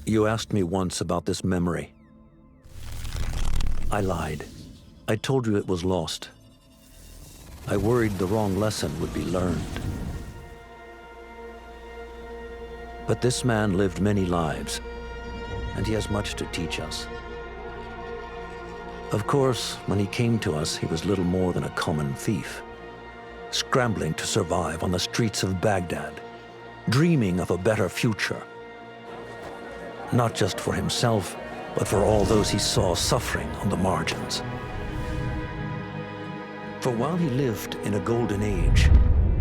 You asked me once about this memory. I lied. I told you it was lost. I worried the wrong lesson would be learned. But this man lived many lives, and he has much to teach us. Of course, when he came to us, he was little more than a common thief, scrambling to survive on the streets of Baghdad, dreaming of a better future. Not just for himself, but for all those he saw suffering on the margins. For while he lived in a golden age,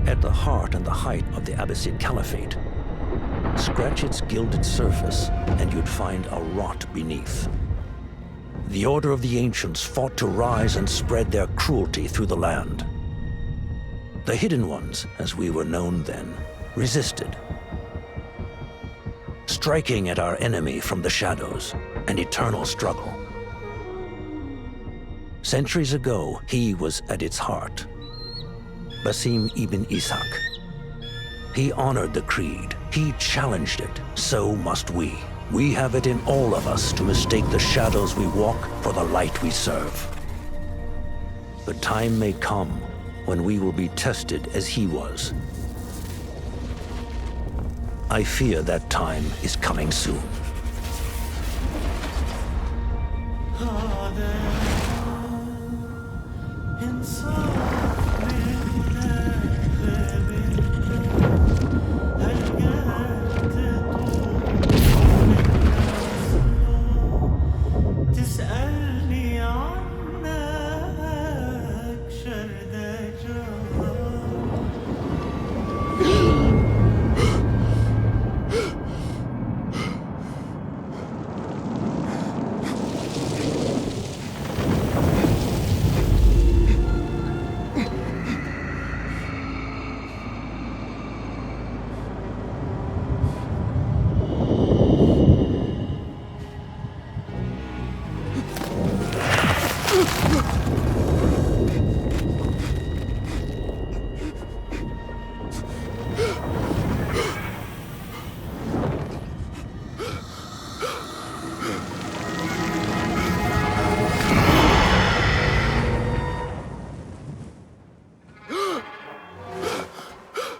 at the heart and the height of the Abbasid Caliphate, scratch its gilded surface and you'd find a rot beneath. The Order of the Ancients fought to rise and spread their cruelty through the land. The Hidden Ones, as we were known then, resisted, striking at our enemy from the shadows, an eternal struggle. Centuries ago, he was at its heart. Basim Ibn Ishaq. He honored the creed. He challenged it. So must we. We have it in all of us to mistake the shadows we walk for the light we serve. The time may come when we will be tested as he was. I fear that time is coming soon.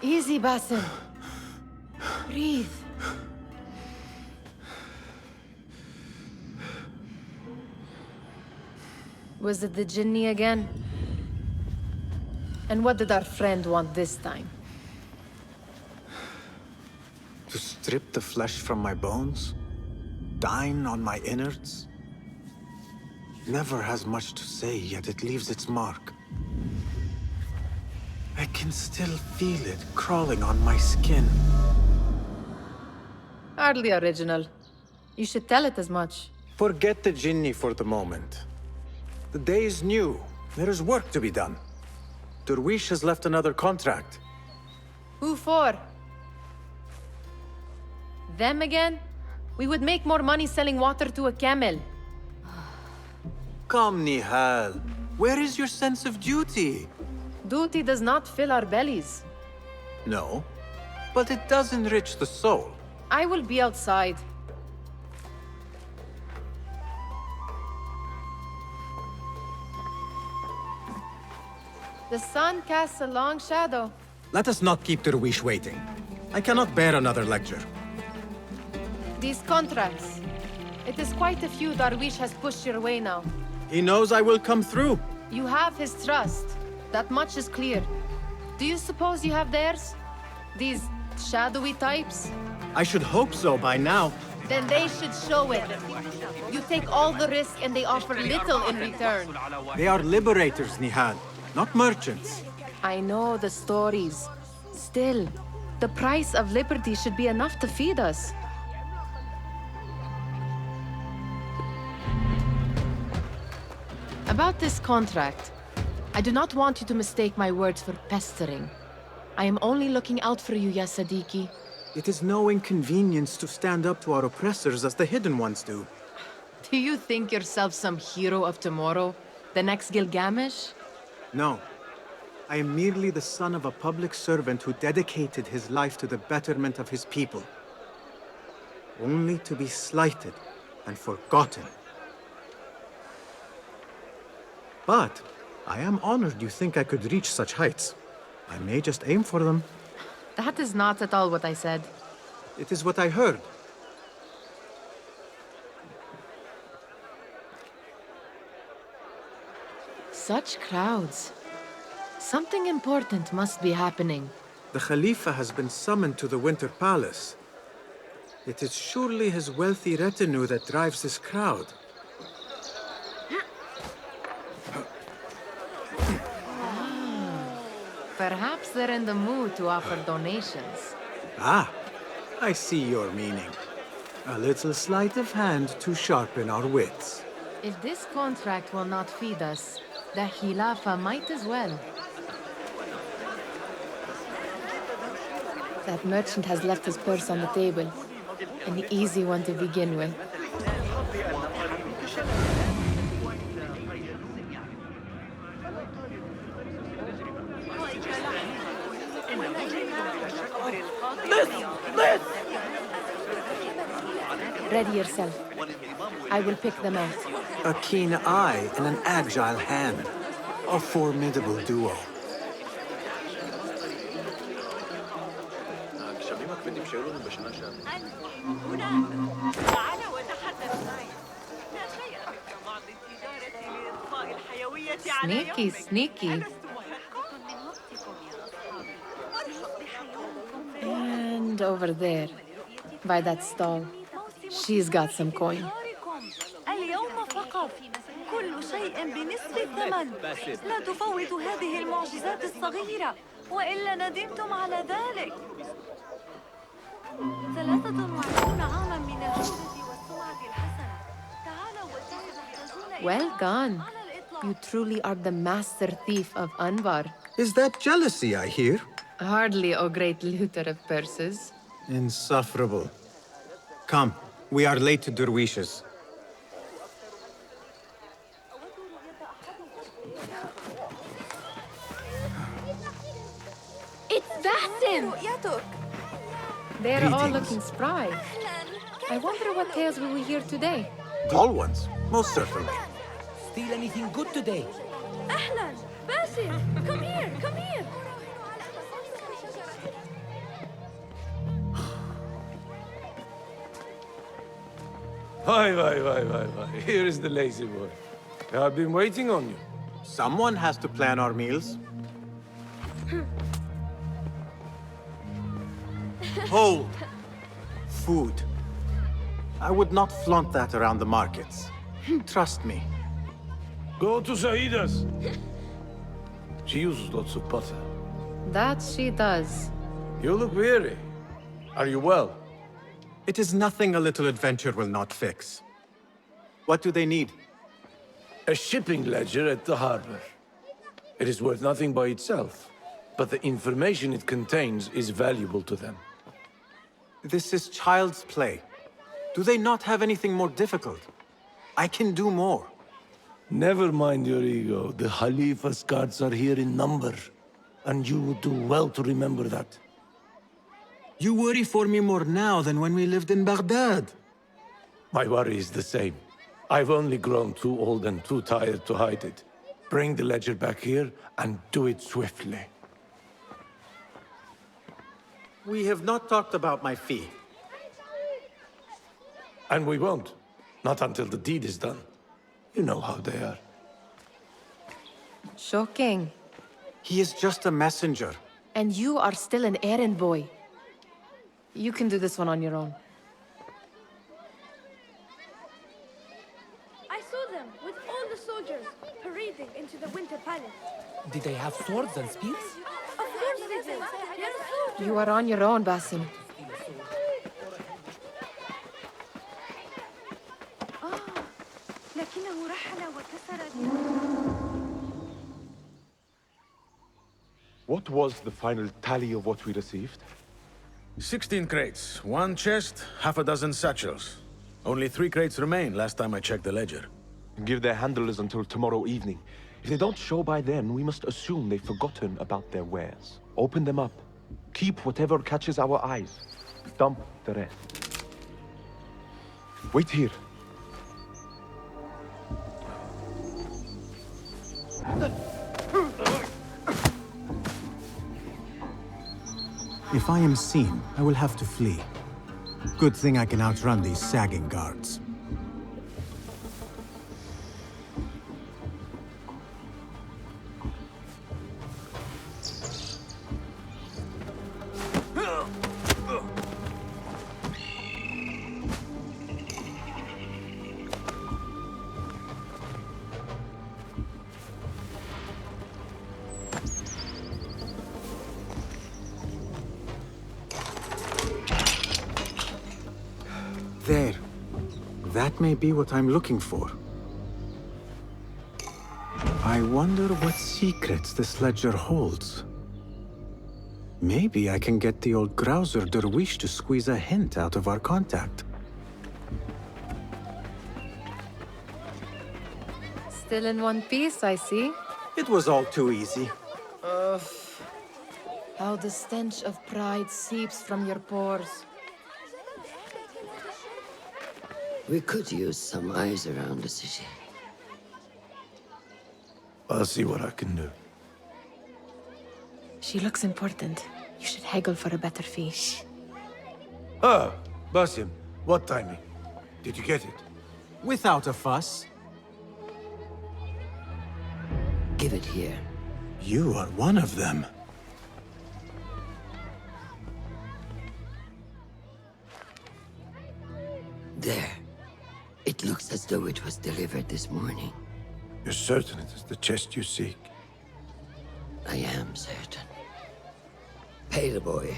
Easy, Basim. Breathe. Was it the jinni again? And what did our friend want this time? To strip the flesh from my bones? Dine on my innards? Never has much to say, yet it leaves its mark. I can still feel it crawling on my skin. Hardly original. You should tell it as much. Forget the jinni for the moment. The day is new. There is work to be done. Dervish has left another contract. Who for? Them again? We would make more money selling water to a camel. Come, Nehal. Where is your sense of duty? Duty does not fill our bellies. No, but it does enrich the soul. I will be outside. The sun casts a long shadow. Let us not keep Dervish waiting. I cannot bear another lecture. These contracts. It is quite a few Darwish has pushed your way now. He knows I will come through. You have his trust. That much is clear. Do you suppose you have theirs? These shadowy types? I should hope so by now. Then they should show it. You take all the risk and they offer little in return. They are liberators, Nehal, not merchants. I know the stories. Still, the price of liberty should be enough to feed us. About this contract, I do not want you to mistake my words for pestering. I am only looking out for you, ya Sadiqi. It is no inconvenience to stand up to our oppressors as the Hidden Ones do. Do you think yourself some hero of tomorrow? The next Gilgamesh? No. I am merely the son of a public servant who dedicated his life to the betterment of his people. only to be slighted and forgotten. But I am honored you think I could reach such heights. I may just aim for them. That is not at all what I said. It is what I heard. Such crowds. Something important must be happening. The Khalifa has been summoned to the Winter Palace. It is surely his wealthy retinue that drives this crowd. Perhaps they're in the mood to offer donations. Ah, I see your meaning. A little sleight of hand to sharpen our wits. If this contract will not feed us, the Khilafah might as well. That merchant has left his purse on the table. An easy one to begin with. Ready yourself. I will pick them out. A keen eye and an agile hand. A formidable duo. Sneaky, sneaky. And over there, by that stall, she's got some coin. اليوم فقط كل شيء بنصف الثمن لا تفوتوا هذه المعجزات الصغيرة وإلا ندمتم على ذلك 23 عاما من الجودة والسمعة الحسنة تعالوا وتحتاجون Well done. You truly are the master thief of Anbar. Is that jealousy I hear? Hardly, O great looter of purses. Insufferable. Come, we are late to Dervishes. It's Basim! They're all looking spry. I wonder what tales we will hear today. Tall ones, most certainly. Steal anything good today? أهلا باسم come here come here Why. Here is the lazy boy. I've been waiting on you. Someone has to plan our meals. Hold. Food. I would not flaunt that around the markets. Trust me. Go to Saida's. She uses lots of butter. That she does. You look weary. Are you well? It is nothing a little adventure will not fix. What do they need? A shipping ledger at the harbor. It is worth nothing by itself, but the information it contains is valuable to them. This is child's play. Do they not have anything more difficult? I can do more. Never mind your ego. The Khalifa's guards are here in number, and you would do well to remember that. You worry for me more now than when we lived in Baghdad. My worry is the same. I've only grown too old and too tired to hide it. Bring the ledger back here, and do it swiftly. We have not talked about my fee. And we won't. Not until the deed is done. You know how they are. Shocking. He is just a messenger. And you are still an errand boy. You can do this one on your own. I saw them with all the soldiers parading into the Winter Palace. Did they have swords and spears? Of course they did. They're soldiers. You are on your own, Basim. لكنه رحل وكسر What was the final tally of what we received? 16 crates, 1 chest, half a dozen satchels. Only 3 crates remain last time I checked the ledger. Give their handlers until tomorrow evening. If they don't show by then, we must assume they've forgotten about their wares. Open them up. Keep whatever catches our eyes. Dump the rest. Wait here. If I am seen, I will have to flee. Good thing I can outrun these sagging guards. There. That may be what I'm looking for. I wonder what secrets this ledger holds. Maybe I can get the old grouser Dervish to squeeze a hint out of our contact. Still in one piece, I see. It was all too easy. How the stench of pride seeps from your pores. We could use some eyes around the city. I'll see what I can do. She looks important. You should haggle for a better fee. Ah, Basim, what timing? Did you get it? Without a fuss. Give it here. You are one of them. There. It looks as though it was delivered this morning. You're certain it is the chest you seek? I am certain. Pay the boy.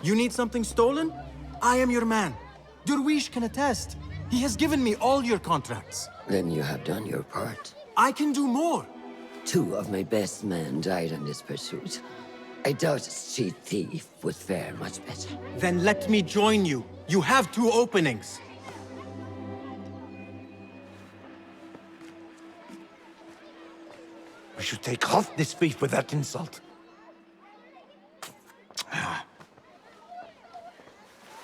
You need something stolen? I am your man. Dervish can attest. He has given me all your contracts. Then you have done your part. I can do more. 2 of my best men died in this pursuit. I doubt a street thief would fare much better. Then let me join you. You have 2 openings. We should take off this beef with that insult.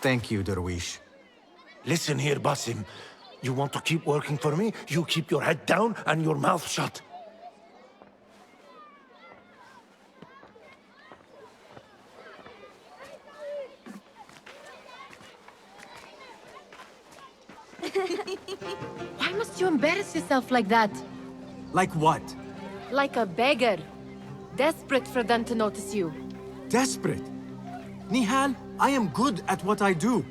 Thank you, Dervish. Listen here, Basim. You want to keep working for me? You keep your head down and your mouth shut. Why must you embarrass yourself like that? Like what? Like a beggar. Desperate for them to notice you. Desperate? Nehal, I am good at what I do.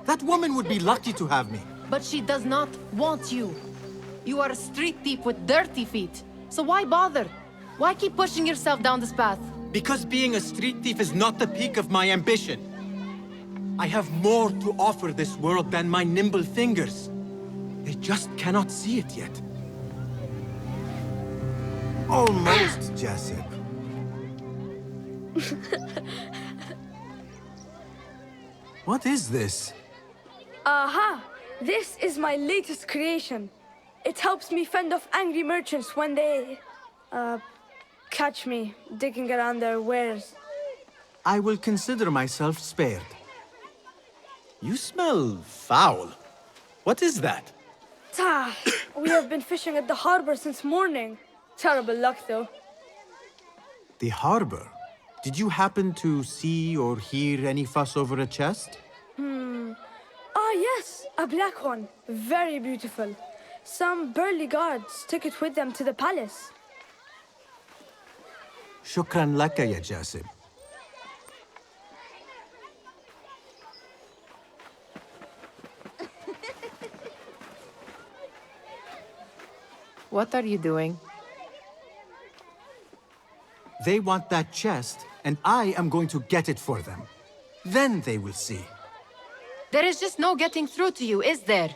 That woman would be lucky to have me. But she does not want you. You are a street thief with dirty feet. So why bother? Why keep pushing yourself down this path? Because being a street thief is not the peak of my ambition. I have more to offer this world than my nimble fingers. They just cannot see it yet. Almost, Jessup. What is this? Aha! This is my latest creation. It helps me fend off angry merchants when they... catch me digging around their wares. I will consider myself spared. You smell foul. What is that? Tah! We have been fishing at the harbor since morning. Terrible luck, though. The harbor? Did you happen to see or hear any fuss over a chest? Ah, yes, a black one. Very beautiful. Some burly guards took it with them to the palace. Shukran laka, ya Jasib. What are you doing? They want that chest, and I am going to get it for them. Then they will see. There is just no getting through to you, is there?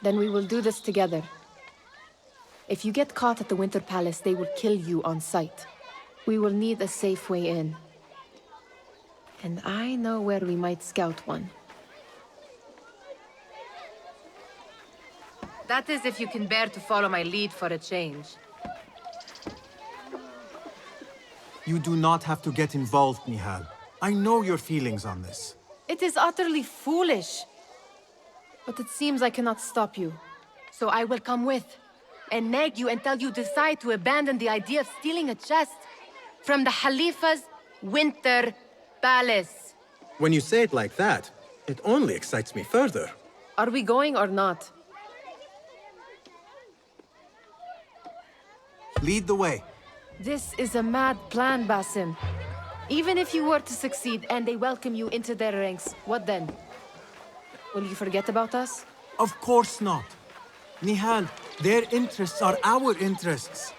Then we will do this together. If you get caught at the Winter Palace, they will kill you on sight. We will need a safe way in. And I know where we might scout one. That is if you can bear to follow my lead for a change. You do not have to get involved, Nehal. I know your feelings on this. It is utterly foolish. But it seems I cannot stop you. So I will come with, and nag you until you decide to abandon the idea of stealing a chest from the Khalifa's winter palace. When you say it like that, it only excites me further. Are we going or not? Lead the way. This is a mad plan, Basim. Even if you were to succeed and they welcome you into their ranks, what then? Will you forget about us? Of course not. Nehal, their interests are our interests.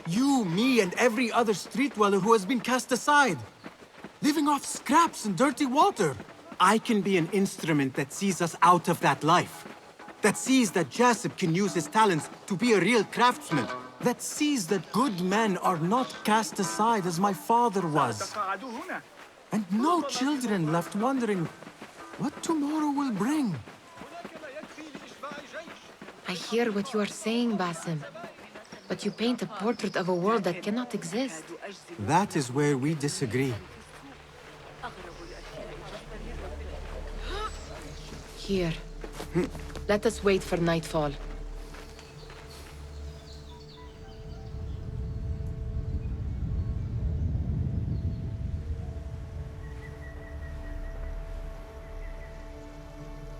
You, me, and every other street dweller who has been cast aside. Living off scraps and dirty water. I can be an instrument that sees us out of that life. That sees that Jasip can use his talents to be a real craftsman. That sees that good men are not cast aside as my father was. And no children left wondering what tomorrow will bring. I hear what you are saying, Basim. But you paint a portrait of a world that cannot exist. That is where we disagree. Here. Let us wait for nightfall.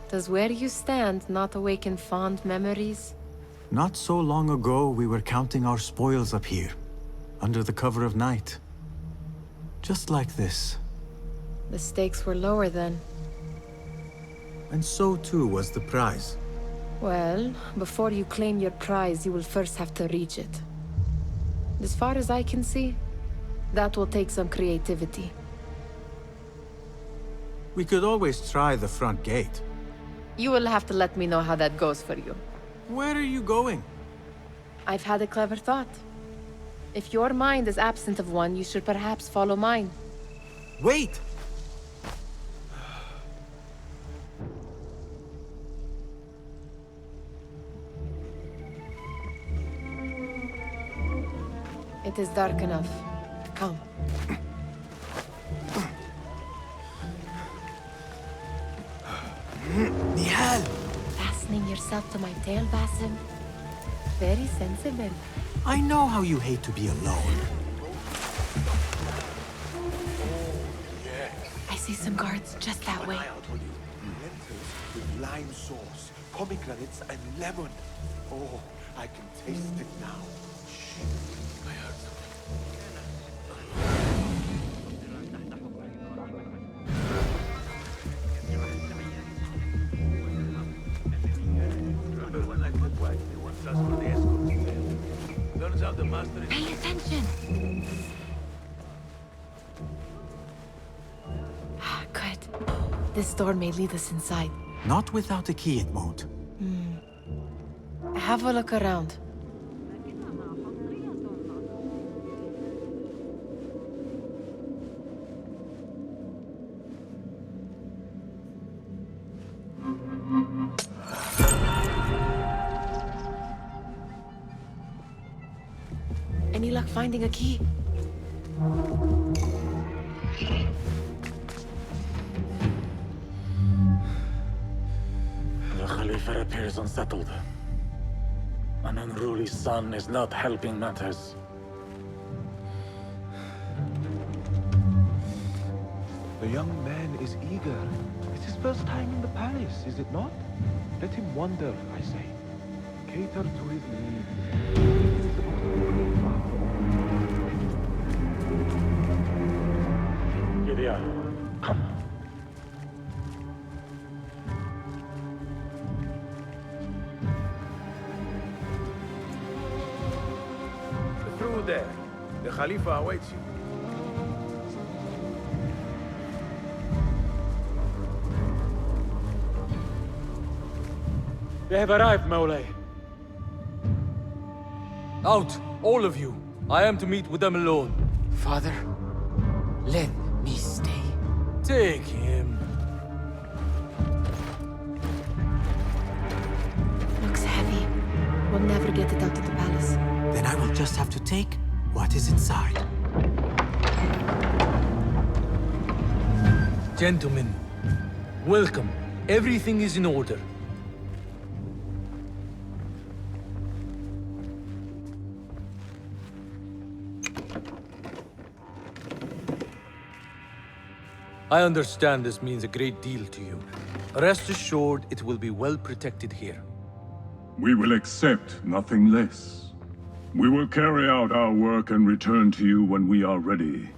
Does where you stand not awaken fond memories? Not so long ago, we were counting our spoils up here, under the cover of night. Just like this. The stakes were lower then. And so too was the prize. Well, before you claim your prize, you will first have to reach it. As far as I can see, that will take some creativity. We could always try the front gate. You will have to let me know how that goes for you. Where are you going? I've had a clever thought. If your mind is absent of one, you should perhaps follow mine. Wait! It is dark enough. Come. Nehal! Fastening yourself to my tail, Basim? Very sensible. I know how you hate to be alone. I see some guards just that way. Lentils with lime sauce, pomegranates, and lemon. Oh, I can taste it now. Shh. I heard Pay attention! Good. This door may lead us inside. Not without a key, it won't. Have a look around. Any luck finding a key? The Khalifa appears unsettled. An unruly son is not helping matters. The young man is eager. It's his first time in the palace, is it not? Let him wander, I say. Cater to his needs. Gideon, come. Through there. The Khalifa awaits you. They have arrived, Mawlay. Out, all of you. I am to meet with them alone. Father, let me stay. Take him. Looks heavy. We'll never get it out of the palace. Then I will just have to take what is inside. Gentlemen, Welcome. Everything is in order. I understand this means a great deal to you. Rest assured, it will be well protected here. We will accept nothing less. We will carry out our work and return to you when we are ready.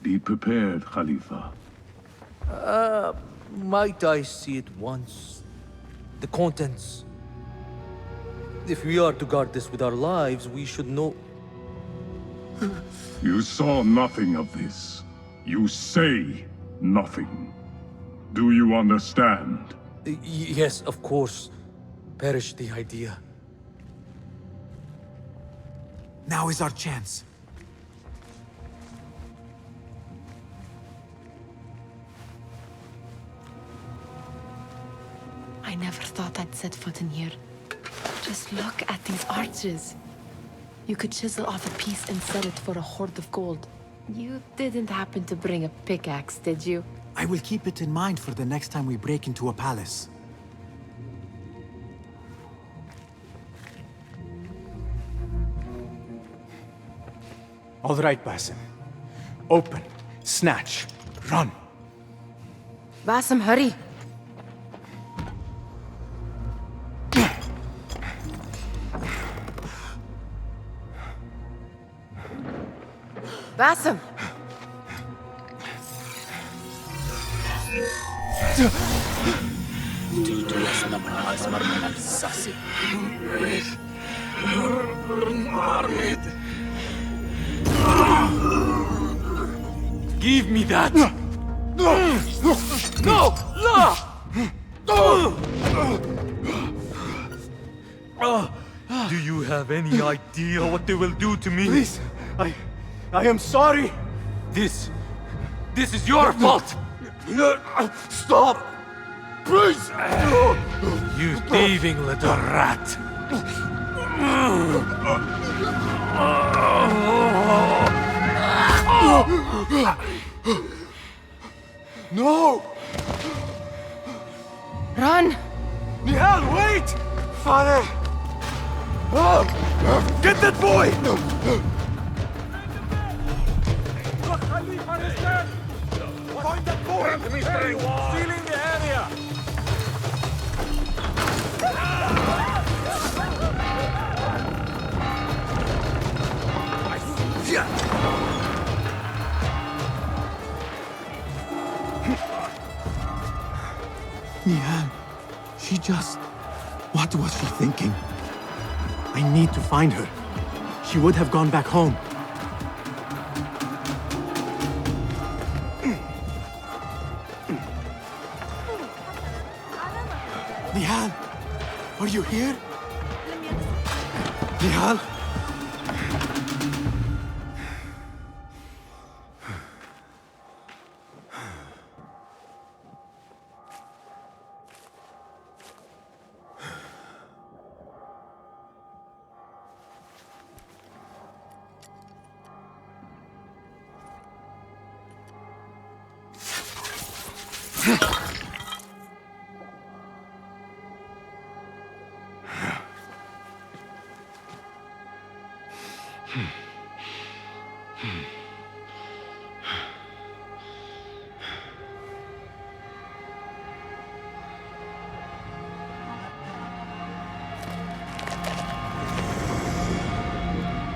Be prepared, Khalifa. Might I see it once? The contents. If we are to guard this with our lives, we should know... You saw nothing of this. You say nothing. Do you understand? Yes, of course. Perish the idea. Now is our chance. I never thought I'd set foot in here. Just look at these arches. You could chisel off a piece and sell it for a hoard of gold. You didn't happen to bring a pickaxe, did you? I will keep it in mind for the next time we break into a palace. All right, Basim. Open, snatch, run. Basim, hurry. Basim! Give me that! No! Do you have any idea what they will do to me? Please, I am sorry. This is your fault! Stop! Please! You thieving little rat! No! Run! Nehal, wait! Father! Get that boy! Find that boy! Sealing the area! Nehal, she just... What was she thinking? I need to find her. She would have gone back home. Nehal, are you here? Nehal?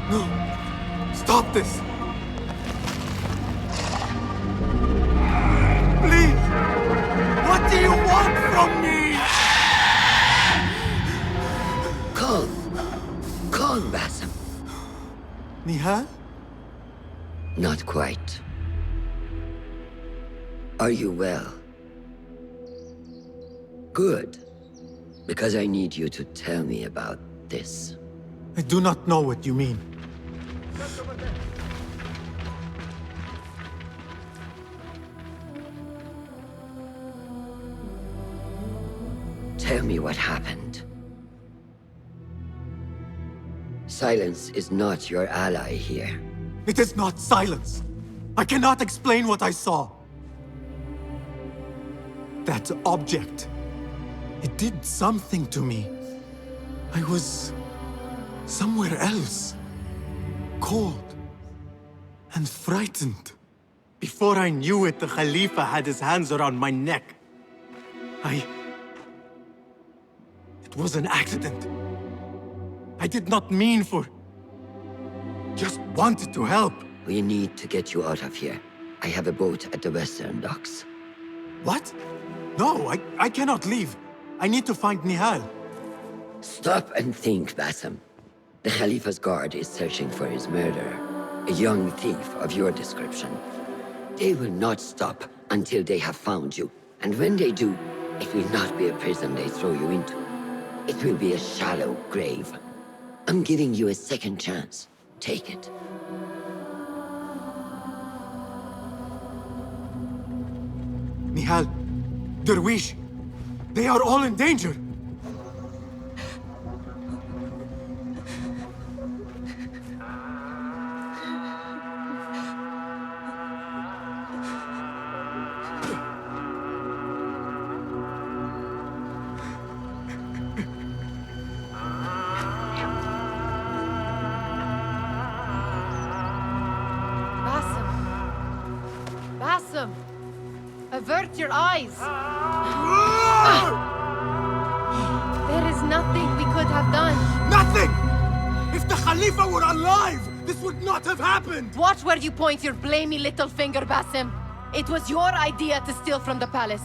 No! Stop this! Please! What do you want from me? Calm, Basim. Nehal? Not quite. Are you well? Good. Because I need you to tell me about this. I do not know what you mean. Tell me what happened. Silence is not your ally here. It is not silence. I cannot explain what I saw. That object. It did something to me. I was somewhere else. Cold and frightened. Before I knew it, the Khalifa had his hands around my neck. It was an accident. I did not mean for... Just wanted to help. We need to get you out of here. I have a boat at the western docks. What? No, I cannot leave. I need to find Nehal. Stop and think, Basim. The Khalifa's guard is searching for his murderer. A young thief of your description. They will not stop until they have found you. And when they do, it will not be a prison they throw you into. It will be a shallow grave. I'm giving you a second chance. Take it. Nehal, Dervish, they are all in danger. Basim! Avert your eyes! There is nothing we could have done. Nothing! If the Khalifa were alive, this would not have happened! Watch where you point your blamey little finger, Basim. It was your idea to steal from the palace.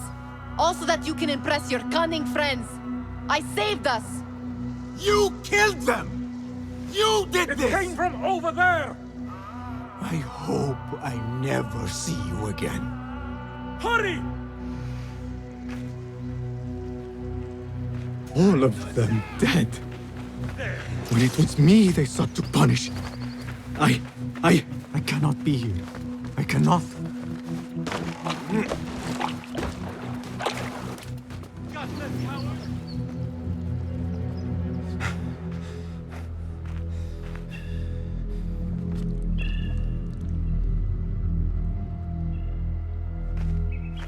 Also that you can impress your cunning friends. I saved us! You killed them! You did this! It came from over there! I hope I never see you again. Hurry! All of them dead. When it was me they sought to punish. I cannot be here. I cannot.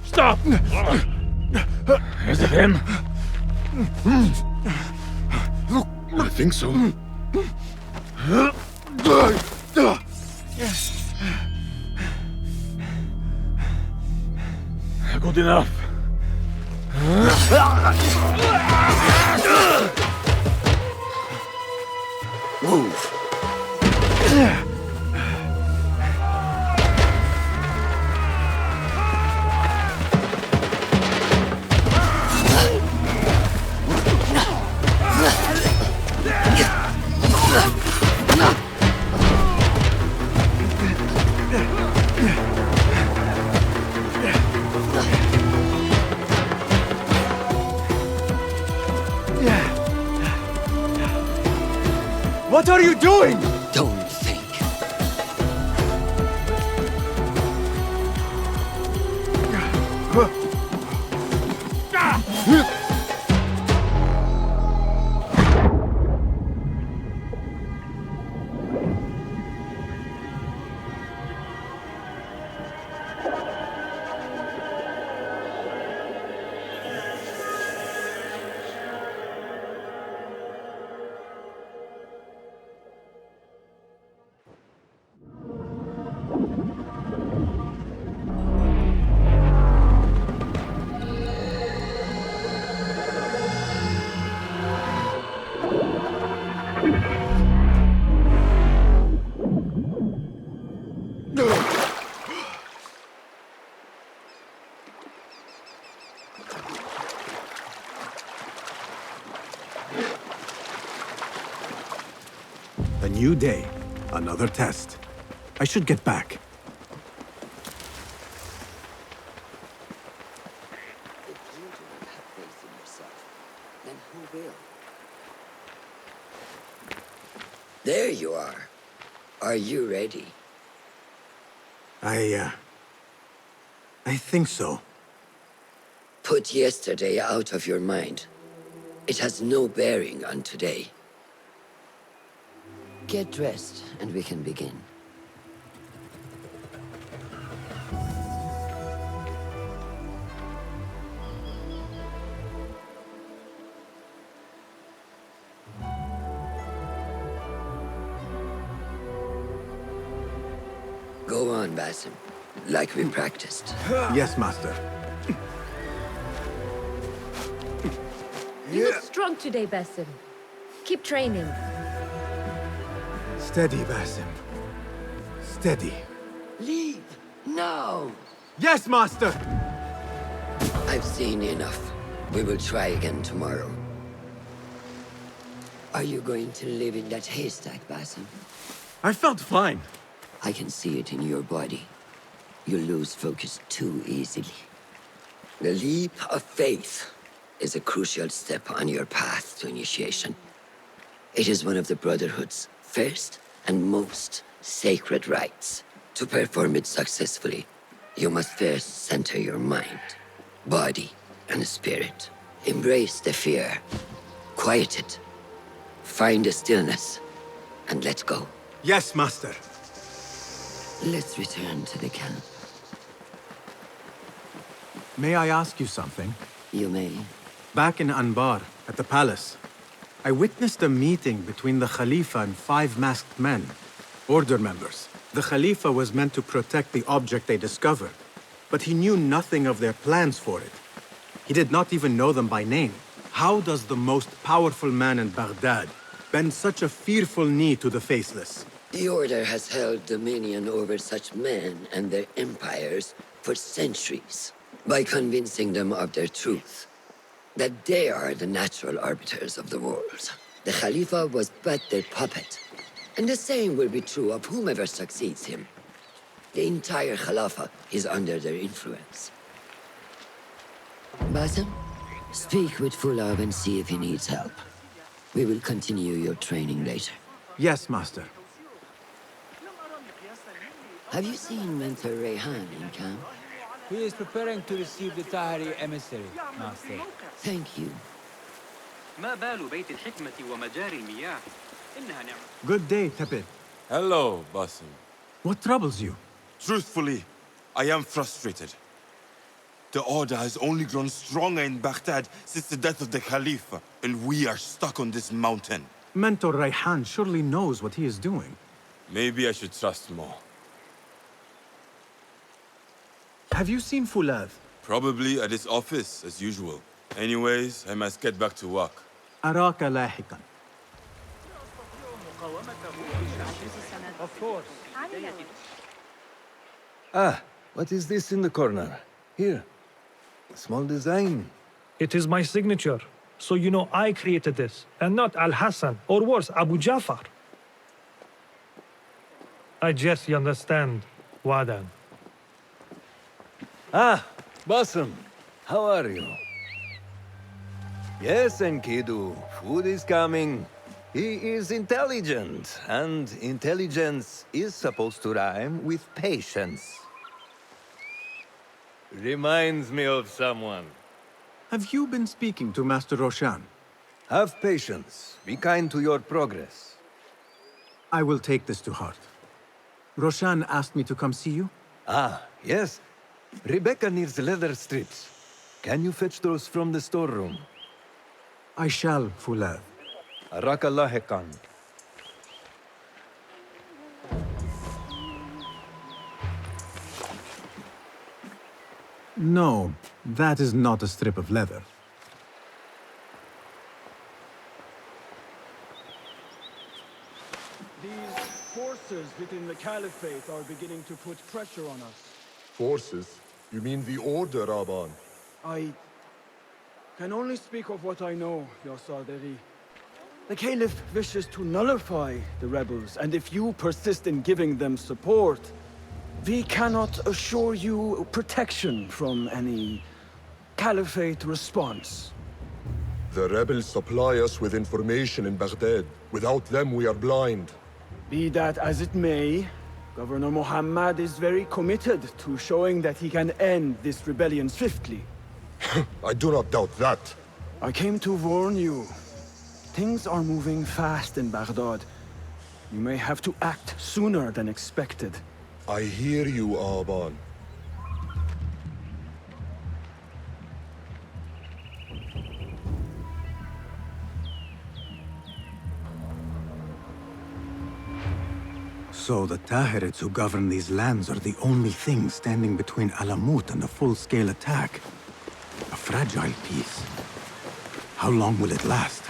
Stop! Is it him? I think so. Good enough. Move. What are you doing? Don't think. A new day, another test. I should get back. If you do not have faith in yourself, then who will? There you are. Are you ready? I think so. Put yesterday out of your mind. It has no bearing on today. Get dressed, and we can begin. on, Basim. Like we practiced. Yes, Master. You look strong today, Basim. Keep training. Steady, Basim. Steady. Leave! No! Yes, Master! I've seen enough. We will try again tomorrow. Are you going to live in that haystack, Basim? I felt fine. I can see it in your body. You lose focus too easily. The leap of faith is a crucial step on your path to initiation. It is one of the Brotherhood's first and most sacred rites. To perform it successfully, you must first center your mind, body, and spirit. Embrace the fear. Quiet it. Find the stillness, and let go. Yes, Master. Let's return to the camp. May I ask you something? You may. Back in Anbar, at the palace, I witnessed a meeting between the Khalifa and 5 masked men, order members. The Khalifa was meant to protect the object they discovered, but he knew nothing of their plans for it. He did not even know them by name. How does the most powerful man in Baghdad bend such a fearful knee to the faceless? The Order has held dominion over such men and their empires for centuries, by convincing them of their truth, that they are the natural arbiters of the world. The Khalifa was but their puppet, and the same will be true of whomever succeeds him. The entire Khalifa is under their influence. Basim, speak with Fulab and see if he needs help. We will continue your training later. Yes, Master. Have you seen Mentor Rayhan in camp? He is preparing to receive the Tahiri emissary, Master. Thank you. Good day, Tepid. Hello, Basim. What troubles you? Truthfully, I am frustrated. The Order has only grown stronger in Baghdad since the death of the Caliph, and we are stuck on this mountain. Mentor Rayhan surely knows what he is doing. Maybe I should trust more. Have you seen Fulad? Probably at his office, as usual. Anyways, I must get back to work. أراك لاحقا. Of course. Ah, what is this in the corner? Here. A small design. It is my signature. So you know I created this, and not Al-Hassan, or worse, Abu Jafar. I guess you understand, Wadan. Ah, Basim. How are you? Yes, Enkidu. Food is coming. He is intelligent, and intelligence is supposed to rhyme with patience. Reminds me of someone. Have you been speaking to Master Roshan? Have patience. Be kind to your progress. I will take this to heart. Roshan asked me to come see you? Ah, yes. Rebecca needs leather strips. Can you fetch those from the storeroom? I shall, Fulad. Arakalahekan. No, that is not a strip of leather. These forces within the Caliphate are beginning to put pressure on us. Forces? You mean the Order, Aban? I can only speak of what I know, Ya Saderi. The Caliph wishes to nullify the rebels, and if you persist in giving them support, we cannot assure you protection from any Caliphate response. The rebels supply us with information in Baghdad. Without them, we are blind. Be that as it may, Governor Muhammad is very committed to showing that he can end this rebellion swiftly. I do not doubt that. I came to warn you. Things are moving fast in Baghdad. You may have to act sooner than expected. I hear you, Aban. So the Tahirids who govern these lands are the only thing standing between Alamut and a full-scale attack. A fragile peace. How long will it last?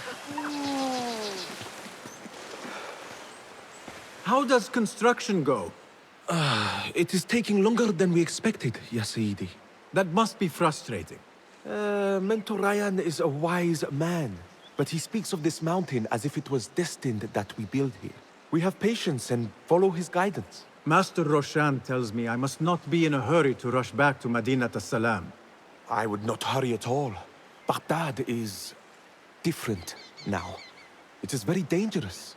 How does construction go? It is taking longer than we expected, Ya Sayyidi. That must be frustrating. Mentor Ryan is a wise man, but he speaks of this mountain as if it was destined that we build here. We have patience and follow his guidance. Master Roshan tells me I must not be in a hurry to rush back to Madinat as-Salam. I would not hurry at all. Baghdad is different now. It is very dangerous.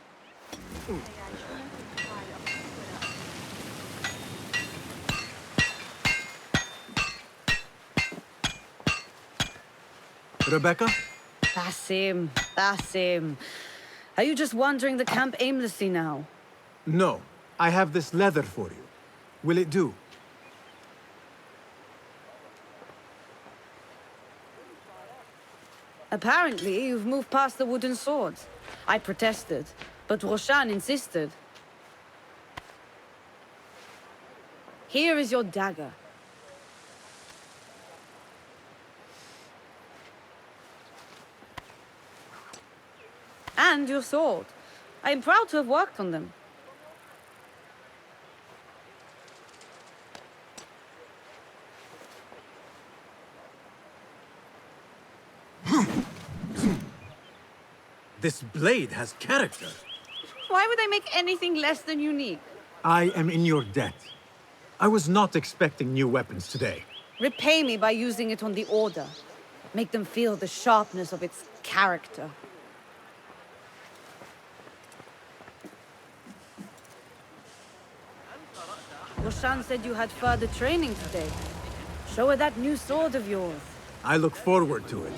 Rebecca? Basim. Are you just wandering the camp aimlessly now? No. I have this leather for you. Will it do? Apparently, you've moved past the wooden swords. I protested, but Roshan insisted. Here is your dagger. And your sword. I am proud to have worked on them. This blade has character. Why would I make anything less than unique? I am in your debt. I was not expecting new weapons today. Repay me by using it on the Order. Make them feel the sharpness of its character. Roshan said you had further training today. Show her that new sword of yours. I look forward to it.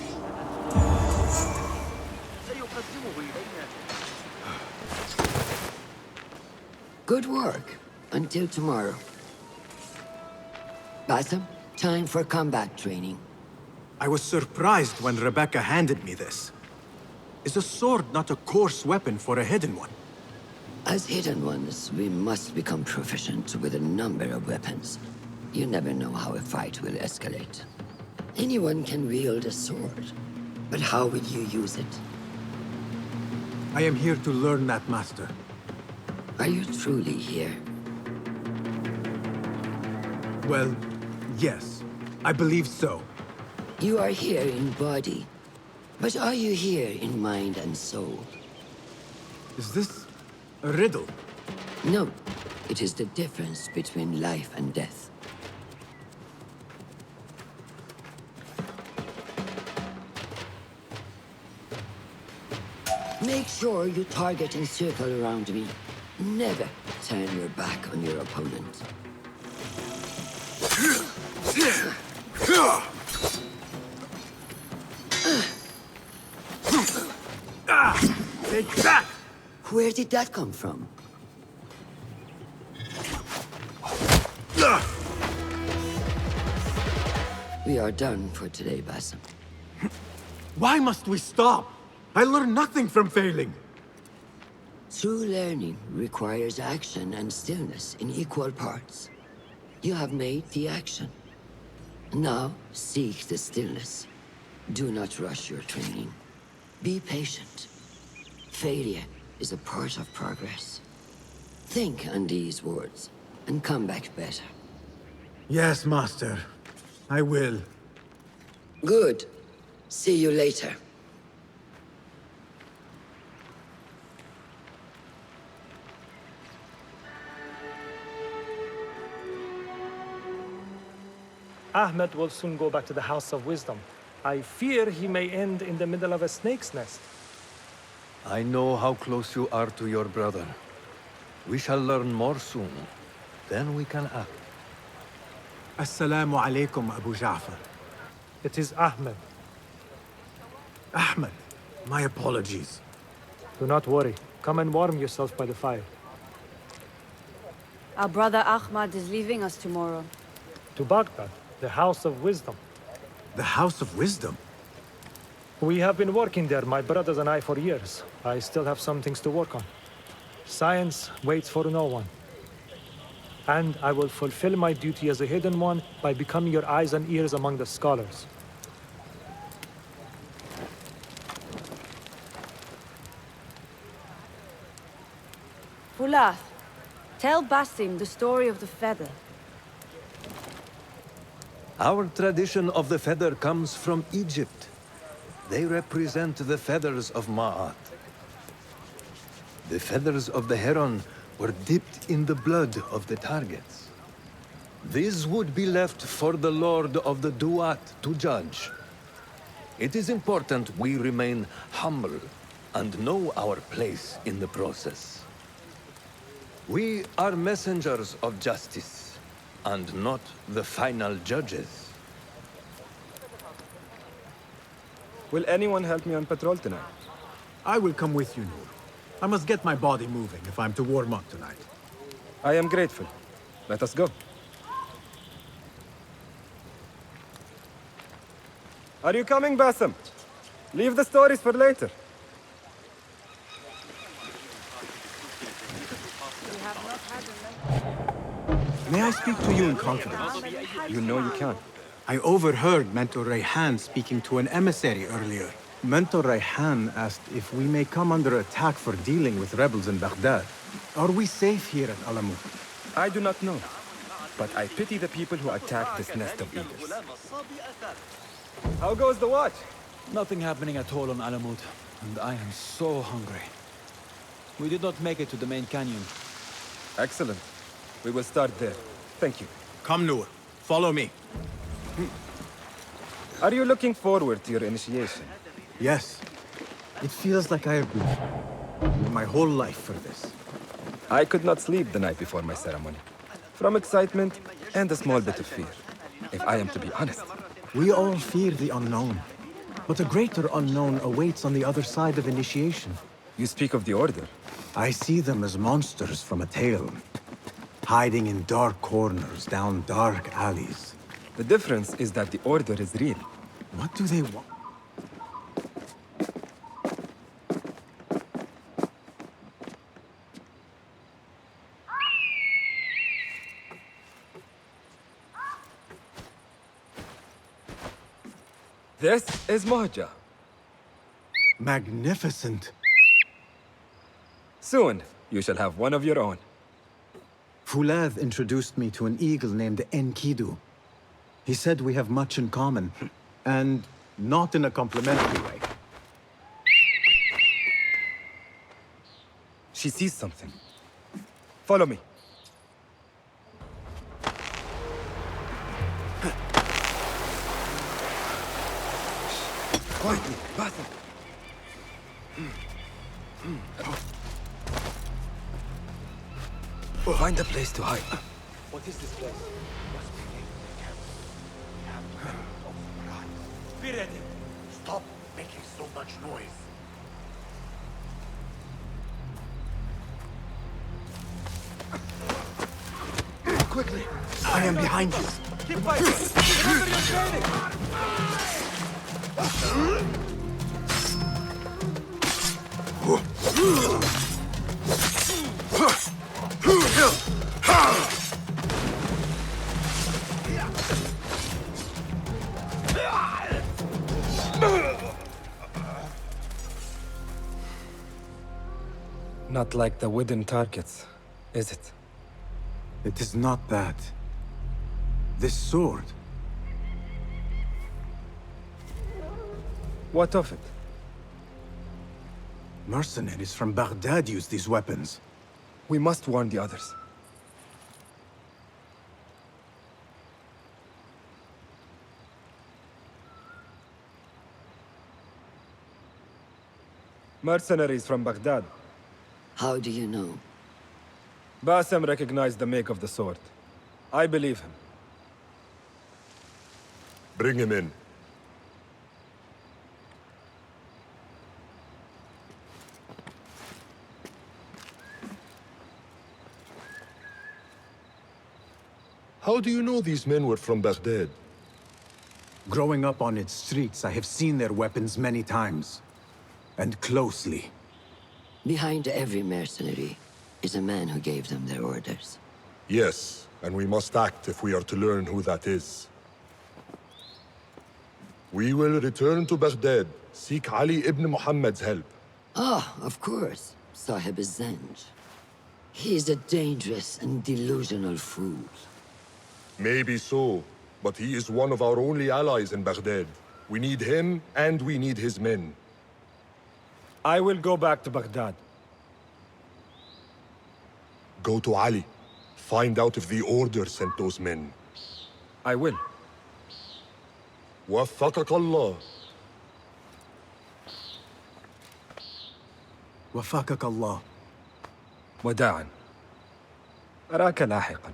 Good work. Until tomorrow. Basim, time for combat training. I was surprised when Rebecca handed me this. Is a sword not a coarse weapon for a hidden one? As hidden ones, we must become proficient with a number of weapons. You never know how a fight will escalate. Anyone can wield a sword, but how will you use it? I am here to learn that, Master. Are you truly here? Well, yes. I believe so. You are here in body, but are you here in mind and soul? Is this a riddle? No. It is the difference between life and death. Make sure you target and circle around me. Never turn your back on your opponent. Take that! Where did that come from? We are done for today, Basim. Why must we stop? I learn nothing from failing. True learning requires action and stillness in equal parts. You have made the action. Now, seek the stillness. Do not rush your training. Be patient. Failure is a part of progress. Think on these words, and come back better. Yes, Master. I will. Good. See you later. Ahmed will soon go back to the House of Wisdom. I fear he may end in the middle of a snake's nest. I know how close you are to your brother. We shall learn more soon. Then we can act. Assalamu alaikum, Abu Ja'far. It is Ahmed. Ahmed, my apologies. Do not worry. Come and warm yourself by the fire. Our brother Ahmad is leaving us tomorrow. To Baghdad, the House of Wisdom. The House of Wisdom? We have been working there, my brothers and I, for years. I still have some things to work on. Science waits for no one. And I will fulfill my duty as a hidden one by becoming your eyes and ears among the scholars. Fulath, tell Basim the story of the feather. Our tradition of the feather comes from Egypt. They represent the feathers of Ma'at. The feathers of the heron were dipped in the blood of the targets. These would be left for the Lord of the Duat to judge. It is important we remain humble and know our place in the process. We are messengers of justice, and not the final judges. Will anyone help me on patrol tonight? I will come with you, Noor. I must get my body moving if I'm to warm up tonight. I am grateful. Let us go. Are you coming, Basim? Leave the stories for later. May I speak to you in confidence? You know you can. I overheard Mentor Rayhan speaking to an emissary earlier. Mentor Rayhan asked if we may come under attack for dealing with rebels in Baghdad. Are we safe here at Alamut? I do not know, but I pity the people who attacked this nest of eagles. How goes the watch? Nothing happening at all on Alamut, and I am so hungry. We did not make it to the main canyon. Excellent. We will start there. Thank you. Come, Noor. Follow me. Are you looking forward to your initiation? Yes. It feels like I have been my whole life for this. I could not sleep the night before my ceremony. From excitement and a small bit of fear, if I am to be honest. We all fear the unknown. But a greater unknown awaits on the other side of initiation. You speak of the Order? I see them as monsters from a tale. Hiding in dark corners, down dark alleys. The difference is that the Order is real. What do they want? This is Mahja. Magnificent. Soon, you shall have one of your own. Fulath introduced me to an eagle named Enkidu. He said we have much in common, and not in a complimentary way. She sees something. Follow me. Quietly, Basim. Find a place to hide. What is this place? Be ready. Stop making so much noise. Quickly! I am behind you. Keep fighting. Remember your training. Not like the wooden targets, is it? It is not that. This sword. What of it? Mercenaries from Baghdad use these weapons. We must warn the others. Mercenaries from Baghdad. How do you know? Basim recognized the make of the sword. I believe him. Bring him in. How do you know these men were from Baghdad? Growing up on its streets, I have seen their weapons many times. And closely. Behind every mercenary is a man who gave them their orders. Yes, and we must act if we are to learn who that is. We will return to Baghdad, seek Ali ibn Muhammad's help. Ah, of course. Sahib is Zenj. He is a dangerous and delusional fool. Maybe so, but he is one of our only allies in Baghdad. We need him, and we need his men. I will go back to Baghdad. Go to Ali. Find out if the Order sent those men. I will. وفقك الله. وفقك الله. وداعا. أراك لاحقا.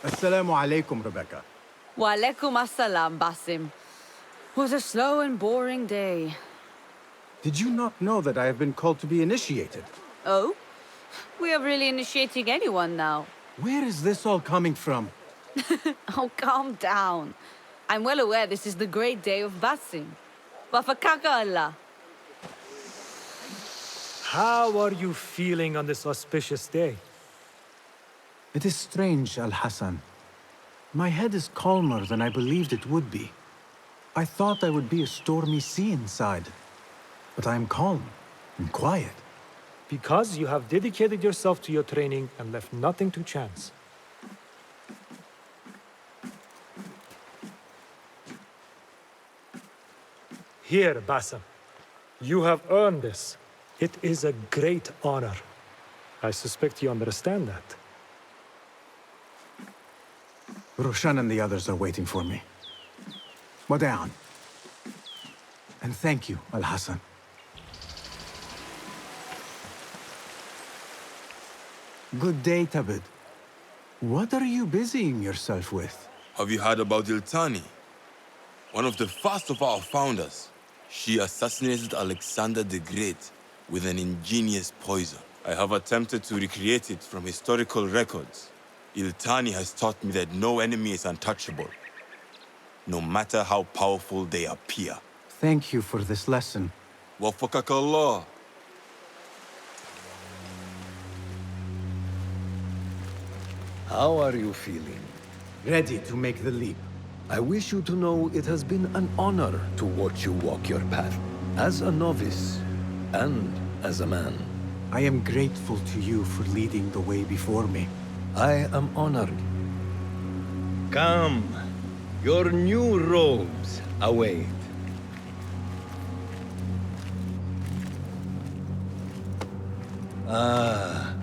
Assalamu alaikum, Rebecca. Wa alaikum assalam, Basim. Was a slow and boring day. Did you not know that I have been called to be initiated? Oh? We are really initiating anyone now. Where is this all coming from? Oh, calm down. I'm well aware this is the great day of Basim. Wafakaka Allah. How are you feeling on this auspicious day? It is strange, Al-Hassan. My head is calmer than I believed it would be. I thought I would be a stormy sea inside. But I am calm and quiet. Because you have dedicated yourself to your training and left nothing to chance. Here, Basim. You have earned this. It is a great honor. I suspect you understand that. Roshan and the others are waiting for me. Down. And thank you, Al-Hassan. Good day, Tabid. What are you busying yourself with? Have you heard about Iltani? One of the first of our founders. She assassinated Alexander the Great with an ingenious poison. I have attempted to recreate it from historical records. Iltani has taught me that no enemy is untouchable, no matter how powerful they appear. Thank you for this lesson. Wafakak Allah. How are you feeling? Ready to make the leap. I wish you to know it has been an honor to watch you walk your path, as a novice and as a man. I am grateful to you for leading the way before me. I am honored. Come, your new robes await. Ah,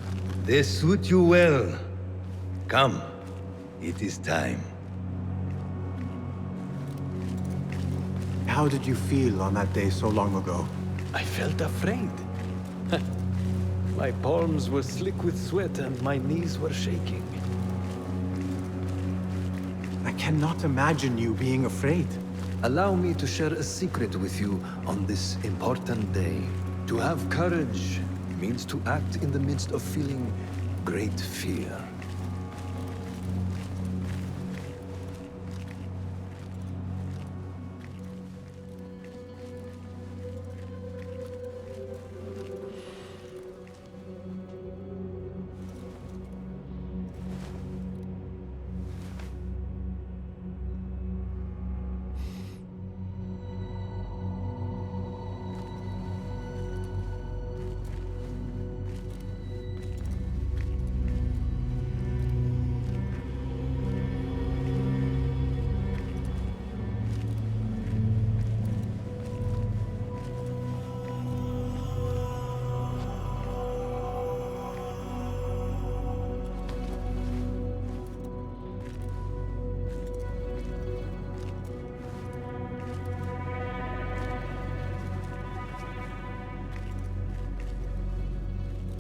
they suit you well. Come, it is time. How did you feel on that day so long ago? I felt afraid. My palms were slick with sweat and my knees were shaking. I cannot imagine you being afraid. Allow me to share a secret with you on this important day. To have courage means to act in the midst of feeling great fear.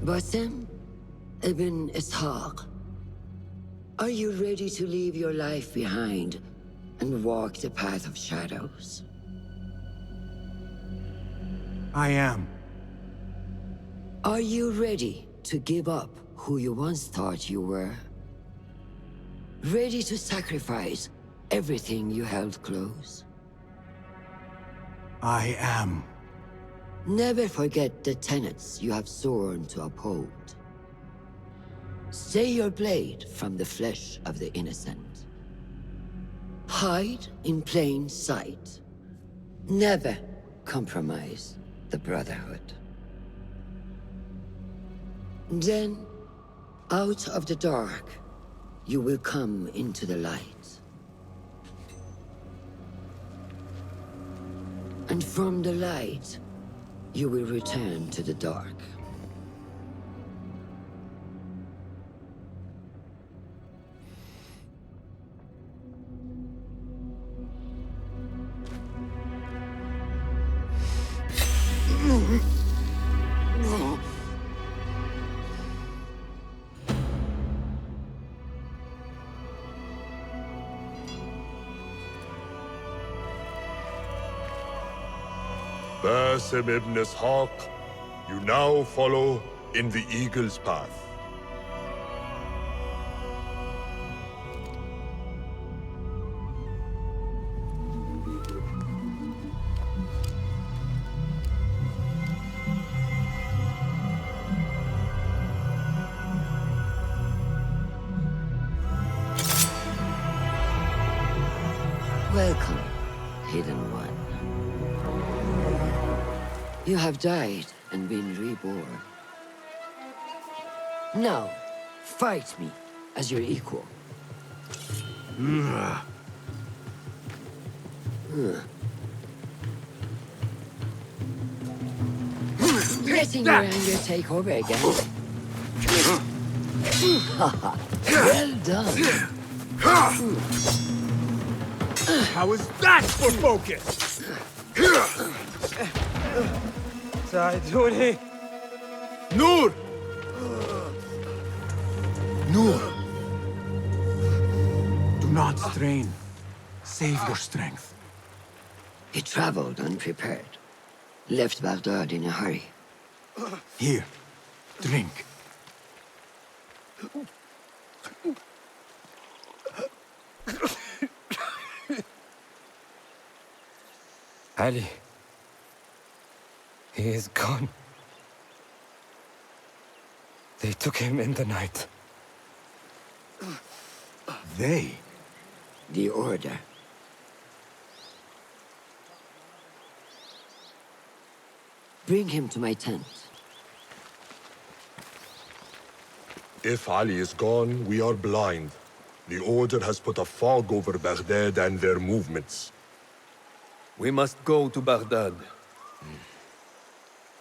Basim Ibn Ishaq, are you ready to leave your life behind and walk the path of shadows? I am. Are you ready to give up who you once thought you were? Ready to sacrifice everything you held close? I am. Never forget the tenets you have sworn to uphold. Stay your blade from the flesh of the innocent. Hide in plain sight. Never compromise the Brotherhood. Then, out of the dark, you will come into the light. And from the light, you will return to the dark. Basim Ibn Ishaq, you now follow in the Eagle's path. Welcome, Hidden One. You have died and been reborn. Now, fight me as your equal. Letting your anger take over again. Well done. How is that for focus? ساعدوني. Noor! Noor! Do not strain. Save your strength. He traveled unprepared. Left Baghdad in a hurry. Here, drink. Ali. He is gone. They took him in the night. They? The Order. Bring him to my tent. If Ali is gone, we are blind. The Order has put a fog over Baghdad and their movements. We must go to Baghdad.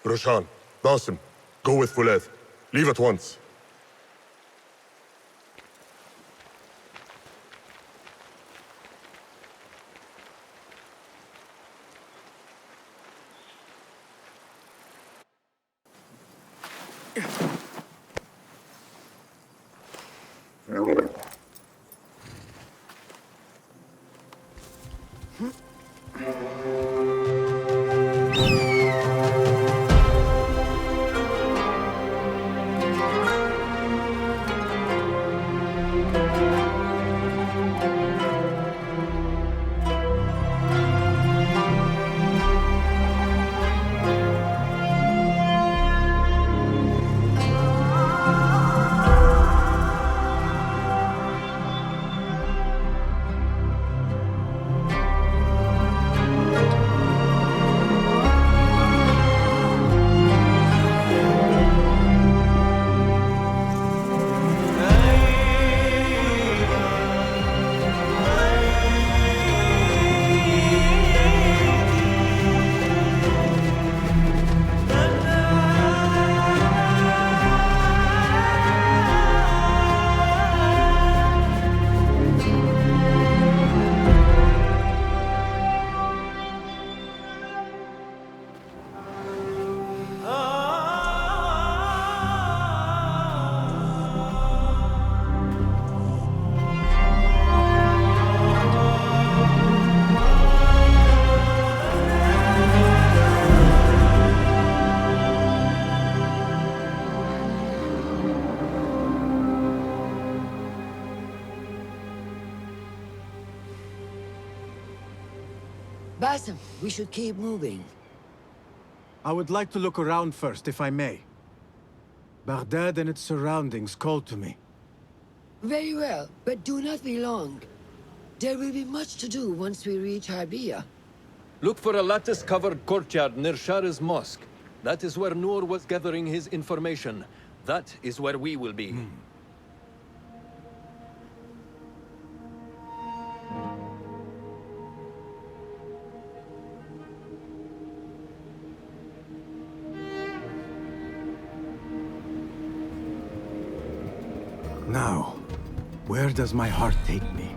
Roshan, Basim, go with Fulad. Leave at once. Basim, we should keep moving. I would like to look around first, if I may. Baghdad and its surroundings call to me. Very well, but do not be long. There will be much to do once we reach Harbiya. Look for a lattice-covered courtyard near Shah's mosque. That is where Noor was gathering his information. That is where we will be. Now, where does my heart take me?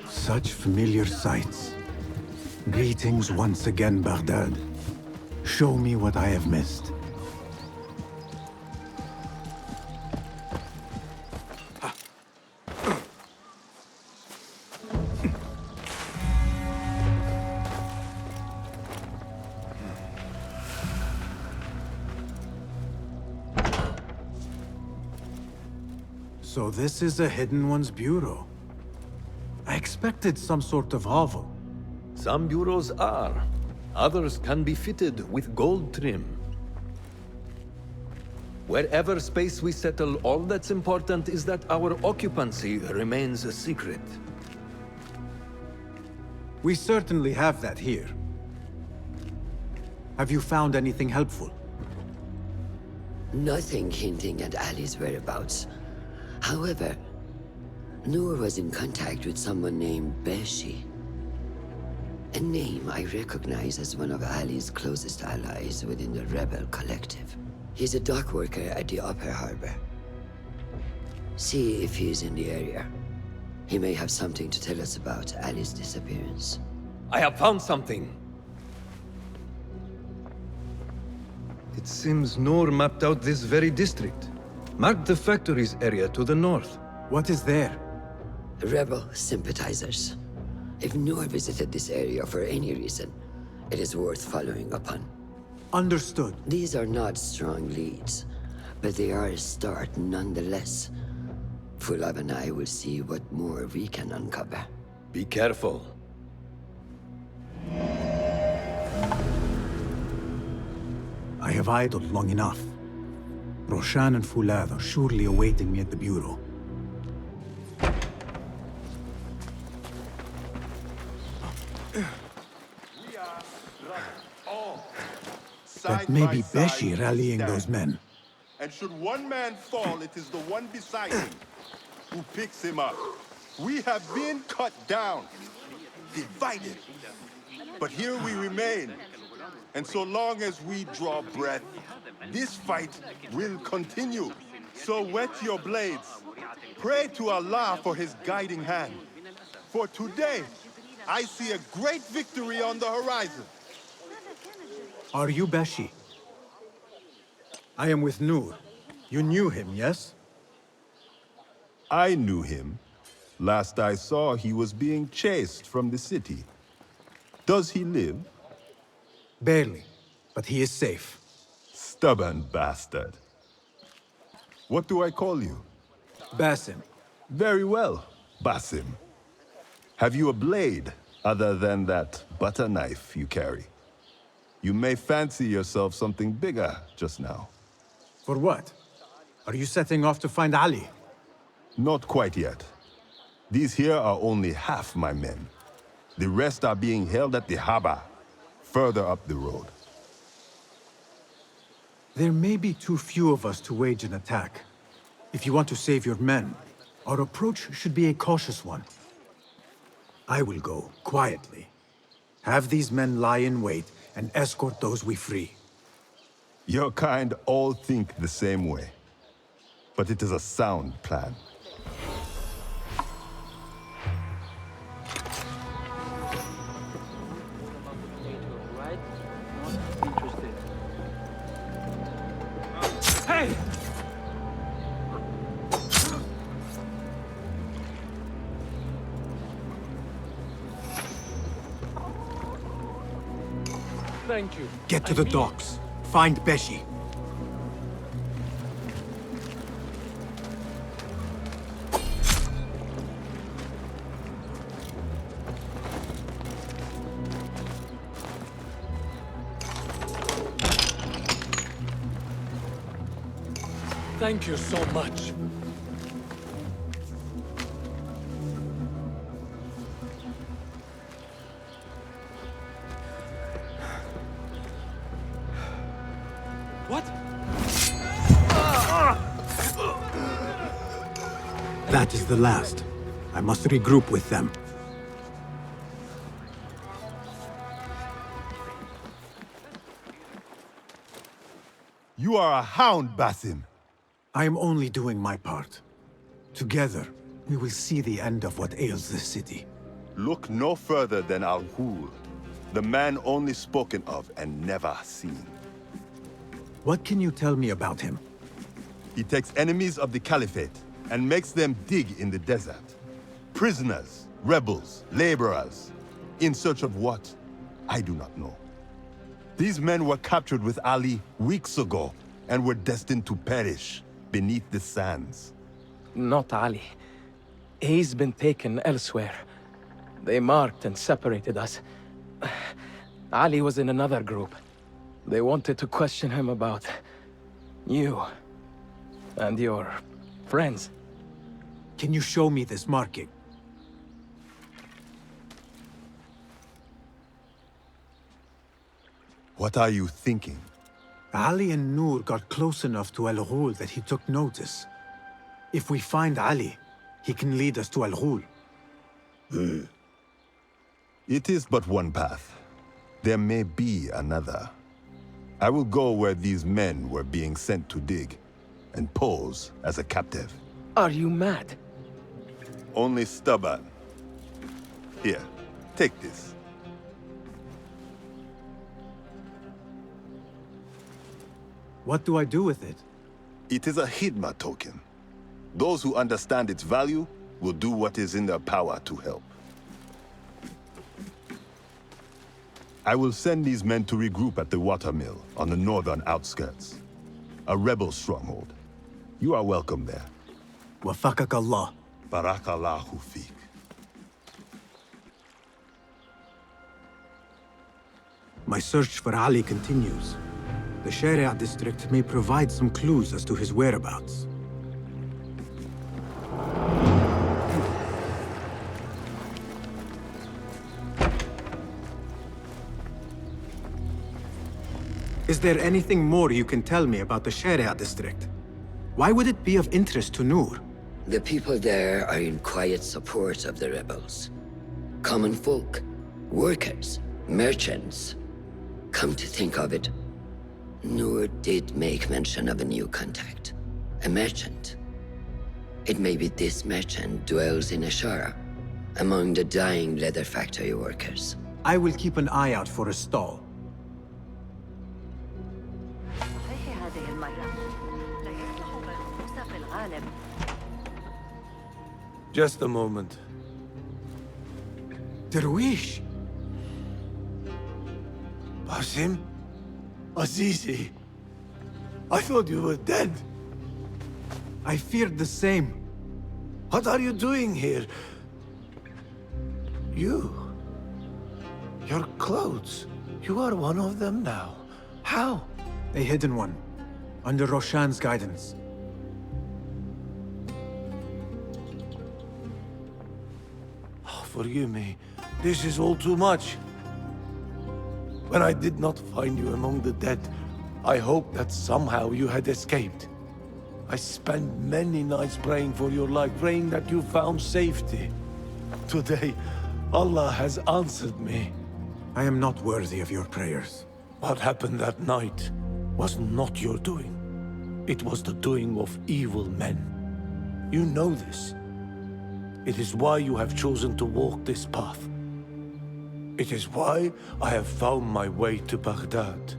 Such familiar sights. Greetings once again, Baghdad. Show me what I have missed. So this is a Hidden One's bureau. I expected some sort of hovel. Some bureaus are. Others can be fitted with gold trim. Wherever space we settle, all that's important is that our occupancy remains a secret. We certainly have that here. Have you found anything helpful? Nothing hinting at Ali's whereabouts. However, Noor was in contact with someone named Beshi. A name I recognize as one of Ali's closest allies within the rebel collective. He's a dock worker at the Upper Harbor. See if he's in the area. He may have something to tell us about Ali's disappearance. I have found something. It seems Noor mapped out this very district. Marked the factories area to the north. What is there? Rebel sympathizers. If Noor visited this area for any reason, it is worth following upon. Understood. These are not strong leads, but they are a start nonetheless. Fulab and I will see what more we can uncover. Be careful. I have idled long enough. Roshan and Fulad are surely awaiting me at the bureau. That may be Beshi rallying those men. And should one man fall, it is the one beside him who picks him up. We have been cut down, divided. But here we remain. And so long as we draw breath, this fight will continue. So whet your blades. Pray to Allah for his guiding hand. For today, I see a great victory on the horizon. Are you Beshi? I am with Nur. You knew him, yes? I knew him. Last I saw, he was being chased from the city. Does he live? Barely, but he is safe. Stubborn bastard. What do I call you? Basim. Very well, Basim. Have you a blade other than that butter knife you carry? You may fancy yourself something bigger just now. For what? Are you setting off to find Ali? Not quite yet. These here are only half my men. The rest are being held at the Haba, further up the road. There may be too few of us to wage an attack. If you want to save your men, our approach should be a cautious one. I will go, quietly. Have these men lie in wait and escort those we free. Your kind all think the same way. But it is a sound plan. Hey! Thank you. Get to the docks. Find Beshi. Thank you so much. What? That is the last. I must regroup with them. You are a hound, Basim. I am only doing my part. Together, we will see the end of what ails this city. Look no further than Al-Ghul, the man only spoken of and never seen. What can you tell me about him? He takes enemies of the Caliphate and makes them dig in the desert. Prisoners, rebels, laborers. In search of what? I do not know. These men were captured with Ali weeks ago and were destined to perish beneath the sands. Not Ali. He's been taken elsewhere. They marked and separated us. Ali was in another group. They wanted to question him about you and your friends. Can you show me this marking? What are you thinking? Ali and Nur got close enough to Al-Ghul that he took notice. If we find Ali, he can lead us to Al-Ghul. It is but one path. There may be another. I will go where these men were being sent to dig, and pose as a captive. Are you mad? Only stubborn. Here, take this. What do I do with it? It is a Hidma token. Those who understand its value will do what is in their power to help. I will send these men to regroup at the watermill on the northern outskirts. A rebel stronghold. You are welcome there. Wafakak Allah. Barakallahu feek. My search for Ali continues. The Sharia district may provide some clues as to his whereabouts. Is there anything more you can tell me about the Sharia district? Why would it be of interest to Noor? The people there are in quiet support of the rebels. Common folk, workers, merchants. Come to think of it, Noor did make mention of a new contact. A merchant. It may be this merchant dwells in Ashara, among the dying leather factory workers. I will keep an eye out for a stall. Just a moment. Derwish! Basim? Azizi? I thought you were dead. I feared the same. What are you doing here? Your clothes. You are one of them now. How? A hidden one, under Roshan's guidance. Oh, forgive me. This is all too much. When I did not find you among the dead, I hoped that somehow you had escaped. I spent many nights praying for your life, praying that you found safety. Today, Allah has answered me. I am not worthy of your prayers. What happened that night was not your doing. It was the doing of evil men. You know this. It is why you have chosen to walk this path. It is why I have found my way to Baghdad.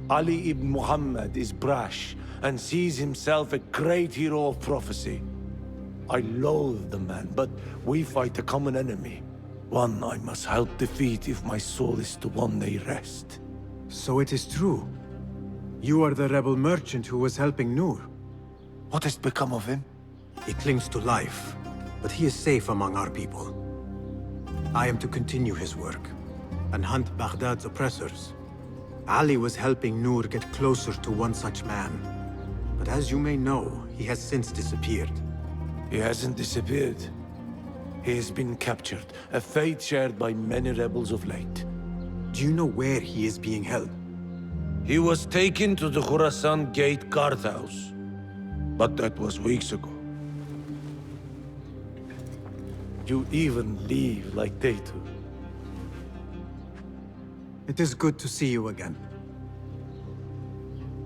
Ali ibn Muhammad is brash and sees himself a great hero of prophecy. I loathe the man, but we fight a common enemy. One I must help defeat if my soul is to one day rest. So it is true. You are the rebel merchant who was helping Noor. What has become of him? He clings to life, but he is safe among our people. I am to continue his work and hunt Baghdad's oppressors. Ali was helping Noor get closer to one such man. But as you may know, he has since disappeared. He hasn't disappeared. He has been captured, a fate shared by many rebels of late. Do you know where he is being held? He was taken to the Khurasan Gate guardhouse. But that was weeks ago. You even leave like they do. It is good to see you again.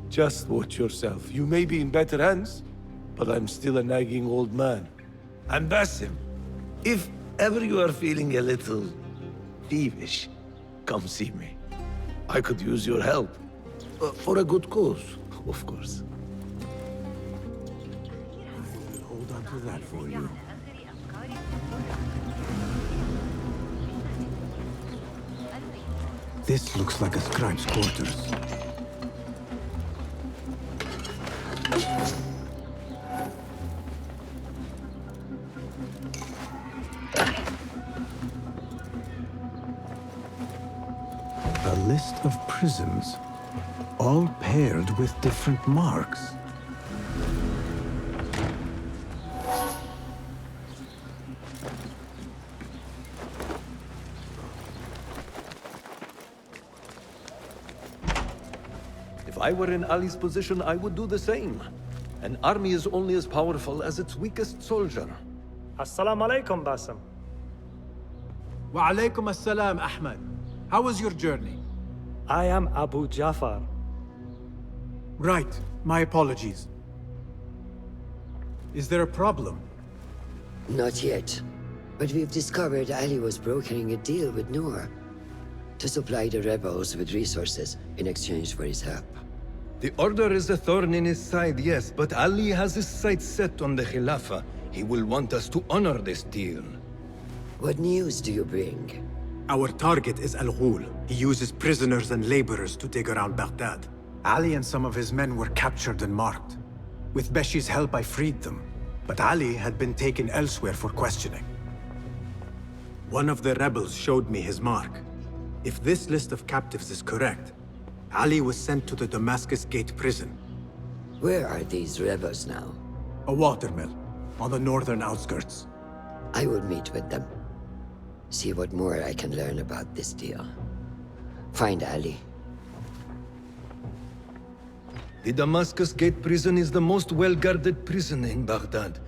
Just watch yourself. You may be in better hands, but I'm still a nagging old man. And Basim, if ever you are feeling a little thievish, come see me. I could use your help. For a good cause, of course. I will hold on to that for you. This looks like a scribe's quarters. A list of prisons, all paired with different marks. If I were in Ali's position, I would do the same. An army is only as powerful as its weakest soldier. Assalamu alaikum, Basim. Wa alaikum assalam, Ahmed. How was your journey? I am Abu Jafar. Right. My apologies. Is there a problem? Not yet. But we've discovered Ali was brokering a deal with Noor to supply the rebels with resources in exchange for his help. The Order is a thorn in his side, yes, but Ali has his sights set on the Khilafah. He will want us to honor this deal. What news do you bring? Our target is Al-Ghul. He uses prisoners and laborers to dig around Baghdad. Ali and some of his men were captured and marked. With Beshi's help, I freed them. But Ali had been taken elsewhere for questioning. One of the rebels showed me his mark. If this list of captives is correct, Ali was sent to the Damascus Gate prison. Where are these rebels now? A watermill, on the northern outskirts. I will meet with them. See what more I can learn about this deal. Find Ali. The Damascus Gate prison is the most well-guarded prison in Baghdad.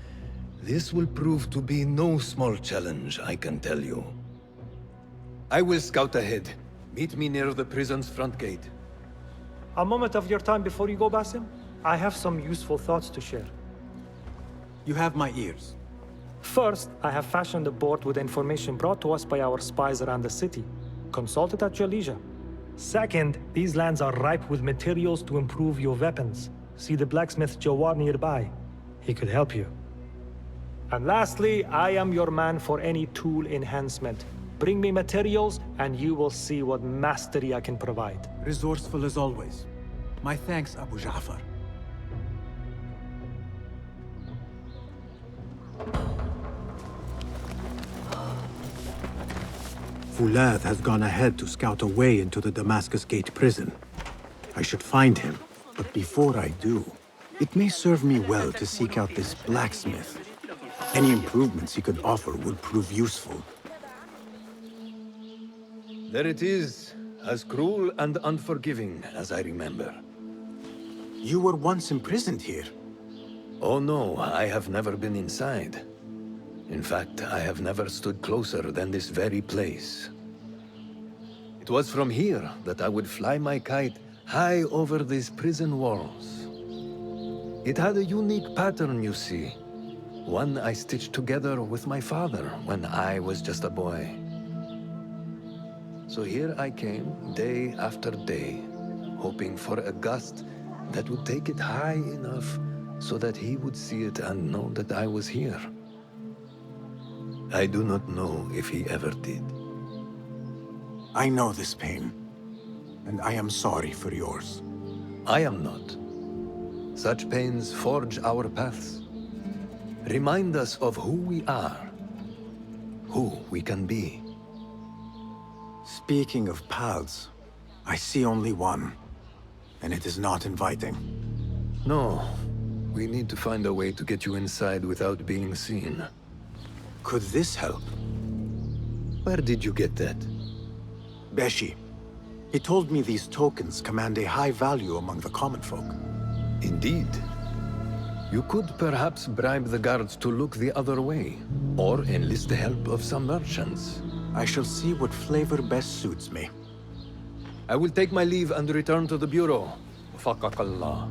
This will prove to be no small challenge, I can tell you. I will scout ahead. Meet me near the prison's front gate. A moment of your time before you go, Basim. I have some useful thoughts to share. You have my ears. First, I have fashioned a board with information brought to us by our spies around the city. Consult it at your leisure. Second, these lands are ripe with materials to improve your weapons. See the blacksmith Jawar nearby. He could help you. And lastly, I am your man for any tool enhancement. Bring me materials, and you will see what mastery I can provide. Resourceful as always. My thanks, Abu Ja'far. Fulath has gone ahead to scout a way into the Damascus Gate prison. I should find him, but before I do, it may serve me well to seek out this blacksmith. Any improvements he could offer would prove useful. There it is, as cruel and unforgiving as I remember. You were once imprisoned here. Oh no, I have never been inside. In fact, I have never stood closer than this very place. It was from here that I would fly my kite high over these prison walls. It had a unique pattern, you see. One I stitched together with my father when I was just a boy. So here I came, day after day, hoping for a gust that would take it high enough so that he would see it and know that I was here. I do not know if he ever did. I know this pain, and I am sorry for yours. I am not. Such pains forge our paths. Remind us of who we are, who we can be. Speaking of paths, I see only one, and it is not inviting. No, we need to find a way to get you inside without being seen. Could this help? Where did you get that? Beshi. He told me these tokens command a high value among the common folk. Indeed. You could perhaps bribe the guards to look the other way, or enlist the help of some merchants. I shall see what flavor best suits me. I will take my leave and return to the bureau. Faqakallah.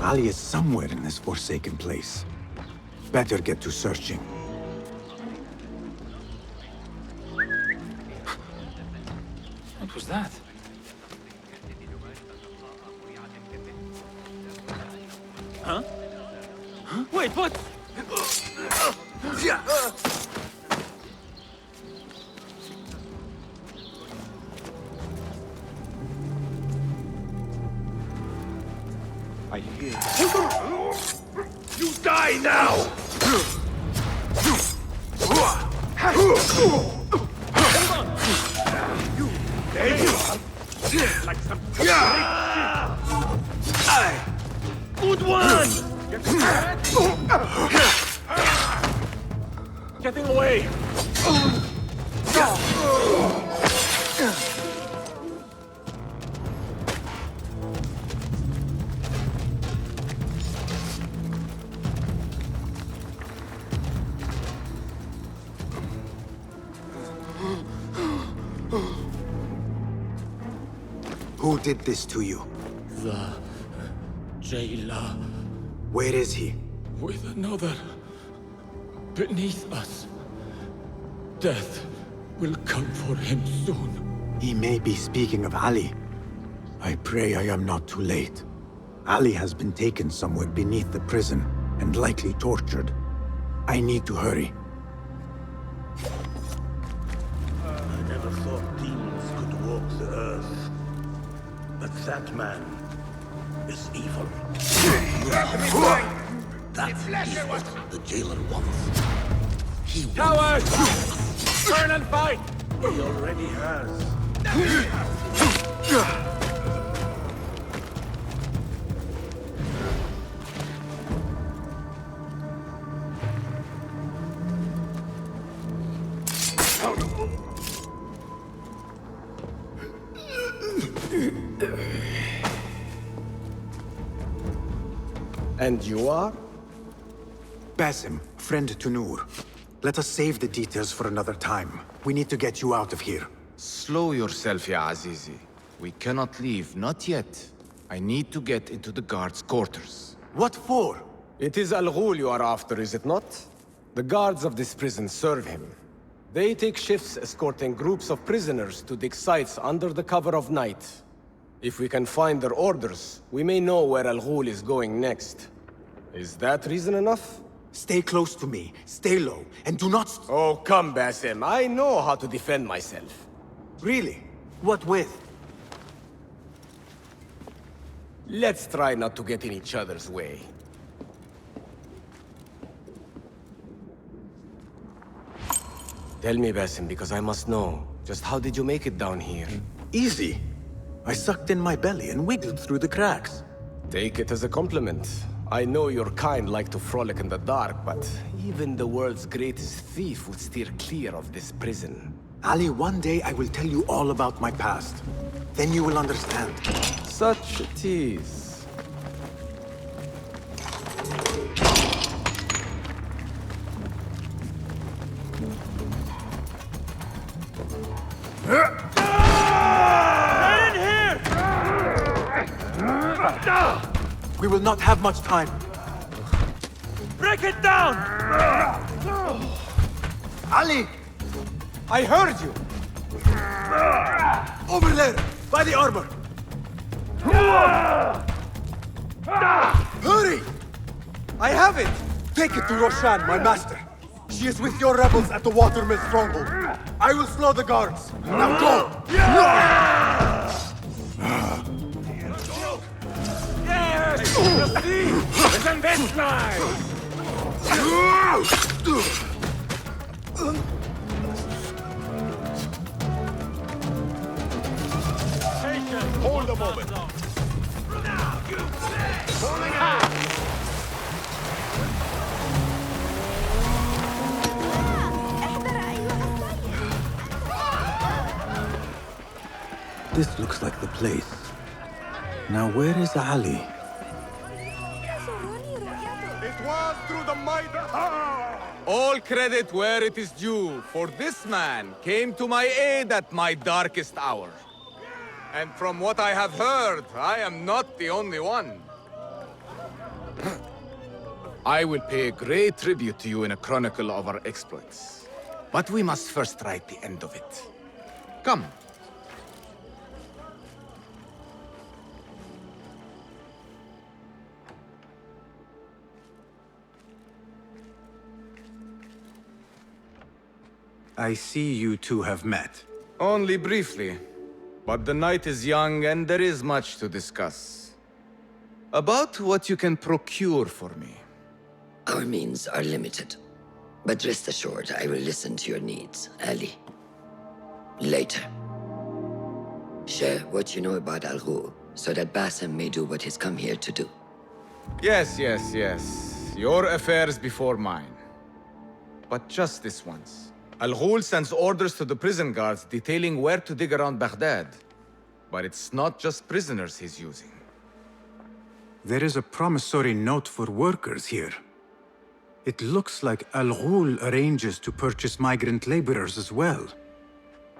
Ali is somewhere in this forsaken place. Better get to searching. What was that? Huh? Huh? Wait, what? I hear. You die now! You, there you are! Like some great Good one! Getting away! Who did this to you? The jailer. Where is he? With another. Beneath us. Death will come for him soon. He may be speaking of Ali. I pray I am not too late. Ali has been taken somewhere beneath the prison, and likely tortured. I need to hurry. I never thought demons could walk the earth. But that man is evil. That is what the jailer wants. He Cowards! Turn and fight! He already has. And you are? Basim, friend to Noor. Let us save the details for another time. We need to get you out of here. Slow yourself, ya Azizi. We cannot leave, not yet. I need to get into the guards' quarters. What for? It is Al-Ghul you are after, is it not? The guards of this prison serve him. They take shifts escorting groups of prisoners to dig sites under the cover of night. If we can find their orders, we may know where Al-Ghul is going next. Is that reason enough? Stay close to me, stay low, and do not... Oh, come, Basim. I know how to defend myself. Really? What with? Let's try not to get in each other's way. Tell me, Basim, because I must know. Just how did you make it down here? Easy. I sucked in my belly and wiggled through the cracks. Take it as a compliment. I know your kind like to frolic in the dark, but even the world's greatest thief would steer clear of this prison. Ali, one day I will tell you all about my past. Then you will understand. Such a tease. We will not have much time. Break it down! Ali! I heard you! Over there! By the armor! Hurry! I have it! Take it to Roshan, my master. She is with your rebels at the watermill stronghold. I will slow the guards. Now go! Isn't this nice? Hold a moment. This looks like the place. Now where is Ali? It was through the might. All credit where it is due, for this man came to my aid at my darkest hour. And from what I have heard, I am not the only one. I will pay a great tribute to you in a chronicle of our exploits. But we must first write the end of it. Come. I see you two have met. Only briefly. But the night is young and there is much to discuss. About what you can procure for me. Our means are limited. But rest assured, I will listen to your needs, Ali. Later. Share what you know about Al-Ghul, so that Basim may do what he's come here to do. Yes. Your affairs before mine. But just this once. Al-Ghul sends orders to the prison guards detailing where to dig around Baghdad. But it's not just prisoners he's using. There is a promissory note for workers here. It looks like Al-Ghul arranges to purchase migrant laborers as well.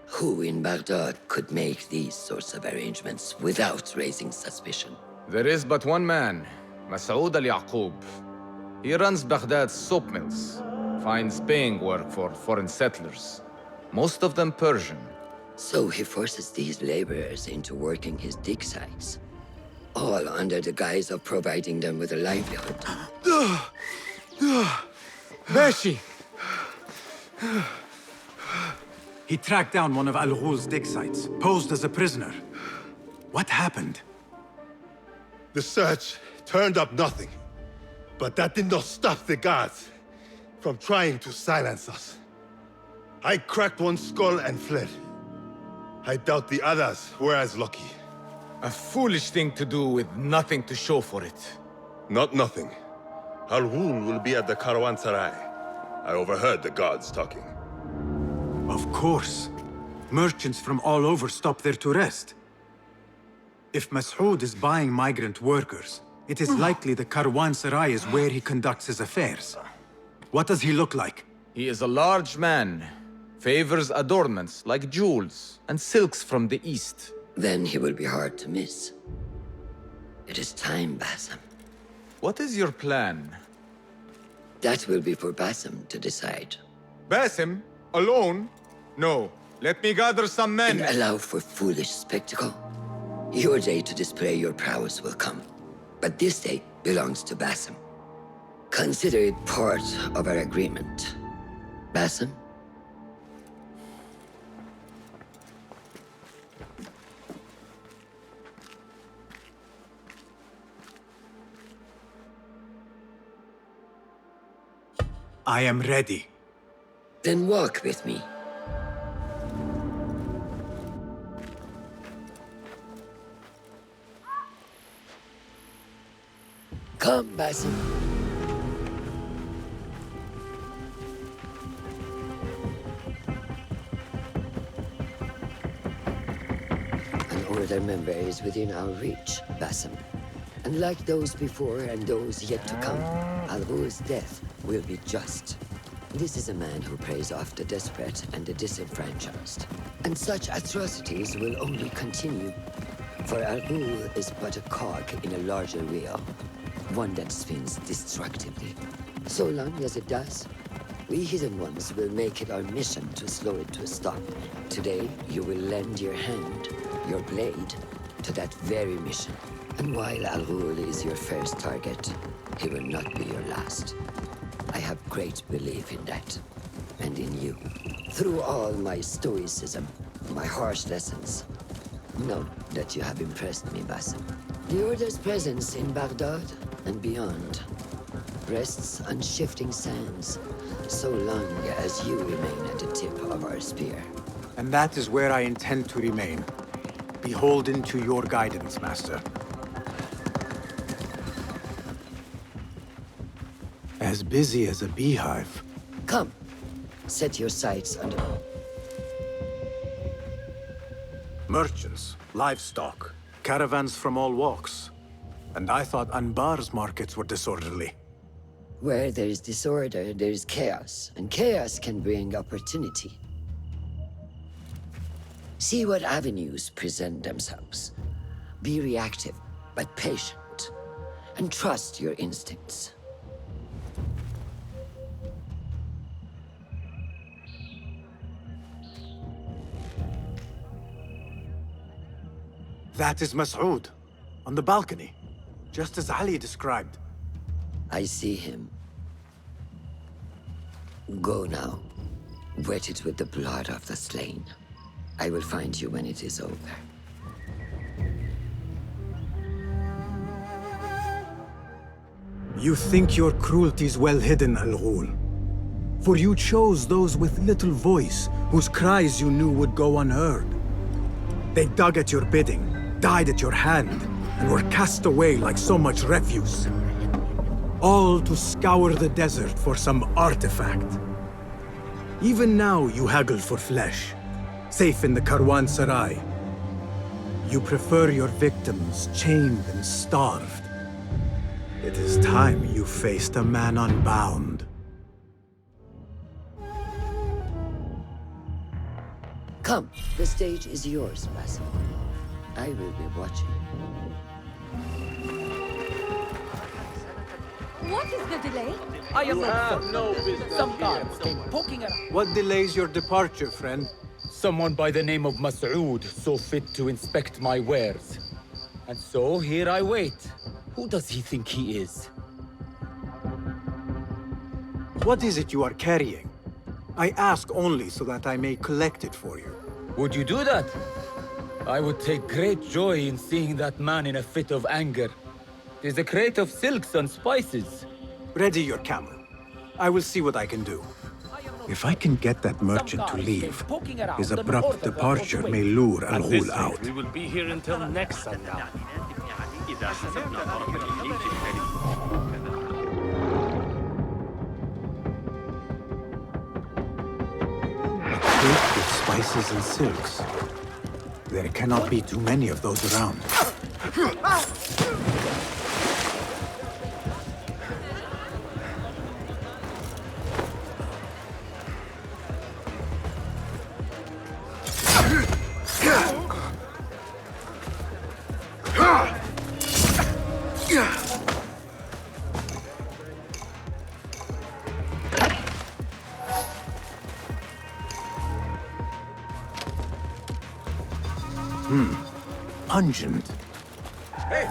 Who in Baghdad could make these sorts of arrangements without raising suspicion? There is but one man, Masoud al-Yaqub. He runs Baghdad's soap mills, finds paying work for foreign settlers, most of them Persian. So he forces these laborers into working his dig sites, all under the guise of providing them with a livelihood. Bashi! He tracked down one of Al-Ghul's dig sites, posed as a prisoner. What happened? The search turned up nothing. But that did not stop the guards from trying to silence us. I cracked one skull and fled. I doubt the others were as lucky. A foolish thing to do with nothing to show for it. Not nothing. Al-Ghul will be at the Caravanserai. I overheard the guards talking. Of course. Merchants from all over stop there to rest. If Mas'ud is buying migrant workers, it is likely the Caravanserai is where he conducts his affairs. What does he look like? He is a large man. Favors adornments like jewels and silks from the east. Then he will be hard to miss. It is time, Basim. What is your plan? That will be for Basim to decide. Basim? Alone? No. Let me gather some men. And allow for foolish spectacle. Your day to display your prowess will come. But this day belongs to Basim. Consider it part of our agreement. Basim? I am ready. Then walk with me. Come, Basim. An order member is within our reach, Basim. And like those before and those yet to come, Al-Ghul's death will be just. This is a man who preys off the desperate and the disenfranchised. And such atrocities will only continue. For Al-Ghul is but a cog in a larger wheel, one that spins destructively. So long as it does, we Hidden Ones will make it our mission to slow it to a stop. Today, you will lend your hand, your blade, to that very mission. And while Al-Ghul is your first target, he will not be your last. I have great belief in that, and in you. Through all my stoicism, my harsh lessons, know that you have impressed me, Basim. The Order's presence in Baghdad and beyond rests on shifting sands, so long as you remain at the tip of our spear. And that is where I intend to remain. Beholden to your guidance, Master. As busy as a beehive. Come, set your sights under... Merchants, livestock, caravans from all walks. And I thought Anbar's markets were disorderly. Where there is disorder, there is chaos, and chaos can bring opportunity. See what avenues present themselves. Be reactive, but patient, and trust your instincts. That is Mas'ud, on the balcony, just as Ali described. I see him. Go now. Wet it with the blood of the slain. I will find you when it is over. You think your cruelty is well hidden, Al-Ghul. For you chose those with little voice, whose cries you knew would go unheard. They dug at your bidding, died at your hand, and were cast away like so much refuse. All to scour the desert for some artifact. Even now you haggle for flesh, safe in the Caravanserai. You prefer your victims chained and starved. It is time you faced a man unbound. Come, the stage is yours, Basim. I will be watching. What is the delay? I am no business. Some guards came poking around. What delays your departure, friend? Someone by the name of Mas'ud saw fit to inspect my wares. And so here I wait. Who does he think he is? What is it you are carrying? I ask only so that I may collect it for you. Would you do that? I would take great joy in seeing that man in a fit of anger. There's a crate of silks and spices. Ready your camel. I will see what I can do. If I can get that merchant to leave, his abrupt departure may lure Al-Ghul out. We will be here until next sundown. Crate with spices and silks. There cannot be too many of those around. Pungent.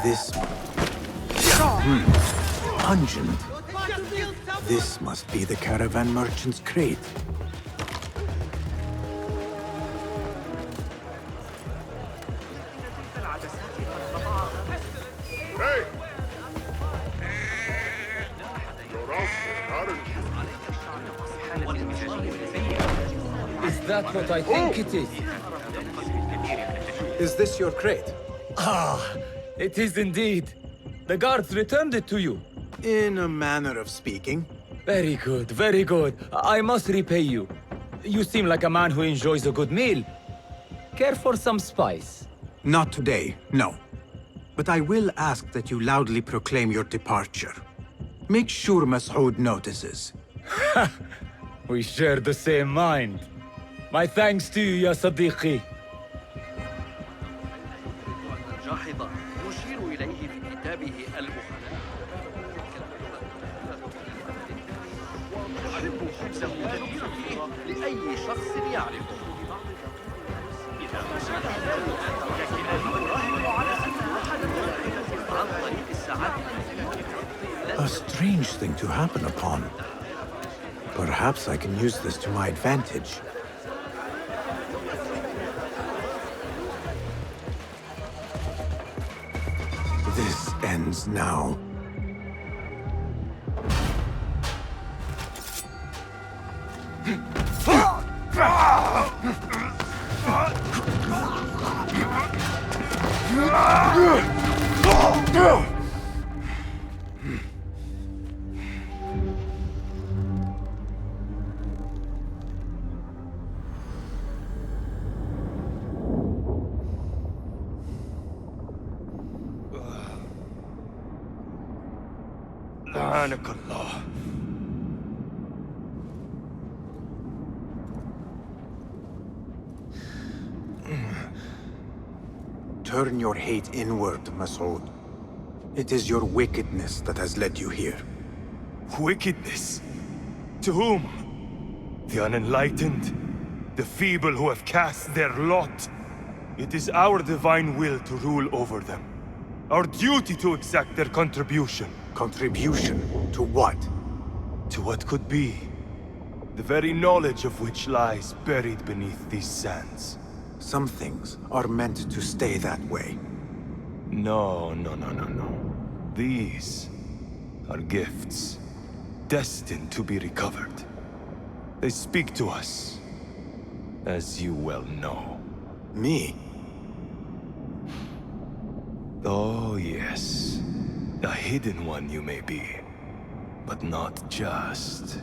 This... Pungent. This must be the caravan merchant's crate. Hey! You're out there, aren't you? Is that what I think it is? Is this your crate? Ah, it is indeed. The guards returned it to you. In a manner of speaking. Very good, very good. I must repay you. You seem like a man who enjoys a good meal. Care for some spice? Not today, no. But I will ask that you loudly proclaim your departure. Make sure Mas'ud notices. We share the same mind. My thanks to you, ya Sadiqi. يشير إليه في كتابه المخالف. يحب خبزه لأي شخص يعرفه. A strange thing to happen upon. Perhaps I can use this to my advantage. This ends now. لعنك الله. Turn your hate inward, Mas'ud. It is your wickedness that has led you here. Wickedness? To whom? The unenlightened? The feeble who have cast their lot? It is our divine will to rule over them. Our duty to exact their contribution. Contribution? To what? To what could be. The very knowledge of which lies buried beneath these sands. Some things are meant to stay that way. No. These are gifts, destined to be recovered. They speak to us, as you well know. Me? Oh, yes. A hidden one you may be, but not just.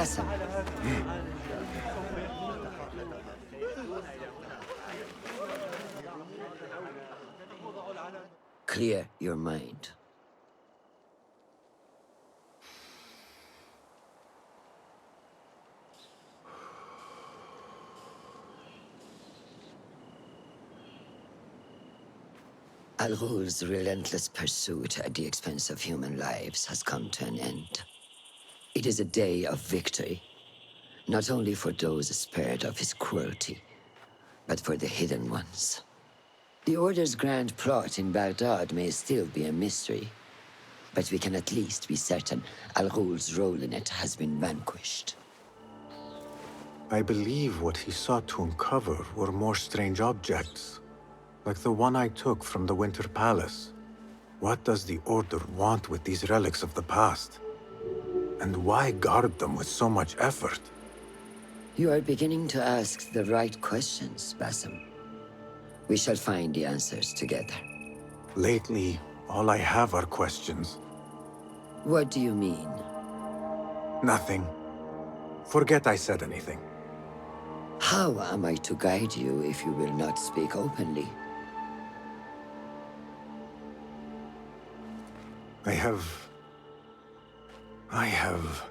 Basim. Clear your mind. Al-Ghul's relentless pursuit at the expense of human lives has come to an end. It is a day of victory, not only for those spared of his cruelty, but for the hidden ones. The Order's grand plot in Baghdad may still be a mystery, but we can at least be certain Al-Ghul's role in it has been vanquished. I believe what he sought to uncover were more strange objects, like the one I took from the Winter Palace. What does the Order want with these relics of the past? And why guard them with so much effort? You are beginning to ask the right questions, Basim. We shall find the answers together. Lately, all I have are questions. What do you mean? Nothing. Forget I said anything. How am I to guide you if you will not speak openly? I have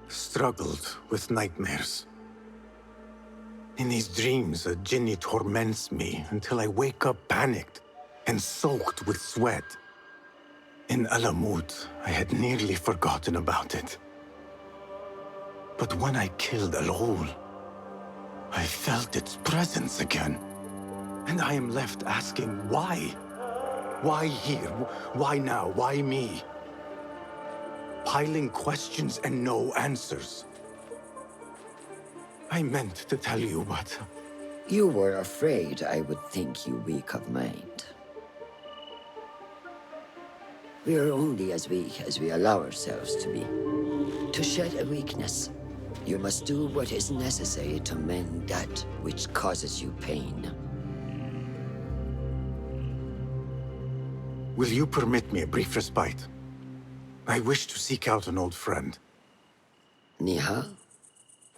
struggled with nightmares. In these dreams, a jinni torments me until I wake up panicked and soaked with sweat. In Alamut, I had nearly forgotten about it. But when I killed Al-Ghul, I felt its presence again. And I am left asking why? Why here? Why now? Why me? Piling questions and no answers. I meant to tell you, but... You were afraid I would think you weak of mind. We are only as weak as we allow ourselves to be. To shed a weakness, you must do what is necessary to mend that which causes you pain. Will you permit me a brief respite? I wish to seek out an old friend. Nehal?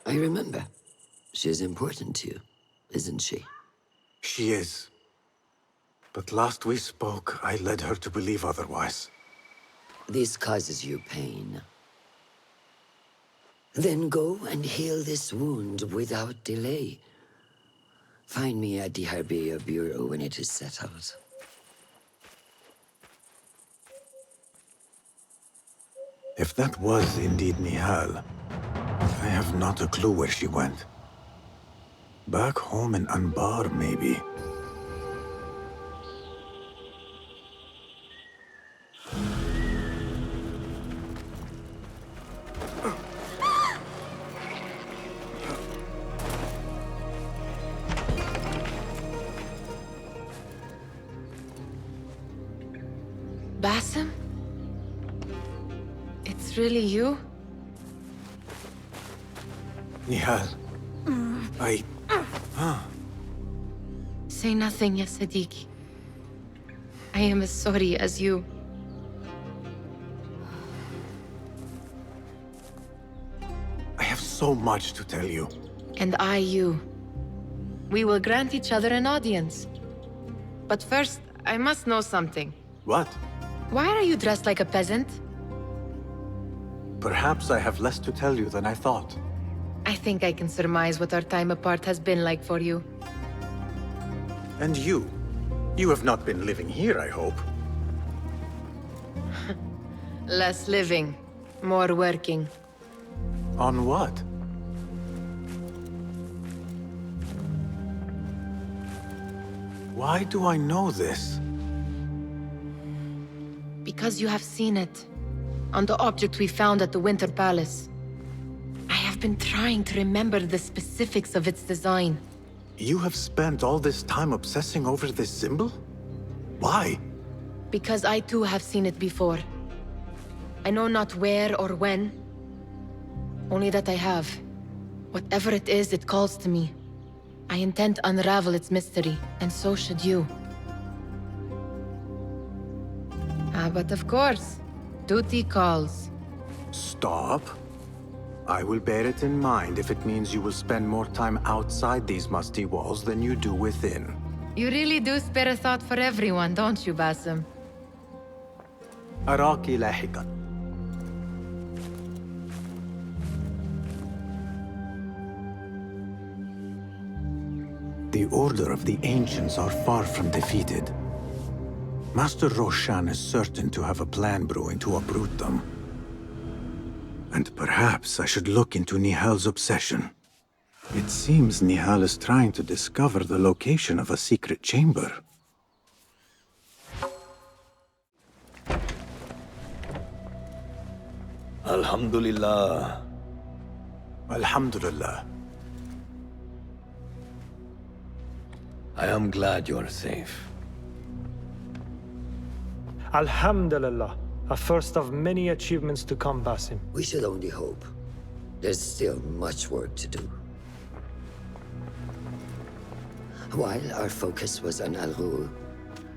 I remember. She is important to you, isn't she? She is. But last we spoke, I led her to believe otherwise. This causes you pain. Then go and heal this wound without delay. Find me at the Harbiya Bureau when it is settled. If that was indeed Nehal, I have not a clue where she went. Back home in Anbar, maybe. Basim? It's really you? Nehal, Say nothing, ya Sadiqi. I am as sorry as you. I have so much to tell you. And I you. We will grant each other an audience. But first, I must know something. What? Why are you dressed like a peasant? Perhaps I have less to tell you than I thought. I think I can surmise what our time apart has been like for you. And you? You have not been living here, I hope. Less living, more working. On what? Why do I know this? Because you have seen it. On the object we found at the Winter Palace. I have been trying to remember the specifics of its design. You have spent all this time obsessing over this symbol? Why? Because I too have seen it before. I know not where or when. Only that I have. Whatever it is, it calls to me. I intend to unravel its mystery, and so should you. But of course, duty calls. Stop. I will bear it in mind if it means you will spend more time outside these musty walls than you do within. You really do spare a thought for everyone, don't you, Basim? أراك لاحقاً. The Order of the Ancients are far from defeated. Master Roshan is certain to have a plan brewing to uproot them. And perhaps I should look into Nehal's obsession. It seems Nehal is trying to discover the location of a secret chamber. Alhamdulillah. Alhamdulillah. I am glad you are safe. Alhamdulillah. A first of many achievements to come, Basim. We should only hope. There's still much work to do. While our focus was on Al-Ghul,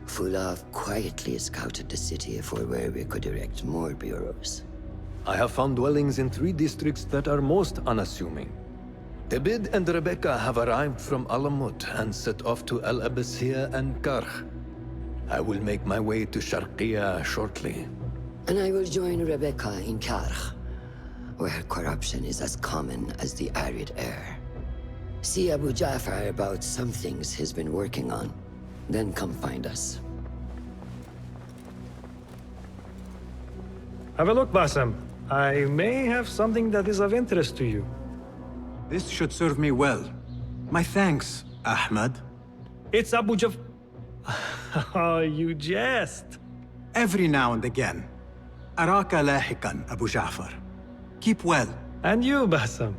Fulaf quietly scouted the city for where we could erect more bureaus. I have found dwellings in 3 districts that are most unassuming. Tebid and Rebecca have arrived from Alamut and set off to Al-Abbasiyah and Karkh. I will make my way to Sharqiyah shortly. And I will join Rebecca in Karkh, where corruption is as common as the arid air. See Abu Ja'far about some things he's been working on, then come find us. Have a look, Basim. I may have something that is of interest to you. This should serve me well. My thanks, Ahmad. It's Abu Jaf... Oh, you jest. Every now and again. Araka lahikan, Abu Ja'far. Keep well. And you, Basim.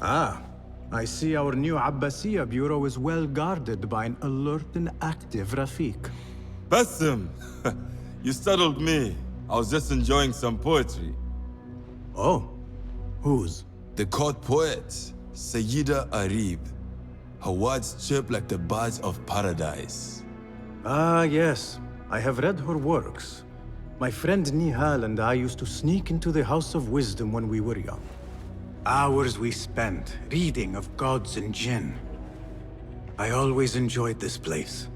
Ah, I see our new Abbasiyah bureau is well guarded by an alert and active Rafiq. Basim! You startled me. I was just enjoying some poetry. Oh? Whose? The court poet, Sayyida Arib. Her words chirp like the birds of paradise. Ah, yes. I have read her works. My friend Nehal and I used to sneak into the House of Wisdom when we were young. Hours we spent reading of gods and jinn. I always enjoyed this place.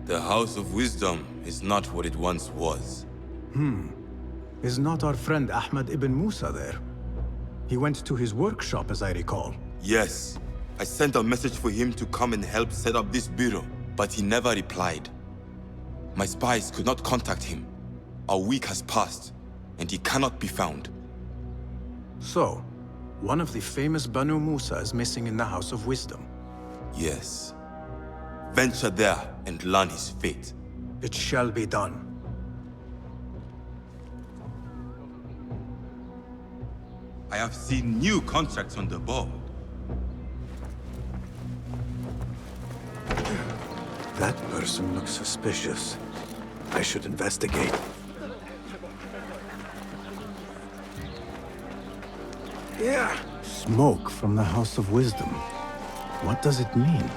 The House of Wisdom is not what it once was. Is not our friend Ahmad ibn Musa there? He went to his workshop, as I recall. Yes. I sent a message for him to come and help set up this bureau, but he never replied. My spies could not contact him. A week has passed, and he cannot be found. So, one of the famous Banu Musa is missing in the House of Wisdom. Yes. Venture there and learn his fate. It shall be done. I have seen new contracts on the board. That person looks suspicious. I should investigate. Yeah. Smoke from the House of Wisdom. What does it mean?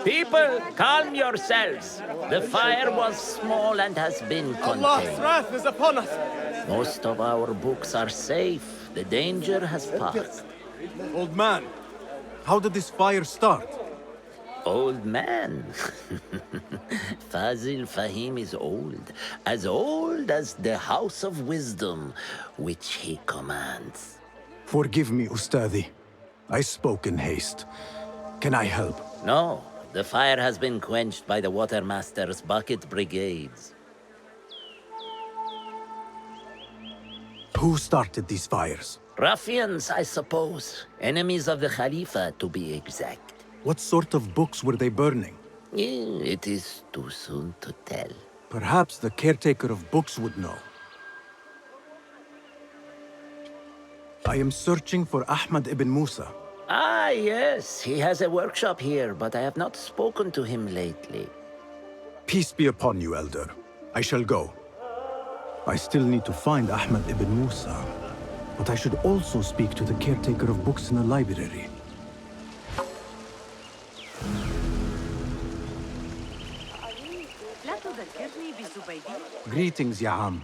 People, calm yourselves. The fire was small and has been contained. Allah's wrath is upon us. Most of our books are safe. The danger has passed. Old man, how did this fire start? Old man? Fazil Fahim is old as the House of Wisdom, which he commands. Forgive me, Ustadi. I spoke in haste. Can I help? No, the fire has been quenched by the Watermaster's bucket brigades. Who started these fires? Ruffians, I suppose. Enemies of the Khalifa, to be exact. What sort of books were they burning? It is too soon to tell. Perhaps the caretaker of books would know. I am searching for Ahmad ibn Musa. Ah, yes. He has a workshop here, but I have not spoken to him lately. Peace be upon you, Elder. I shall go. I still need to find Ahmad ibn Musa, but I should also speak to the caretaker of books in the library. Greetings, Ya'am.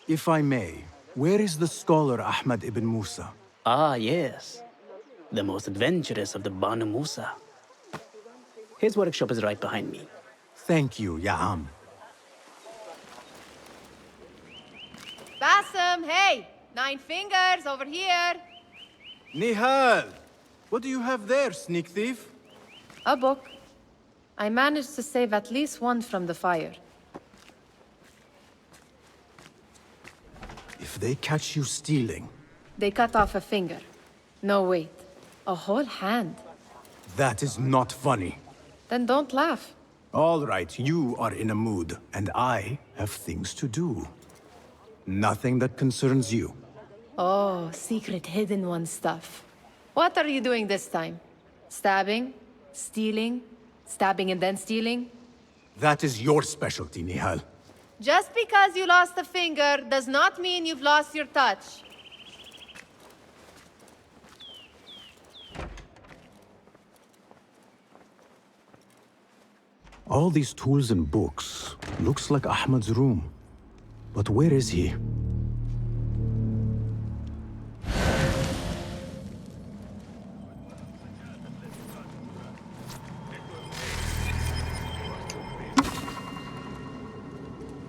If I may, where is the scholar Ahmad ibn Musa? Ah, yes. The most adventurous of the Banu Musa. His workshop is right behind me. Thank you, Ya'am. Basim, hey! 9 fingers, over here! Nehal! What do you have there, sneak thief? A book. I managed to save at least one from the fire. If they catch you stealing... They cut off a finger. No, wait. A whole hand. That is not funny. Then don't laugh. All right, you are in a mood, and I have things to do. Nothing that concerns you. Oh, secret hidden one stuff. What are you doing this time? Stabbing? Stealing? Stabbing and then stealing? That is your specialty, Nehal. Just because you lost a finger does not mean you've lost your touch. All these tools and books looks like Ahmad's room. But where is he?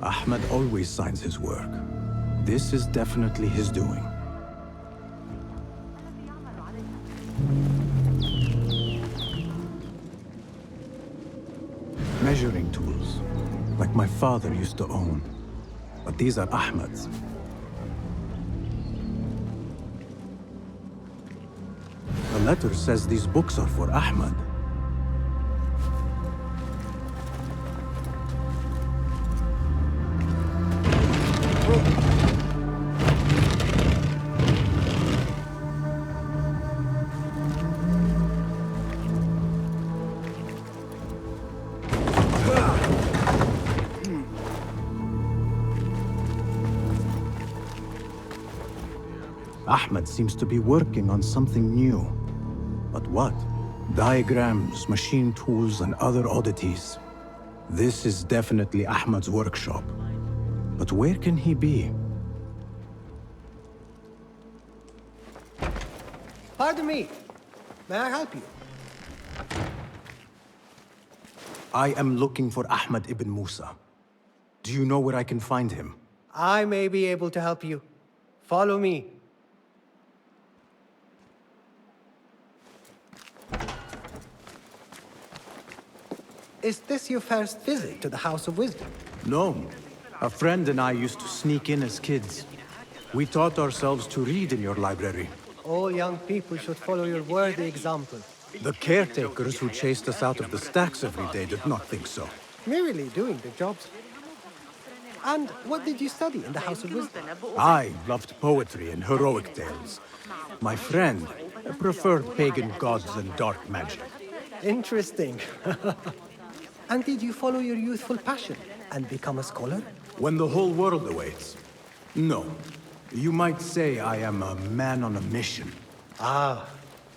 Ahmad always signs his work. This is definitely his doing. Measuring tools, like my father used to own. But these are Ahmad's. The letter says these books are for Ahmad. Ahmad seems to be working on something new. But what? Diagrams, machine tools, and other oddities. This is definitely Ahmad's workshop. But where can he be? Pardon me. May I help you? I am looking for Ahmad ibn Musa. Do you know where I can find him? I may be able to help you. Follow me. Is this your first visit to the House of Wisdom? No. A friend and I used to sneak in as kids. We taught ourselves to read in your library. All young people should follow your worthy example. The caretakers who chased us out of the stacks every day did not think so. Merely doing their jobs. And what did you study in the House of Wisdom? I loved poetry and heroic tales. My friend preferred pagan gods and dark magic. Interesting. And did you follow your youthful passion and become a scholar? When the whole world awaits. No. You might say I am a man on a mission. Ah,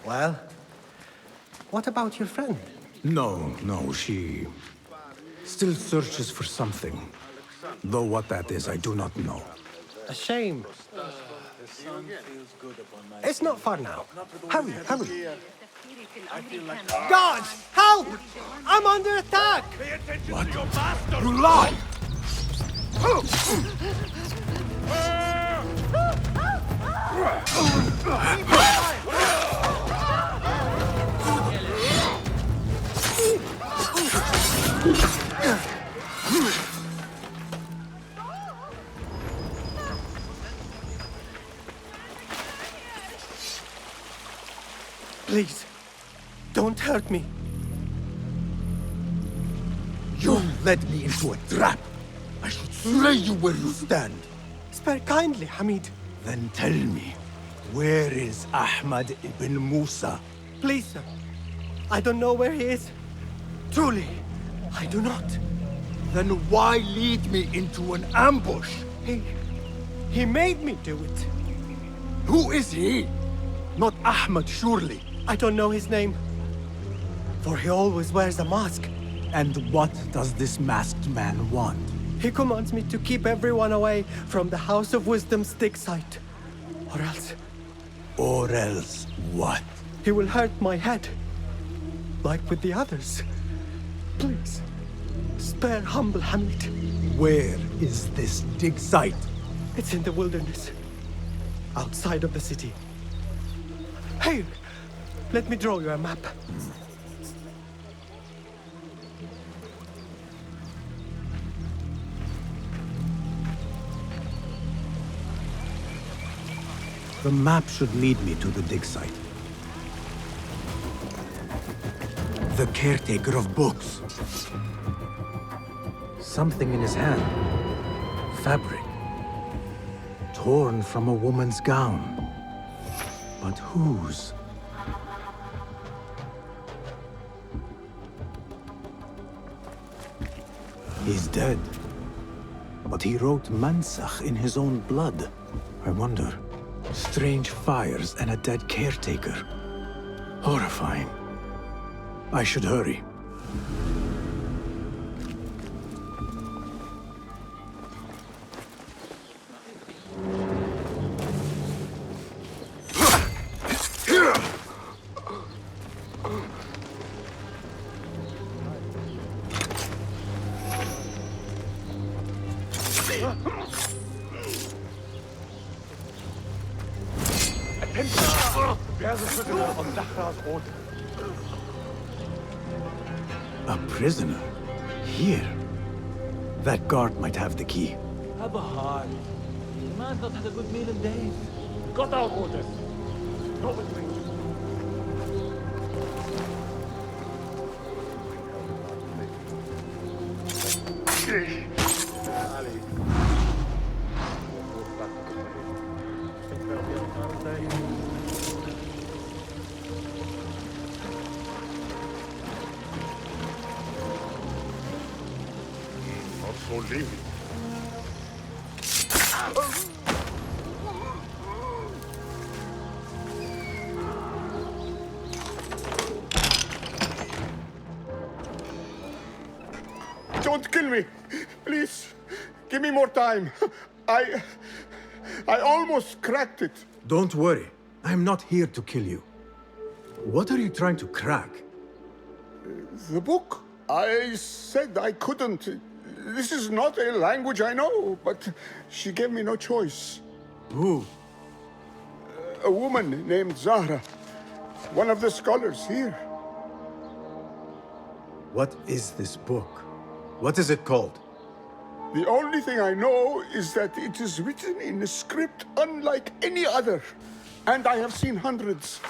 well. What about your friend? No, she still searches for something. Though what that is, I do not know. A shame. It's not far now. Hurry, hurry. Guards, help! I'm under attack! What? You lie! Please, don't hurt me. You led me into a trap. slay you where you stand. Spare kindly, Hamid. Then tell me, where is Ahmad ibn Musa? Please, sir. I don't know where he is. Truly, I do not. Then why lead me into an ambush? He made me do it. Who is he? Not Ahmad, surely. I don't know his name. For he always wears a mask. And what does this masked man want? He commands me to keep everyone away from the House of Wisdom's dig site. Or else... Or else what? He will hurt my head. Like with the others. Please, spare humble Hamid. Where is this dig site? It's in the wilderness. Outside of the city. Here, let me draw you a map. The map should lead me to the dig site. The caretaker of books. Something in his hand. Fabric. Torn from a woman's gown. But whose? He's dead. But he wrote Mansakh in his own blood. I wonder. Strange fires and a dead caretaker. Horrifying. I should hurry. A prisoner? Here? That guard might have the key. Have a heart. The man's not had a good meal in days. Got our orders. Go with me. Don't kill me. Please, give me more time. I almost cracked it. Don't worry. I'm not here to kill you. What are you trying to crack? The book. I said I couldn't. This is not a language I know, but she gave me no choice. Who? A woman named Zahra. One of the scholars here. What is this book? What is it called? The only thing I know is that it is written in a script unlike any other. And I have seen hundreds.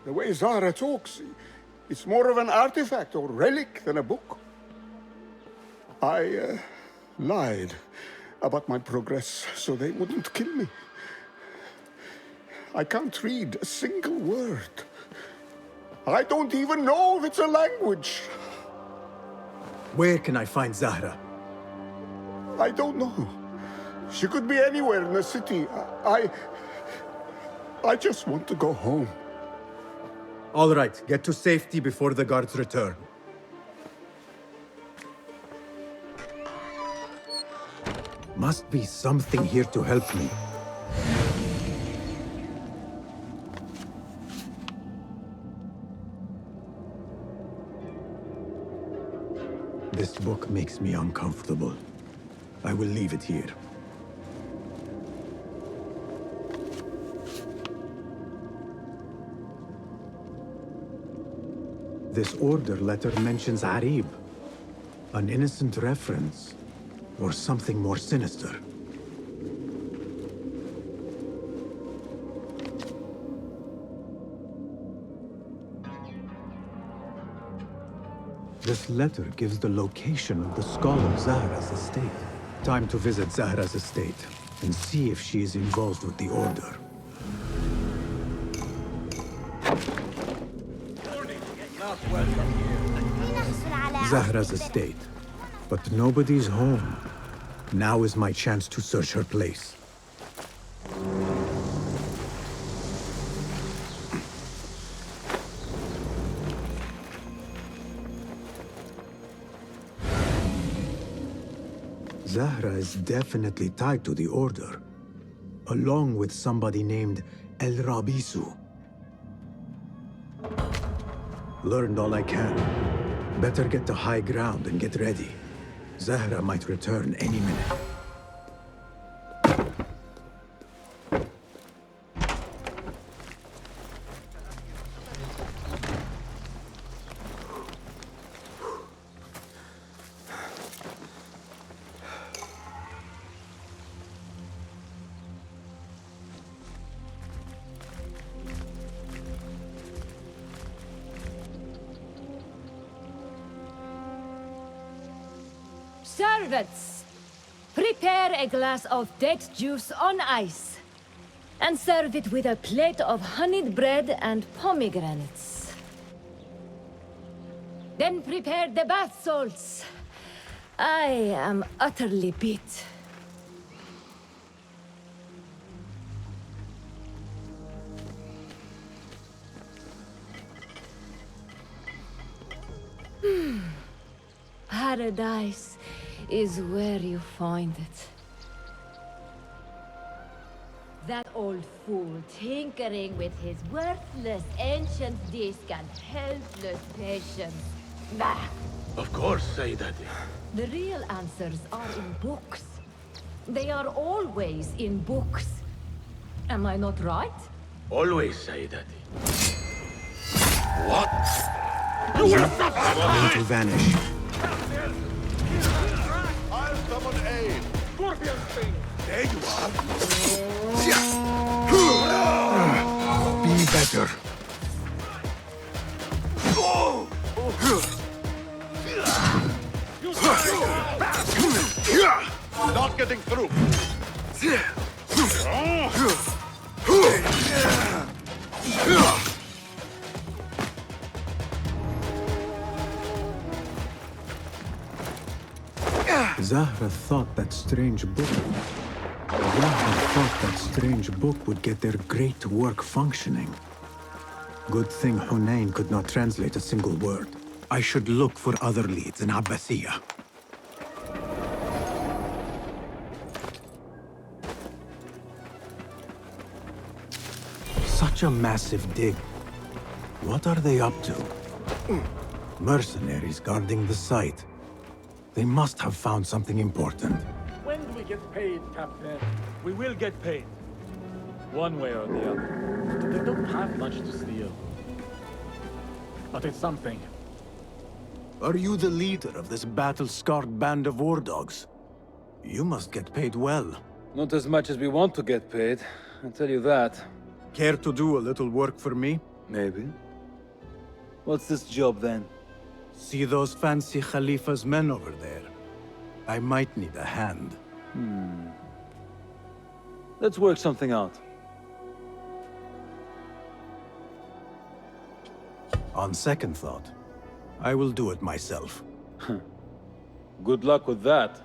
The way Zahra talks, it's more of an artifact or relic than a book. I lied about my progress so they wouldn't kill me. I can't read a single word. I don't even know if it's a language. Where can I find Zahra? I don't know. She could be anywhere in the city. I just want to go home. All right, get to safety before the guards return. Must be something here to help me. This book makes me uncomfortable. I will leave it here. This order letter mentions Arib. An innocent reference, or something more sinister. This letter gives the location of the scholar Zahra's estate. time to visit Zahra's estate and see if she is involved with the Order. Zahra's estate. But nobody's home. Now is my chance to search her place. Zahra is definitely tied to the Order, along with somebody named Al-Rabisu. Learned all I can. Better get to high ground and get ready. Zahra might return any minute. Servants, prepare a glass of date juice on ice, and serve it with a plate of honeyed bread and pomegranates. Then prepare the bath salts. I am utterly beat. Paradise is where you find it. That old fool tinkering with his worthless ancient disc and helpless patience. Bah! Of course, Sayyidati. The real answers are in books. They are always in books. Am I not right? Always, Sayyidati. What? You will going to vanish. I'll summon aid. Scorpion Sting. There you are. Be better. Not getting through. Zahra thought that strange book. Zahra thought that strange book would get their great work functioning. Good thing Hunayn could not translate a single word. I should look for other leads in Abbasiyah. Such a massive dig. What are they up to? Mercenaries guarding the site. They must have found something important. When do we get paid, Captain? We will get paid. One way or the other. They don't have much to steal. But it's something. Are you the leader of this battle-scarred band of war dogs? You must get paid well. Not as much as we want to get paid, I'll tell you that. Care to do a little work for me? Maybe. What's this job then? See those fancy Khalifa's men over there? I might need a hand. Let's work something out. On second thought, I will do it myself. Good luck with that.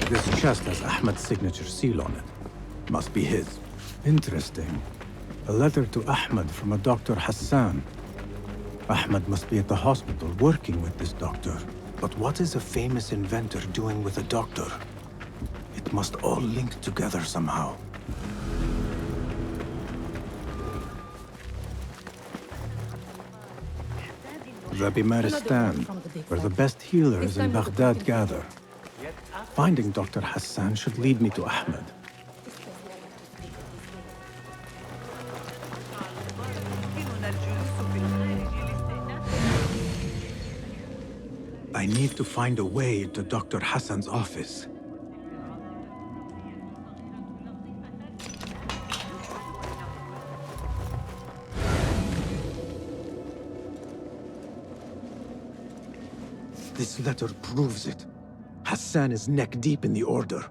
This chest has Ahmed's signature seal on it. Must be his. Interesting. A letter to Ahmed from a Dr. Hassan. Ahmed must be at the hospital working with this doctor. But what is a famous inventor doing with a doctor? It must all link together somehow. The Bimaristan, where the best healers in Baghdad gather. Finding Dr. Hassan should lead me to Ahmed. I need to find a way to Dr. Hassan's office. This letter proves it. Hassan is neck deep in the Order.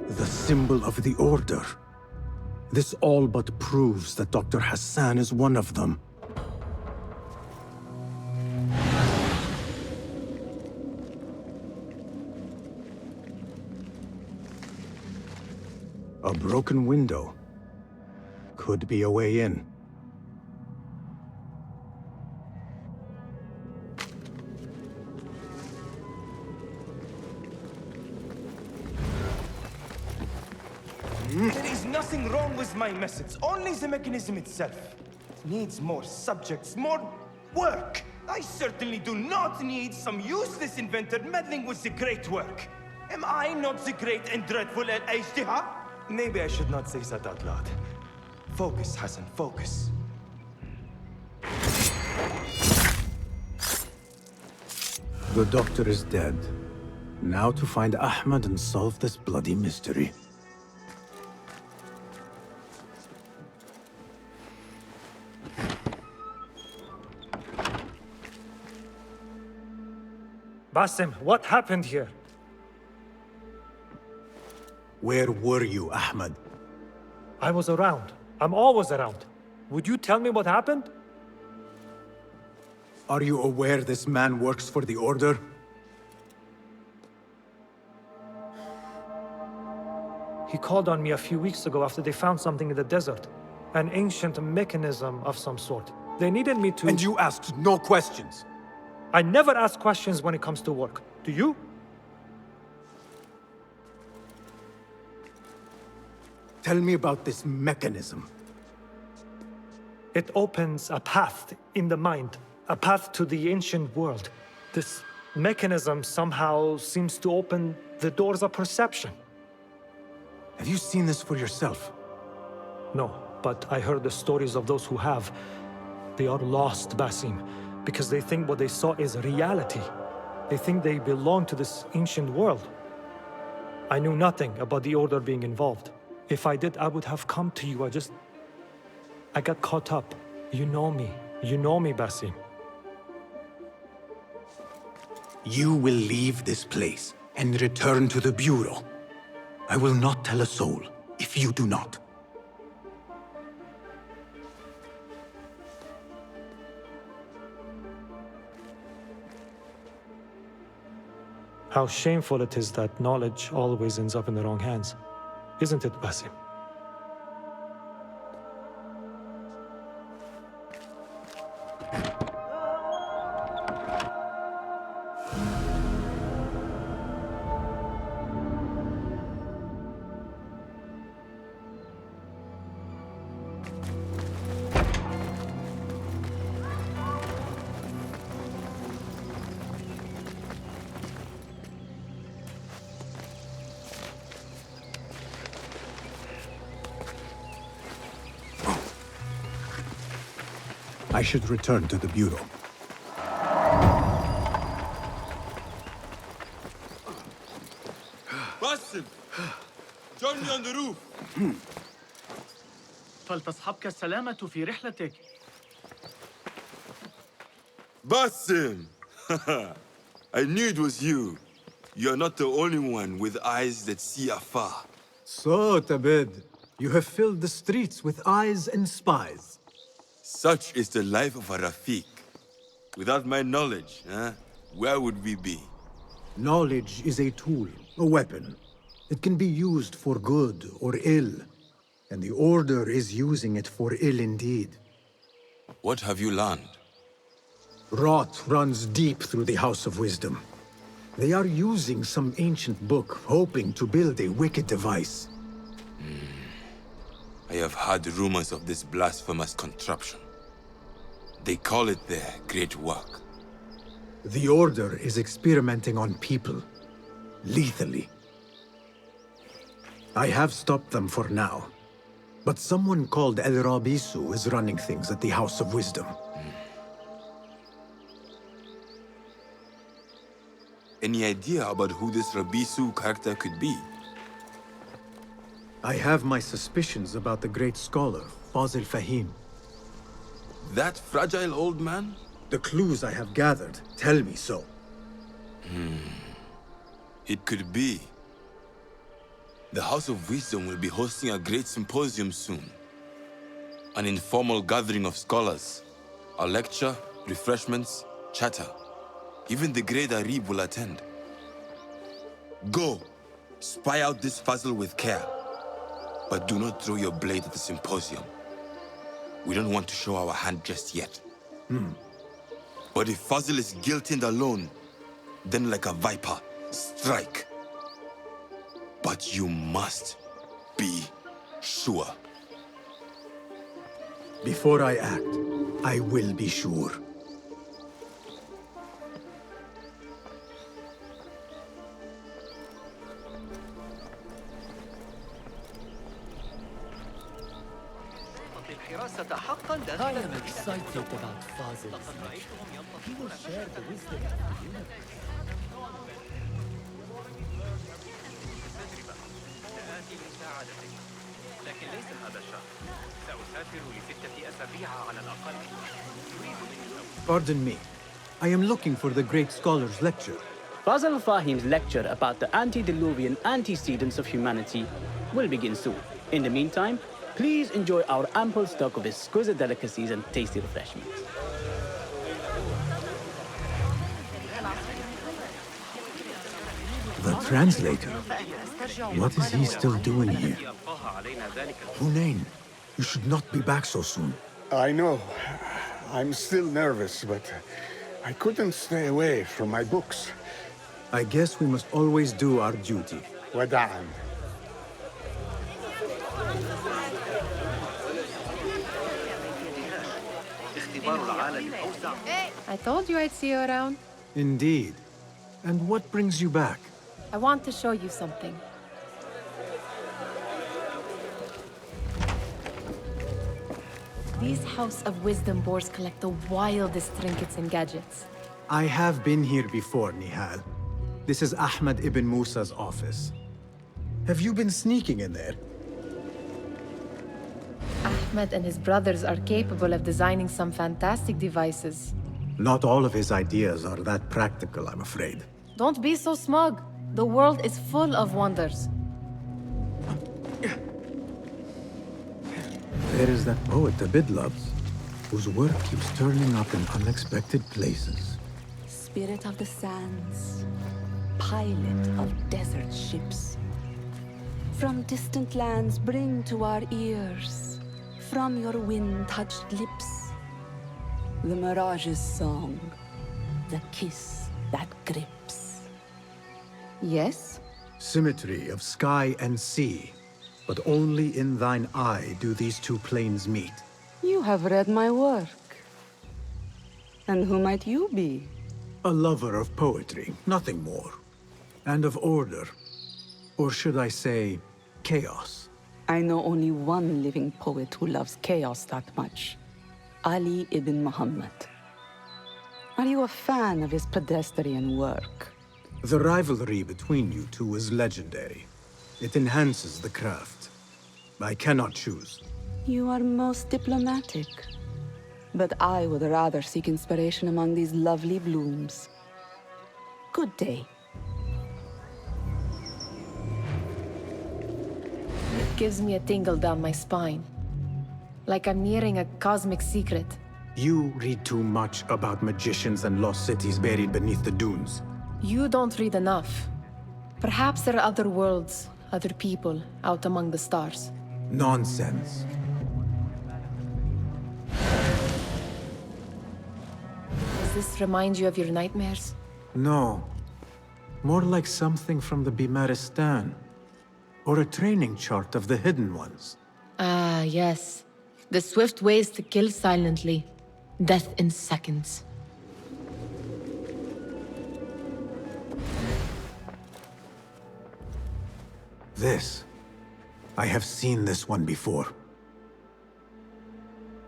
The symbol of the Order. This all but proves that Dr. Hassan is one of them. A broken window. Could be a way in. There is nothing wrong with my message, only the mechanism itself. It needs more subjects, more work. I certainly do not need some useless inventor meddling with the great work. Am I not the great and dreadful Al-Ijtiha? Maybe I should not say that out loud. Focus, Hassan, focus. The doctor is dead. Now to find Ahmad and solve this bloody mystery. Basim, what happened here? Where were you, Ahmad? I was around. I'm always around. Would you tell me what happened? Are you aware this man works for the Order? He called on me a few weeks ago after they found something in the desert. An ancient mechanism of some sort. They needed me to... And you asked no questions? I never ask questions when it comes to work. Do you? Tell me about this mechanism. It opens a path in the mind, a path to the ancient world. This mechanism somehow seems to open the doors of perception. Have you seen this for yourself? No, but I heard the stories of those who have. They are lost, Basim, because they think what they saw is reality. They think they belong to this ancient world. I knew nothing about the Order being involved. If I did, I would have come to you. I got caught up. You know me. You know me, Basim. You will leave this place and return to the Bureau. I will not tell a soul if you do not. How shameful it is that knowledge always ends up in the wrong hands. Isn't it, Basim? I should return to the Bureau. Basim! Join me on the roof! فلتصحبك السلامة في رحلتك. Basim! I knew it was you. You're not the only one with eyes that see afar. So, Tabid, you have filled the streets with eyes and spies. Such is the life of a Rafiq. Without my knowledge, where would we be? Knowledge is a tool, a weapon. It can be used for good or ill. And the Order is using it for ill indeed. What have you learned? Rot runs deep through the House of Wisdom. They are using some ancient book, hoping to build a wicked device. I have heard rumors of this blasphemous contraption. They call it their great work. The Order is experimenting on people, lethally. I have stopped them for now, but someone called Al-Rabisu is running things at the House of Wisdom. Any idea about who this Rabisu character could be? I have my suspicions about the great scholar, Fazil Fahim. That fragile old man? The clues I have gathered tell me so. It could be. The House of Wisdom will be hosting a great symposium soon. An informal gathering of scholars. A lecture, refreshments, chatter. Even the great Arib will attend. Go, spy out this Fazil with care. But do not throw your blade at the symposium. We don't want to show our hand just yet. But if Fazil is guilty and alone, then like a viper, strike. But you must be sure. Before I act, I will be sure. I am excited about Fazil's lecture. He will share the wisdom of the community. سآتي لمساعدتك، لكن ليس هذا الشهر. سأسافر ل6 أسابيع على الأقل. أريد منك Pardon me. I am looking for the great scholar's lecture. Fazil Fahim's lecture about the antediluvian antecedents of humanity will begin soon. In the meantime, please enjoy our ample stock of exquisite delicacies and tasty refreshments. The translator? What is he still doing here? Hunain, you should not be back so soon. I know. I'm still nervous, but I couldn't stay away from my books. I guess we must always do our duty. Wada'an. I told you I'd see you around. Indeed. And what brings you back? I want to show you something. These House of Wisdom boars collect the wildest trinkets and gadgets. I have been here before, Nehal. This is Ahmad ibn Musa's office. Have you been sneaking in there? Ahmed and his brothers are capable of designing some fantastic devices. Not all of his ideas are that practical, I'm afraid. Don't be so smug. The world is full of wonders. There is that poet Abid loves, whose work keeps turning up in unexpected places. Spirit of the sands, pilot of desert ships. From distant lands bring to our ears, from your wind-touched lips, the Mirage's song, the kiss that grips. Yes? Symmetry of sky and sea, but only in thine eye do these two planes meet. You have read my work. And who might you be? A lover of poetry, nothing more. And of order. Or should I say, chaos. I know only one living poet who loves chaos that much. Ali ibn Muhammad. Are you a fan of his pedestrian work? The rivalry between you two is legendary. It enhances the craft. I cannot choose. You are most diplomatic. But I would rather seek inspiration among these lovely blooms. Good day. It gives me a tingle down my spine. Like I'm nearing a cosmic secret. You read too much about magicians and lost cities buried beneath the dunes. You don't read enough. Perhaps there are other worlds, other people, out among the stars. Nonsense. Does this remind you of your nightmares? No. More like something from the Bimaristan. Or a training chart of the Hidden Ones. Ah, yes. The swift ways to kill silently. Death in seconds. This. I have seen this one before.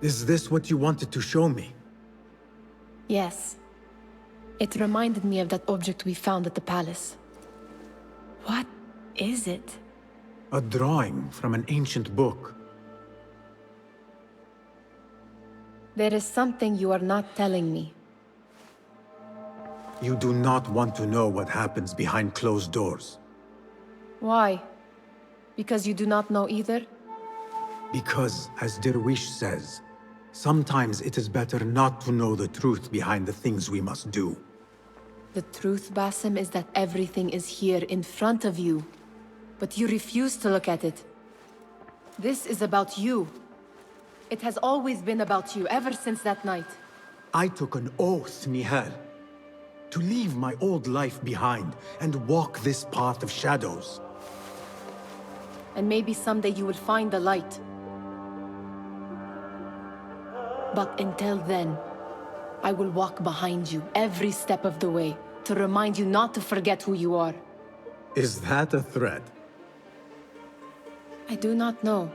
Is this what you wanted to show me? Yes. It reminded me of that object we found at the palace. What is it? A drawing from an ancient book. There is something you are not telling me. You do not want to know what happens behind closed doors. Why? Because you do not know either? Because, as Dervish says, sometimes it is better not to know the truth behind the things we must do. The truth, Basim, is that everything is here in front of you. But you refuse to look at it. This is about you. It has always been about you, ever since that night. I took an oath, Nehal, to leave my old life behind and walk this path of shadows. And maybe someday you will find the light. But until then, I will walk behind you every step of the way to remind you not to forget who you are. Is that a threat? I do not know.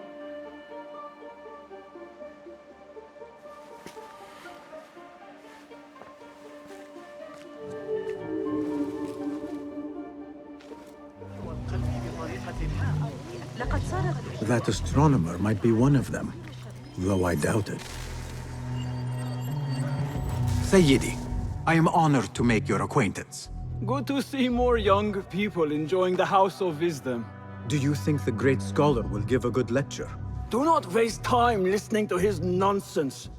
That astronomer might be one of them, though I doubt it. Sayyidi, I am honored to make your acquaintance. Good to see more young people enjoying the House of Wisdom. Do you think the great scholar will give a good lecture? Do not waste time listening to his nonsense.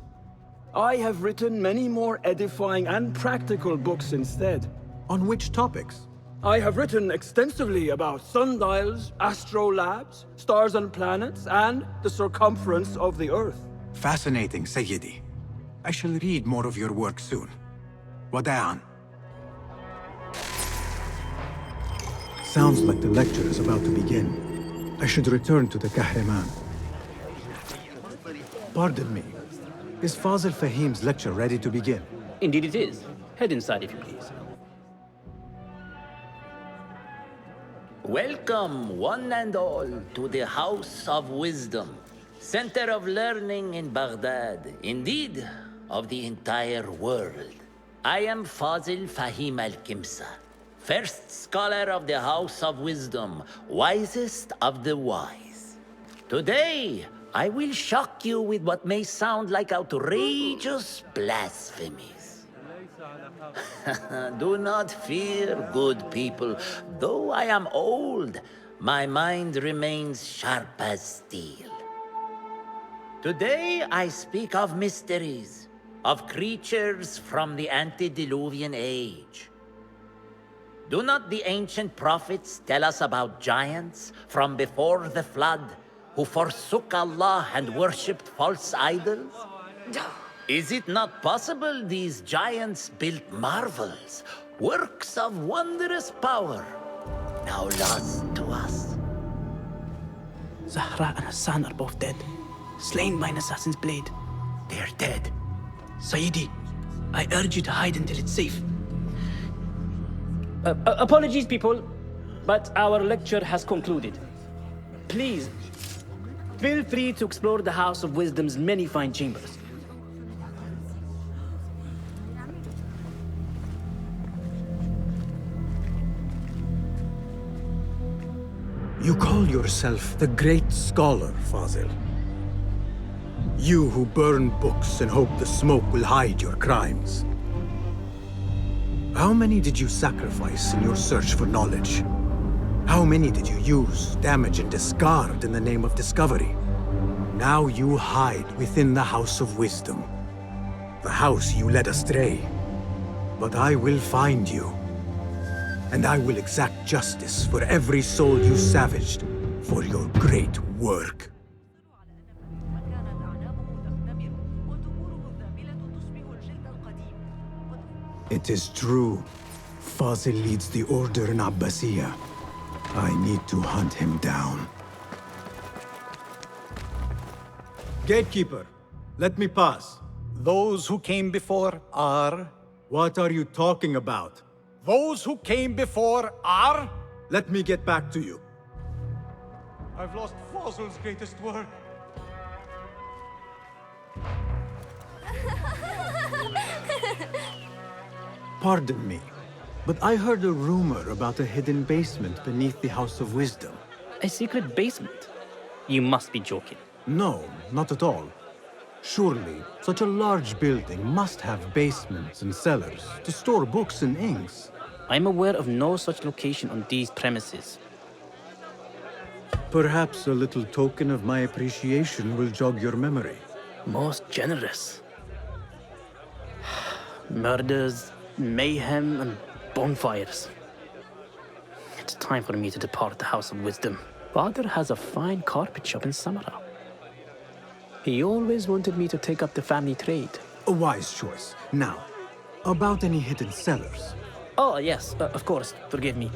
I have written many more edifying and practical books instead. On which topics? I have written extensively about sundials, astrolabes, stars and planets, and the circumference of the Earth. Fascinating, Sayyidi. I shall read more of your work soon. Wada'an. Sounds like the lecture is about to begin. I should return to the Kahraman. Pardon me. Is Fazil Fahim's lecture ready to begin? Indeed it is. Head inside if you please. Welcome, one and all, to the House of Wisdom, center of learning in Baghdad, indeed, of the entire world. I am Fazil Fahim al-Kimsa, first scholar of the House of Wisdom, wisest of the wise. Today, I will shock you with what may sound like outrageous blasphemies. Do not fear, good people. Though I am old, my mind remains sharp as steel. Today I speak of mysteries, of creatures from the antediluvian age. Do not the ancient prophets tell us about giants from before the flood who forsook Allah and worshipped false idols? Is it not possible these giants built marvels, works of wondrous power, now lost to us? Zahra and Hassan are both dead, slain by an assassin's blade. They're dead. Sayyidi, I urge you to hide until it's safe. Apologies, people, but our lecture has concluded. Please, feel free to explore the House of Wisdom's many fine chambers. You call yourself the great scholar, Fazil. You who burn books and hope the smoke will hide your crimes. How many did you sacrifice in your search for knowledge? How many did you use, damage, and discard in the name of discovery? Now you hide within the House of Wisdom. The house you led astray. But I will find you. And I will exact justice for every soul you savaged for your great work. It is true. Fazil leads the order in Abbasiyah. I need to hunt him down. Gatekeeper, let me pass. Those who came before are... What are you talking about? Those who came before are... Let me get back to you. I've lost Fazil's greatest work. Pardon me, but I heard a rumor about a hidden basement beneath the House of Wisdom. A secret basement? You must be joking. No, not at all. Surely, such a large building must have basements and cellars to store books and inks. I'm aware of no such location on these premises. Perhaps a little token of my appreciation will jog your memory. Most generous. Murders, mayhem, and bonfires. It's time for me to depart the House of Wisdom. Father has a fine carpet shop in Samara. He always wanted me to take up the family trade. A wise choice. Now, about any hidden cellars. Oh, yes, of course, forgive me.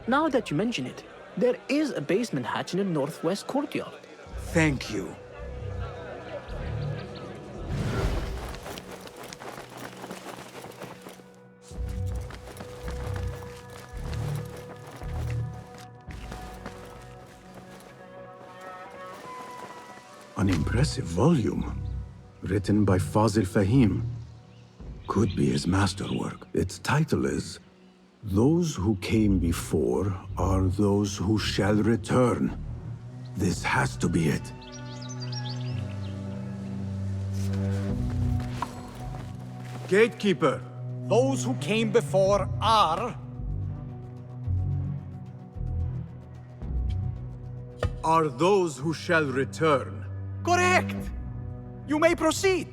Now that you mention it, there is a basement hatch in the northwest courtyard. Thank you. An impressive volume, written by Fazil Fahim. Could be his masterwork. Its title is, "Those who came before are those who shall return." This has to be it. Gatekeeper! Those who came before are those who shall return. correct! You may proceed.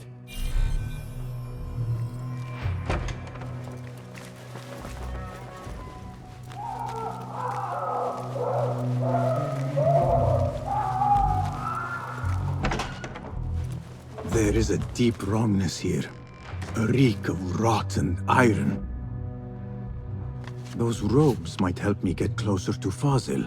There is a deep wrongness here. A reek of rot and iron. Those robes might help me get closer to Fazil.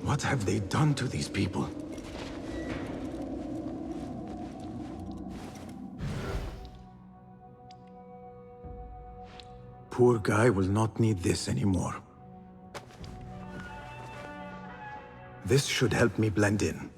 What have they done to these people? Poor guy will not need this anymore. This should help me blend in.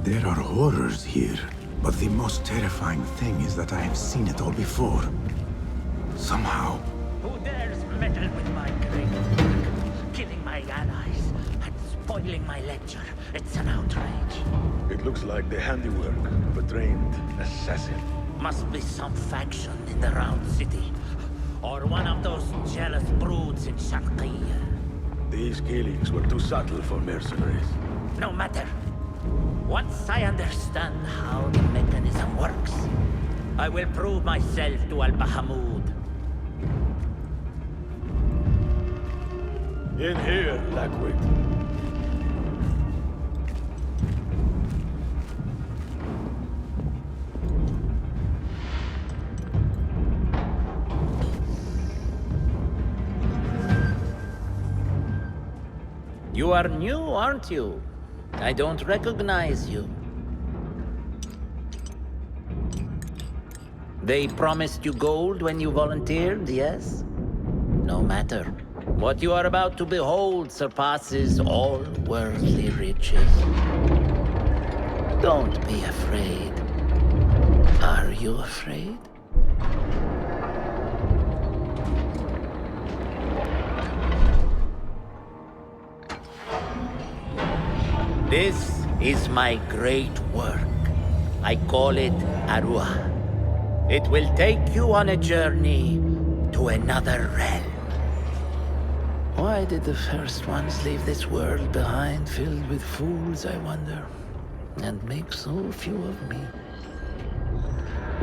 There are horrors here, but the most terrifying thing is that I have seen it all before. Somehow. Who dares meddle with my great work, killing my allies and spoiling my lecture? It's an outrage. It looks like the handiwork of a trained assassin. Must be some faction in the Round City, or one of those jealous broods in Sharqiyya. These killings were too subtle for mercenaries. No matter. Once I understand how the mechanism works, I will prove myself to Al-Bahamud. In here, Lackwit. You are new, aren't you? I don't recognize you. They promised you gold when you volunteered, yes? No matter. What you are about to behold surpasses all worldly riches. Don't be afraid. Are you afraid? This is my great work. I call it Arua. It will take you on a journey to another realm. Why did the first ones leave this world behind, filled with fools, I wonder, and make so few of me?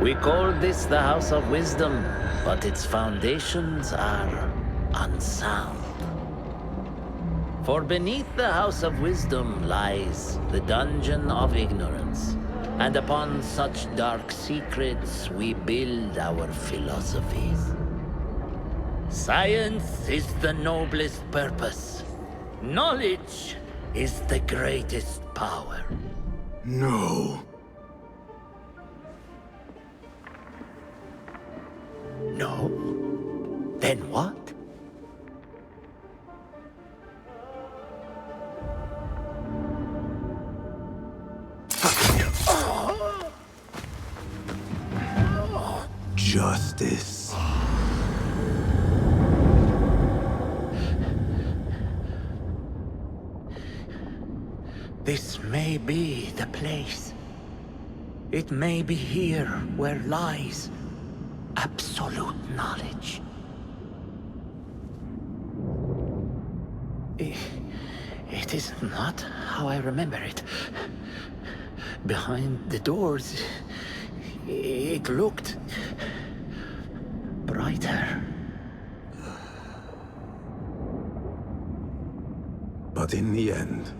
We call this the House of Wisdom, but its foundations are unsound. For beneath the House of Wisdom lies the Dungeon of Ignorance. And upon such dark secrets, we build our philosophies. Science is the noblest purpose. Knowledge is the greatest power. No. No? Then what? Justice. This may be the place. It may be here where lies absolute knowledge. It is not how I remember it. Behind the doors, it looked brighter. But in the end,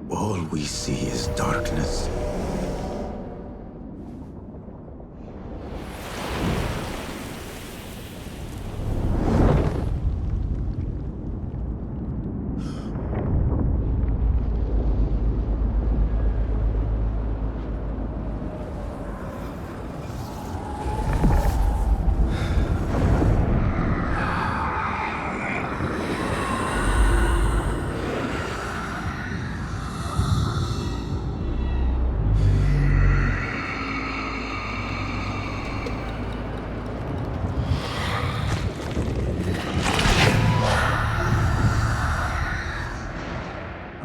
all we see is darkness.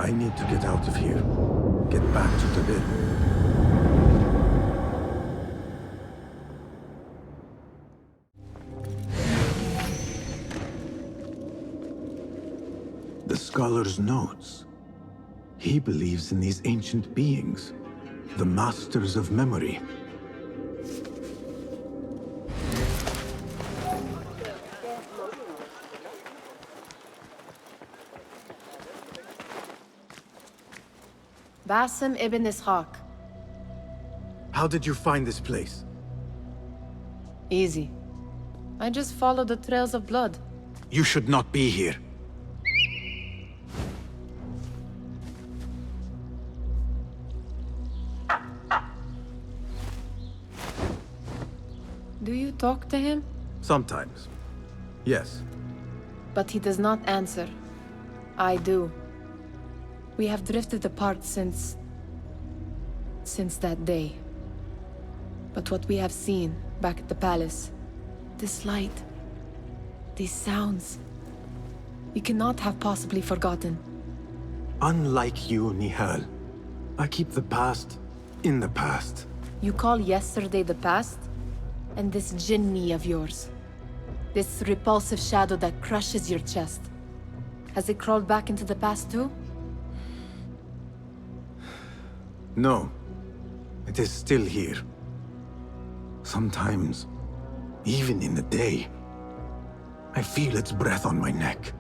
I need to get out of here. Get back to the bed. The scholar's notes. He believes in these ancient beings, the masters of memory. Basim Ibn Ishaq. How did you find this place? Easy. I just followed the trails of blood. You should not be here. Do you talk to him? Sometimes. Yes. But he does not answer. I do. We have drifted apart since that day. But what we have seen back at the palace, this light, these sounds, we cannot have possibly forgotten. Unlike you, Nehal, I keep the past in the past. You call yesterday the past? And this jinni of yours, this repulsive shadow that crushes your chest, has it crawled back into the past too? No. It is still here. Sometimes, even in the day, I feel its breath on my neck.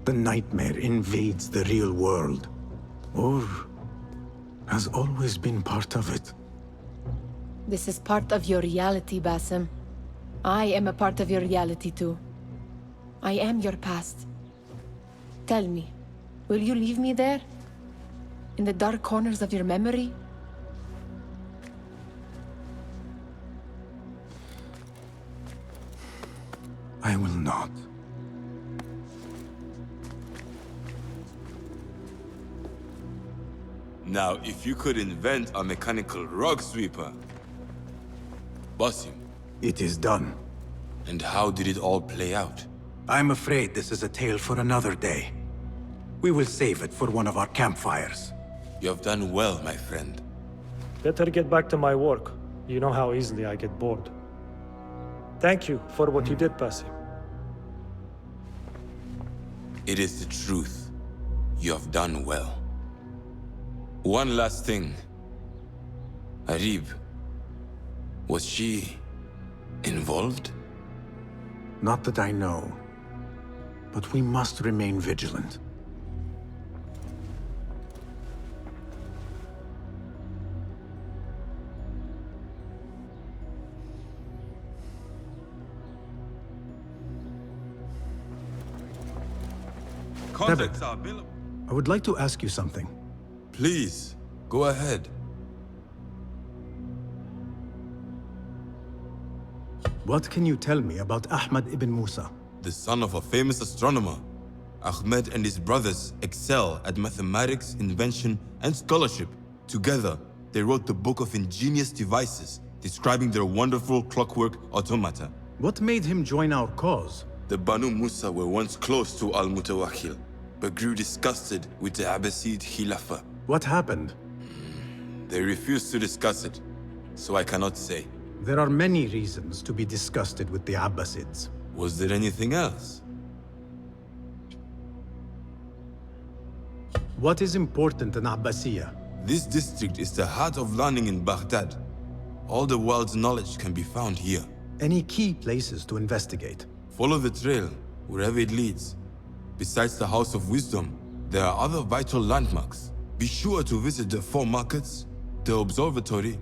The nightmare invades the real world, or has always been part of it. This is part of your reality, Basim. I am a part of your reality too. I am your past. Tell me, will you leave me there? In the dark corners of your memory? I will not. Now, if you could invent a mechanical rug sweeper... Basim. It is done. And how did it all play out? I'm afraid this is a tale for another day. We will save it for one of our campfires. You have done well, my friend. Better get back to my work. You know how easily I get bored. Thank you for what you did, Basim. It is the truth. You have done well. One last thing. Arib. Was she involved? Not that I know. but we must remain vigilant. Contacts are available. I would like to ask you something. Please, go ahead. What can you tell me about Ahmad ibn Musa? The son of a famous astronomer. Ahmed and his brothers excel at mathematics, invention, and scholarship. Together, they wrote the book of ingenious devices, describing their wonderful clockwork automata. What made him join our cause? The Banu Musa were once close to Al-Mutawakkil, but grew disgusted with the Abbasid Caliphate. What happened? They refused to discuss it, so I cannot say. There are many reasons to be disgusted with the Abbasids. Was there anything else? What is important in Abbasiyya? This district is the heart of learning in Baghdad. All the world's knowledge can be found here. Any key places to investigate? Follow the trail, wherever it leads. Besides the House of Wisdom, there are other vital landmarks. Be sure to visit the 4 markets, the observatory,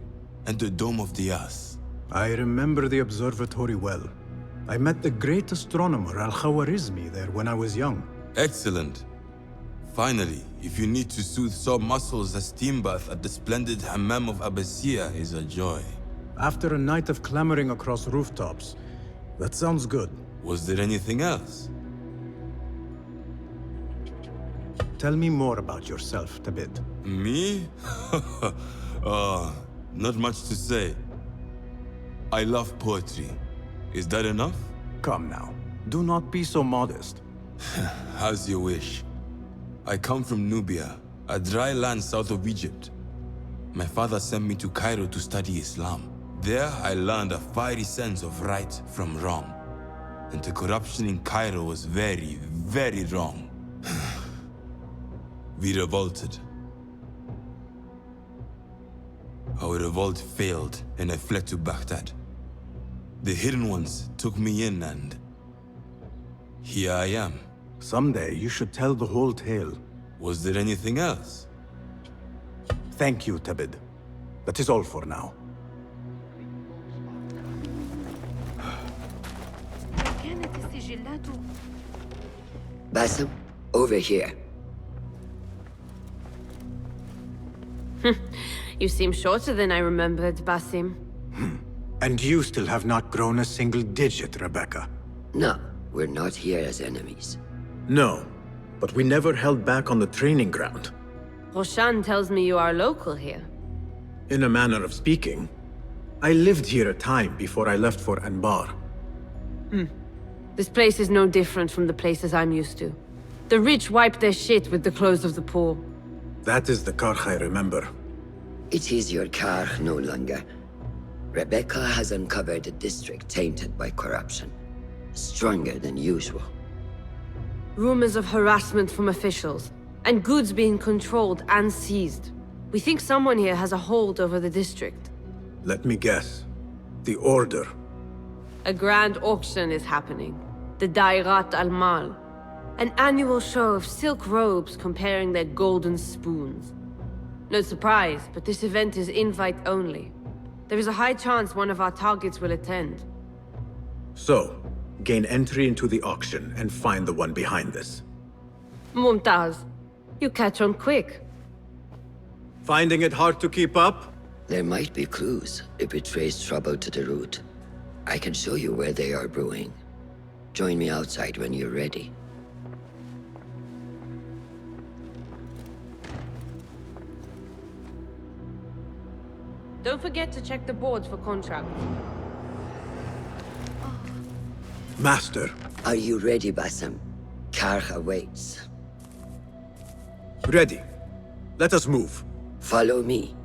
and the Dome of the Ass. I remember the observatory well. I met the great astronomer Al-Khwarizmi there when I was young. Excellent. Finally, if you need to soothe sore muscles, a steam bath at the splendid Hammam of Abbasiyya is a joy. After a night of clambering across rooftops, that sounds good. Was there anything else? Tell me more about yourself, Tabid. Me? Not much to say. I love poetry. Is that enough? Come now. Do not be so modest. As you wish. I come from Nubia, a dry land south of Egypt. My father sent me to Cairo to study Islam. There I learned a fiery sense of right from wrong. And the corruption in Cairo was very, very wrong. We revolted. Our revolt failed, and I fled to Baghdad. The Hidden Ones took me in, and here I am. Someday you should tell the whole tale. Was there anything else? Thank you, Tabid. That is all for now. Basim, over here. You seem shorter than I remembered, Basim. And you still have not grown a single digit, Rebecca. No, we're not here as enemies. No, but we never held back on the training ground. Roshan tells me you are local here. In a manner of speaking. I lived here a time before I left for Anbar. This place is no different from the places I'm used to. The rich wipe their shit with the clothes of the poor. That is the Karkh I remember. It is your Karkh no longer. Rebecca has uncovered a district tainted by corruption. Stronger than usual. Rumors of harassment from officials, and goods being controlled and seized. We think someone here has a hold over the district. Let me guess. The Order. A grand auction is happening. The Dairat al-Mal. An annual show of silk robes comparing their golden spoons. No surprise, but this event is invite only. There is a high chance one of our targets will attend. So, gain entry into the auction and find the one behind this. Mumtaz, you catch on quick. Finding it hard to keep up? There might be clues if we trace trouble to the root. I can show you where they are brewing. Join me outside when you're ready. Don't forget to check the boards for contracts. Master. Are you ready, Basim? Karkh awaits. Ready. Let us move. Follow me.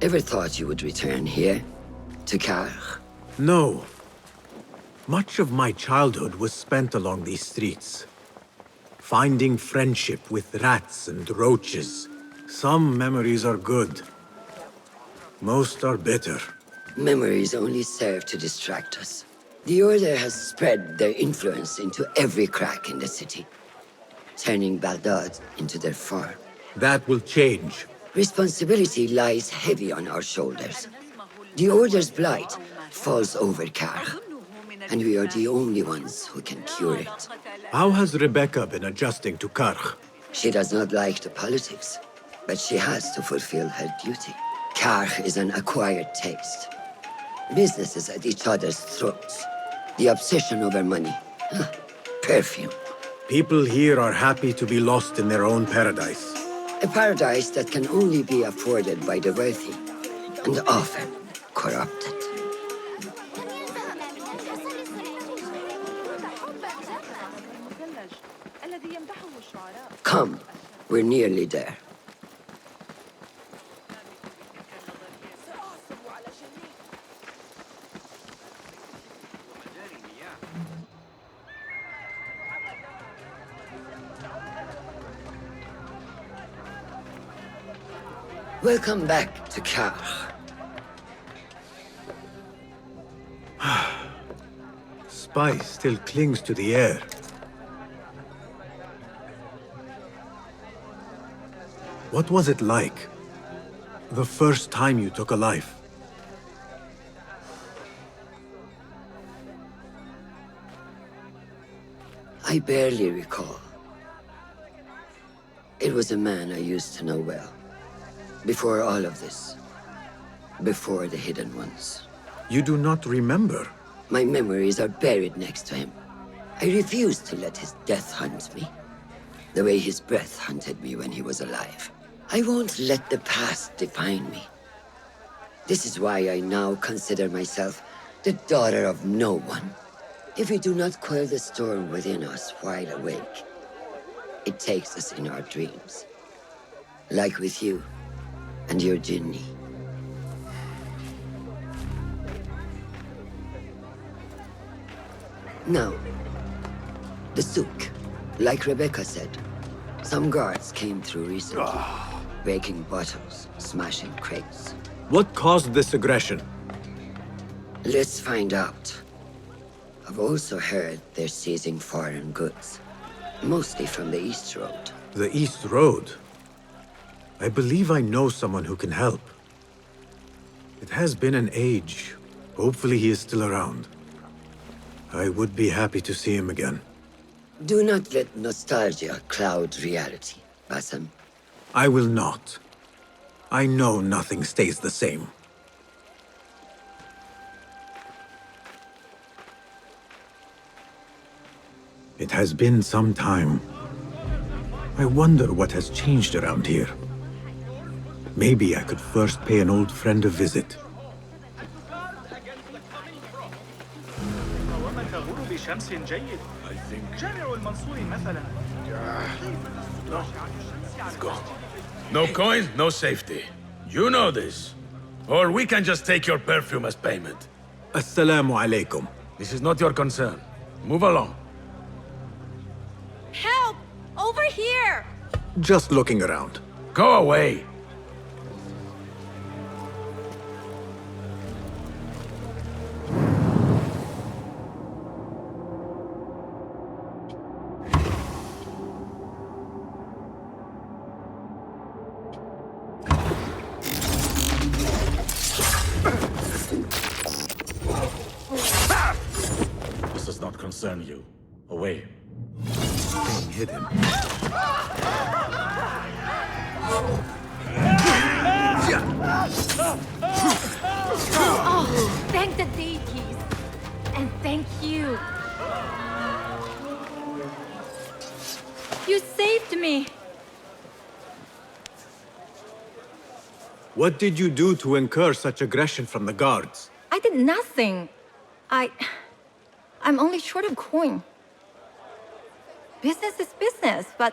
Ever thought you would return here? To Karkh? No. Much of my childhood was spent along these streets. Finding friendship with rats and roaches. Some memories are good. Most are bitter. Memories only serve to distract us. The Order has spread their influence into every crack in the city, turning Baghdad into their farm. That will change. Responsibility lies heavy on our shoulders. The Order's blight falls over Karkh, and we are the only ones who can cure it. How has Rebecca been adjusting to Karkh? She does not like the politics, but she has to fulfill her duty. Karkh is an acquired taste. Businesses at each other's throats. The obsession over money. Perfume. People here are happy to be lost in their own paradise. A paradise that can only be afforded by the wealthy, and often corrupted. Come, we're nearly there. Welcome back to Karkh. Spice still clings to the air. What was it like? The first time you took a life? I barely recall. It was a man I used to know well. Before all of this. Before the Hidden Ones. You do not remember? My memories are buried next to him. I refuse to let his death hunt me. The way his breath hunted me when he was alive. I won't let the past define me. This is why I now consider myself the daughter of no one. If we do not quell the storm within us while awake, it takes us in our dreams. Like with you and your jinni. Now, the souk, like Rebecca said, some guards came through recently, breaking bottles, smashing crates. What caused this aggression? Let's find out. I've also heard they're seizing foreign goods, mostly from the East Road. The East Road? I believe I know someone who can help. It has been an age. Hopefully he is still around. I would be happy to see him again. Do not let nostalgia cloud reality, Basim. I will not. I know nothing stays the same. It has been some time. I wonder what has changed around here. Maybe I could first pay an old friend a visit. Let's go. No coin, no safety. You know this. Or we can just take your perfume as payment. Assalamu alaikum. This is not your concern. Move along. Help! Over here! Just looking around. Go away. This does not concern you. Away. Being hidden. Oh, thank the deities. And thank you. You saved me. What did you do to incur such aggression from the guards? I did nothing. I'm only short of coin. Business is business, but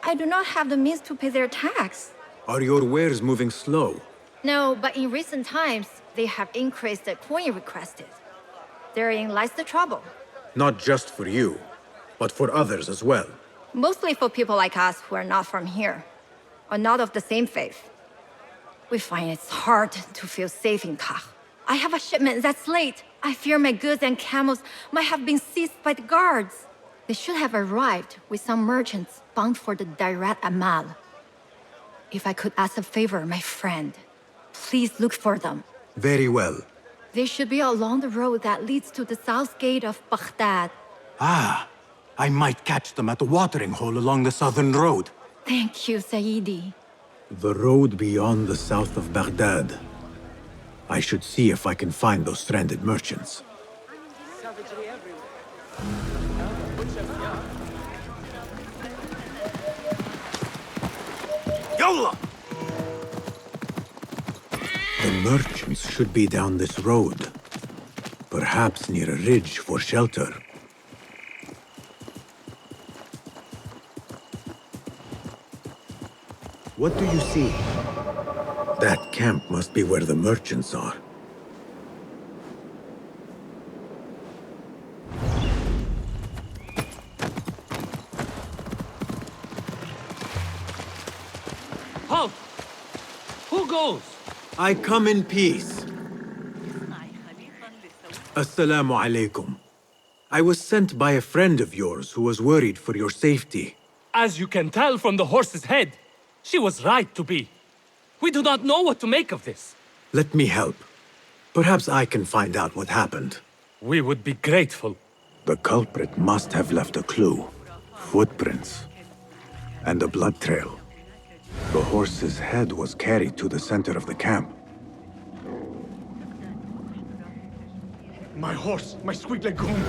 I do not have the means to pay their tax. Are your wares moving slow? No, but in recent times, they have increased the coin requested. Therein lies the trouble. Not just for you, but for others as well. Mostly for people like us who are not from here, or not of the same faith. We find it's hard to feel safe in Karkh. I have a shipment that's late. I fear my goods and camels might have been seized by the guards. They should have arrived with some merchants bound for the Dairat Amal. If I could ask a favor, my friend, please look for them. Very well. They should be along the road that leads to the south gate of Baghdad. Ah, I might catch them at the watering hole along the southern road. Thank you, Sayyidi. The road beyond the south of Baghdad. I should see if I can find those stranded merchants. Yallah! The merchants should be down this road. Perhaps near a ridge for shelter. What do you see? That camp must be where the merchants are. Halt! Who goes? I come in peace. Assalamu alaikum. I was sent by a friend of yours who was worried for your safety. As you can tell from the horse's head, she was right to be. We do not know what to make of this. Let me help. Perhaps I can find out what happened. We would be grateful. The culprit must have left a clue. Footprints. And a blood trail. The horse's head was carried to the center of the camp. My horse, my sweet legume.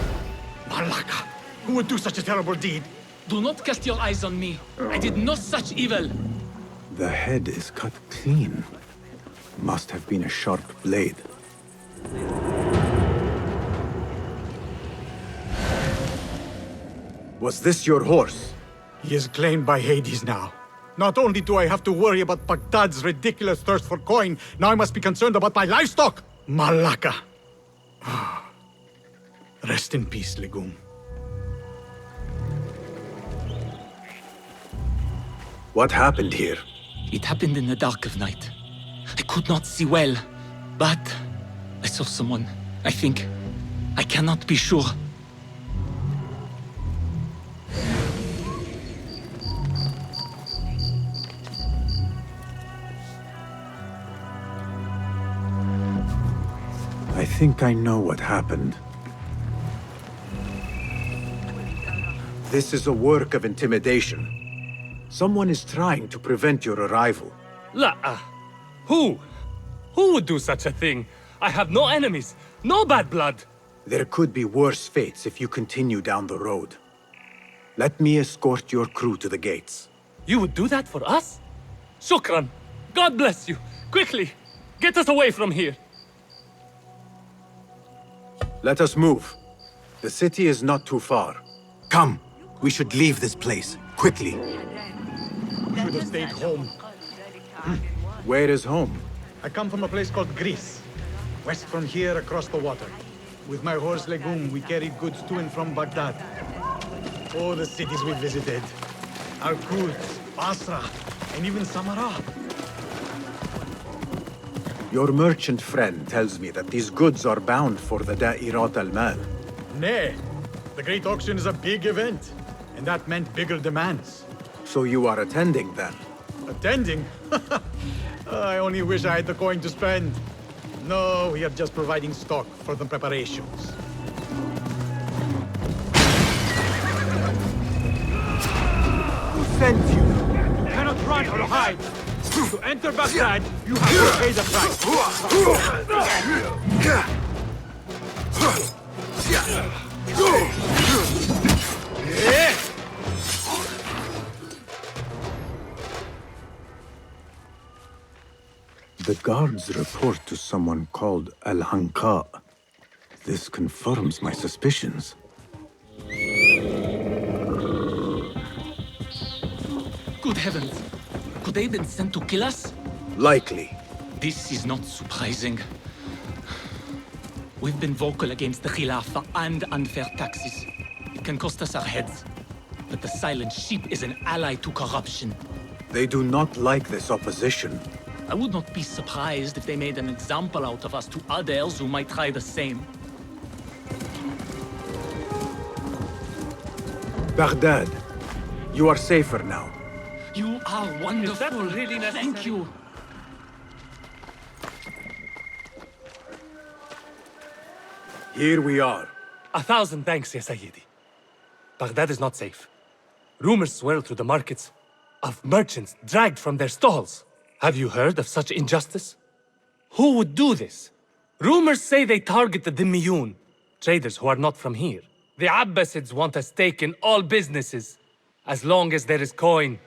Malaka, who would do such a terrible deed? Do not cast your eyes on me. I did no such evil. The head is cut clean. Must have been a sharp blade. Was this your horse? He is claimed by Hades now. Not only do I have to worry about Baghdad's ridiculous thirst for coin, now I must be concerned about my livestock! Malaka! Rest in peace, legume. What happened here? It happened in the dark of night. I could not see well, but I saw someone, I think. I cannot be sure. I think I know what happened. This is a work of intimidation. Someone is trying to prevent your arrival. La, who? Who would do such a thing? I have no enemies, no bad blood. There could be worse fates if you continue down the road. Let me escort your crew to the gates. You would do that for us? Shukran. God bless you. Quickly, get us away from here. Let us move. The city is not too far. Come, we should leave this place, quickly. Should have stayed home. Where is home? I come from a place called Greece. West from here, across the water. With my horse Legume, we carried goods to and from Baghdad. Oh, the cities we visited. Al-Ghul, Basra, and even Samarra. Your merchant friend tells me that these goods are bound for the Da'irat al-Mal. Nay, the Great Auction is a big event, and that meant bigger demands. So you are attending then? Attending? I only wish I had the coin to spend. No, we are just providing stock for the preparations. Who sent you? You cannot run or hide. To enter Baghdad, you have to pay the price. The guards report to someone called Al-Hanqa. This confirms my suspicions. Good heavens! Could they have been sent to kill us? Likely. This is not surprising. We've been vocal against the Khilafah and unfair taxes. It can cost us our heads. But the silent sheep is an ally to corruption. They do not like this opposition. I would not be surprised if they made an example out of us to others who might try the same. Baghdad, you are safer now. You are wonderful. Really necessary? Thank you. Here we are. 1,000 thanks, Ya Sayyidi. Baghdad is not safe. Rumors swirl through the markets of merchants dragged from their stalls. Have you heard of such injustice? Who would do this? Rumors say they target the Dhimmiyun, traders who are not from here. The Abbasids want a stake in all businesses. As long as there is coin,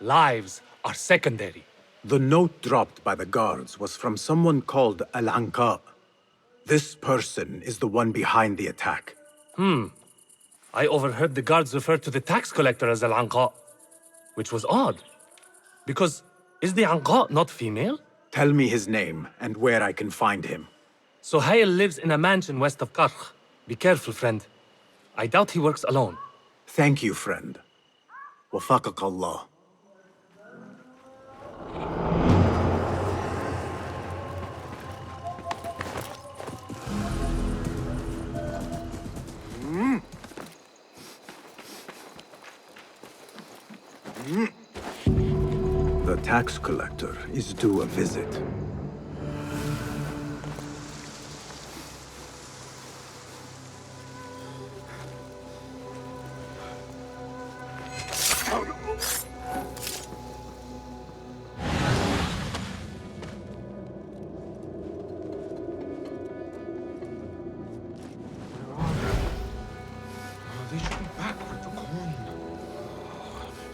lives are secondary. The note dropped by the guards was from someone called Al-Anqa. This person is the one behind the attack. I overheard the guards refer to the tax collector as Al-Anqa, which was odd. Because, is the Anqa not female? Tell me his name and where I can find him. Suhail lives in a mansion west of Karkh. Be careful, friend. I doubt he works alone. Thank you, friend. Wafaqak Allah. The tax collector is due a visit. They should be back with the coin.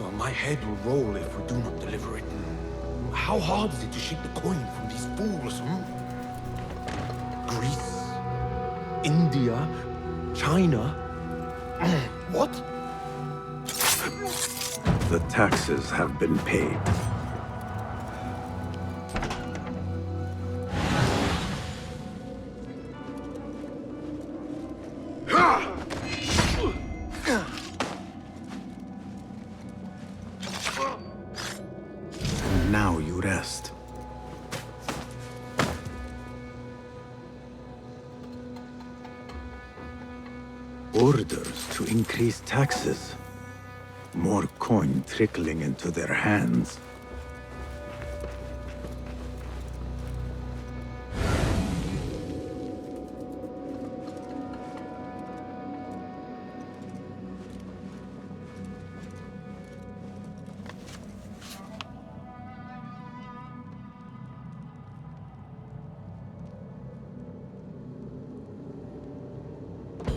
Oh, my head will roll if we do not deliver it. How hard is it to shake the coin from these fools, Greece, India, China. What? The taxes have been paid. And now you rest. Orders to increase taxes. More coin trickling into their hands.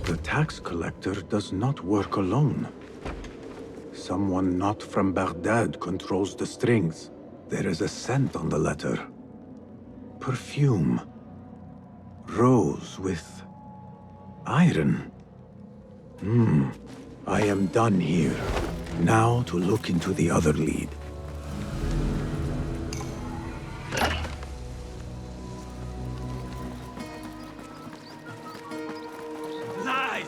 The tax collector does not work alone. Someone not from Baghdad controls the strings. There is a scent on the letter. Perfume. Rose with iron. I am done here. Now to look into the other lead. Lies!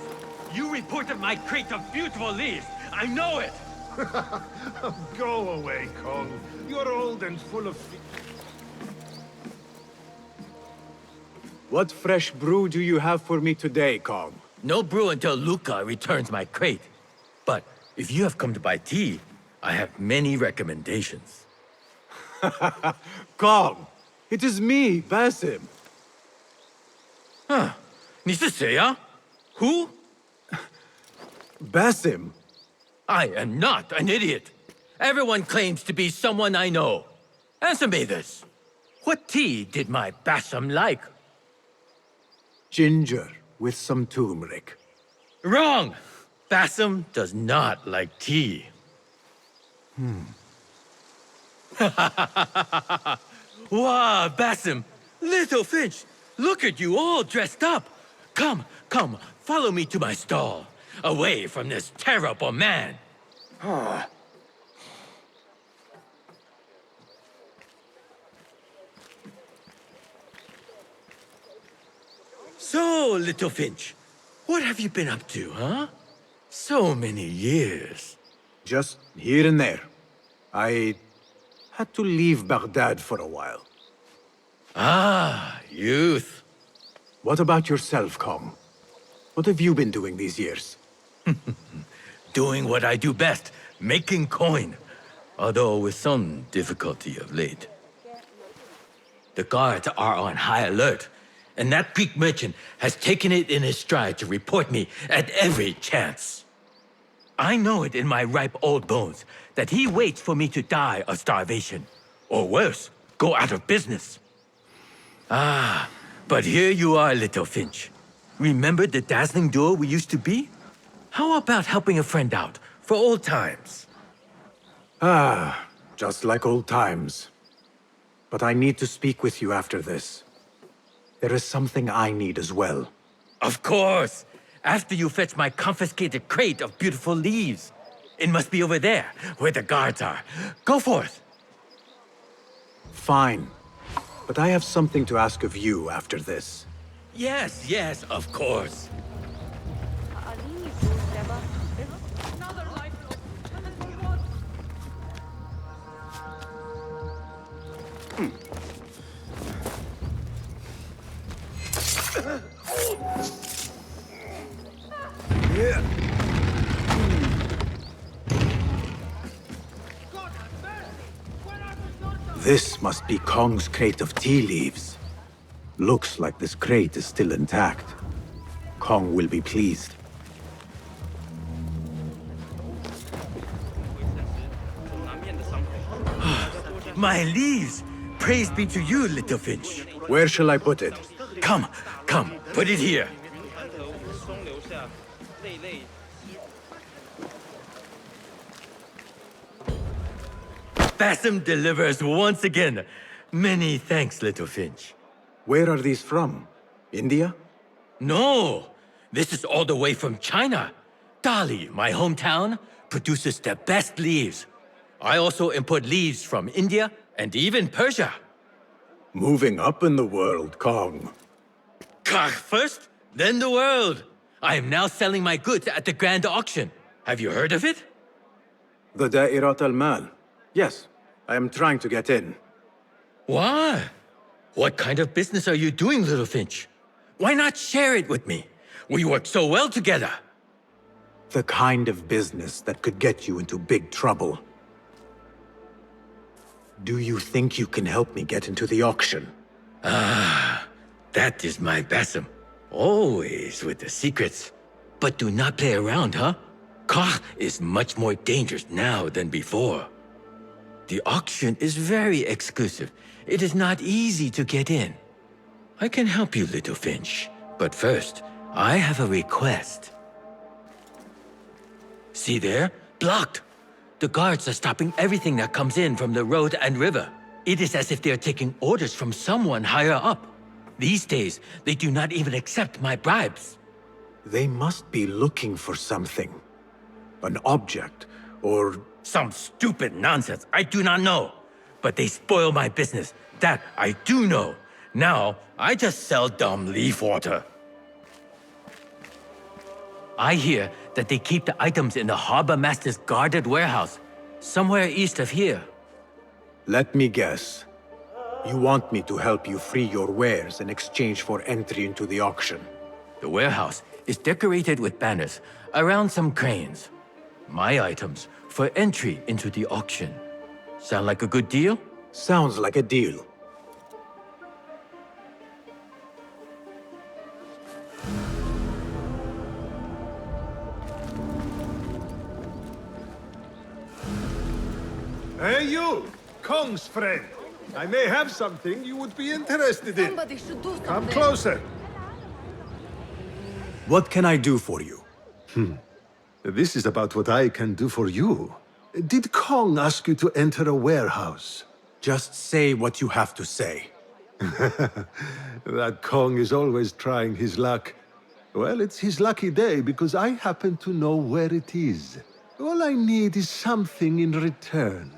You reported my crate of beautiful leaves. I know it! Go away, Kong. You're old and full of... What fresh brew do you have for me today, Kong? No brew until Luca returns my crate. But if you have come to buy tea, I have many recommendations. Kong! It is me, Basim. Huh. 你是谁啊? Who? Basim. I am not an idiot. Everyone claims to be someone I know. Answer me this. What tea did my Basim like? Ginger with some turmeric. Wrong! Basim does not like tea. Wow, Basim! Little Finch! Look at you all dressed up! Come, come, follow me to my stall. Away from this terrible man. So, Little Finch, what have you been up to, huh? So many years. Just here and there. I Had to leave Baghdad for a while. Ah, youth. What about yourself, Kong? What have you been doing these years? Doing what I do best, making coin. Although with some difficulty of late. The guards are on high alert, and that Greek merchant has taken it in his stride to report me at every chance. I know it in my ripe old bones that he waits for me to die of starvation, or worse, go out of business. Ah, but here you are, little Finch. Remember the dazzling duo we used to be? How about helping a friend out, for old times? Ah, just like old times. But I need to speak with you after this. There is something I need as well. Of course! After you fetch my confiscated crate of beautiful leaves. It must be over there, where the guards are. Go forth! Fine. But I have something to ask of you after this. Yes, yes, of course. This must be Kong's crate of tea leaves. Looks like this crate is still intact. Kong will be pleased. My leaves! Praise be to you, little Finch. Where shall I put it? Come, come, put it here. Basim delivers once again. Many thanks, little Finch. Where are these from? India? No! This is all the way from China. Dali, my hometown, produces the best leaves. I also import leaves from India and even Persia. Moving up in the world, Kong. Karkh first, then the world. I am now selling my goods at the grand auction. Have you heard of it? The Da'irat al-Mal. Yes, I am trying to get in. Why? What kind of business are you doing, little Finch? Why not share it with me? We work so well together. The kind of business that could get you into big trouble. Do you think you can help me get into the auction? Ah, that is my Basim. Always with the secrets. But do not play around, huh? Karkh is much more dangerous now than before. The auction is very exclusive. It is not easy to get in. I can help you, little Finch. But first, I have a request. See there? Blocked. The guards are stopping everything that comes in from the road and river. It is as if they are taking orders from someone higher up. These days, they do not even accept my bribes. They must be looking for something. An object, or... Some stupid nonsense, I do not know. But they spoil my business, that I do know. Now, I just sell dumb leaf water. I hear that they keep the items in the harbor master's guarded warehouse, somewhere east of here. Let me guess. You want me to help you free your wares in exchange for entry into the auction. The warehouse is decorated with banners around some cranes. My items for entry into the auction. Sound like a good deal? Sounds like a deal. Hey you, Kong's friend. I may have something you would be interested in. Somebody should do something. Come closer. What can I do for you? This is about what I can do for you. Did Kong ask you to enter a warehouse? Just say what you have to say. That Kong is always trying his luck. Well, it's his lucky day because I happen to know where it is. All I need is something in return.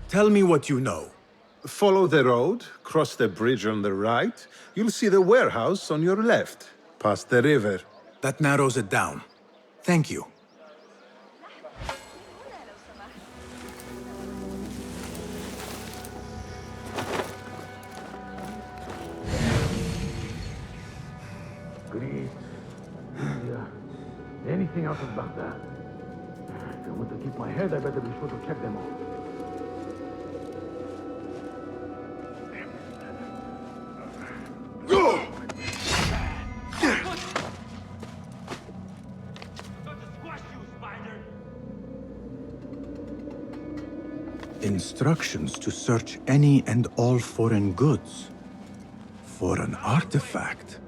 Tell me what you know. Follow the road, cross the bridge on the right. You'll see the warehouse on your left, past the river. That narrows it down. Thank you. Anything out of Baghdad. If I want to keep my head, I better be sure to check them all. Instructions to search any and all foreign goods. For an artifact.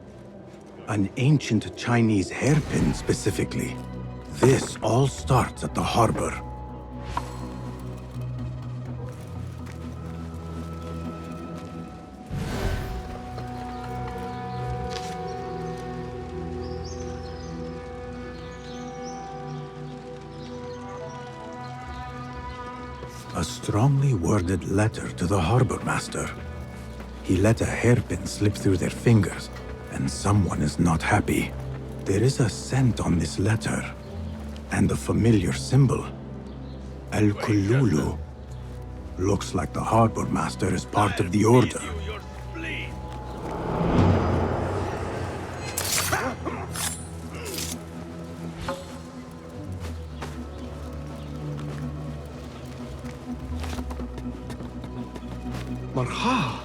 An ancient Chinese hairpin specifically. This all starts at the harbor. A strongly worded letter to the harbor master. He let a hairpin slip through their fingers, and someone is not happy. There is a scent on this letter, and a familiar symbol. Al-Ghul. Looks like the harbor master is part of the order. Marha,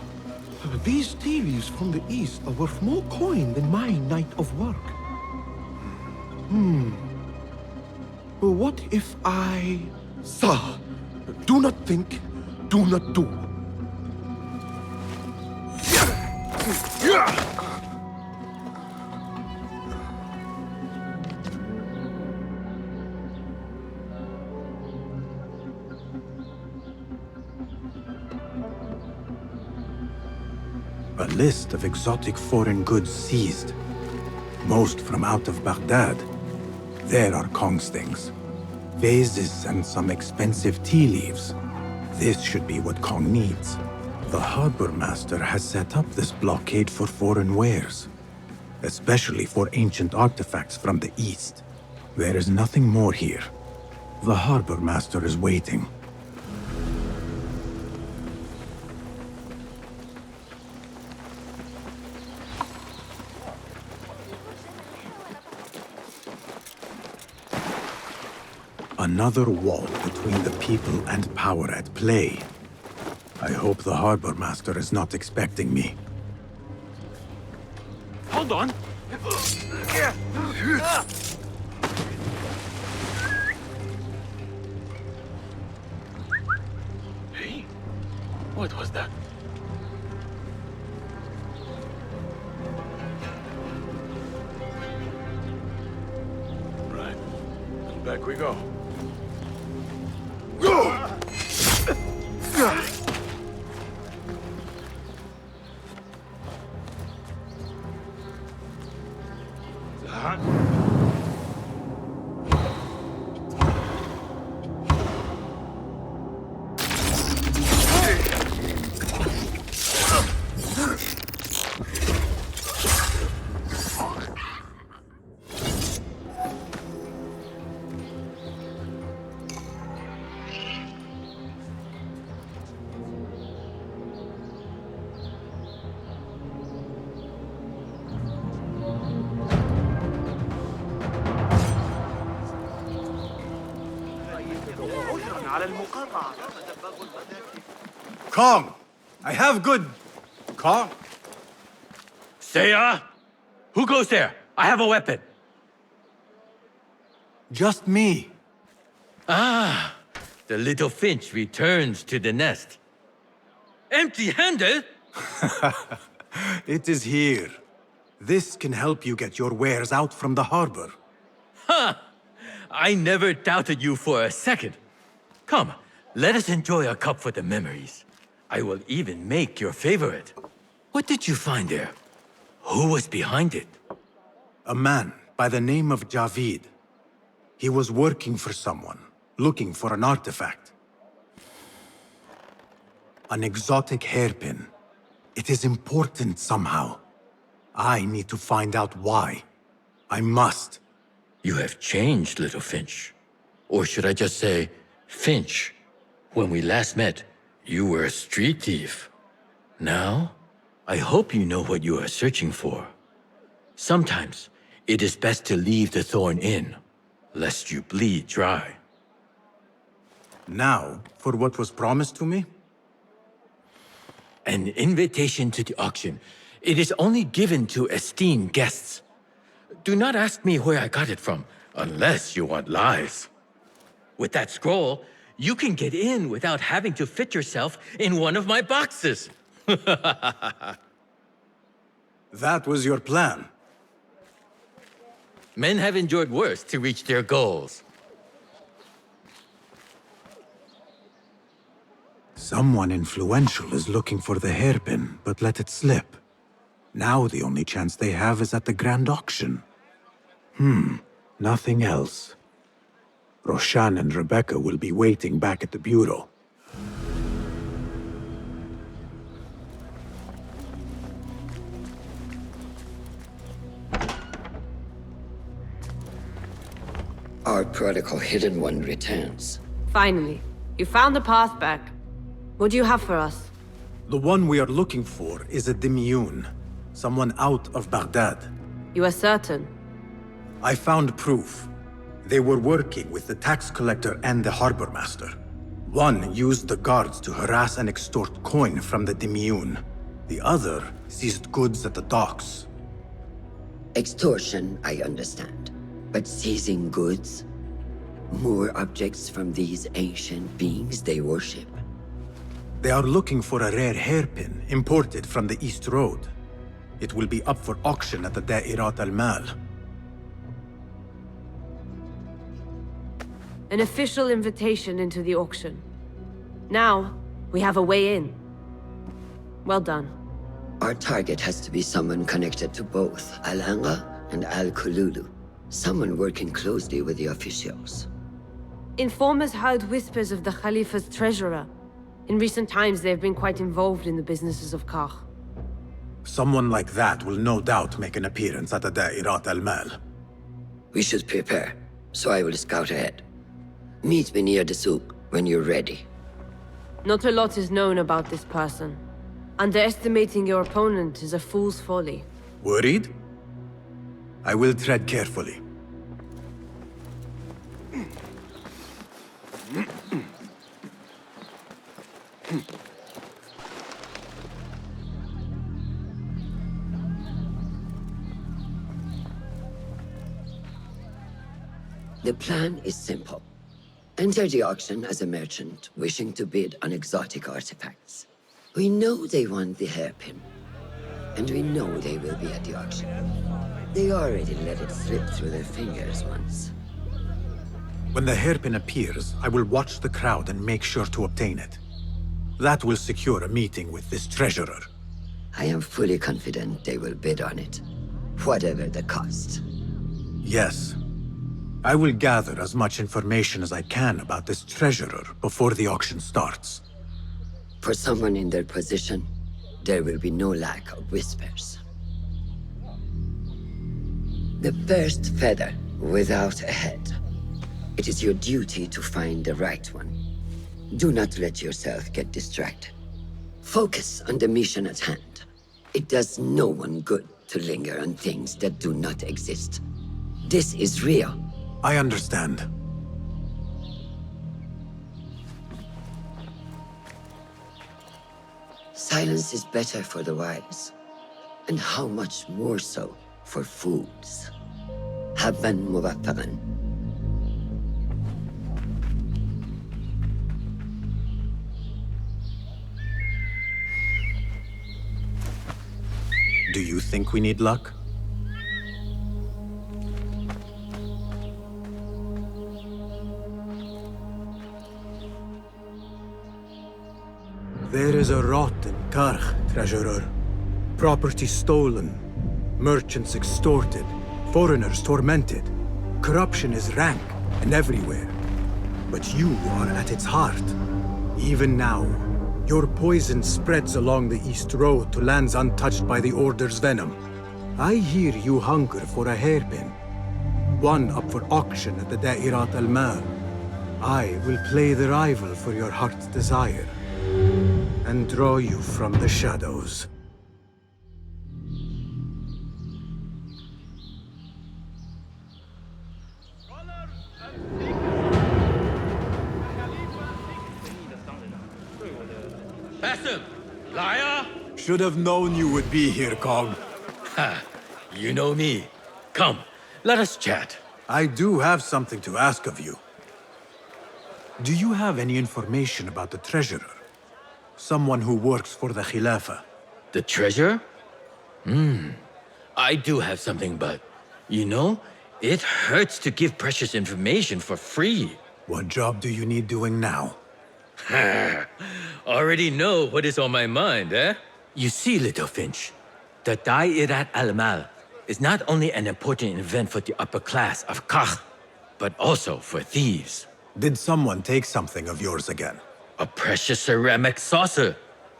these thieves from the east are worth more coin than my night of work. What if I... Sir, do not think, do not do. A list of exotic foreign goods seized. Most from out of Baghdad. There are Kong's things. Vases and some expensive tea leaves. This should be what Kong needs. The harbor master has set up this blockade for foreign wares. Especially for ancient artifacts from the east. There is nothing more here. The harbor master is waiting. Another wall between the people and power at play. I hope the harbor master is not expecting me. Hold on! Hey, what was that? Right, and back we go. Kong! I have good... Kong? Seiya? Who goes there? I have a weapon. Just me. Ah, the little finch returns to the nest. Empty-handed? It is here. This can help you get your wares out from the harbor. Ha! I never doubted you for a second. Come, let us enjoy a cup for the memories. I will even make your favorite. What did you find there? Who was behind it? A man by the name of Javid. He was working for someone, looking for an artifact. An exotic hairpin. It is important somehow. I need to find out why. I must. You have changed, little Finch. Or should I just say, Finch? When we last met, you were a street thief. Now, I hope you know what you are searching for. Sometimes, It is best to leave the thorn in, lest you bleed dry. Now, for what was promised to me? An invitation to the auction. It is only given to esteemed guests. Do not ask me where I got it from, unless you want lies. With that scroll, you can get in without having to fit yourself in one of my boxes. That was your plan. Men have endured worse to reach their goals. Someone influential is looking for the hairpin, but let it slip. Now the only chance they have is at the grand auction. Nothing else. Roshan and Rebecca will be waiting back at the bureau. Our prodigal hidden one returns. Finally, you found the path back. What do you have for us? The one we are looking for is a Dimiyun, someone out of Baghdad. You are certain? I found proof. They were working with the tax collector and the harbor master. One used the guards to harass and extort coin from the Dimiyun. The other seized goods at the docks. Extortion, I understand. But seizing goods? More objects from these ancient beings they worship? They are looking for a rare hairpin imported from the East Road. It will be up for auction at the Da'irat al-Mal. An official invitation into the auction. Now, we have a way in. Well done. Our target has to be someone connected to both Al-Anga and Al-Kululu. Someone working closely with the officials. Informers heard whispers of the Khalifa's treasurer. In recent times, they have been quite involved in the businesses of Karkh. Someone like that will no doubt make an appearance at the Da'irat al-Mal. We should prepare, so I will scout ahead. Meet me near the souk when you're ready. Not a lot is known about this person. Underestimating your opponent is a fool's folly. Worried? I will tread carefully. The plan is simple. Enter the auction as a merchant wishing to bid on exotic artifacts. We know they want the hairpin, and we know they will be at the auction. They already let it slip through their fingers once. When the hairpin appears, I will watch the crowd and make sure to obtain it. That will secure a meeting with this treasurer. I am fully confident they will bid on it, whatever the cost. Yes. I will gather as much information as I can about this treasurer before the auction starts. For someone in their position, there will be no lack of whispers. The first feather without a head. It is your duty to find the right one. Do not let yourself get distracted. Focus on the mission at hand. It does no one good to linger on things that do not exist. This is real. I understand. Silence is better for the wise, and how much more so for fools. Habban muwaffaqan. Do you think we need luck? There is a rot in Karkh, treasurer. Property stolen, merchants extorted, foreigners tormented. Corruption is rank and everywhere. But you are at its heart. Even now, your poison spreads along the East Road to lands untouched by the Order's venom. I hear you hunger for a hairpin. One up for auction at the Da'irat al-Mal. I will play the rival for your heart's desire and draw you from the shadows. Basim! Liar! Should have known you would be here, Kong. Ha! You know me. Come, let us chat. I do have something to ask of you. Do you have any information about the treasurer? Someone who works for the Khilafah. The treasure? I do have something, but... You know, it hurts to give precious information for free. What job do you need doing now? Already know what is on my mind, eh? You see, Little Finch, the Da'irat al-Mal is not only an important event for the upper class of Karkh, but also for thieves. Did someone take something of yours again? A precious ceramic saucer.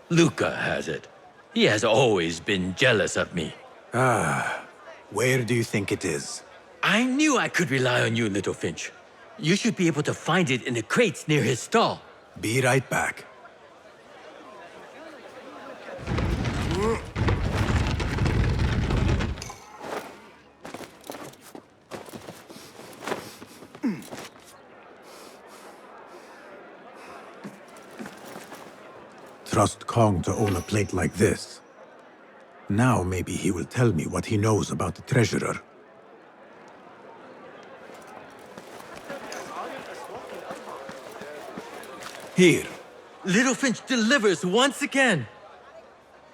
Luca has it. He has always been jealous of me. Where do you think it is? I knew I could rely on you, Little Finch. You should be able to find it in the crates near his stall. Be right back. Trust Kong to own a plate like this. Now maybe he will tell me what he knows about the treasurer. Here. Little Finch delivers once again.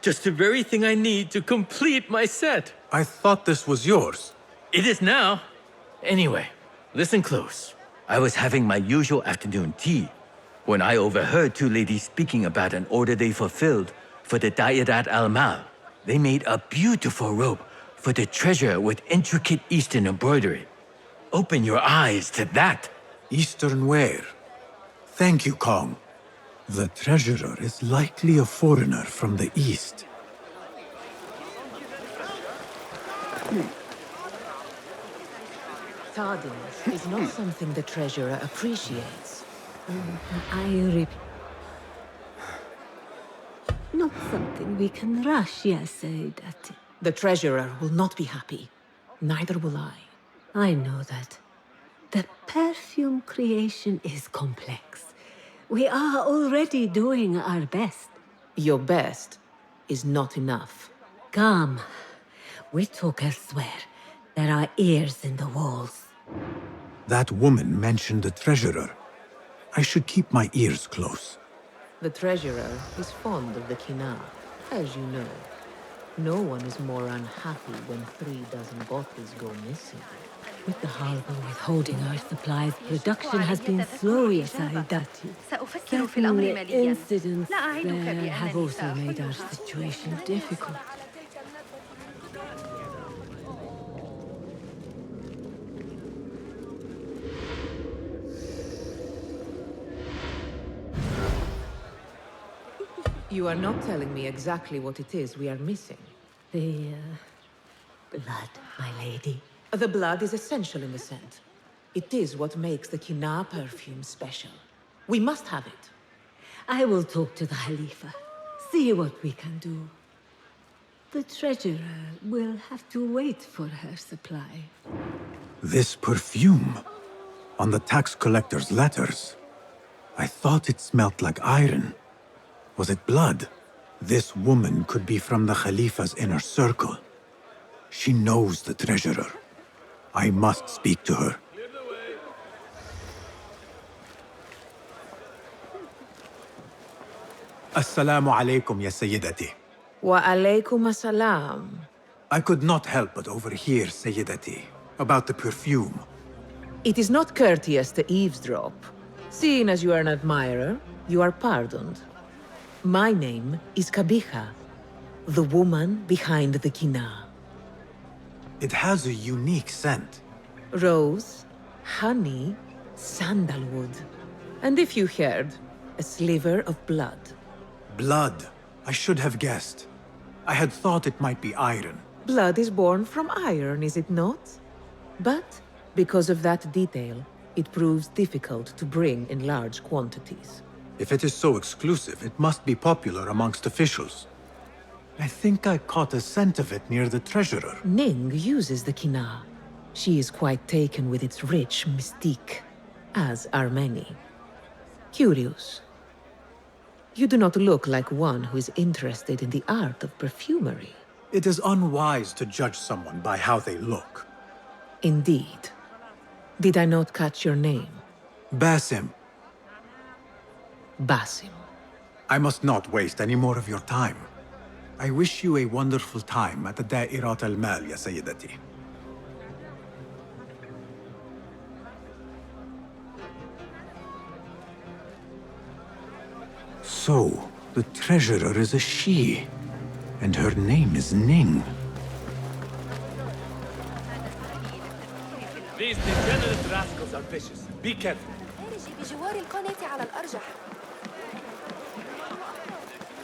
Just the very thing I need to complete my set. I thought this was yours. It is now. Anyway, listen close. I was having my usual afternoon tea when I overheard two ladies speaking about an order they fulfilled for the Da'irat al-Mal. They made a beautiful robe for the treasure with intricate Eastern embroidery. Open your eyes to that. Eastern wear. Thank you, Kong. The treasurer is likely a foreigner from the East. Tardiness is not something the treasurer appreciates. Not something we can rush, yes, Sayyidati. The treasurer will not be happy. Neither will I. I know that. The perfume creation is complex. We are already doing our best. Your best is not enough. Come. We talk elsewhere. There are ears in the walls. That woman mentioned the treasurer. I should keep my ears close. The treasurer is fond of the Kina, as you know. No one is more unhappy when 3 dozen bottles go missing. With the harbor withholding our supplies, production has been slow, yes, Sayyidati. Certain incidents there have also made our situation difficult. You are not telling me exactly what it is we are missing. The blood, my lady. The blood is essential in the scent. It is what makes the Kina perfume special. We must have it. I will talk to the Khalifa. See what we can do. The treasurer will have to wait for her supply. This perfume, on the tax collector's letters. I thought it smelt like iron. Was it blood? This woman could be from the Khalifa's inner circle. She knows the treasurer. I must speak to her. Assalamu alaikum, ya Sayyidati. Wa alaykum assalam. I could not help but overhear, Sayyidati, about the perfume. It is not courteous to eavesdrop. Seeing as you are an admirer, you are pardoned. My name is Kabiha, the woman behind the Kina. It has a unique scent. Rose, honey, sandalwood. And if you heard, a sliver of blood. Blood. I should have guessed. I had thought it might be iron. Blood is born from iron, is it not? But because of that detail, it proves difficult to bring in large quantities. If it is so exclusive, it must be popular amongst officials. I think I caught a scent of it near the treasurer. Ning uses the Kina. She is quite taken with its rich mystique, as are many. Curious. You do not look like one who is interested in the art of perfumery. It is unwise to judge someone by how they look. Indeed. Did I not catch your name? Basim. Basim. I must not waste any more of your time. I wish you a wonderful time at the Da'irat al-Mal, ya Sayyidati. So, the treasurer is a she, and her name is Ning. These degenerate rascals are vicious. Be careful.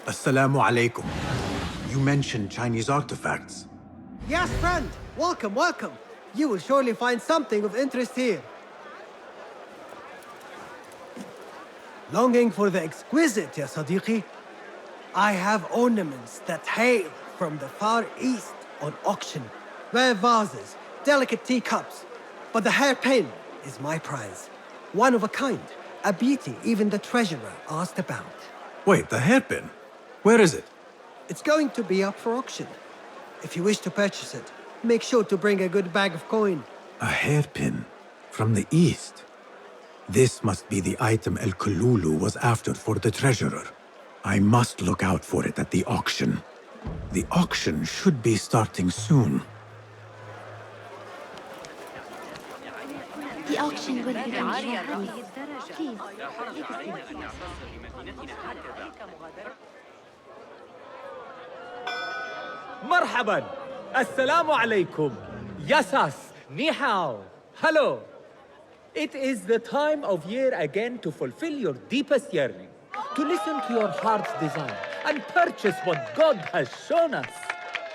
Assalamu alaikum. You mentioned Chinese artifacts. Yes, friend. Welcome, welcome. You will surely find something of interest here. Longing for the exquisite, ya Sadiqi? I have ornaments that hail from the Far East on auction. Rare vases, delicate teacups. But the hairpin is my prize. One of a kind. A beauty even the treasurer asked about. Wait, the hairpin? Where is it? It's going to be up for auction. If you wish to purchase it, make sure to bring a good bag of coin. A hairpin? From the East? This must be the item El-Kululu was after for the treasurer. I must look out for it at the auction. The auction should be starting soon. The auction will be مرحبا السلام عليكم Yasas Nehal Hello. It is the time of year again to fulfill your deepest yearning, to listen to your heart's desire and purchase what God has shown us.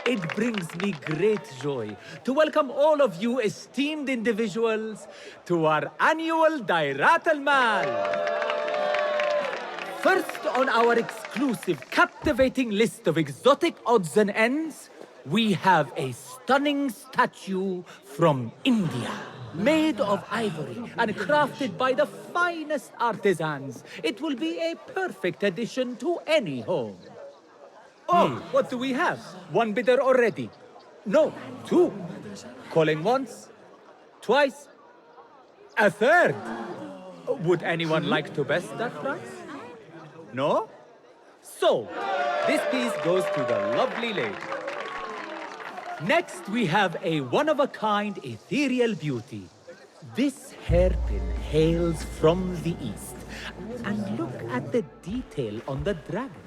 It brings me great joy to welcome all of you esteemed individuals to our annual Dairat al-Mal. First on our exclusive, captivating list of exotic odds and ends, we have a stunning statue from India. Made of ivory and crafted by the finest artisans, it will be a perfect addition to any home. Oh, what do we have? One bidder already? No, two. Calling once, twice, a third. Would anyone like to best that price? No? So, this piece goes to the lovely lady. Next, we have a one-of-a-kind ethereal beauty. This hairpin hails from the east. And look at the detail on the dragon.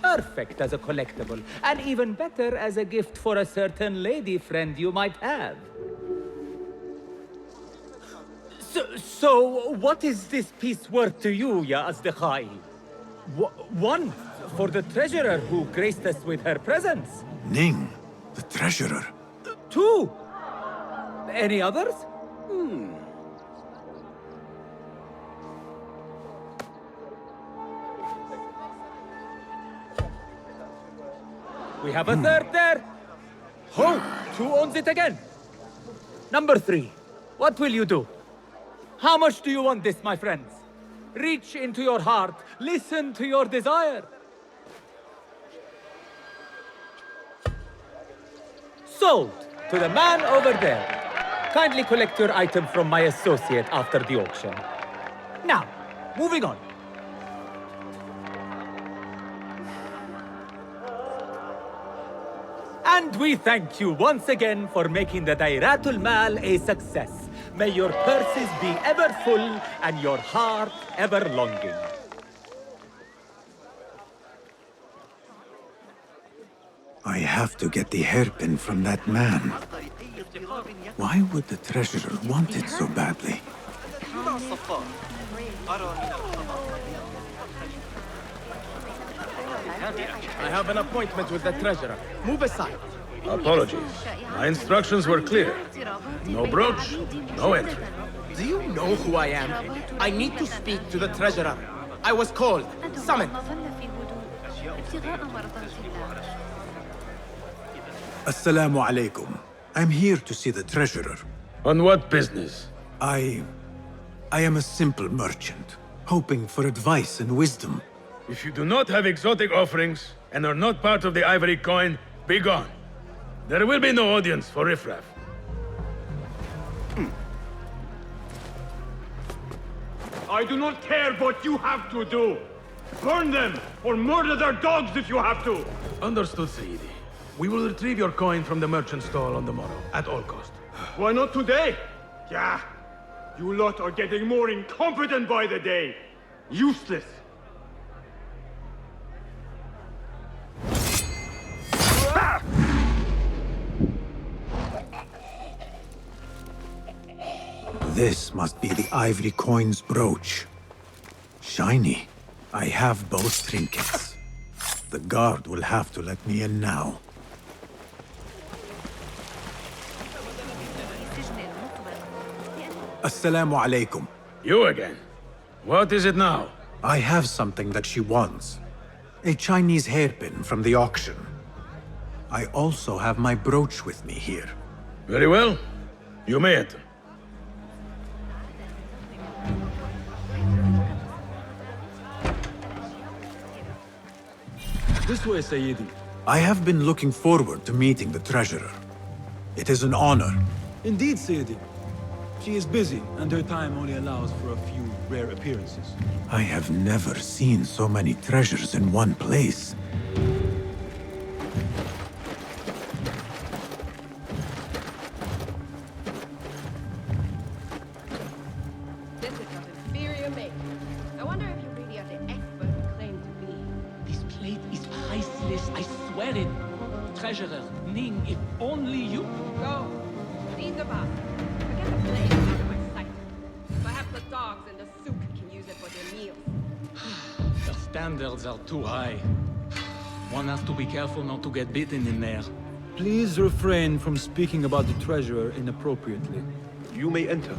Perfect as a collectible, and even better as a gift for a certain lady friend you might have. So what is this piece worth to you, ya Asdiqai? One, for the treasurer who graced us with her presence. Ning, the treasurer. Two. Any others? We have a third there. Oh, who owns it again? Number three. What will you do? How much do you want this, my friends? Reach into your heart. Listen to your desire. Sold to the man over there. Kindly collect your item from my associate after the auction. Now, moving on. And we thank you once again for making the Dairatul Mal a success. May your purses be ever full and your heart ever longing. I have to get the hairpin from that man. Why would the treasurer want it so badly? I have an appointment with the treasurer. Move aside. Apologies. My instructions were clear. No brooch, no entry. Do you know who I am? I need to speak to the treasurer. I was called, summoned. Assalamu alaikum. I'm here to see the treasurer. On what business? I am a simple merchant, hoping for advice and wisdom. If you do not have exotic offerings and are not part of the ivory coin, be gone. There will be no audience for riffraff. I do not care what you have to do. Burn them, or murder their dogs if you have to. Understood, Sayyidi. We will retrieve your coin from the merchant stall on the morrow, at all cost. Why not today? Yeah. You lot are getting more incompetent by the day. Useless. This must be the ivory coin's brooch. Shiny. I have both trinkets. The guard will have to let me in now. Assalamu alaikum. You again? What is it now? I have something that she wants. A Chinese hairpin from the auction. I also have my brooch with me here. Very well. You may enter. This way, Sayyidi. I have been looking forward to meeting the treasurer. It is an honor. Indeed, Sayyidi. She is busy, and her time only allows for a few rare appearances. I have never seen so many treasures in one place. This is of inferior make. I wonder if you really are the expert you claim to be. This plate is priceless, I swear it. Treasurer, Ning, if only you... Go. Leave the bar. Forget the plate out of my sight. Perhaps the dogs in the souk can use it for their meals. The standards are too high. One has to be careful not to get bitten in there. Please refrain from speaking about the treasurer inappropriately. You may enter.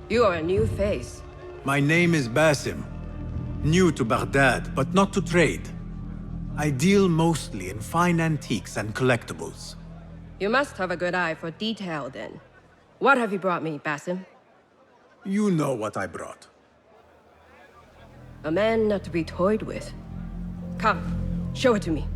You are a new face. My name is Basim. New to Baghdad, but not to trade. I deal mostly in fine antiques and collectibles. You must have a good eye for detail, then. What have you brought me, Basim? You know what I brought. A man not to be toyed with. Come, show it to me.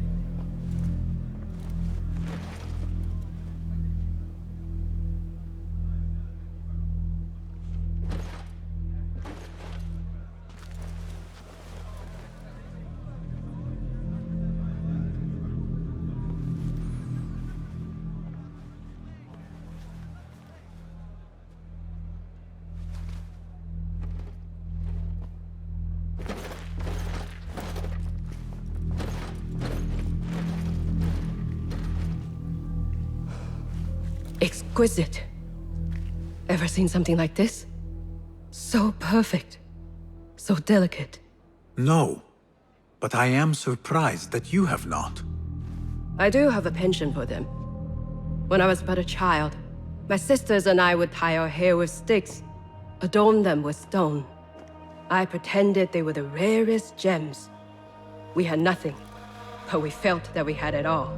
Exquisite. Ever seen something like this? So perfect. So delicate. No, but I am surprised that you have not. I do have a penchant for them. When I was but a child, my sisters and I would tie our hair with sticks, adorn them with stone. I pretended they were the rarest gems. We had nothing, but we felt that we had it all.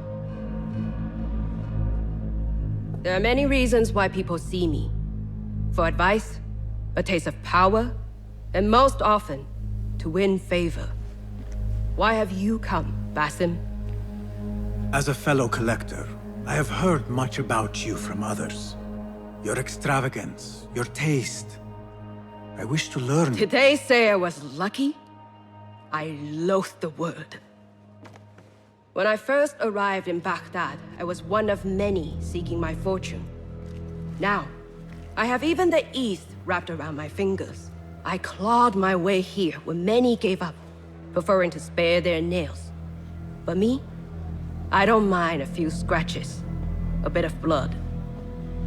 There are many reasons why people see me. For advice, a taste of power, and most often, to win favor. Why have you come, Basim? As a fellow collector, I have heard much about you from others. Your extravagance, your taste. I wish to learn. Did they say I was lucky? I loathe the word. When I first arrived in Baghdad, I was one of many seeking my fortune. Now, I have even the East wrapped around my fingers. I clawed my way here when many gave up, preferring to spare their nails. But me? I don't mind a few scratches, a bit of blood.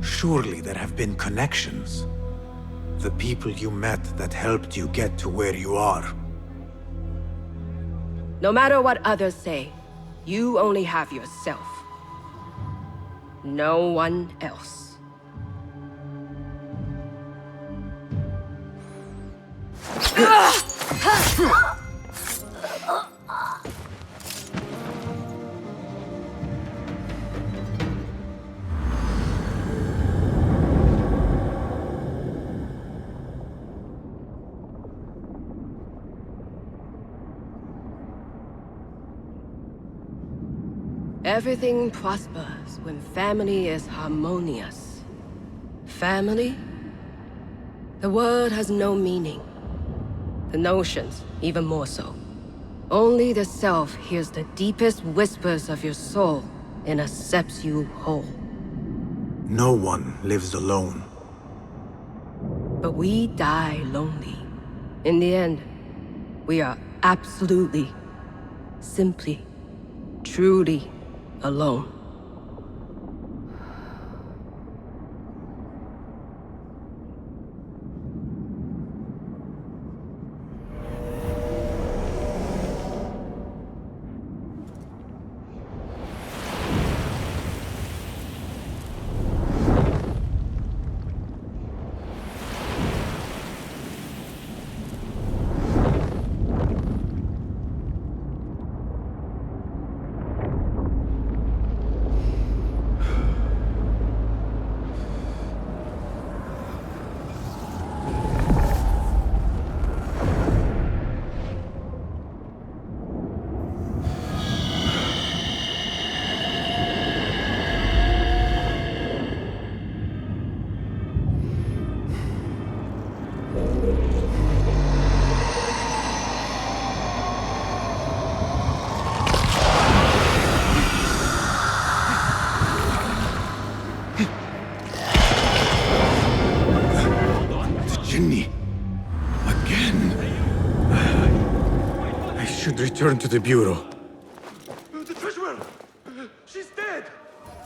Surely there have been connections. The people you met that helped you get to where you are. No matter what others say, you only have yourself. No one else. Everything prospers when family is harmonious. Family? The word has no meaning. The notions, even more so. Only the self hears the deepest whispers of your soul and accepts you whole. No one lives alone. But we die lonely. In the end, we are absolutely, simply, truly alone. Return to the Bureau. The treasurer! She's dead!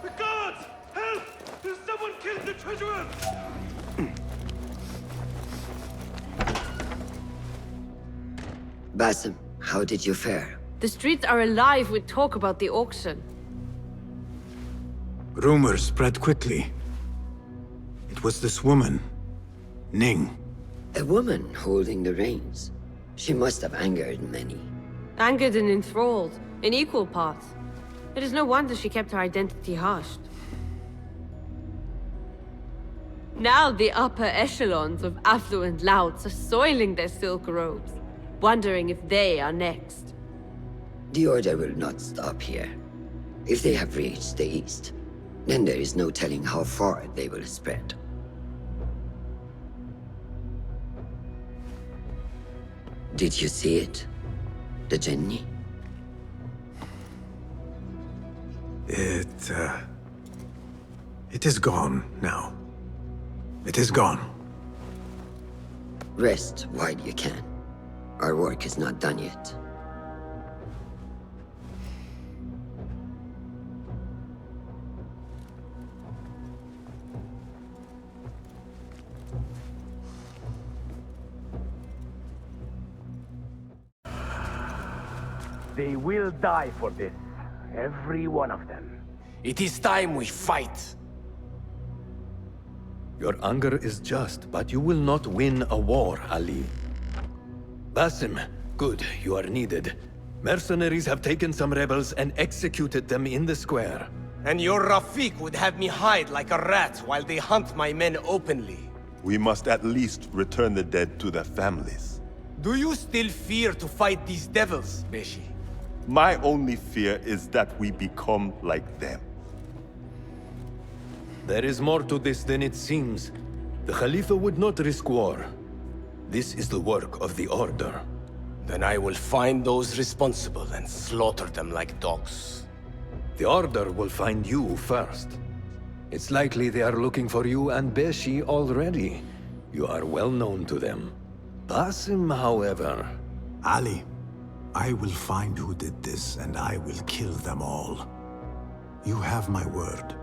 The guards! Help! Someone killed the treasurer! Basim, how did you fare? The streets are alive with talk about the auction. Rumors spread quickly. It was this woman, Ning. A woman holding the reins. She must have angered many. Angered and enthralled, in equal parts. It is no wonder she kept her identity hushed. Now the upper echelons of affluent louts are soiling their silk robes, wondering if they are next. The Order will not stop here. If they have reached the east, then there is no telling how far they will spread. Did you see it? The jinni? It is gone now. It is gone. Rest while you can. Our work is not done yet. They will die for this. Every one of them. It is time we fight. Your anger is just, but you will not win a war, Ali. Basim, good, you are needed. Mercenaries have taken some rebels and executed them in the square. And your Rafiq would have me hide like a rat while they hunt my men openly. We must at least return the dead to their families. Do you still fear to fight these devils, Beshi? My only fear is that we become like them. There is more to this than it seems. The Khalifa would not risk war. This is the work of the Order. Then I will find those responsible and slaughter them like dogs. The Order will find you first. It's likely they are looking for you and Beshi already. You are well known to them. Basim, however... Ali, I will find who did this, and I will kill them all. You have my word.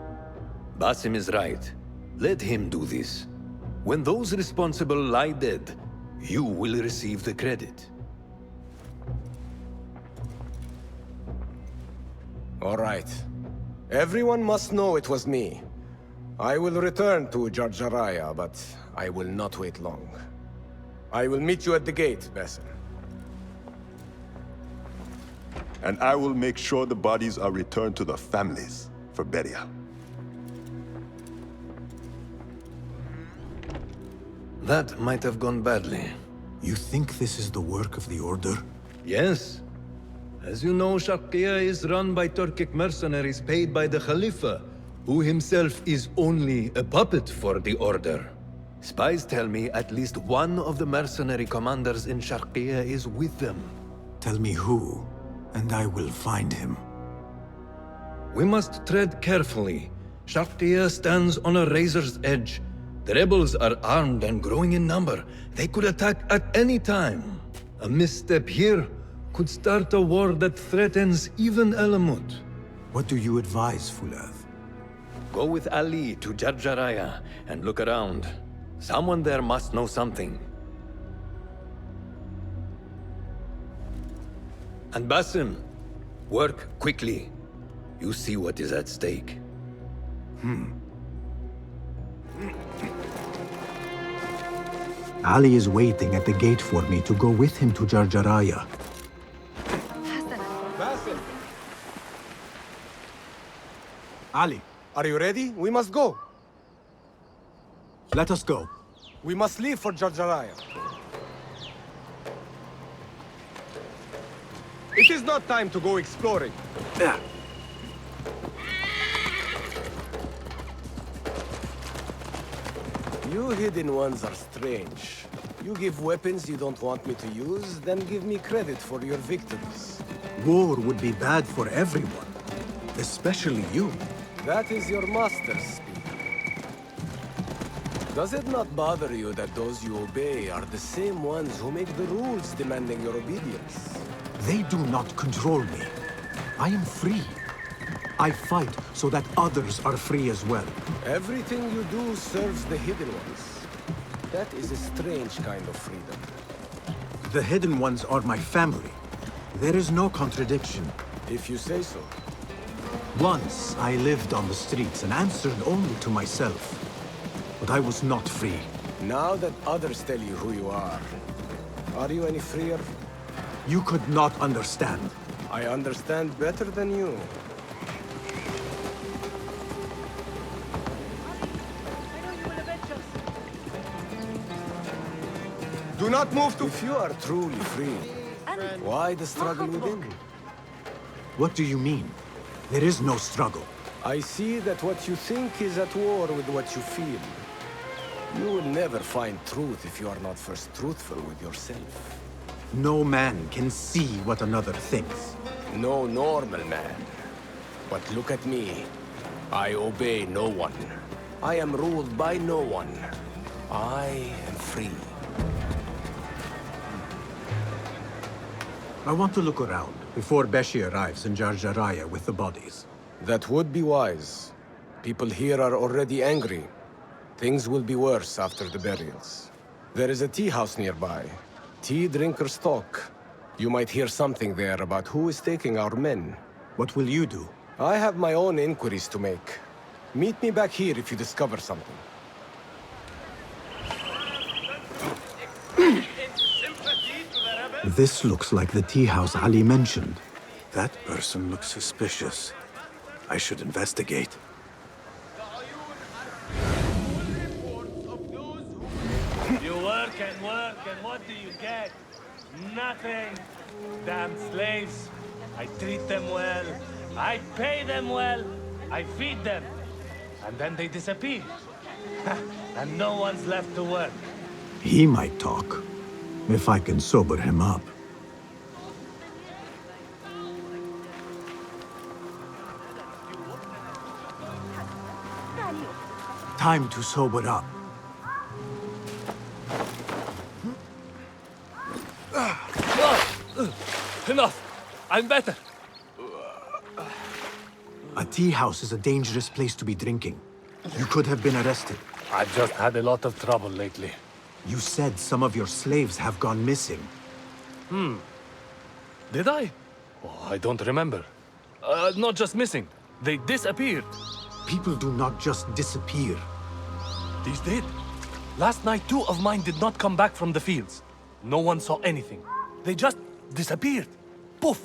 Basim is right. Let him do this. When those responsible lie dead, you will receive the credit. All right. Everyone must know it was me. I will return to Jarjaraya, but I will not wait long. I will meet you at the gate, Basim. And I will make sure the bodies are returned to the families for burial. That might have gone badly. You think this is the work of the Order? Yes. As you know, Sharqiya is run by Turkic mercenaries paid by the Khalifa, who himself is only a puppet for the Order. Spies tell me at least one of the mercenary commanders in Sharqiya is with them. Tell me who, and I will find him. We must tread carefully. Sharqiya stands on a razor's edge. The rebels are armed and growing in number. They could attack at any time. A misstep here could start a war that threatens even Alamut. What do you advise, Fulad? Go with Ali to Jarjaraya and look around. Someone there must know something. And Basim, work quickly. You see what is at stake. Ali is waiting at the gate for me to go with him to Jarjaraya. Basim! Ali, Are you ready? We must go. let us go. We must leave for Jarjaraya. It is not time to go exploring. You hidden ones are strange. You give weapons you don't want me to use, then give me credit for your victories. War would be bad for everyone, especially you. That is your master's speech. Does it not bother you that those you obey are the same ones who make the rules demanding your obedience? They do not control me. I am free. I fight so that others are free as well. Everything you do serves the hidden ones. That is a strange kind of freedom. The hidden ones are my family. There is no contradiction. If you say so. Once I lived on the streets and answered only to myself. But I was not free. Now that others tell you who you are you any freer? You could not understand. I understand better than you. Do not move to... If you are truly free, why the struggle within? What do you mean? There is no struggle. I see that what you think is at war with what you feel. You will never find truth if you are not first truthful with yourself. No man can see what another thinks. No normal man. But look at me. I obey no one. I am ruled by no one. I am free. I want to look around before Beshi arrives in Jarjaraya with the bodies. That would be wise. People here are already angry. Things will be worse after the burials. There is a tea house nearby. Tea drinkers talk. You might hear something there about who is taking our men. What will you do? I have my own inquiries to make. Meet me back here if you discover something. This looks like the tea house Ali mentioned. That person looks suspicious. I should investigate. You work, and what do you get? Nothing. Damn slaves. I treat them well. I pay them well. I feed them. And then they disappear. And no one's left to work. He might talk, if I can sober him up. Time to sober up. Enough! I'm better! A tea house is a dangerous place to be drinking. You could have been arrested. I've just had a lot of trouble lately. You said some of your slaves have gone missing. Did I? Oh, I don't remember. Not just missing. They disappeared. People do not just disappear. These did. Last night, 2 of mine did not come back from the fields. No one saw anything. They just disappeared. Poof!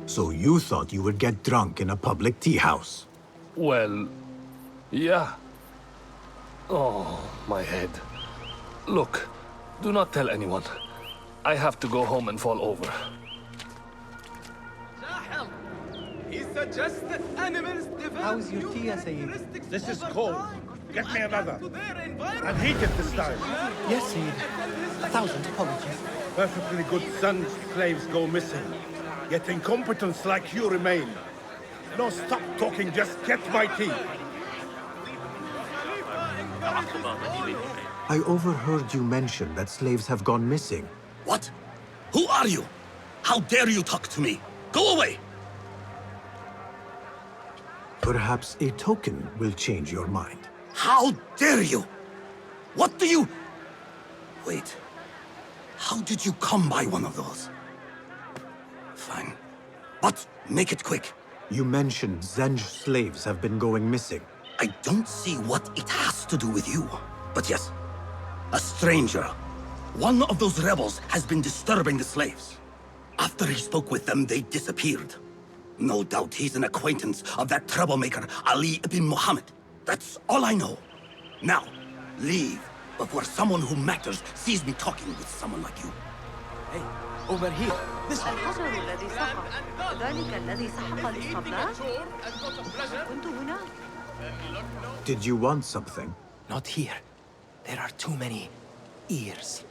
So you thought you would get drunk in a public tea house? Well, yeah. Oh, my head. Look, do not tell anyone. I have to go home and fall over. He suggested animals develop. How's your tea, Sayyid? This is cold. Get me another. And heat it this time. Yes, Sayyid. 1,000 apologies. Perfectly good sons, slaves go missing. Yet incompetents like you remain. No, stop talking, just get my tea. I overheard you mention that slaves have gone missing. What? Who are you? How dare you talk to me? Go away! Perhaps a token will change your mind. How dare you? What do you... Wait. How did you come by one of those? Fine. But make it quick. You mentioned Zenj slaves have been going missing. I don't see what it has to do with you. But yes, a stranger. One of those rebels has been disturbing the slaves. After he spoke with them, they disappeared. No doubt he's an acquaintance of that troublemaker, Ali ibn Muhammad. That's all I know. Now, leave before someone who matters sees me talking with someone like you. Hey, over here. This way. الحجر الذي سحق ذلك الذي سحق الإسطبلات كنت هنا. Did you want something? Not here. There are too many ears,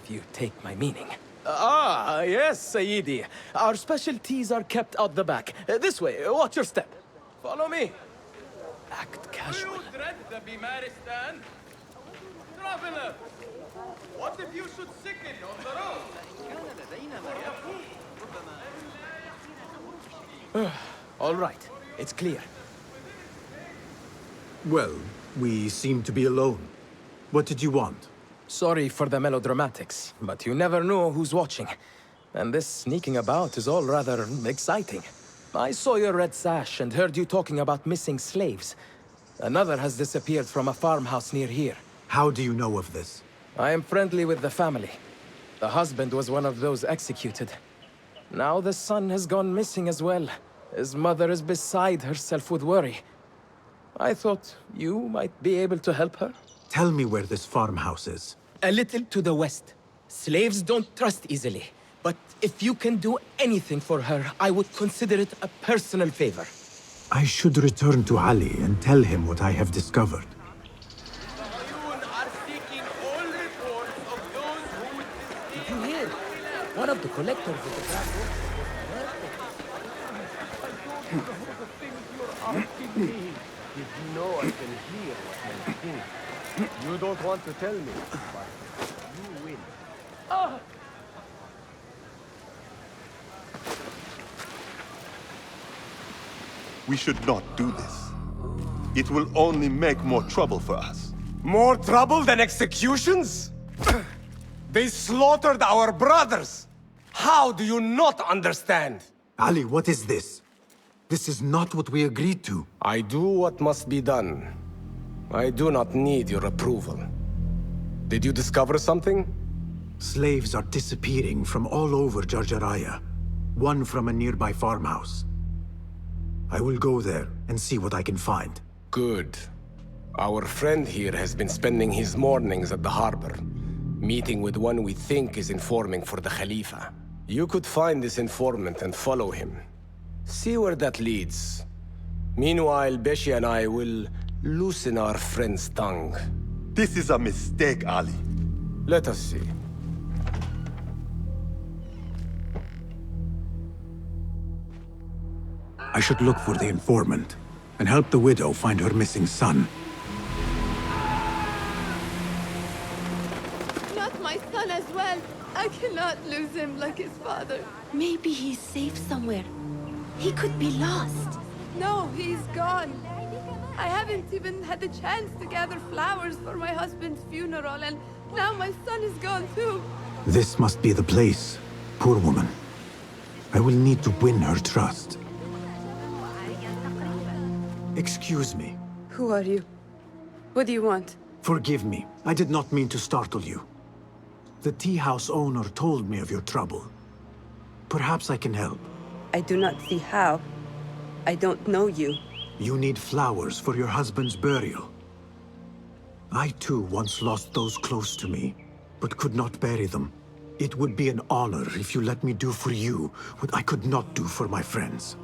if you take my meaning. Yes, Sayyidi. Our specialties are kept out the back. This way, watch your step. Follow me. Act casual. Traveler, what if you should sicken on the road? All right, it's clear. Well, we seem to be alone. What did you want? Sorry for the melodramatics, but you never know who's watching. And this sneaking about is all rather exciting. I saw your red sash and heard you talking about missing slaves. Another has disappeared from a farmhouse near here. How do you know of this? I am friendly with the family. The husband was one of those executed. Now the son has gone missing as well. His mother is beside herself with worry. I thought you might be able to help her. Tell me where this farmhouse is. A little to the west. Slaves don't trust easily. But if you can do anything for her, I would consider it a personal favor. I should return to Ali and tell him what I have discovered. Did you hear? One of the collectors of the glass Did you know I can hear what men think? You don't want to tell me, but you will. We should not do this. It will only make more trouble for us. More trouble than executions? They slaughtered our brothers! How do you not understand? Ali, what is this? This is not what we agreed to. I do what must be done. I do not need your approval. Did you discover something? Slaves are disappearing from all over Jarjaraya. One from a nearby farmhouse. I will go there and see what I can find. Good. Our friend here has been spending his mornings at the harbor, meeting with one we think is informing for the Khalifa. You could find this informant and follow him. See where that leads. Meanwhile, Beshi and I will loosen our friend's tongue. This is a mistake, Ali. Let us see. I should look for the informant and help the widow find her missing son. Not my son as well. I cannot lose him like his father. Maybe he's safe somewhere. He could be lost. No, he's gone. I haven't even had the chance to gather flowers for my husband's funeral, and now my son is gone too. This must be the place. Poor woman. I will need to win her trust. Excuse me. Who are you? What do you want? Forgive me. I did not mean to startle you. The tea house owner told me of your trouble. Perhaps I can help. I do not see how. I don't know you. You need flowers for your husband's burial. I too once lost those close to me, but could not bury them. It would be an honor if you let me do for you what I could not do for my friends.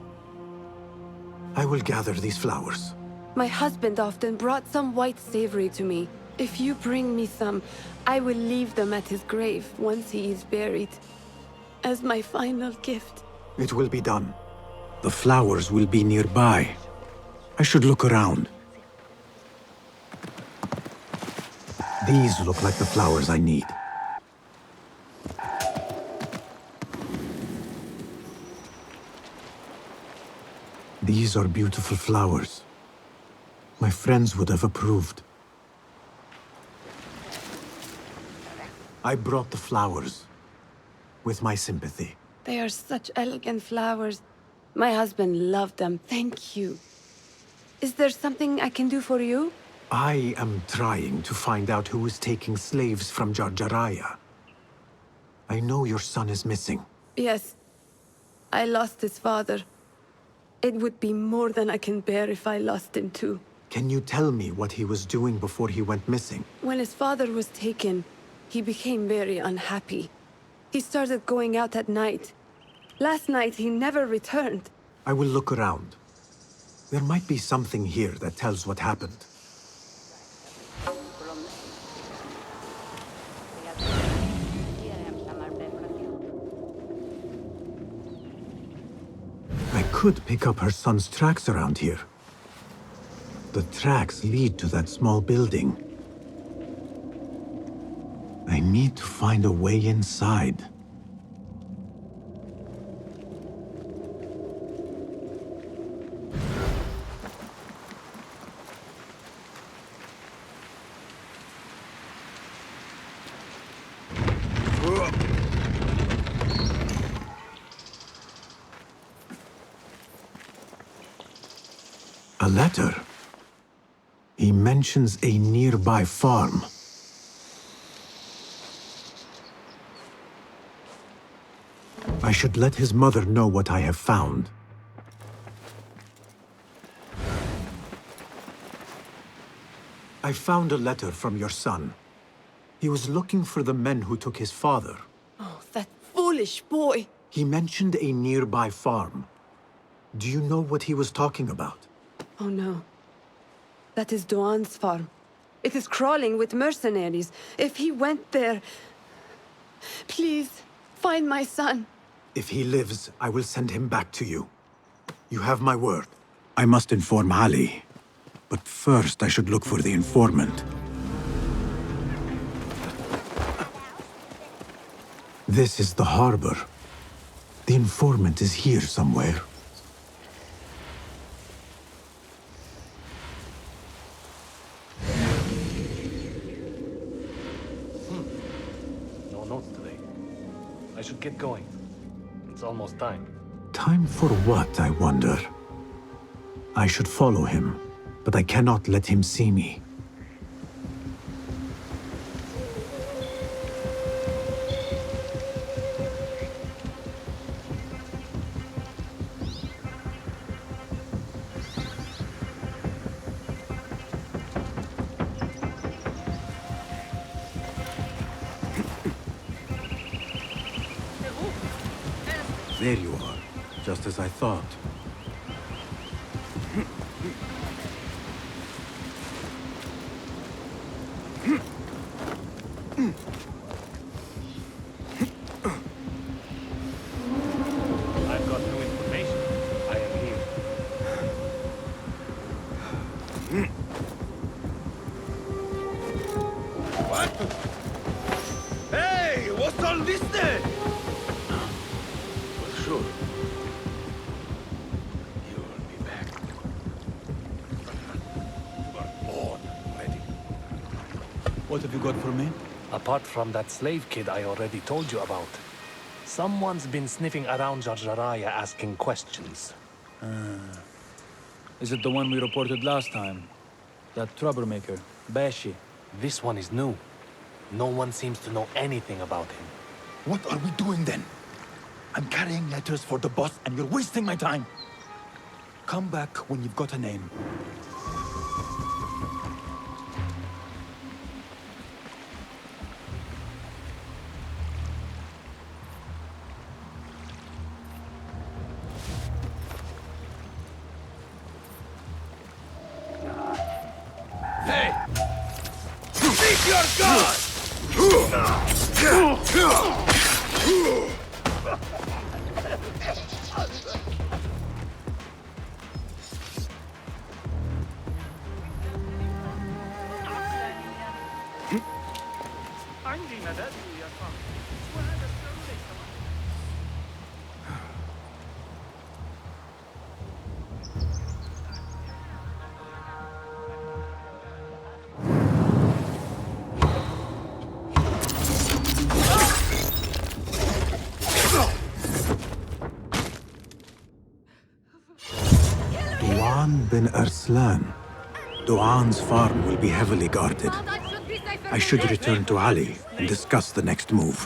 I will gather these flowers. My husband often brought some white savory to me. If you bring me some, I will leave them at his grave once he is buried. As my final gift. It will be done. The flowers will be nearby. I should look around. These look like the flowers I need. These are beautiful flowers. My friends would have approved. I brought the flowers with my sympathy. They are such elegant flowers. My husband loved them. Thank you. Is there something I can do for you? I am trying to find out who is taking slaves from Jarjaraya. I know your son is missing. Yes. I lost his father. It would be more than I can bear if I lost him too. Can you tell me what he was doing before he went missing? When his father was taken, he became very unhappy. He started going out at night. Last night, he never returned. I will look around. There might be something here that tells what happened. I could pick up her son's tracks around here. The tracks lead to that small building. I need to find a way inside. A letter. He mentions a nearby farm. I should let his mother know what I have found. I found a letter from your son. He was looking for the men who took his father. Oh, that foolish boy! He mentioned a nearby farm. Do you know what he was talking about? Oh no. That is Doan's farm. It is crawling with mercenaries. If he went there... Please, find my son. If he lives, I will send him back to you. You have my word. I must inform Ali. But first, I should look for the informant. This is the harbor. The informant is here somewhere. No notes today. I should get going. It's almost time. Time for what, I wonder? I should follow him, but I cannot let him see me. There you are, just as I thought. I've got new information. I am here. What? Hey, what's all this then? Well, sure. You'll be back. You are born ready. What have you got for me? Apart from that slave kid I already told you about, someone's been sniffing around Jarjaraya asking questions. Is it the one we reported last time? That troublemaker, Bashi? This one is new. No one seems to know anything about him. What are we doing then? I'm carrying letters for the boss and you're wasting my time. Come back when you've got a name. Hey! Seek your God! عندي مداد يا صاحبي وهذا السر ليس Duan bin Arslan. Duan's farm will be heavily guarded. I should return to Ali and discuss the next move.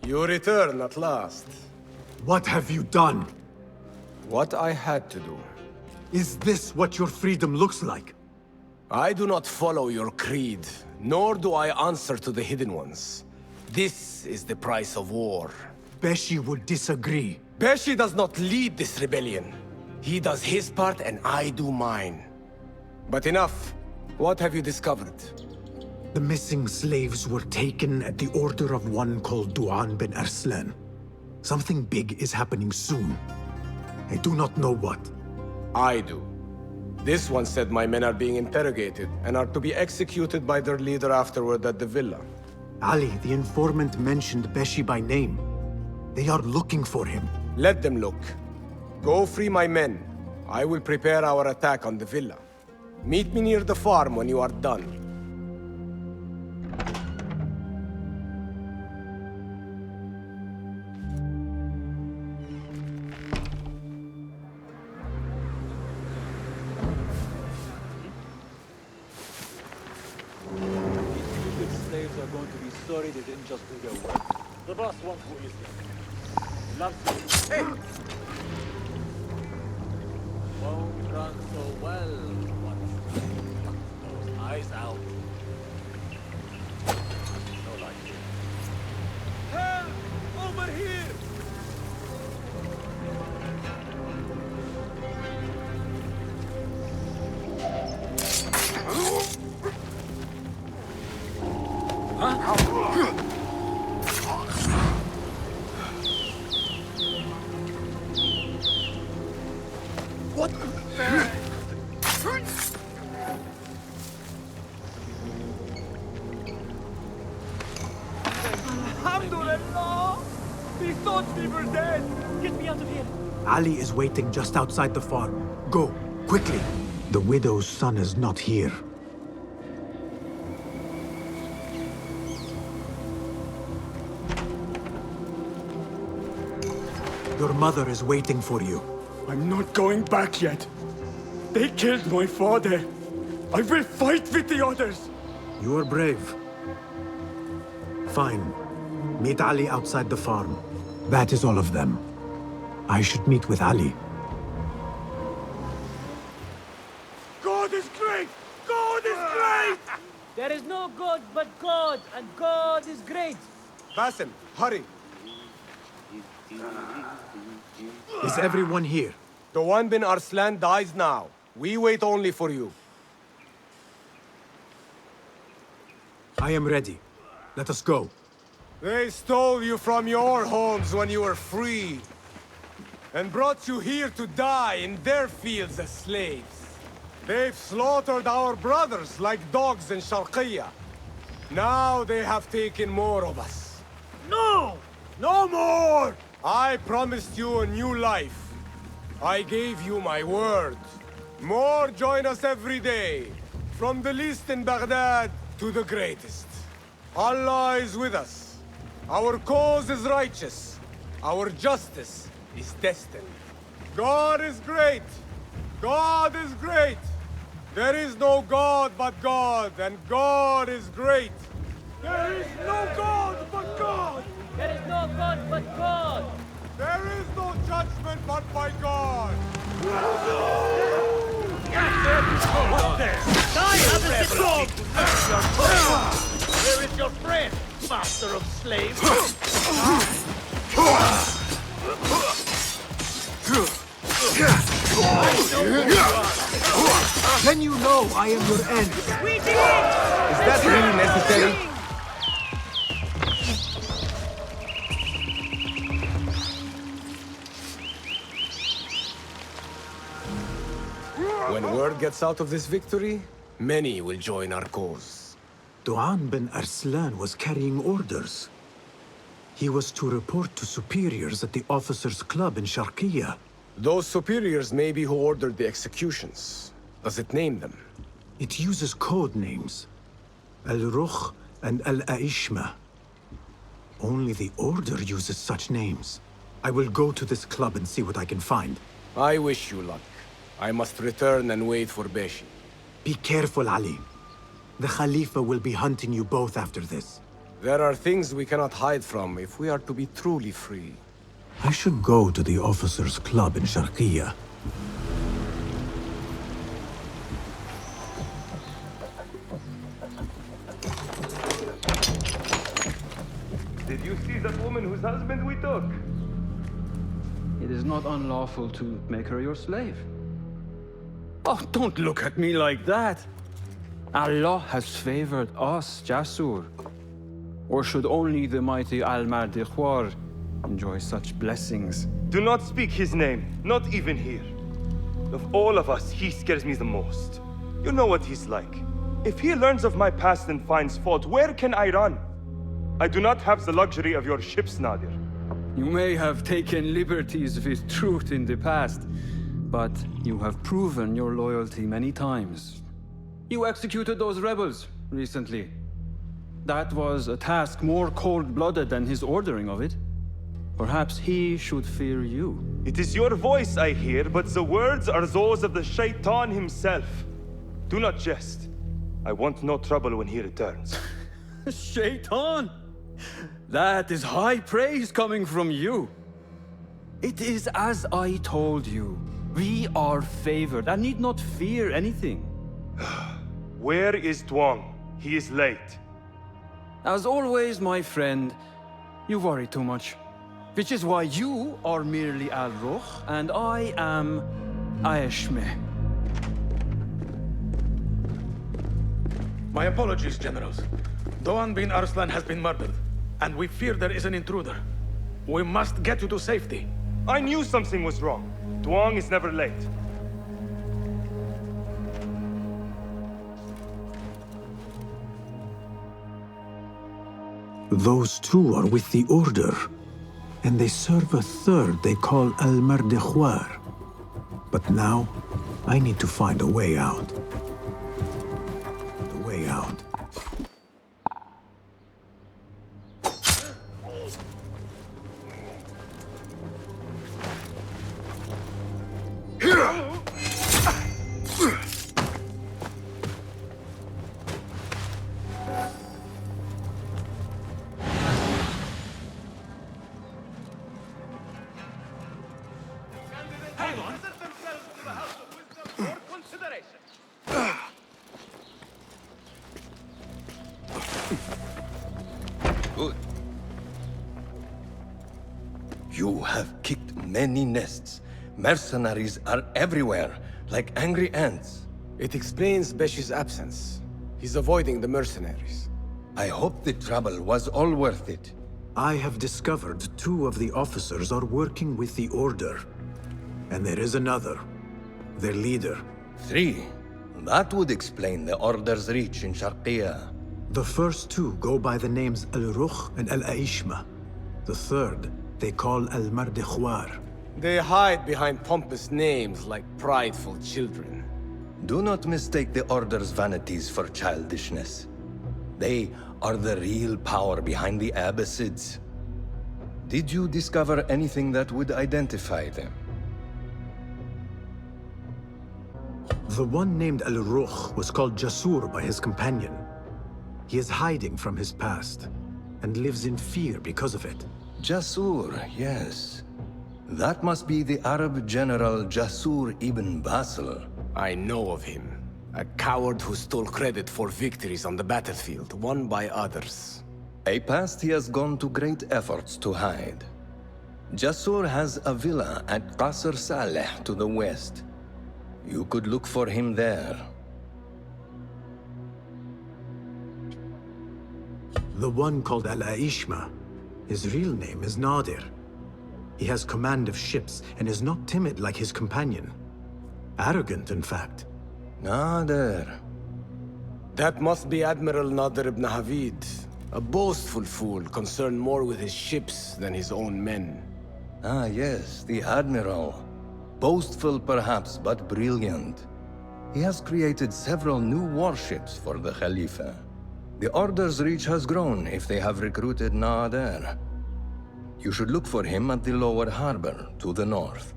You return at last. What have you done? What I had to do. Is this what your freedom looks like? I do not follow your creed, nor do I answer to the Hidden Ones. This is the price of war. Beshi would disagree. Beshi does not lead this rebellion. He does his part and I do mine. But enough. What have you discovered? The missing slaves were taken at the order of one called Duan bin Arslan. Something big is happening soon. I do not know what. I do. This one said my men are being interrogated and are to be executed by their leader afterward at the villa. Ali, the informant mentioned Beshi by name. They are looking for him. Let them look. Go free my men. I will prepare our attack on the villa. Meet me near the farm when you are done. Slaves are going to be sorry they didn't just do their work. The boss wants who is there. Loves you. Hey! Won't run so well. Pluck those eyes out. No like it. Help! Over here! What? Alhamdulillah! He thought we were dead! Get me out of here! Ali is waiting just outside the farm. Go, quickly. The widow's son is not here. Your mother is waiting for you. I'm not going back yet. They killed my father. I will fight with the others. You are brave. Fine. Meet Ali outside the farm. That is all of them. I should meet with Ali. God is great! God is great! There is no God but God, and God is great. Basim, hurry. Is everyone here? Duan bin Arslan dies now. We wait only for you. I am ready. Let us go. They stole you from your homes when you were free, and brought you here to die in their fields as slaves. They've slaughtered our brothers like dogs in Sharqiyya. Now they have taken more of us. No! No more! I promised you a new life. I gave you my word. More join us every day, from the least in Baghdad to the greatest. Allah is with us. Our cause is righteous. Our justice is destined. God is great! God is great! There is no God but God, and God is great! There is no God but God! There is no God but God! There is no judgment but by God! What's there? Die, Abbasid dog! Where is your friend, master of slaves? Then you know I am your end. We did it! Is that really necessary? When word gets out of this victory, many will join our cause. Duan bin Arslan was carrying orders. He was to report to superiors at the officers' club in Sharqiya. Those superiors may be who ordered the executions. Does it name them? It uses code names. Al-Rukh and Al-Aishma. Only the Order uses such names. I will go to this club and see what I can find. I wish you luck. I must return and wait for Beshi. Be careful, Ali. The Khalifa will be hunting you both after this. There are things we cannot hide from if we are to be truly free. I should go to the officers' club in Sharqiya. Did you see that woman whose husband we took? It is not unlawful to make her your slave. Oh, don't look at me like that. Allah has favored us, Jasur. Or should only the mighty Al-Mardikhwar enjoy such blessings? Do not speak his name, not even here. Of all of us, he scares me the most. You know what he's like. If he learns of my past and finds fault, where can I run? I do not have the luxury of your ships, Nadir. You may have taken liberties with truth in the past, but you have proven your loyalty many times. You executed those rebels recently. That was a task more cold-blooded than his ordering of it. Perhaps he should fear you. It is your voice I hear, but the words are those of the Shaitan himself. Do not jest. I want no trouble when he returns. Shaitan! That is high praise coming from you. It is as I told you. We are favored and need not fear anything. Where is Tuang? He is late. As always, my friend, you worry too much. Which is why you are merely Al-Rukh and I am Aishmeh. My apologies, generals. Doan bin Arslan has been murdered, and we fear there is an intruder. We must get you to safety. I knew something was wrong. Tuang is never late. Those two are with the Order, and they serve a third they call Al-Mardikhwar. But now, I need to find a way out. A way out. Good. You have kicked many nests. Mercenaries are everywhere, like angry ants. It explains Beshi's absence. He's avoiding the mercenaries. I hope the trouble was all worth it. I have discovered 2 of the officers are working with the Order. And there is another. Their leader. 3. That would explain the Order's reach in Sharqiya. The first 2 go by the names Al-Rukh and Al-Aishma. The third, they call Al-Mardikhwar. They hide behind pompous names like prideful children. Do not mistake the Order's vanities for childishness. They are the real power behind the Abbasids. Did you discover anything that would identify them? The one named Al-Ghul was called Jasur by his companion. He is hiding from his past, and lives in fear because of it. Jasur, yes. That must be the Arab general Jasur ibn Basil. I know of him. A coward who stole credit for victories on the battlefield, won by others. A past he has gone to great efforts to hide. Jasur has a villa at Qasr Saleh to the west. You could look for him there. The one called Al-Aishma. His real name is Nadir. He has command of ships and is not timid like his companion. Arrogant, in fact. Nadir. That must be Admiral Nadir ibn Havid. A boastful fool concerned more with his ships than his own men. Ah, yes, the Admiral. Boastful perhaps, but brilliant. He has created several new warships for the Khalifa. The Order's reach has grown if they have recruited Nadir. You should look for him at the lower harbor, to the north.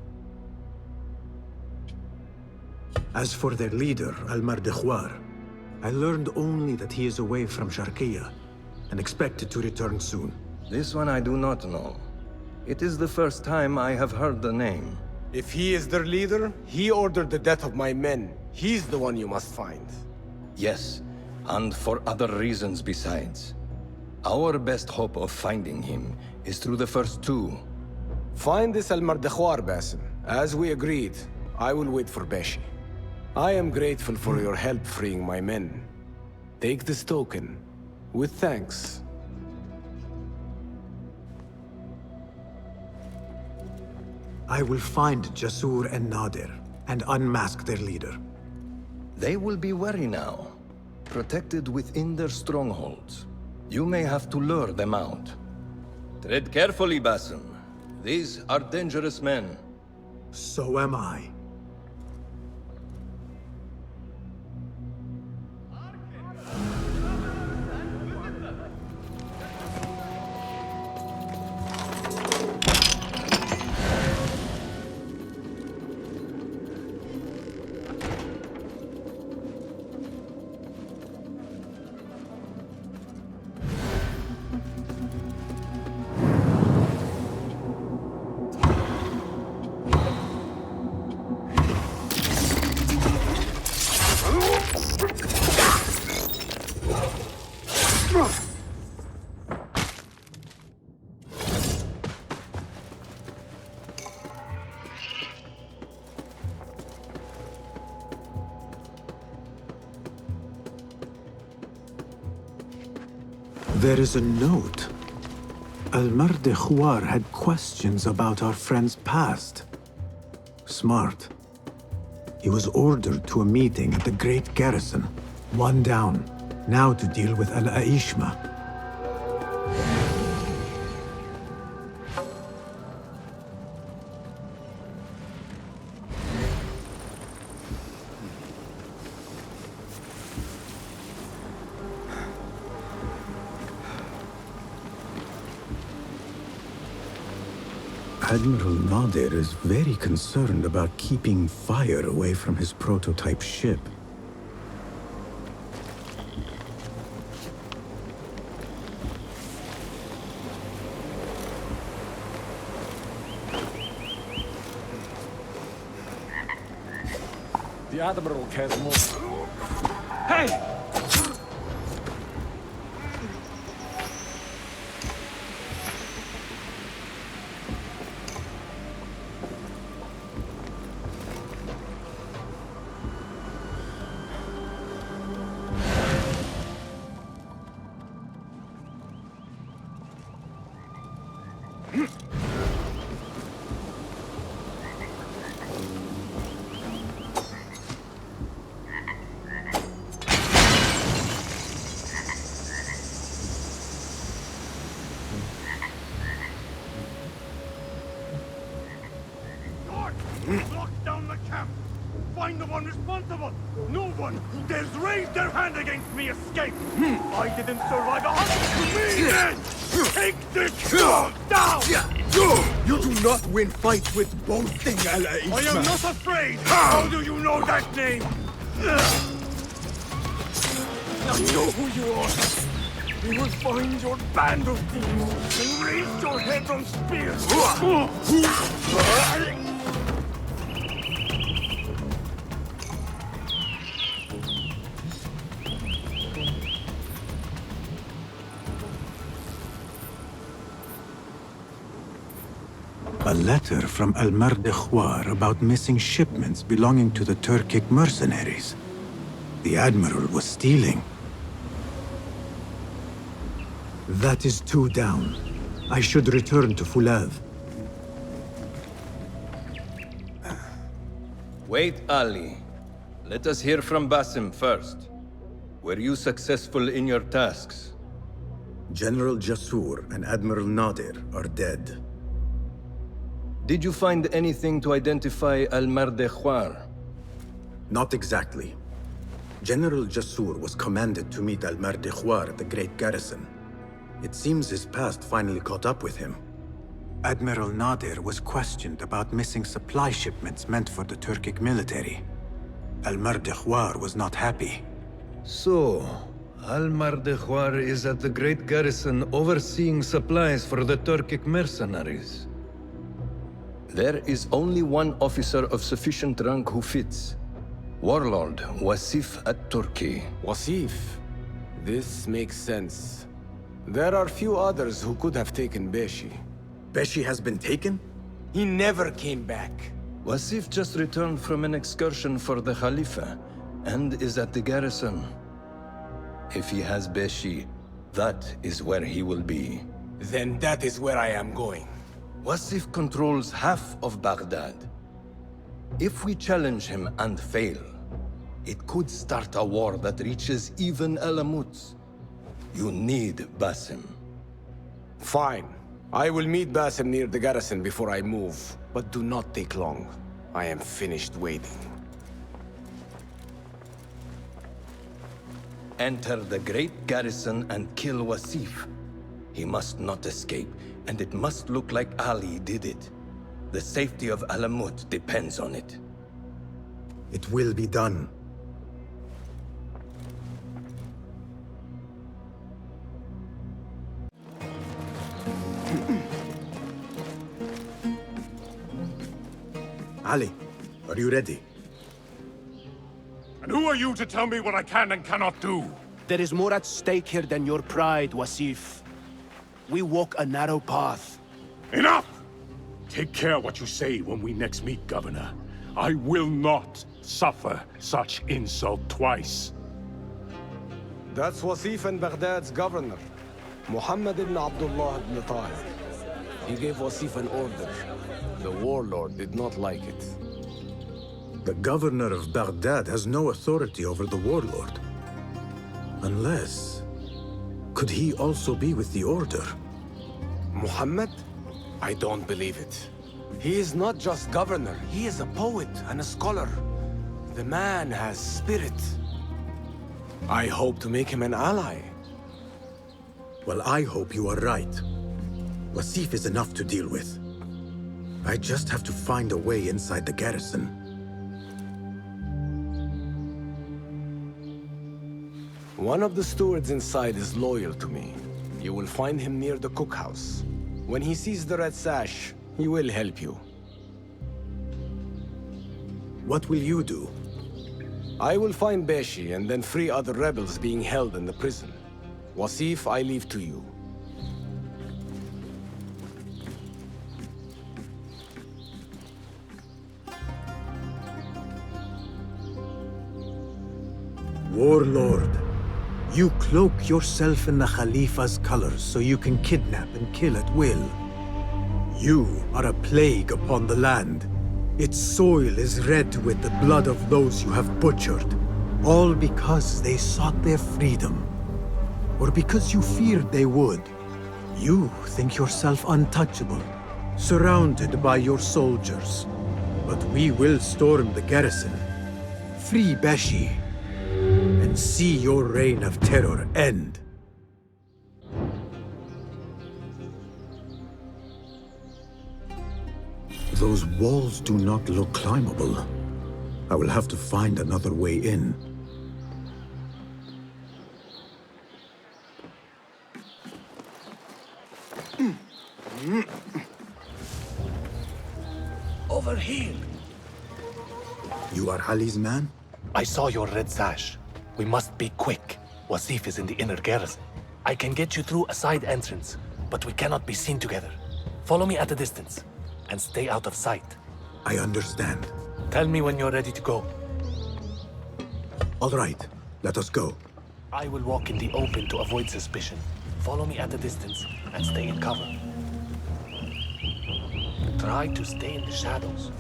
As for their leader, Al-Mardikhwar, I learned only that he is away from Sharqiyya and expected to return soon. This one I do not know. It is the first time I have heard the name. If he is their leader, he ordered the death of my men. He's the one you must find. Yes, and for other reasons besides. Our best hope of finding him is through the first two. Find this Al-Mardikhwar, Basim. As we agreed, I will wait for Beshi. I am grateful for your help freeing my men. Take this token, with thanks. I will find Jasur and Nadir, and unmask their leader. They will be wary now, protected within their strongholds. You may have to lure them out. Tread carefully, Basim. These are dangerous men. So am I. There is a note. Al-Mardikhwar had questions about our friend's past. Smart. He was ordered to a meeting at the Great Garrison. One down. Now to deal with Al-Aishma. Admiral Nadir is very concerned about keeping fire away from his prototype ship. The Admiral cares more. Hey! Lock down the camp! find the one responsible. No one who dares raise their hand against me escapes. I didn't survive a hunt. Me then! Take this down! You do not win fights with boasting, Al-Aisha. I am not afraid! How do you know that name? I know who you are. We will find your band of thieves and raise your head on spears. A letter from Al-Mardekhwar about missing shipments belonging to the Turkic mercenaries. The Admiral was stealing. That is two down. I should return to Fulav. Wait, Ali. Let us hear from Basim first. Were you successful in your tasks? General Jasur and Admiral Nadir are dead. Did you find anything to identify Al-Mardekhwar? Not exactly. General Jasur was commanded to meet Al-Mardekhwar at the Great Garrison. It seems his past finally caught up with him. Admiral Nadir was questioned about missing supply shipments meant for the Turkic military. Al-Mardekhwar was not happy. So, Al-Mardekhwar is at the Great Garrison overseeing supplies for the Turkic mercenaries. There is only one officer of sufficient rank who fits. Warlord Wasif at Turkey. Wasif? This makes sense. There are few others who could have taken Beshi. Beshi has been taken? He never came back. Wasif just returned from an excursion for the Khalifa and is at the garrison. If he has Beshi, that is where he will be. Then that is where I am going. Wasif controls half of Baghdad. If we challenge him and fail, it could start a war that reaches even Alamut. You need Basim. Fine. I will meet Basim near the garrison before I move, but do not take long. I am finished waiting. Enter the great garrison and kill Wasif. He must not escape, and it must look like Ali did it. The safety of Alamut depends on it. It will be done. Ali, are you ready? And who are you to tell me what I can and cannot do? There is more at stake here than your pride, Wasif. We walk a narrow path. Enough! Take care what you say when we next meet, Governor. I will not suffer such insult twice. That's Wasif and Baghdad's governor, Muhammad ibn Abdullah ibn Tahir. He gave Wasif an order. The Warlord did not like it. The governor of Baghdad has no authority over the Warlord. Unless... could he also be with the Order? Muhammad? I don't believe it. He is not just governor, he is a poet and a scholar. The man has spirit. I hope to make him an ally. Well, I hope you are right. Wasif is enough to deal with. I just have to find a way inside the garrison. One of the stewards inside is loyal to me. You will find him near the cookhouse. When he sees the red sash, he will help you. What will you do? I will find Beshi and then free other rebels being held in the prison. Wasif, I leave to you. Warlord, you cloak yourself in the Khalifa's colors so you can kidnap and kill at will. You are a plague upon the land. Its soil is red with the blood of those you have butchered, all because they sought their freedom, or because you feared they would. You think yourself untouchable, surrounded by your soldiers. But we will storm the garrison, Free Beshi, and see your reign of terror end. Those walls do not look climbable. I will have to find another way in. Over here. You are Ali's man? I saw your red sash. We must be quick. Wasif is in the inner garrison. I can get you through a side entrance, but we cannot be seen together. Follow me at a distance, and stay out of sight. I understand. Tell me when you're ready to go. All right, let us go. I will walk in the open to avoid suspicion. Follow me at a distance, and stay in cover. Try to stay in the shadows.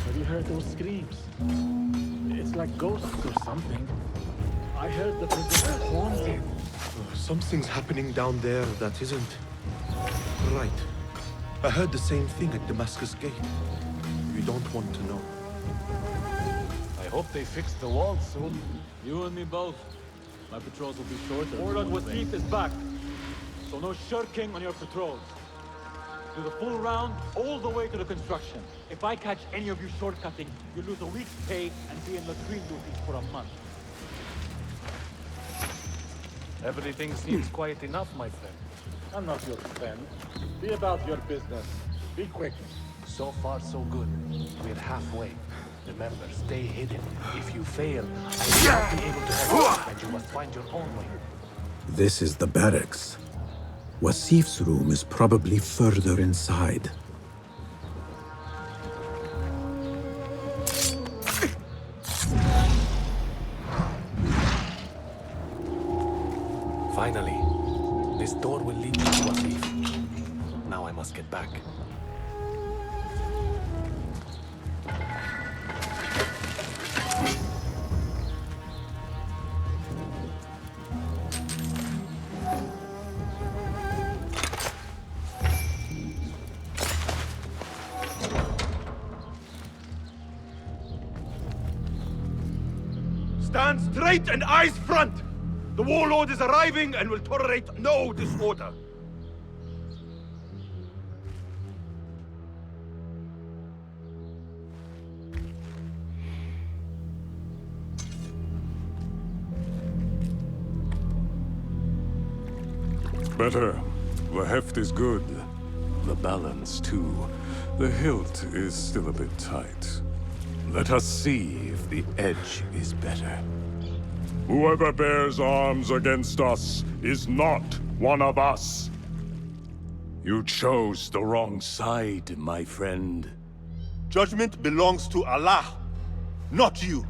Have you heard those screams? It's like ghosts or something. I heard the prison haunted. Something's happening down there that isn't right. I heard the same thing at Damascus Gate. You don't want to know. I hope they fix the walls soon. You and me both. My patrols will be shorter. Warlord Wasif is back. So no shirking on your patrols. Do the full round all the way to the construction. If I catch any of you shortcutting, you lose a week's pay and be in latrine duties for a month. Everything seems quiet enough, my friend. I'm not your friend. Be about your business. Be quick. So far, so good. We're halfway. Remember, stay hidden. If you fail, I will not be able to help you, and you must find your own way. This is the barracks. Wasif's room is probably further inside. Finally, this door will lead me to Wasif. Now I must get back. Stand straight and eyes front! The Warlord is arriving and will tolerate no disorder. Better. The heft is good. The balance, too. The hilt is still a bit tight. Let us see if the edge is better. Whoever bears arms against us is not one of us. You chose the wrong side, my friend. Judgment belongs to Allah, not you.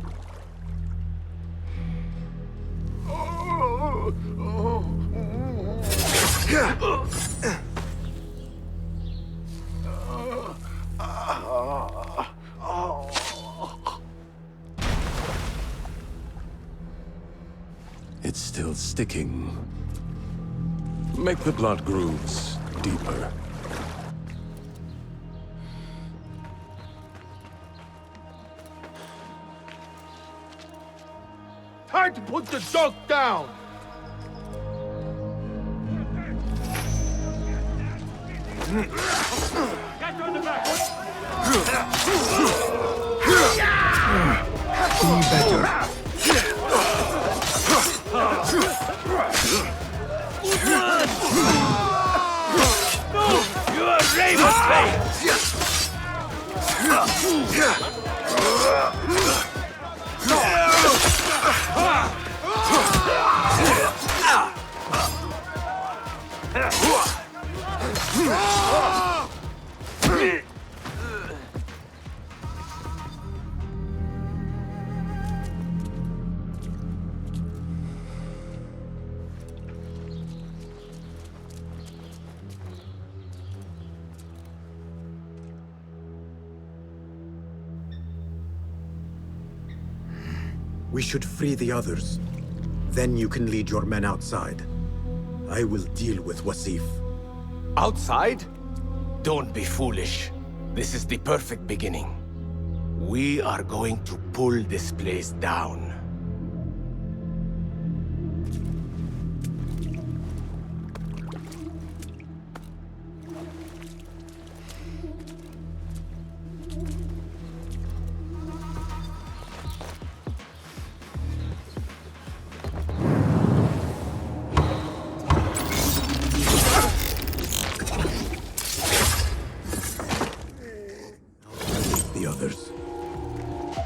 It's still sticking. Make the blood grooves deeper. Time to put the dog down! Get on the back! Be better. No! You are Raven's Bane! We should free the others. Then you can lead your men outside. I will deal with Wasif. Outside? Don't be foolish. This is the perfect beginning. We are going to pull this place down.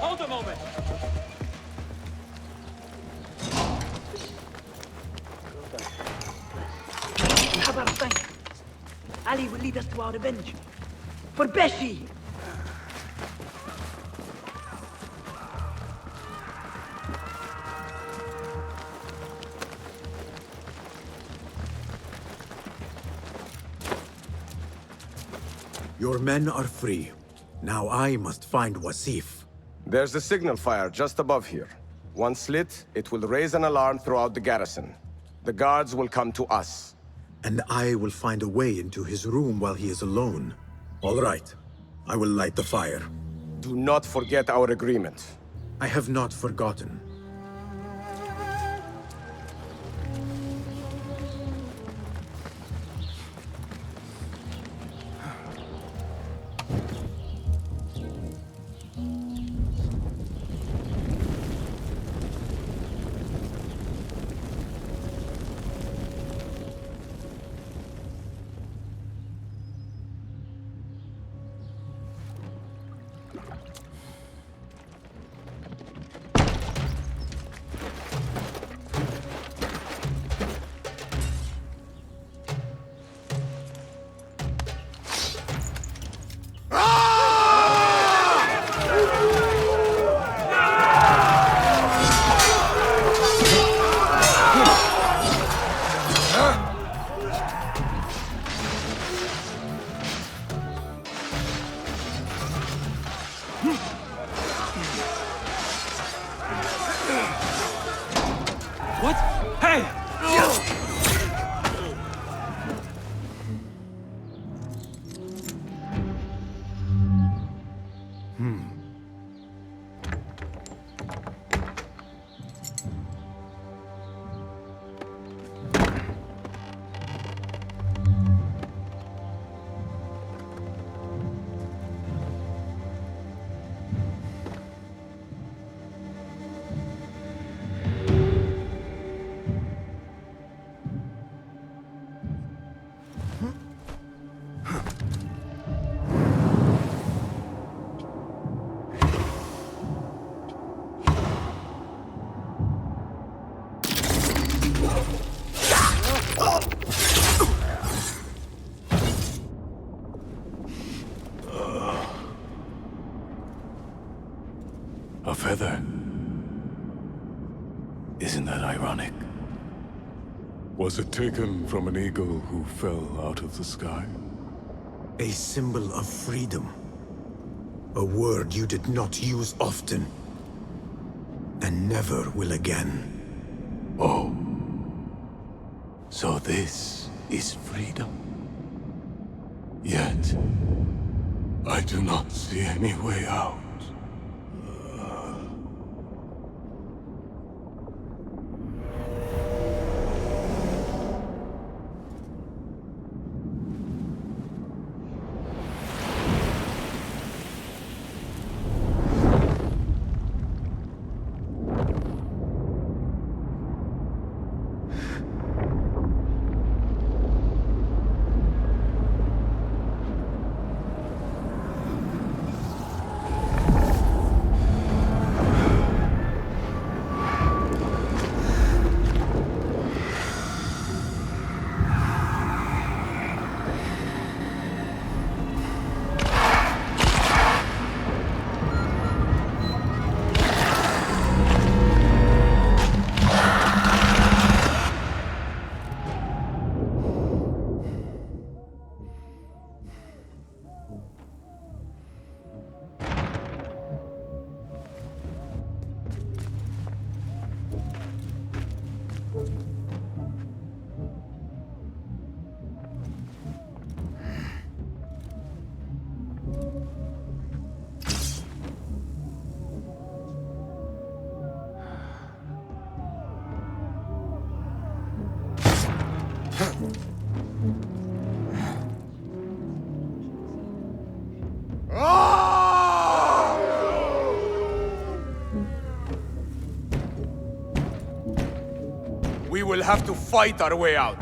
Hold a moment! Habar Ali will lead us to our revenge. For Beshi! Your men are free. Now I must find Wasif. There's a signal fire just above here. Once lit, it will raise an alarm throughout the garrison. The guards will come to us. And I will find a way into his room while he is alone. All right. I will light the fire. Do not forget our agreement. I have not forgotten. What? Hey! A feather. Isn't that ironic? Was it taken from an eagle who fell out of the sky? A symbol of freedom. A word you did not use often. And never will again. Oh. So this is freedom. Yet, I do not see any way out. we will have to fight our way out.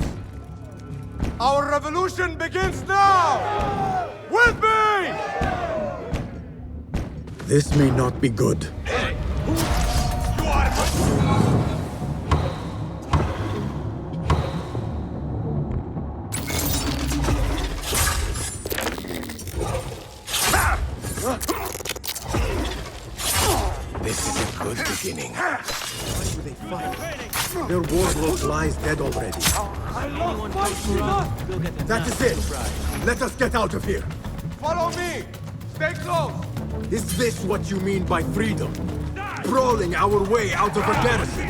Our revolution begins now! With me! This may not be good. This is a good beginning. Why do they fight? Their warlord lies dead already. That is it! Let us get out of here! Follow me! Stay close! Is this what you mean by freedom? Brawling our way out of a garrison?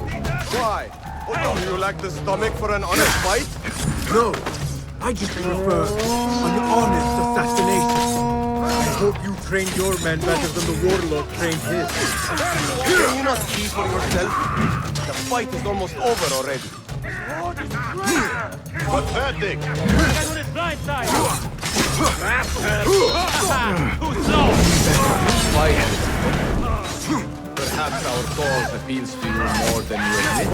Why? Do you lack the stomach for an honest fight? No, I just prefer an honest assassination. I hope you trained your men better than the Warlord trained his. Can you not see for yourself? The fight is almost over already. Pathetic! Get on his blind side! Perhaps our cause appeals to you more than you admit.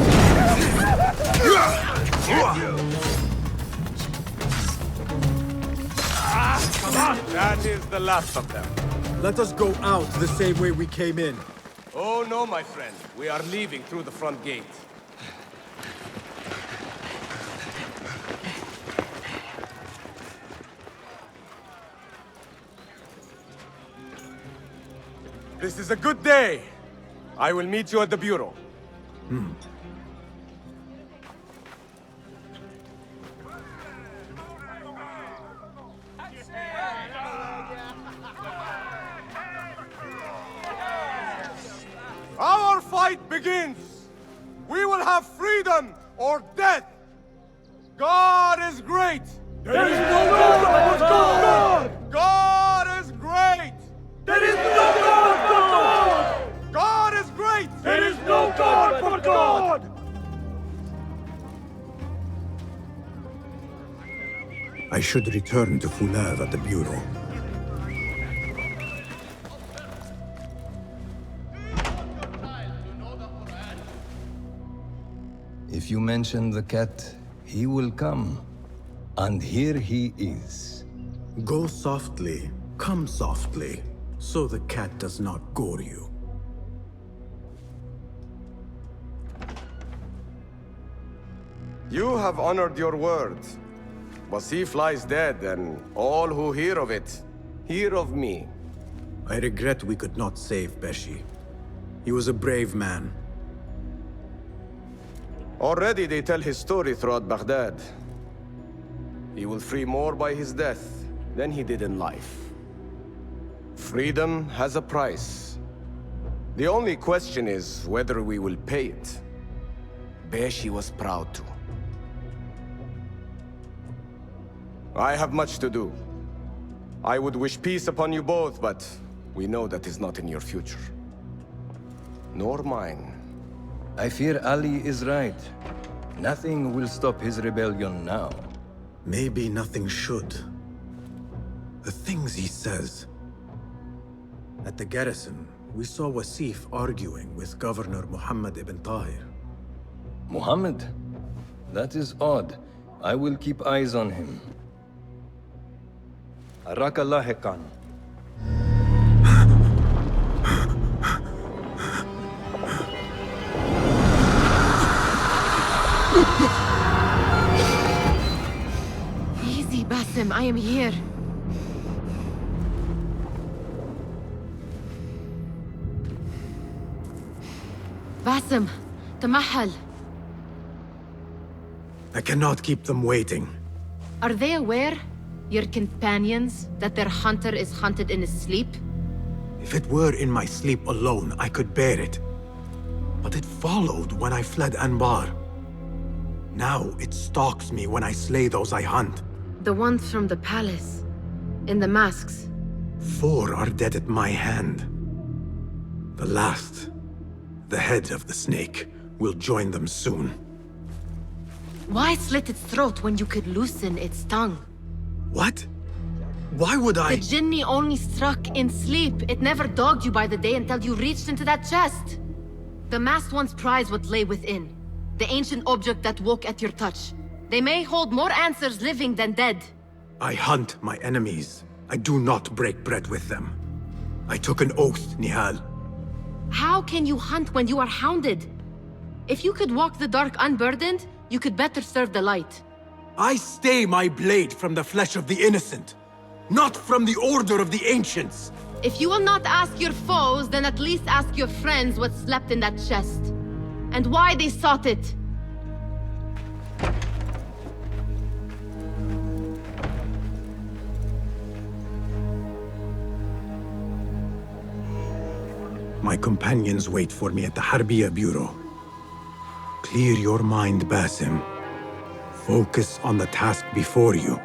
Come on! That is the last of them. Let us go out the same way we came in. Oh no, my friend. We are leaving through the front gate. This is a good day. I will meet you at the bureau. Our fight begins! We will have freedom or death! God is great! There is no God but God! God is great! There is no God but God! God is great! There is no God but God! I should return to Fulav at the bureau. If you mention the cat, he will come. And here he is. Go softly, come softly, so the cat does not gore you. You have honored your word. Wasif lies dead, and all who hear of it, hear of me. I regret we could not save Beshi. He was a brave man. Already they tell his story throughout Baghdad. He will free more by his death than he did in life. Freedom has a price. The only question is whether we will pay it. Beshi was proud to. I have much to do. I would wish peace upon you both, but we know that is not in your future. Nor mine. I fear Ali is right. Nothing will stop his rebellion now. Maybe nothing should. The things he says. At the garrison, we saw Wasif arguing with Governor Muhammad ibn Tahir. Muhammad? That is odd. I will keep eyes on him. Arakallah Hekan. Easy, Basim. I am here. Basim, Nehal. I cannot keep them waiting. Are they aware, your companions, that their hunter is hunted in his sleep? If it were in my sleep alone, I could bear it. But it followed when I fled Anbar. Now it stalks me when I slay those I hunt. The ones from the palace, in the masks. 4 are dead at my hand. The last, the head of the snake, will join them soon. Why slit its throat when you could loosen its tongue? What? Why would I? The jinni only struck in sleep. It never dogged you by the day until you reached into that chest. The masked one's prize what lay within. the ancient object that woke at your touch. They may hold more answers living than dead. I hunt my enemies. I do not break bread with them. I took an oath, Nehal. How can you hunt when you are hounded? If you could walk the dark unburdened, you could better serve the light. I stay my blade from the flesh of the innocent, not from the order of the ancients. If you will not ask your foes, then at least ask your friends what slept in that chest. And why they sought it. My companions wait for me at the Harbiya Bureau. Clear your mind, Basim. Focus on the task before you.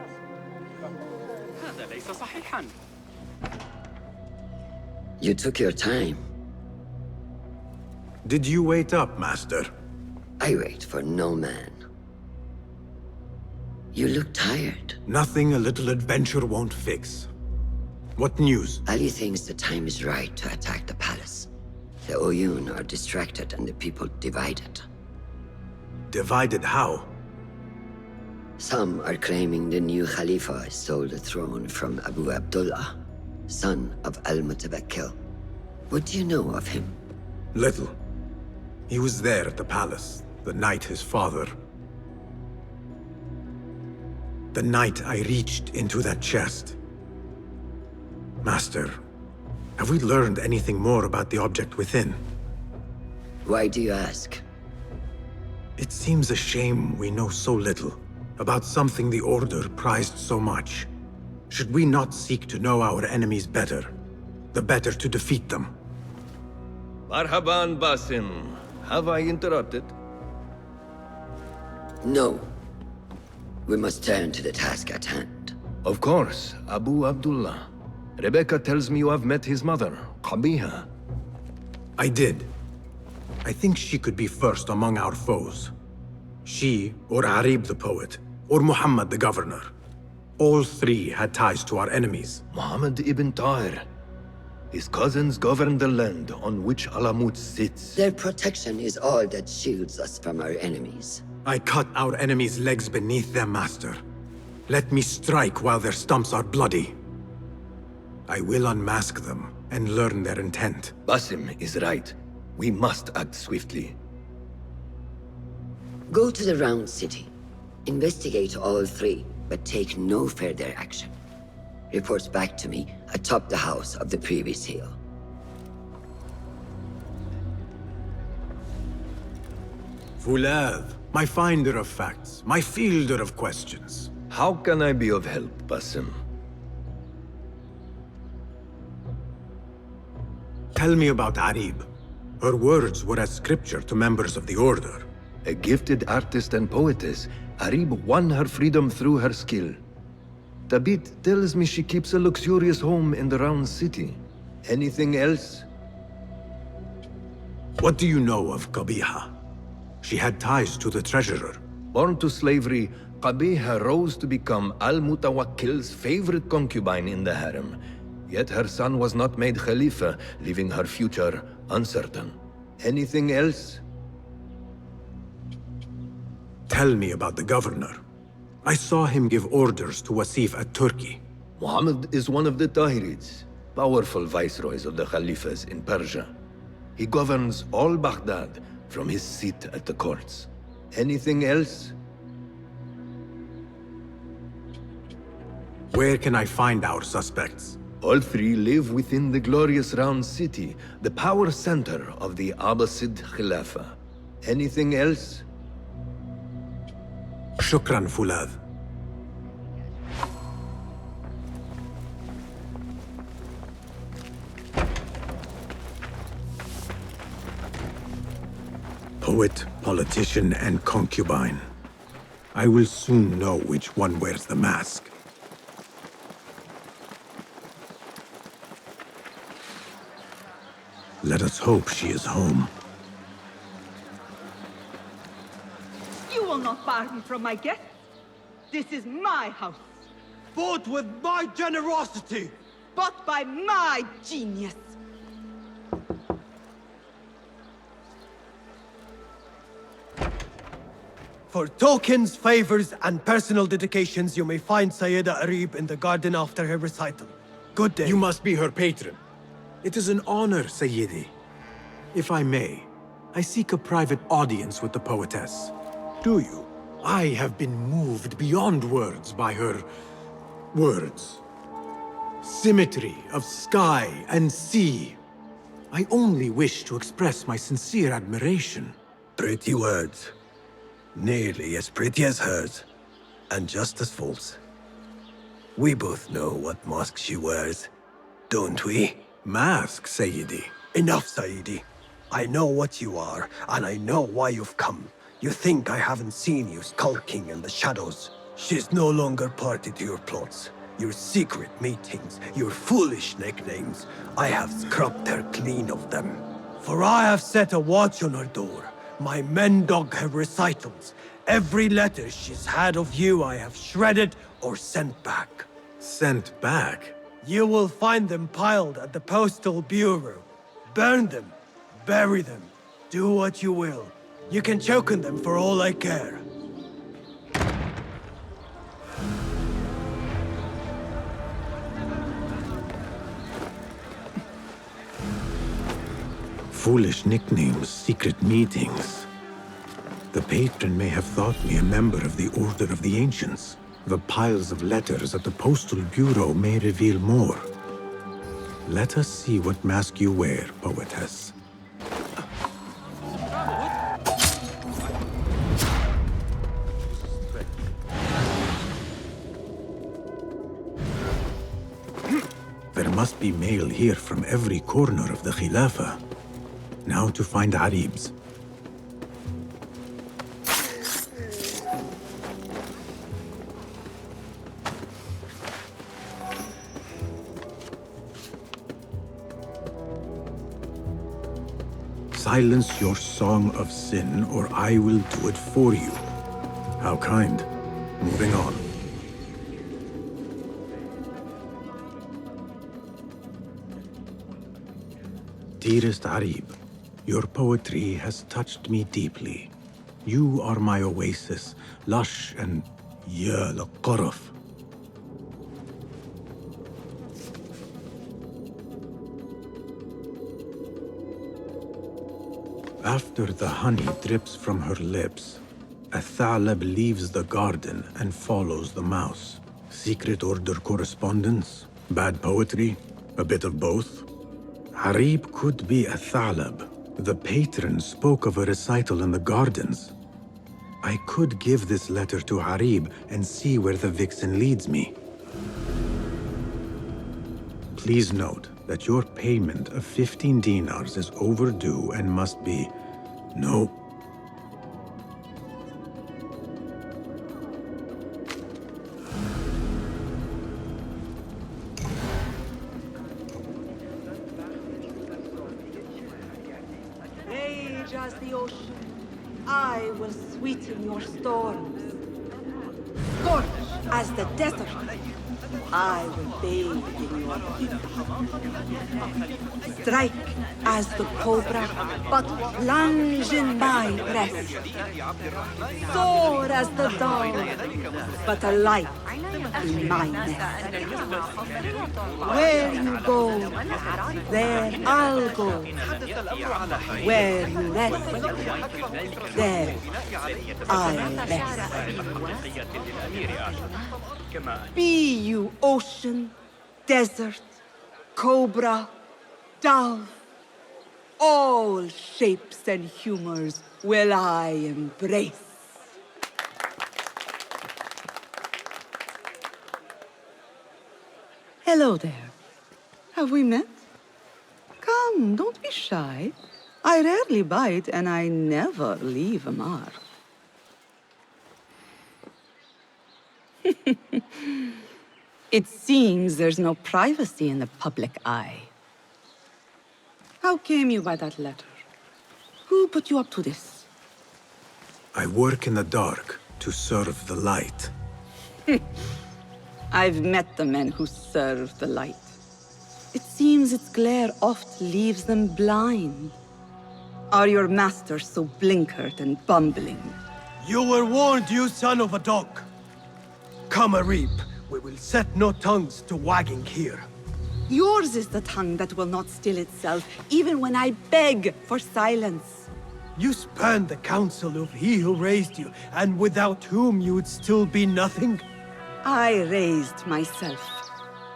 You took your time. Did you wait up, Master? I wait for no man. You look tired. Nothing a little adventure won't fix. What news? Ali thinks the time is right to attack the palace. The Oyun are distracted and the people divided. Divided how? Some are claiming the new Khalifa stole the throne from Abu Abdullah, son of Al-Mutawakkil. What do you know of him? Little. He was there at the palace, the night his father... The night I reached into that chest. Master, have we learned anything more about the object within? Why do you ask? It seems a shame we know so little about something the Order prized so much. Should we not seek to know our enemies better, the better to defeat them? Marhaban, Basim. Have I interrupted? No. We must turn to the task at hand. Of course, Abu Abdullah. Rebecca tells me you have met his mother, Qabiha. I did. I think she could be first among our foes. She, or Arib the poet, or Muhammad the governor. All three had ties to our enemies. Muhammad ibn Tahir. His cousins govern the land on which Alamut sits. Their protection is all that shields us from our enemies. I cut our enemies' legs beneath them, Master. Let me strike while their stumps are bloody. I will unmask them and learn their intent. Basim is right. We must act swiftly. Go to the Round City. Investigate all three, but take no further action. Reports back to me atop the house of the previous hill. Fulad, my finder of facts, my fielder of questions. How can I be of help, Basim? Tell me about Arib. Her words were as scripture to members of the Order. A gifted artist and poetess, Arib won her freedom through her skill. Tabit tells me she keeps a luxurious home in the Round City. Anything else? What do you know of Qabiha? She had ties to the treasurer. Born to slavery, Qabiha rose to become Al-Mutawakkil's favorite concubine in the harem. Yet her son was not made Khalifa, leaving her future uncertain. Anything else? Tell me about the governor. I saw him give orders to Wasif at Turkey. Muhammad is one of the Tahirids, powerful viceroys of the Khalifas in Persia. He governs all Baghdad from his seat at the courts. Anything else? Where can I find our suspects? All three live within the glorious Round City, the power center of the Abbasid Caliphate. Anything else? Shukran, Fulad. Poet, politician, and concubine. I will soon know which one wears the mask. Let us hope she is home. You will not bar me from my guests. This is my house. Bought with my generosity. Bought by my genius. For tokens, favors, and personal dedications, you may find Sayyida Arib in the garden after her recital. Good day. You must be her patron. It is an honor, Sayyidi. If I may, I seek a private audience with the poetess. Do you? I have been moved beyond words by her words. Symmetry of sky and sea. I only wish to express my sincere admiration. Pretty words. Nearly as pretty as hers, and just as false. We both know what mask she wears, don't we? Mask, Sayyidi. Enough, Sayyidi. I know what you are, and I know why you've come. You think I haven't seen you skulking in the shadows. She's no longer party to your plots. Your secret meetings, your foolish nicknames. I have scrubbed her clean of them. For I have set a watch on her door. My men dog her recitals. Every letter she's had of you I have shredded or sent back. Sent back? You will find them piled at the Postal Bureau. Burn them. Bury them. Do what you will. You can choke on them for all I care. Foolish nicknames, secret meetings. The patron may have thought me a member of the Order of the Ancients. The piles of letters at the Postal Bureau may reveal more. Let us see what mask you wear, poetess. There must be mail here from every corner of the Khilafah. Now to find Arib's. Silence your song of sin, or I will do it for you. How kind. Moving on. Dearest Arib, your poetry has touched me deeply. You are my oasis, lush and ya al-Qaraf. After the honey drips from her lips, a thalab leaves the garden and follows the mouse. Secret order correspondence? Bad poetry? A bit of both? Arib could be a thalab. The patron spoke of a recital in the gardens. I could give this letter to Arib and see where the vixen leads me. Please note that your payment of 15 dinars is overdue and must be... No. Rage as the ocean, I will sweeten your storms. Scorch as the desert, I will bathe in your heat. Strike as the cobra, but plunge in my breast. Soar as the dove, but alight in my nest. Where you go, there I'll go. Where you rest, there I'll rest. Be you ocean, desert, cobra, dove, all shapes and humors will I embrace. Hello there. Have we met? Come, don't be shy. I rarely bite and I never leave a mark. It seems there's no privacy in the public eye. How came you by that letter? Who put you up to this? I work in the dark to serve the light. I've met the men who serve the light. It seems its glare oft leaves them blind. Are your masters so blinkered and bumbling? You were warned, you son of a dog. Come, Arib. We will set no tongues to wagging here. Yours is the tongue that will not still itself, even when I beg for silence. You spurned the counsel of he who raised you, and without whom you would still be nothing? I raised myself.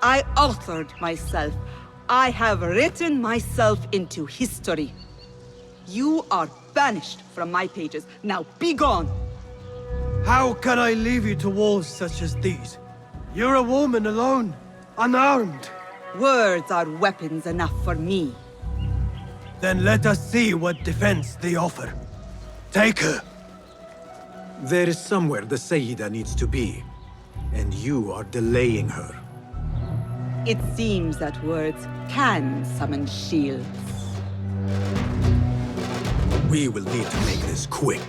I authored myself. I have written myself into history. You are banished from my pages. Now be gone! How can I leave you to wolves such as these? You're a woman alone, unarmed. Words are weapons enough for me. Then let us see what defense they offer. Take her. There is somewhere the Sayyida needs to be, and you are delaying her. It seems that words can summon shields. We will need to make this quick.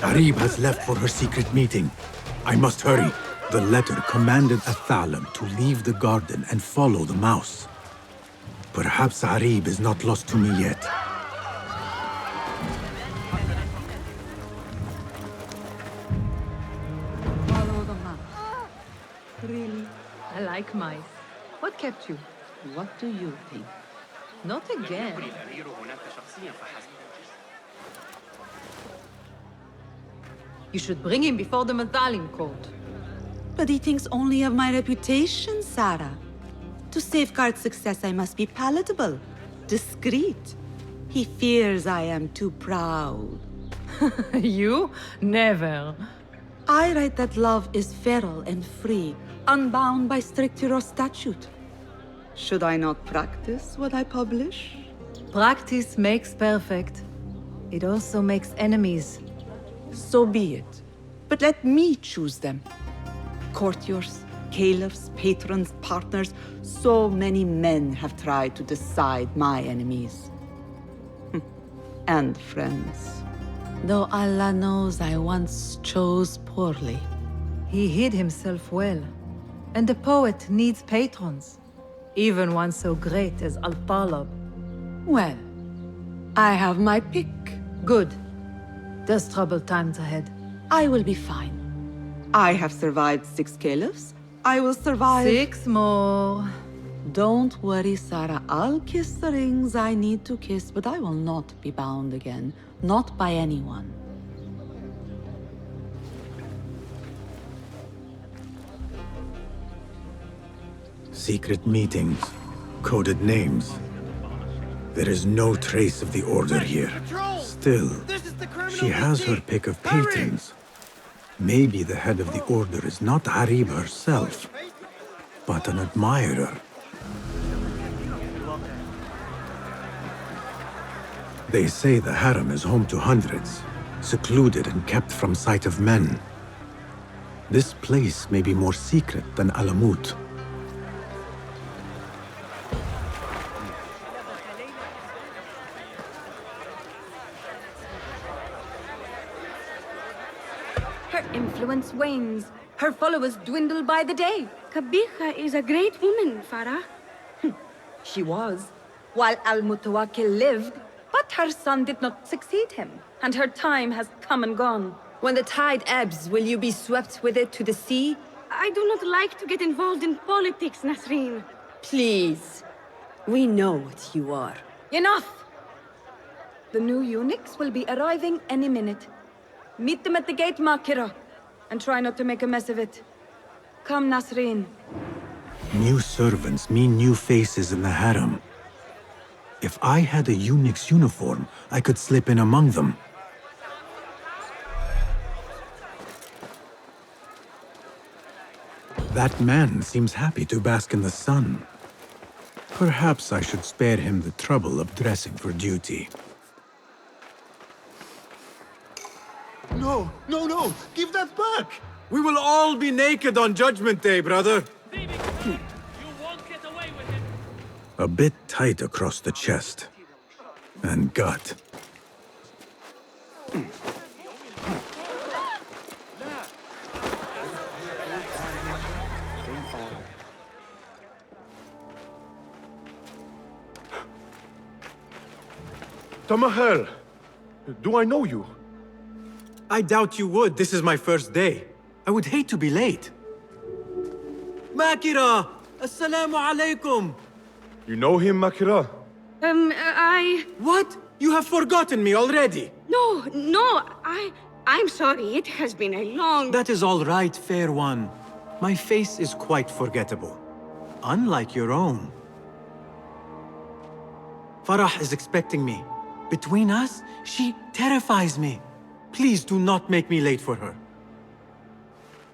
Arib has left for her secret meeting. I must hurry. The letter commanded Athalam to leave the garden and follow the mouse. Perhaps Arib is not lost to me yet. Follow the mouse. Really? I like mice. What kept you? What do you think? Not again. You should bring him before the Mathalim court. But he thinks only of my reputation, Sarah. To safeguard success, I must be palatable, discreet. He fears I am too proud. You? Never. I write that love is feral and free, unbound by strict hero statute. Should I not practice what I publish? Practice makes perfect. It also makes enemies. So be it. But let me choose them. Courtiers, caliphs, patrons, partners. So many men have tried to decide my enemies. And friends. Though Allah knows I once chose poorly. He hid himself well. And the poet needs patrons. Even one so great as Al-Talib. Well, I have my pick. Good. There's troubled times ahead. I will be fine. I have survived 6 caliphs. I will survive 6 more. Don't worry, Sarah. I'll kiss the rings I need to kiss, but I will not be bound again. Not by anyone. Secret meetings, coded names. There is no trace of the Order here. Still, she has her pick of patrons. Maybe the head of the Order is not Arib herself, but an admirer. They say the harem is home to hundreds, secluded and kept from sight of men. This place may be more secret than Alamut. Her influence wanes. Her followers dwindle by the day. Kabiha is a great woman, Farah. She was, while Al-Mutawakkil lived, but her son did not succeed him, and her time has come and gone. When the tide ebbs, will you be swept with it to the sea? I do not like to get involved in politics, Nasreen. Please. We know what you are. Enough! The new eunuchs will be arriving any minute. Meet them at the gate, Makira, and try not to make a mess of it. Come, Nasreen. New servants mean new faces in the harem. If I had a eunuch's uniform, I could slip in among them. That man seems happy to bask in the sun. Perhaps I should spare him the trouble of dressing for duty. No, no, no! Give that back! We will all be naked on Judgment Day, brother! A bit tight across the chest. And gut. Tamahel, do I know you? I doubt you would. This is my first day. I would hate to be late. Makira! Assalamu alaikum! You know him, Makira? What? You have forgotten me already! No, I'm sorry. It has been a long... That is all right, fair one. My face is quite forgettable. Unlike your own. Farah is expecting me. Between us, she terrifies me. Please do not make me late for her.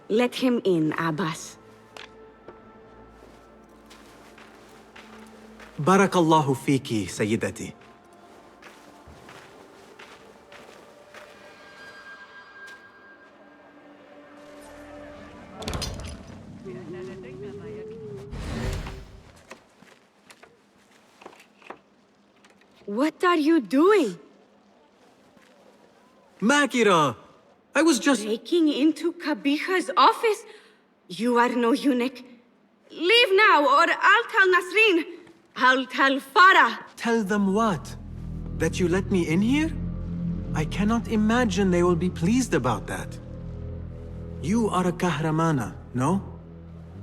Let him in, Abbas. Barakallahu fiki, Sayyidati. What are you doing? Makira! I was just... Breaking into Qabiha's office? You are no eunuch. Leave now, or I'll tell Nasreen. I'll tell Farah. Tell them what? That you let me in here? I cannot imagine they will be pleased about that. You are a kahramana, no?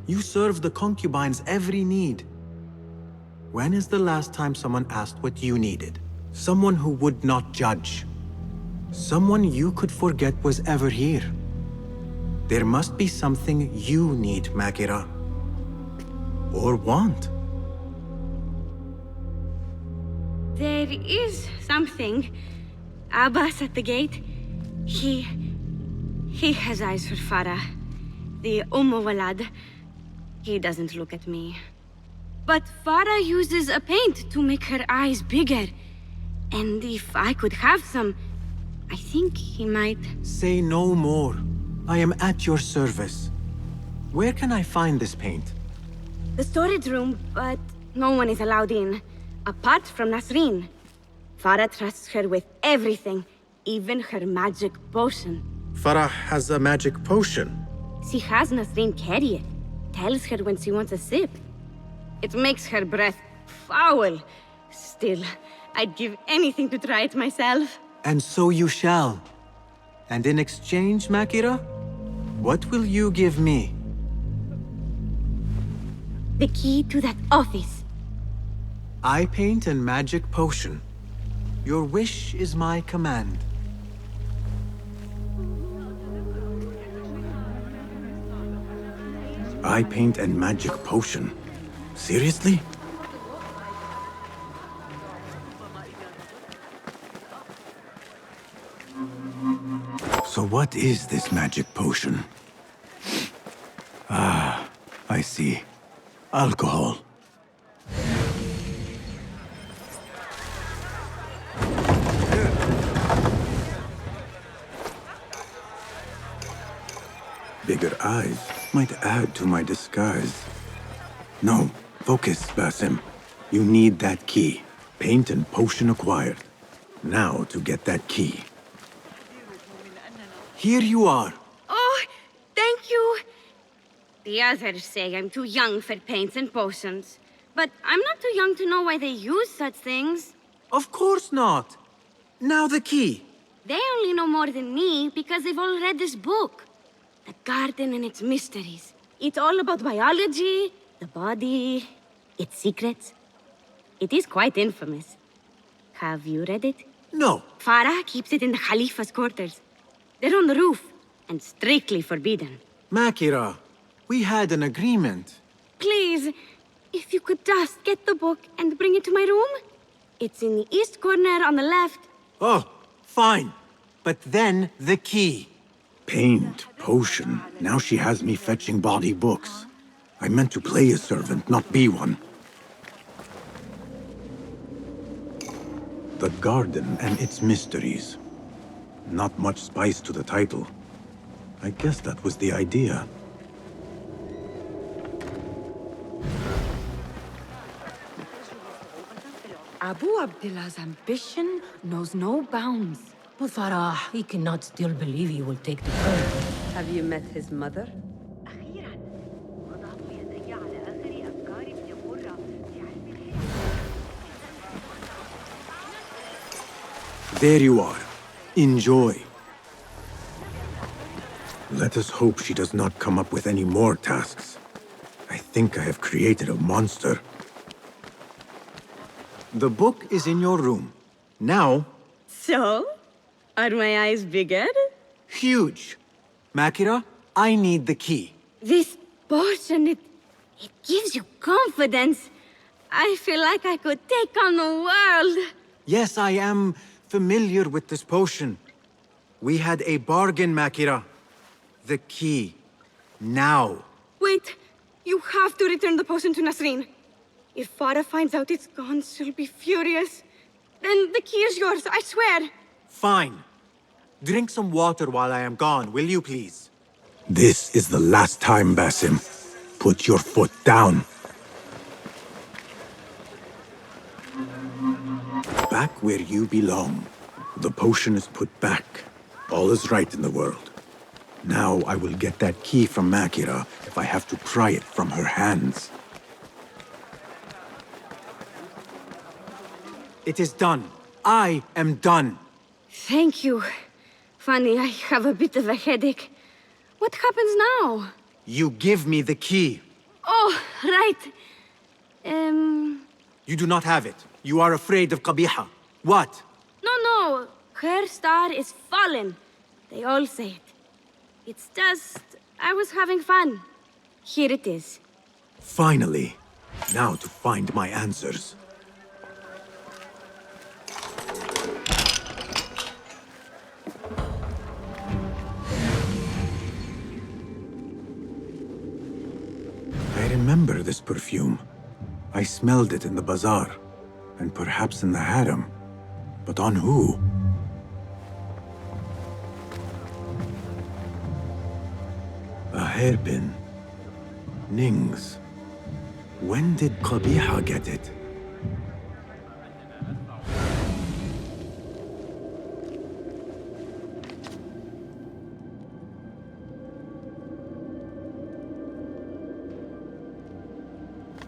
You serve the concubines every need. When is the last time someone asked what you needed? Someone who would not judge. Someone you could forget was ever here. There must be something you need, Makira. Or want. There is something. Abbas at the gate. He has eyes for Farah. The Walad. He doesn't look at me. But Farah uses a paint to make her eyes bigger. And if I could have some, I think he might... Say no more. I am at your service. Where can I find this paint? The storage room, but no one is allowed in. Apart from Nasreen. Farah trusts her with everything, even her magic potion. Farah has a magic potion. She has Nasreen carry it. Tells her when she wants a sip. It makes her breath foul. Still, I'd give anything to try it myself. And so you shall. And in exchange, Makira, what will you give me? The key to that office. Eye paint and magic potion. Your wish is my command. Eye paint and magic potion. Seriously? So what is this magic potion? Ah, I see. Alcohol. Bigger eyes might add to my disguise. No, focus, Basim. You need that key. Paint and potion acquired. Now to get that key. Here you are. Oh, thank you. The others say I'm too young for paints and potions. But I'm not too young to know why they use such things. Of course not. Now the key. They only know more than me because they've all read this book. The garden and its mysteries. It's all about biology, the body, its secrets. It is quite infamous. Have you read it? No. Farah keeps it in the Khalifa's quarters. They're on the roof, and strictly forbidden. Makira, we had an agreement. Please, if you could just get the book and bring it to my room? It's in the east corner on the left. Oh, fine. But then the key. Paint, potion. Now she has me fetching bawdy books. I meant to play a servant, not be one. The garden and its mysteries. Not much spice to the title. I guess that was the idea. Abu Abdullah's ambition knows no bounds. But Farah, he cannot still believe he will take the throne. Have you met his mother? There you are. Enjoy. Let us hope she does not come up with any more tasks. I think I have created a monster. The book is in your room. Now... So? Are my eyes bigger? Huge. Makira, I need the key. This potion, it gives you confidence. I feel like I could take on the world. Yes, I am familiar with this potion. We had a bargain, Makira. The key. Now. Wait, you have to return the potion to Nasreen. If Farah finds out it's gone, she'll be furious. Then the key is yours, I swear. Fine. Drink some water while I am gone, will you please? This is the last time, Basim. Put your foot down. Back where you belong. The potion is put back. All is right in the world. Now I will get that key from Makira if I have to pry it from her hands. It is done. I am done. Thank you. Funny, I have a bit of a headache. What happens now? You give me the key. Oh, right. You do not have it. You are afraid of Qabiha. What? No. Her star is fallen. They all say it. It's just... I was having fun. Here it is. Finally. Now to find my answers. I remember this perfume. I smelled it in the bazaar, and perhaps in the harem. But on who? A hairpin. Nings. When did Qabiha get it?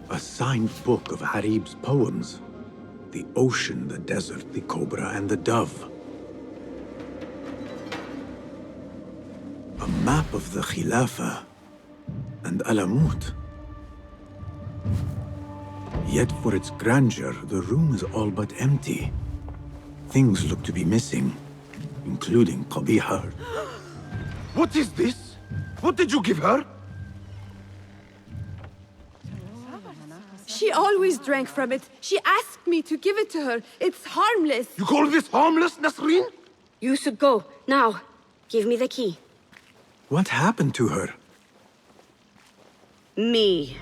A signed book of Harib's poems. The ocean, the desert, the cobra, and the dove. A map of the Khilafah and Alamut. Yet for its grandeur, the room is all but empty. Things look to be missing, including Qabiha. What is this? What did you give her? She always drank from it. She asked me to give it to her. It's harmless. You call this harmless, Nasreen? You should go. Now, give me the key. What happened to her? Me.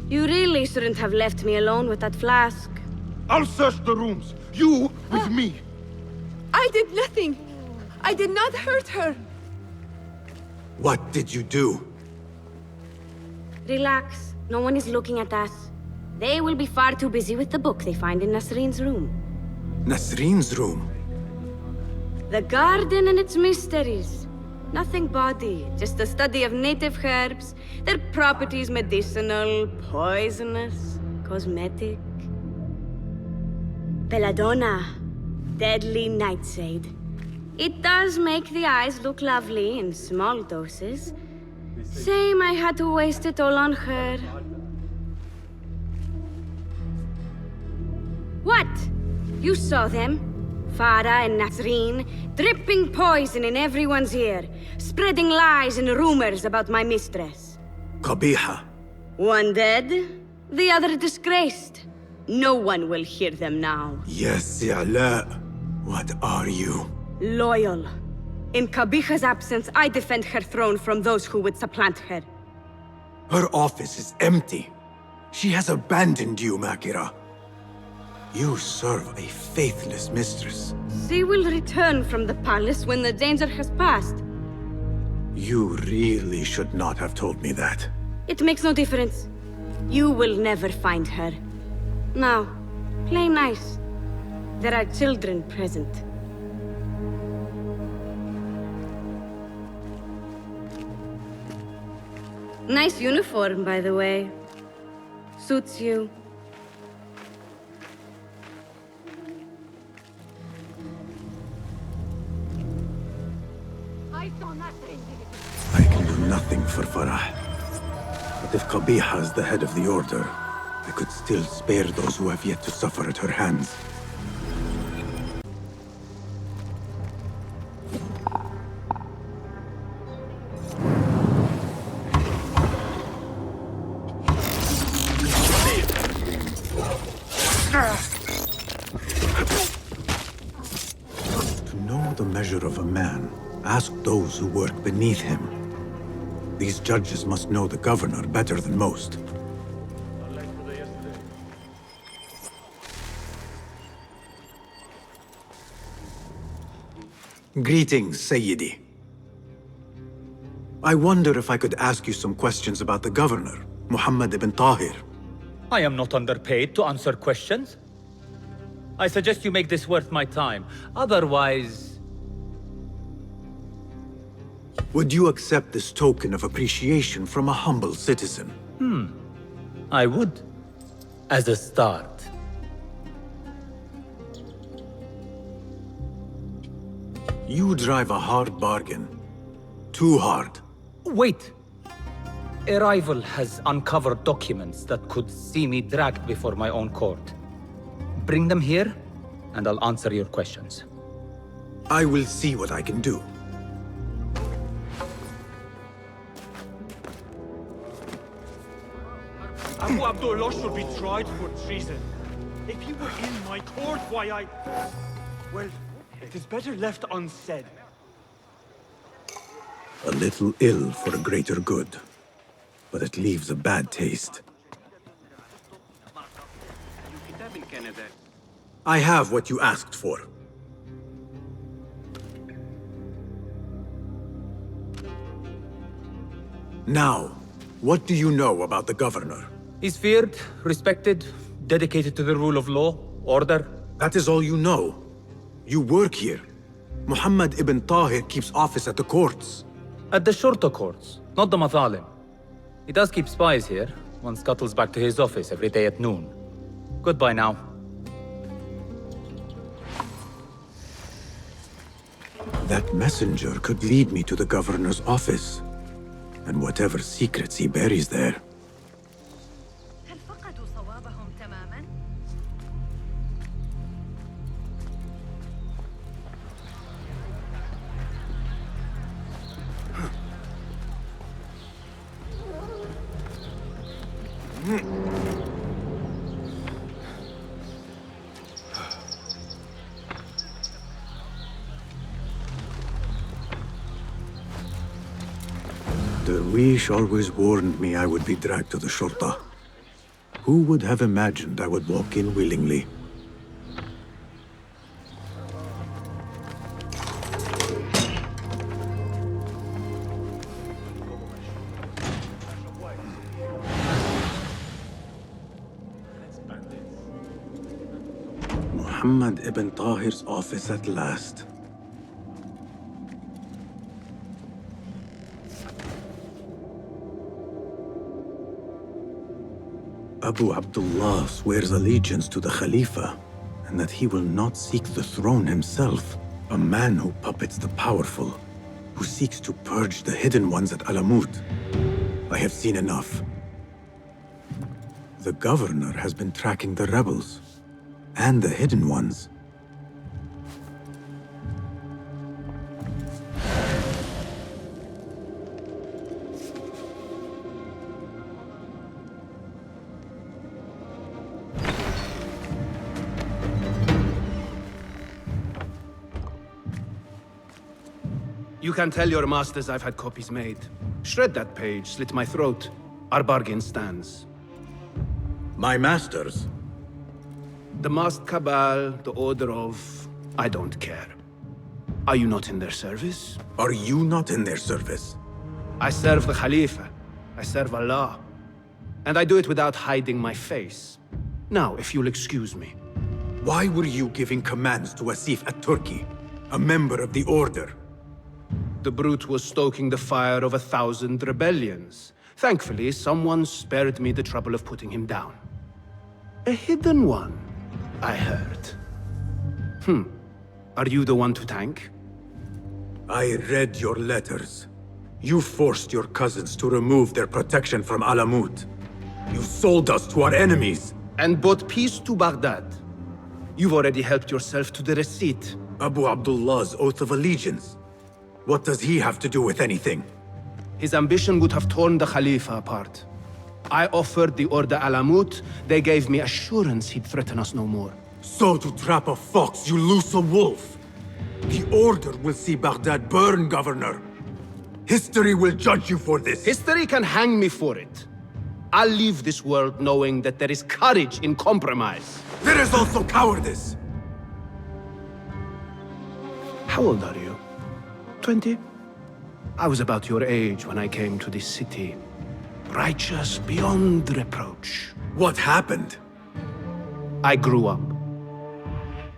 You really shouldn't have left me alone with that flask. I'll search the rooms. You with me. I did nothing. I did not hurt her. What did you do? Relax. No one is looking at us. They will be far too busy with the book they find in Nasreen's room. Nasreen's room? The garden and its mysteries. Nothing bawdy, just a study of native herbs, their properties medicinal, poisonous, cosmetic. Belladonna, deadly nightshade. It does make the eyes look lovely in small doses. Shame I had to waste it all on her. What? You saw them? Farah and Nasreen, dripping poison in everyone's ear, spreading lies and rumors about my mistress. Qabiha. One dead, the other disgraced. No one will hear them now. Yes, Ala. What are you? Loyal. In Qabiha's absence, I defend her throne from those who would supplant her. Her office is empty. She has abandoned you, Makira. You serve a faithless mistress. She will return from the palace when the danger has passed. You really should not have told me that. It makes no difference. You will never find her. Now, play nice. There are children present. Nice uniform, by the way. Suits you. I can do nothing for Farah. But if Qabiha is the head of the Order, I could still spare those who have yet to suffer at her hands. To know the measure of a man, ask those who work beneath him. These judges must know the governor better than most. Greetings, Sayyidi. I wonder if I could ask you some questions about the governor, Muhammad ibn Tahir. I am not underpaid to answer questions. I suggest you make this worth my time. Otherwise... Would you accept this token of appreciation from a humble citizen? I would. As a start. You drive a hard bargain. Too hard. Wait. A rival has uncovered documents that could see me dragged before my own court. Bring them here, and I'll answer your questions. I will see what I can do. Abu Abdullah should be tried for treason. If he were in my court, why well, it is better left unsaid. A little ill for a greater good, but it leaves a bad taste. I have what you asked for. Now, what do you know about the governor? He's feared, respected, dedicated to the rule of law, order. That is all you know. You work here. Muhammad ibn Tahir keeps office at the courts. At the shorter courts, not the Mathalim. He does keep spies here. One scuttles back to his office every day at noon. Goodbye now. That messenger could lead me to the governor's office, and whatever secrets he buries there. Dervish always warned me I would be dragged to the Shorta. Who would have imagined I would walk in willingly? Muhammad ibn Tahir's office at last. Abu Abdullah swears allegiance to the Khalifa, and that he will not seek the throne himself. A man who puppets the powerful, who seeks to purge the hidden ones at Alamut. I have seen enough. The governor has been tracking the rebels, and the hidden ones. You can tell your masters I've had copies made. Shred that page, slit my throat. Our bargain stands. My masters? The masked cabal, the order of... I don't care. Are you not in their service? Are you not in their service? I serve the Khalifa. I serve Allah. And I do it without hiding my face. Now, if you'll excuse me. Why were you giving commands to Wasif at Turkey, a member of the Order? The brute was stoking the fire of 1,000 rebellions. Thankfully, someone spared me the trouble of putting him down. A hidden one, I heard. Are you the one to thank? I read your letters. You forced your cousins to remove their protection from Alamut. You sold us to our enemies. And brought peace to Baghdad. You've already helped yourself to the receipt. Abu Abdullah's oath of allegiance. What does he have to do with anything? His ambition would have torn the Khalifa apart. I offered the Order Alamut. They gave me assurance he'd threaten us no more. So to trap a fox, you loose a wolf. The Order will see Baghdad burn, Governor. History will judge you for this. History can hang me for it. I'll leave this world knowing that there is courage in compromise. There is also cowardice. How old are you? 20? I was about your age when I came to this city. Righteous beyond reproach. What happened? I grew up.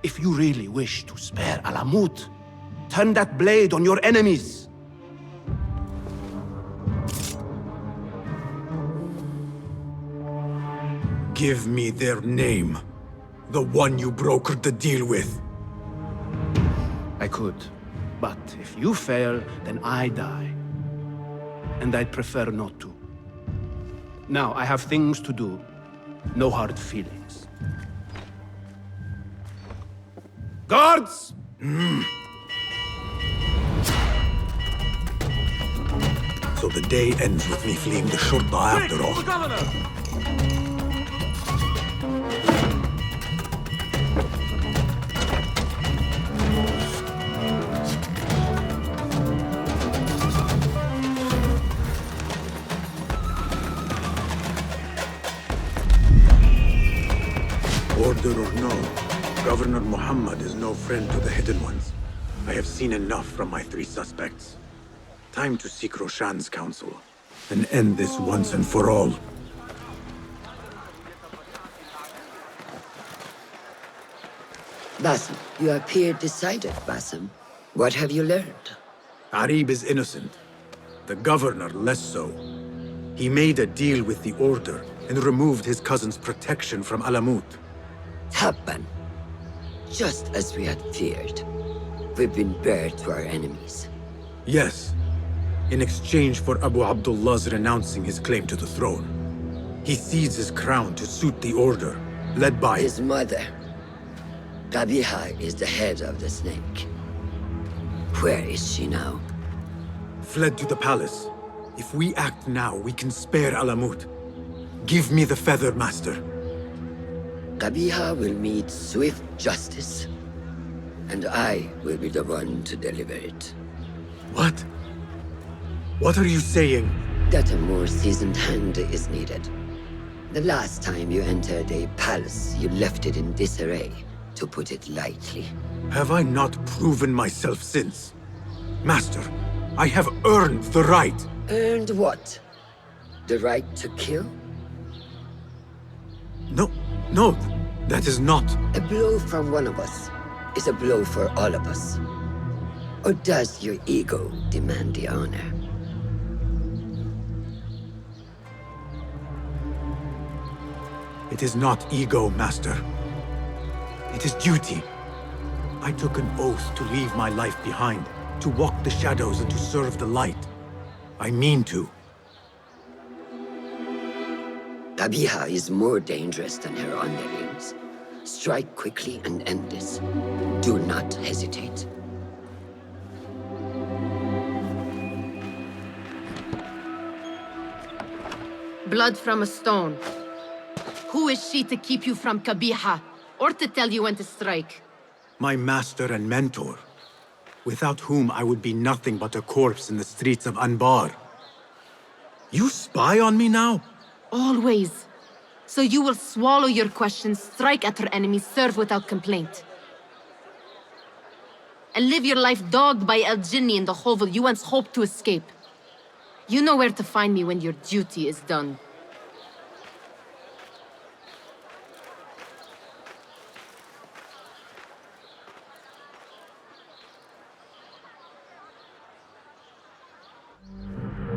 If you really wish to spare Alamut, turn that blade on your enemies. Give me their name. The one you brokered the deal with. I could. But if you fail, then I die. And I'd prefer not to. Now, I have things to do. No hard feelings. Guards! So the day ends with me fleeing the Shurta after all. Order or no, Governor Muhammad is no friend to the Hidden Ones. I have seen enough from my 3 suspects. Time to seek Roshan's counsel and end this once and for all. Basim, you appear decided, Basim. What have you learned? Arib is innocent. The governor less so. He made a deal with the Order and removed his cousin's protection from Alamut. Happened. Just as we had feared. We've been bared to our enemies. Yes. In exchange for Abu Abdullah's renouncing his claim to the throne. He cedes his crown to suit the Order, led by his mother. Qabiha is the head of the snake. Where is she now? Fled to the palace. If we act now, we can spare Alamut. Give me the feather, Master. Qabiha will meet swift justice, and I will be the one to deliver it. What? What are you saying? That a more seasoned hand is needed. The last time you entered a palace, you left it in disarray, to put it lightly. Have I not proven myself since? Master, I have earned the right. Earned what? The right to kill? No, that is not. A blow from one of us is a blow for all of us. Or does your ego demand the honor? It is not ego, Master. It is duty. I took an oath to leave my life behind, to walk the shadows and to serve the light. I mean to. Qabiha is more dangerous than her underlings. Strike quickly and end this. Do not hesitate. Blood from a stone. Who is she to keep you from Qabiha, or to tell you when to strike? My master and mentor, without whom I would be nothing but a corpse in the streets of Anbar. You spy on me now? Always. So you will swallow your questions, strike at her enemies, serve without complaint. And live your life dogged by El Jinni in the hovel you once hoped to escape. You know where to find me when your duty is done.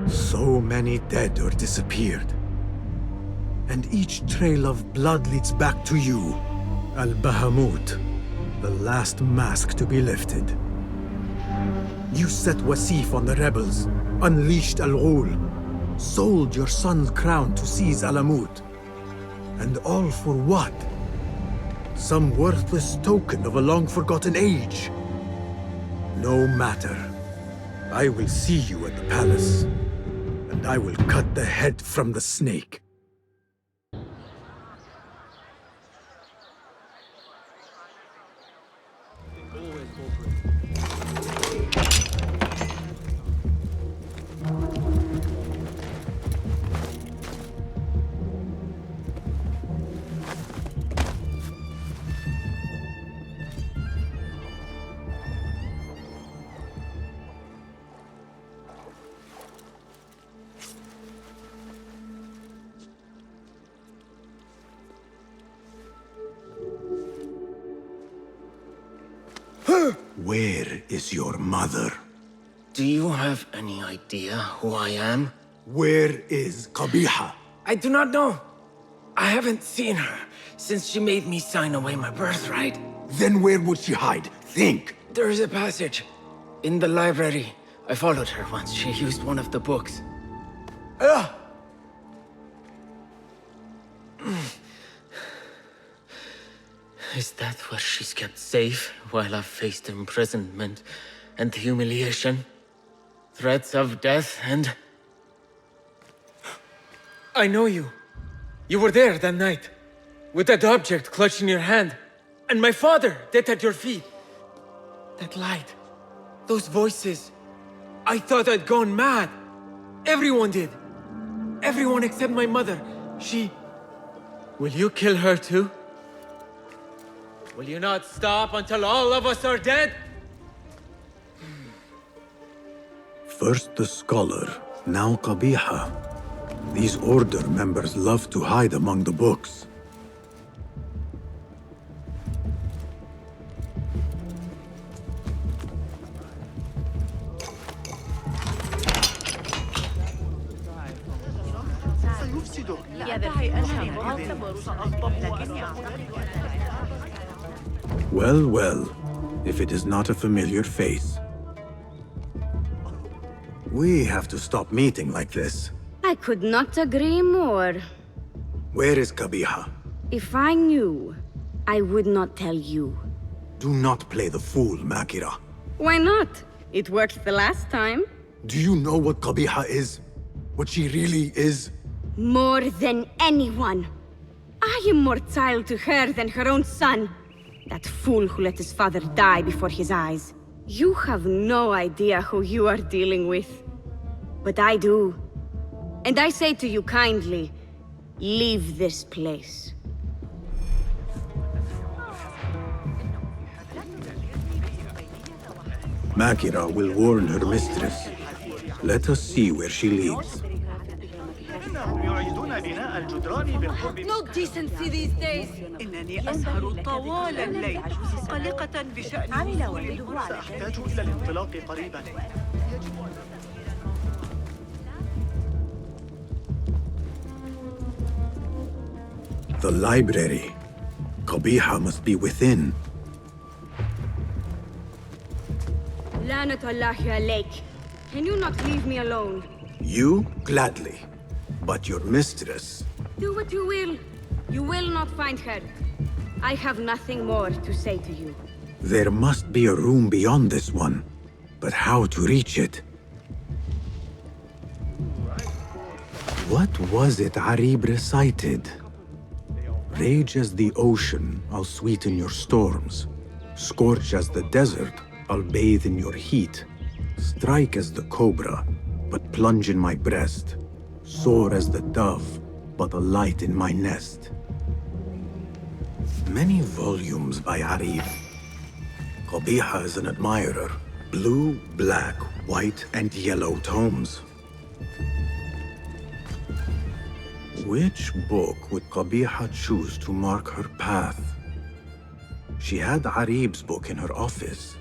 So Many dead or disappeared. And each trail of blood leads back to you, Al-Bahamut, the last mask to be lifted. You set Wasif on the rebels, unleashed Al-Ghul, sold your son's crown to seize Alamut. And all for what? Some worthless token of a long-forgotten age. No matter. I will see you at the palace, and I will cut the head from the snake. Where is your mother? Do you have any idea who I am? Where is Qabiha? I do not know. I haven't seen her since she made me sign away my birthright. Then where would she hide? Think! There is a passage in the library. I followed her once. She used one of the books. Is that where she's kept safe while I've faced imprisonment and humiliation? Threats of death and... I know you. You were there that night, with that object clutched in your hand, and my father dead at your feet. That light, those voices. I thought I'd gone mad. Everyone did. Everyone except my mother. She... Will you kill her too? Will you not stop until all of us are dead? First the scholar, now Qabiha. These Order members love to hide among the books. Well, well, if it is not a familiar face. We have to stop meeting like this. I could not agree more. Where is Qabiha? If I knew, I would not tell you. Do not play the fool, Makira. Why not? It worked the last time. Do you know what Qabiha is? What she really is? More than anyone. I am more child to her than her own son. That fool who let his father die before his eyes. You have no idea who you are dealing with. But I do. And I say to you kindly, leave this place. Makira will warn her mistress. Let us see where she leads. No decency these days. إنني أسهر طوال الليل قلقة بشأن سأحتاج إلى الانطلاق قريبا. The library. Qabiha must be within. لعنة الله عليك. Can you not leave me alone? You? Gladly. But your mistress... Do what you will. You will not find her. I have nothing more to say to you. There must be a room beyond this one. But how to reach it? What was it Arib recited? Rage as the ocean, I'll sweeten your storms. Scorch as the desert, I'll bathe in your heat. Strike as the cobra, but plunge in my breast. Soar as the dove, but a light in my nest. Many volumes by Arif. Qabiha is an admirer. Blue, black, white, and yellow tomes. Which book would Qabiha choose to mark her path? She had Arib's book in her office.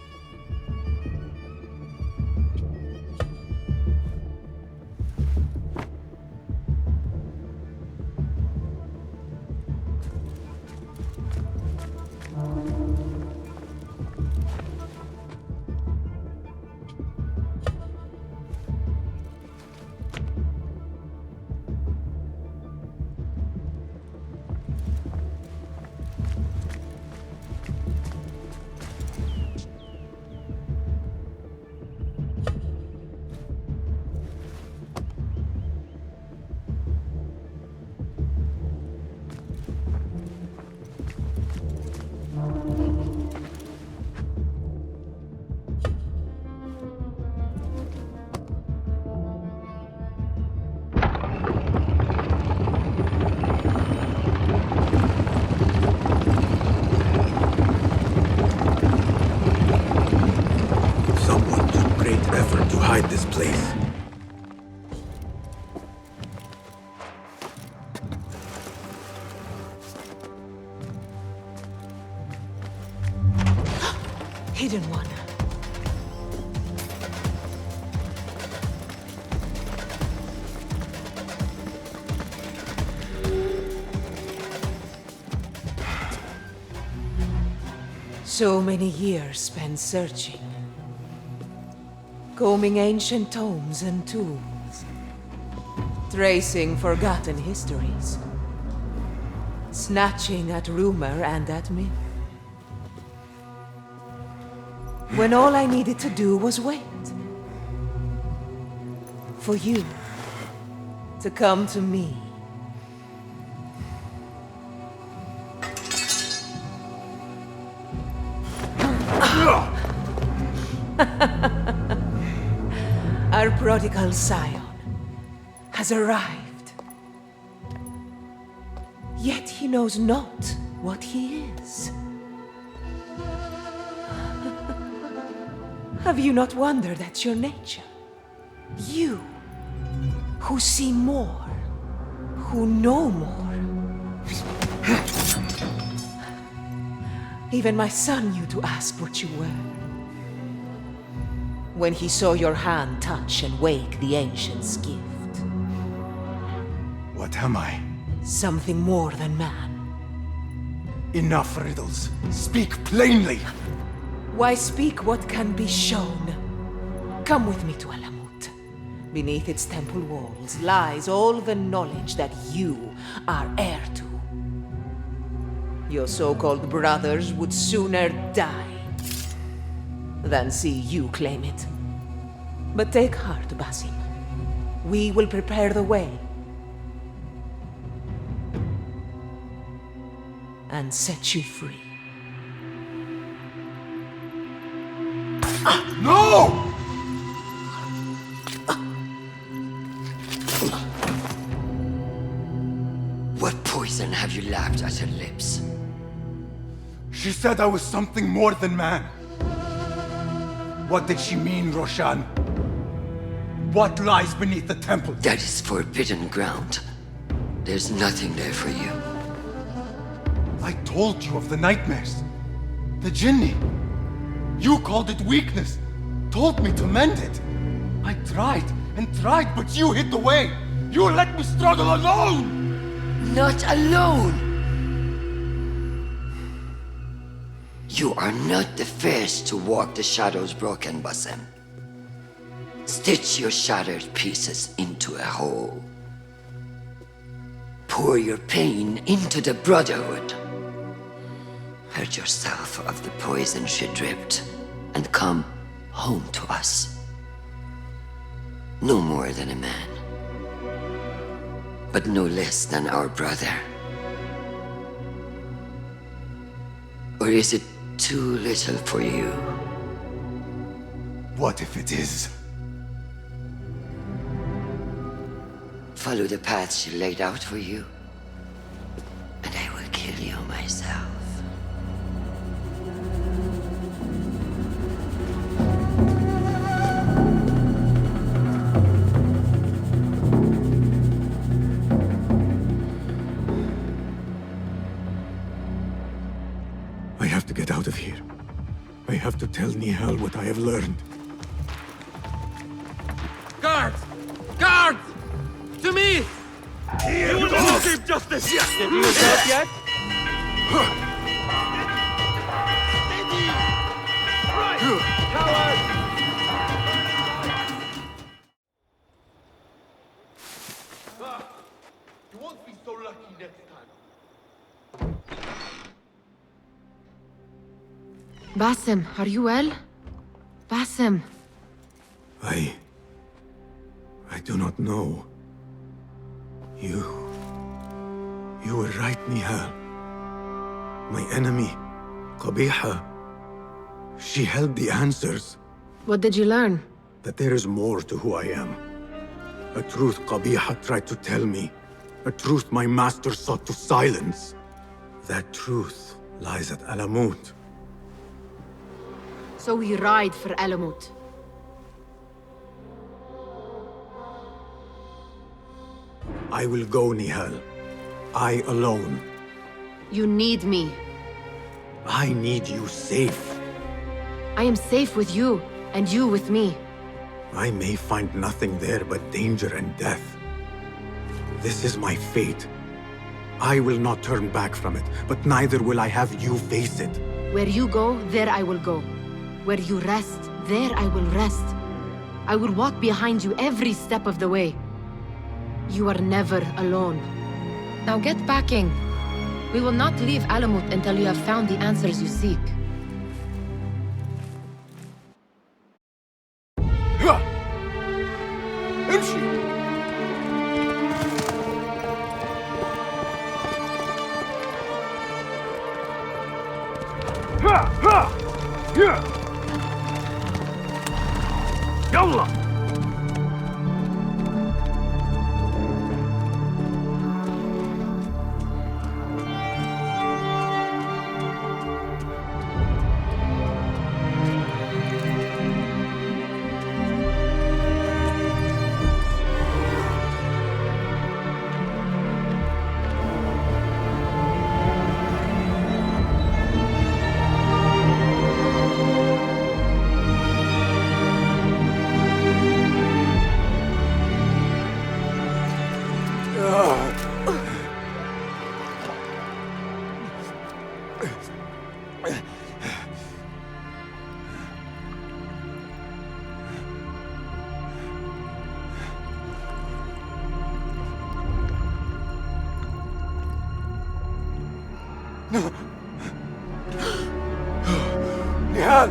Hide this place. Hidden one. So many years spent searching. Combing ancient tomes and tombs. Tracing forgotten histories. Snatching at rumor and at myth. When all I needed to do was wait. For you to come to me. Our prodigal scion has arrived. Yet he knows not what he is. Have you not wondered at your nature? You, who see more, who know more. Even my son knew to ask what you were. When he saw your hand touch and wake the ancient's gift. What am I? Something more than man. Enough riddles. Speak plainly! Why speak what can be shown? Come with me to Alamut. Beneath its temple walls lies all the knowledge that you are heir to. Your so-called brothers would sooner die than see you claim it. But take heart, Basim. We will prepare the way. And set you free. No! What poison have you lapped at her lips? She said I was something more than man. What did she mean, Roshan? What lies beneath the temple? That is forbidden ground. There's nothing there for you. I told you of the nightmares. The jinni. You called it weakness. Told me to mend it. I tried and tried, but you hid the way. You let me struggle alone! Not alone! You are not the first to walk the shadows broken, Basim. Stitch your shattered pieces into a whole. Pour your pain into the Brotherhood. Hurt yourself of the poison she dripped, and come home to us. No more than a man, but no less than our brother. Or is it too little for you? What if it is? Follow the path she laid out for you, and I will kill you myself. I have to get out of here. I have to tell Nehal what I have learned. Guards! Guards! To me! Here, you will not escape justice yet! Did you stop yet? You won't be so lucky next time. Basim, are you well? Basim. I do not know. You were right, Nehal. My enemy, Qabiha, she held the answers. What did you learn? That there is more to who I am. A truth Qabiha tried to tell me. A truth my master sought to silence. That truth lies at Alamut. So we ride for Alamut. I will go, Nehal. I alone. You need me. I need you safe. I am safe with you, and you with me. I may find nothing there but danger and death. This is my fate. I will not turn back from it, but neither will I have you face it. Where you go, there I will go. Where you rest, there I will rest. I will walk behind you every step of the way. You are never alone. Now get packing. We will not leave Alamut until you have found the answers you seek. يلا Nehal!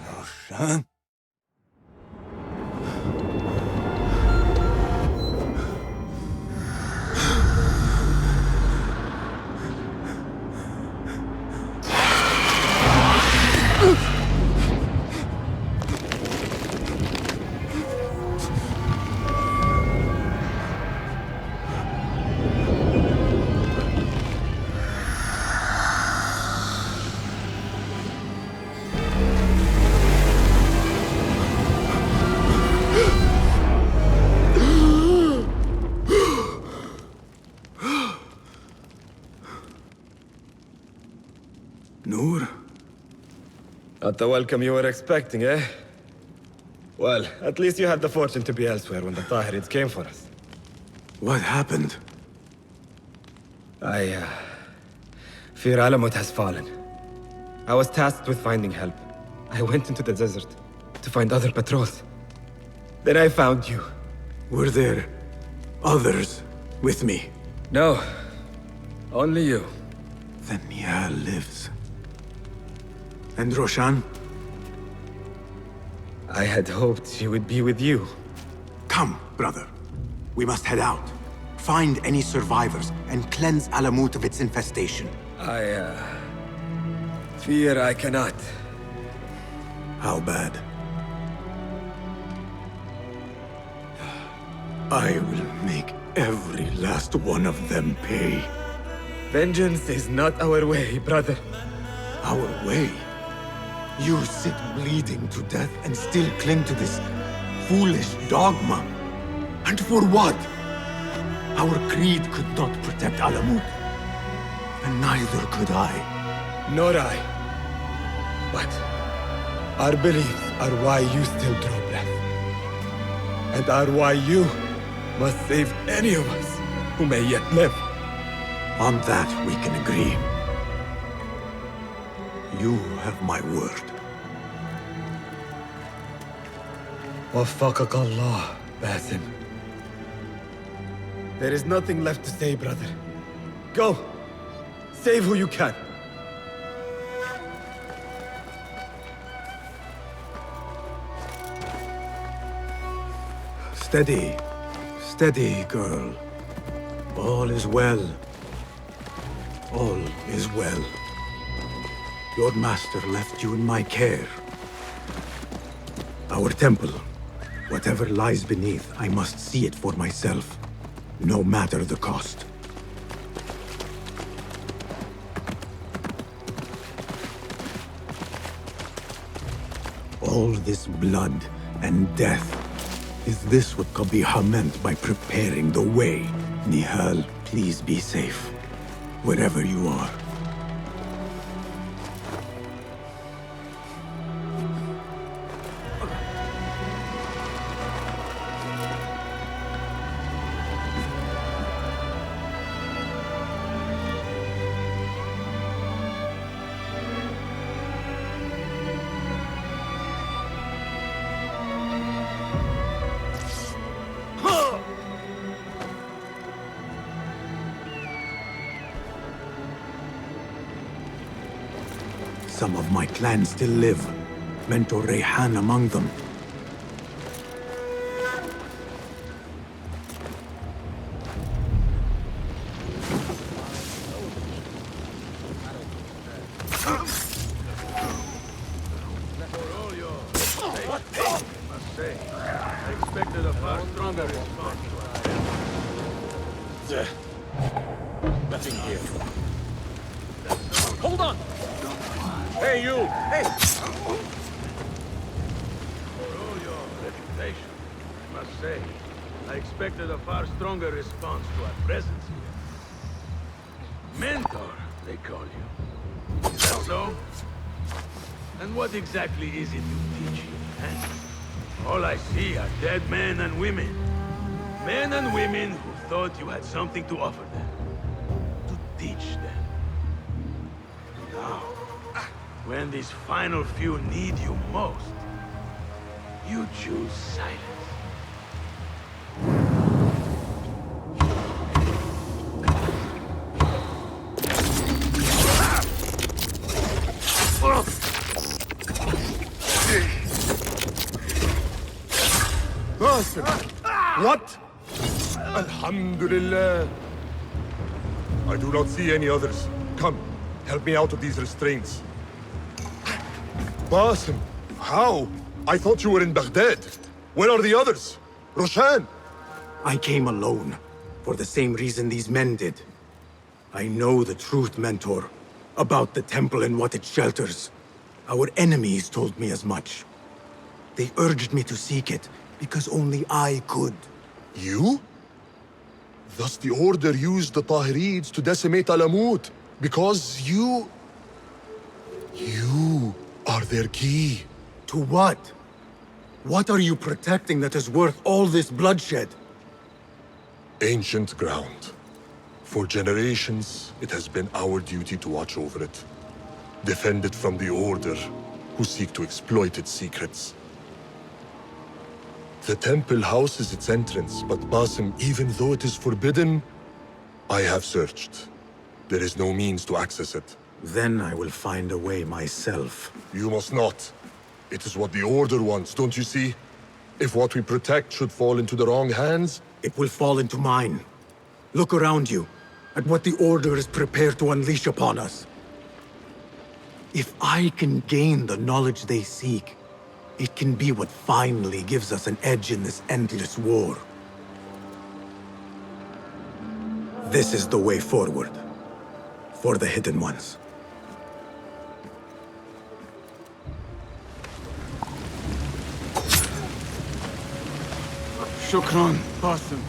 Roshan? Not the welcome you were expecting, eh? Well, at least you had the fortune to be elsewhere when the Tahirids came for us. What happened? I fear Alamut has fallen. I was tasked with finding help. I went into the desert to find other patrols. Then I found you. Were there others with me? No. Only you. Then Nehal lives. And Roshan? I had hoped she would be with you. Come, brother. We must head out. Find any survivors and cleanse Alamut of its infestation. I fear I cannot. How bad? I will make every last one of them pay. Vengeance is not our way, brother. Our way? You sit bleeding to death and still cling to this foolish dogma. And for what? Our creed could not protect Alamut. And neither could I. Nor I. But our beliefs are why you still draw breath. and are why you must save any of us who may yet live. On that, we can agree. You have my word. Waffaqak Allah, Basim. There is nothing left to say, brother. Go! Save who you can. Steady. Steady, girl. All is well. All is well. Your master left you in my care. Our temple, whatever lies beneath, I must see it for myself, no matter the cost. All this blood and death, is this what Qabiha meant by preparing the way? Nehal, please be safe, wherever you are. Some of my clan still live. Mentor Rayhan among them. Nothing here. Hold on! Hey, you! Hey! For all your reputation, I must say, I expected a far stronger response to our presence here. Mentor, they call you. Is that so? And what exactly is it you teach here, eh? All I see are dead men and women. Men and women who thought you had something to offer them. To teach them. Now, when these final few need you most, you choose silence. Basim! What? Alhamdulillah. I do not see any others. Come, help me out of these restraints. Basim, how? I thought you were in Baghdad. Where are the others? Roshan! I came alone, for the same reason these men did. I know the truth, Mentor, about the temple and what it shelters. Our enemies told me as much. They urged me to seek it, because only I could. You? Thus the Order used the Tahirids to decimate Alamut, because you are their key. To what? What are you protecting that is worth all this bloodshed? Ancient ground. For generations, it has been our duty to watch over it. Defend it from the Order, who seek to exploit its secrets. The temple houses its entrance, but Basim, even though it is forbidden, I have searched. There is no means to access it. Then I will find a way myself. You must not. It is what the Order wants, don't you see? If what we protect should fall into the wrong hands... It will fall into mine. Look around you, at what the Order is prepared to unleash upon us. If I can gain the knowledge they seek, it can be what finally gives us an edge in this endless war. This is the way forward. For the Hidden Ones. Shukran, Basim.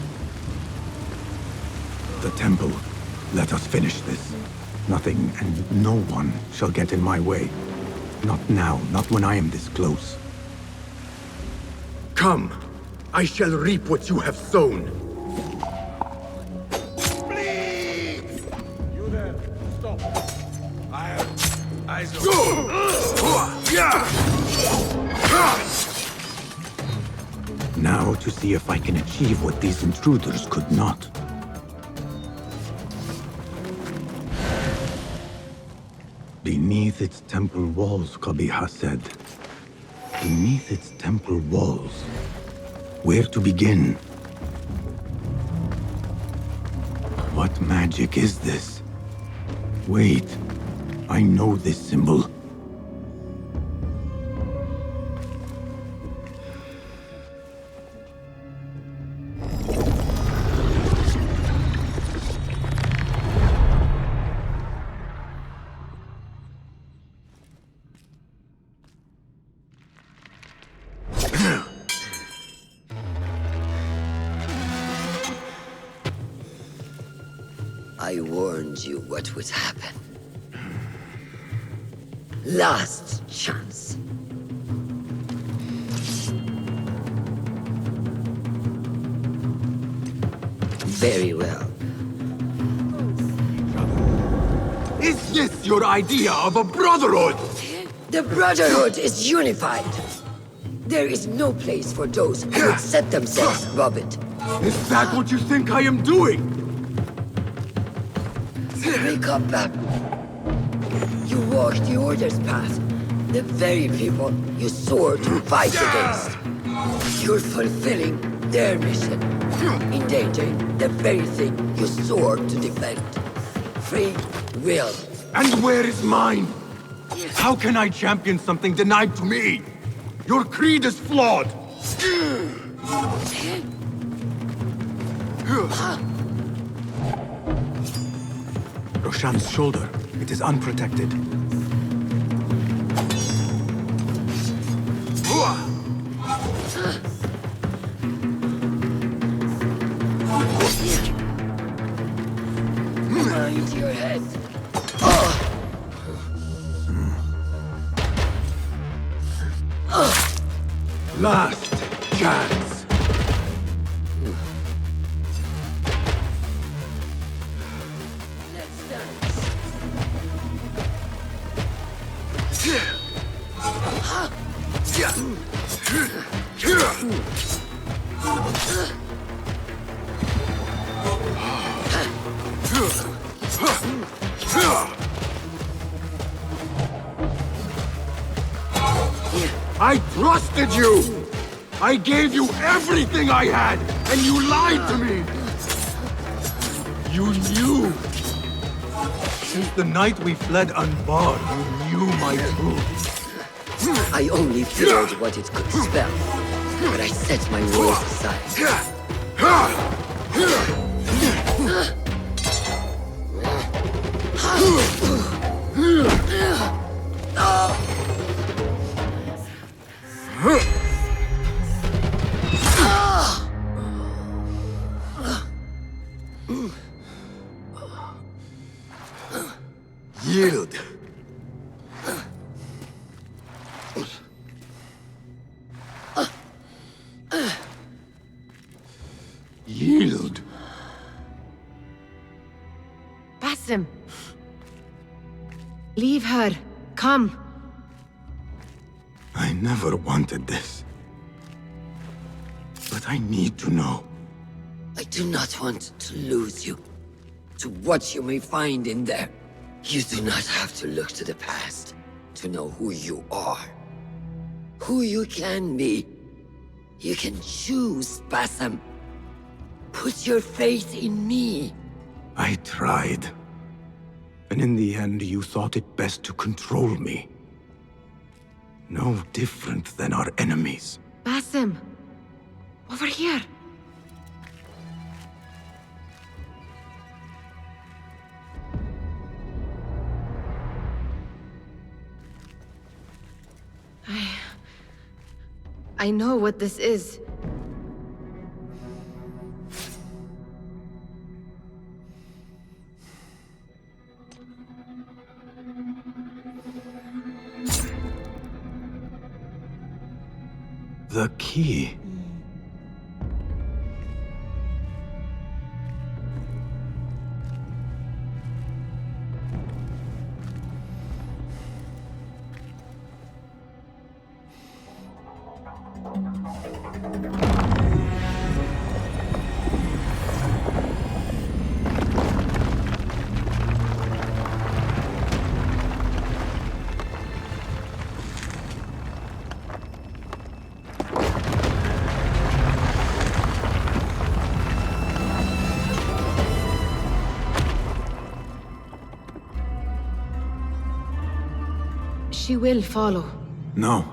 The temple. Let us finish this. Nothing and no one shall get in my way. Not now, not when I am this close. Come! I shall reap what you have sown. You there, stop. Eyes Now to see if I can achieve what these intruders could not. Beneath its temple walls, Qabiha said. Beneath its temple walls. Where to begin? What magic is this? Wait, I know this symbol. I warned you what would happen. Last chance. Very well. Is this your idea of a brotherhood? The Brotherhood is unified. There is no place for those who would set themselves above it. Is that what you think I am doing? Wake up, You walk the Order's path. The very people you swore to fight against. You're fulfilling their mission. Endangering the very thing you swore to defend. Free will. And where is mine? How can I champion something denied to me? Your creed is flawed! Roshan's shoulder. It is unprotected. Mind your head. Last chance. I trusted you! I gave you everything I had, and you lied to me! You knew! Since the night we fled Anbar, you knew my truth. I only feared what it could spell, but I set my words aside. Yield. Yield. Basim. Leave her. Come. I never wanted this. But I need to know. I do not want to lose you to what you may find in there. You do not have to look to the past to know who you are. Who you can be. You can choose, Basim. Put your faith in me. I tried. And in the end, you thought it best to control me. No different than our enemies. Basim. Over here. I know what this is. The key. She will follow. No,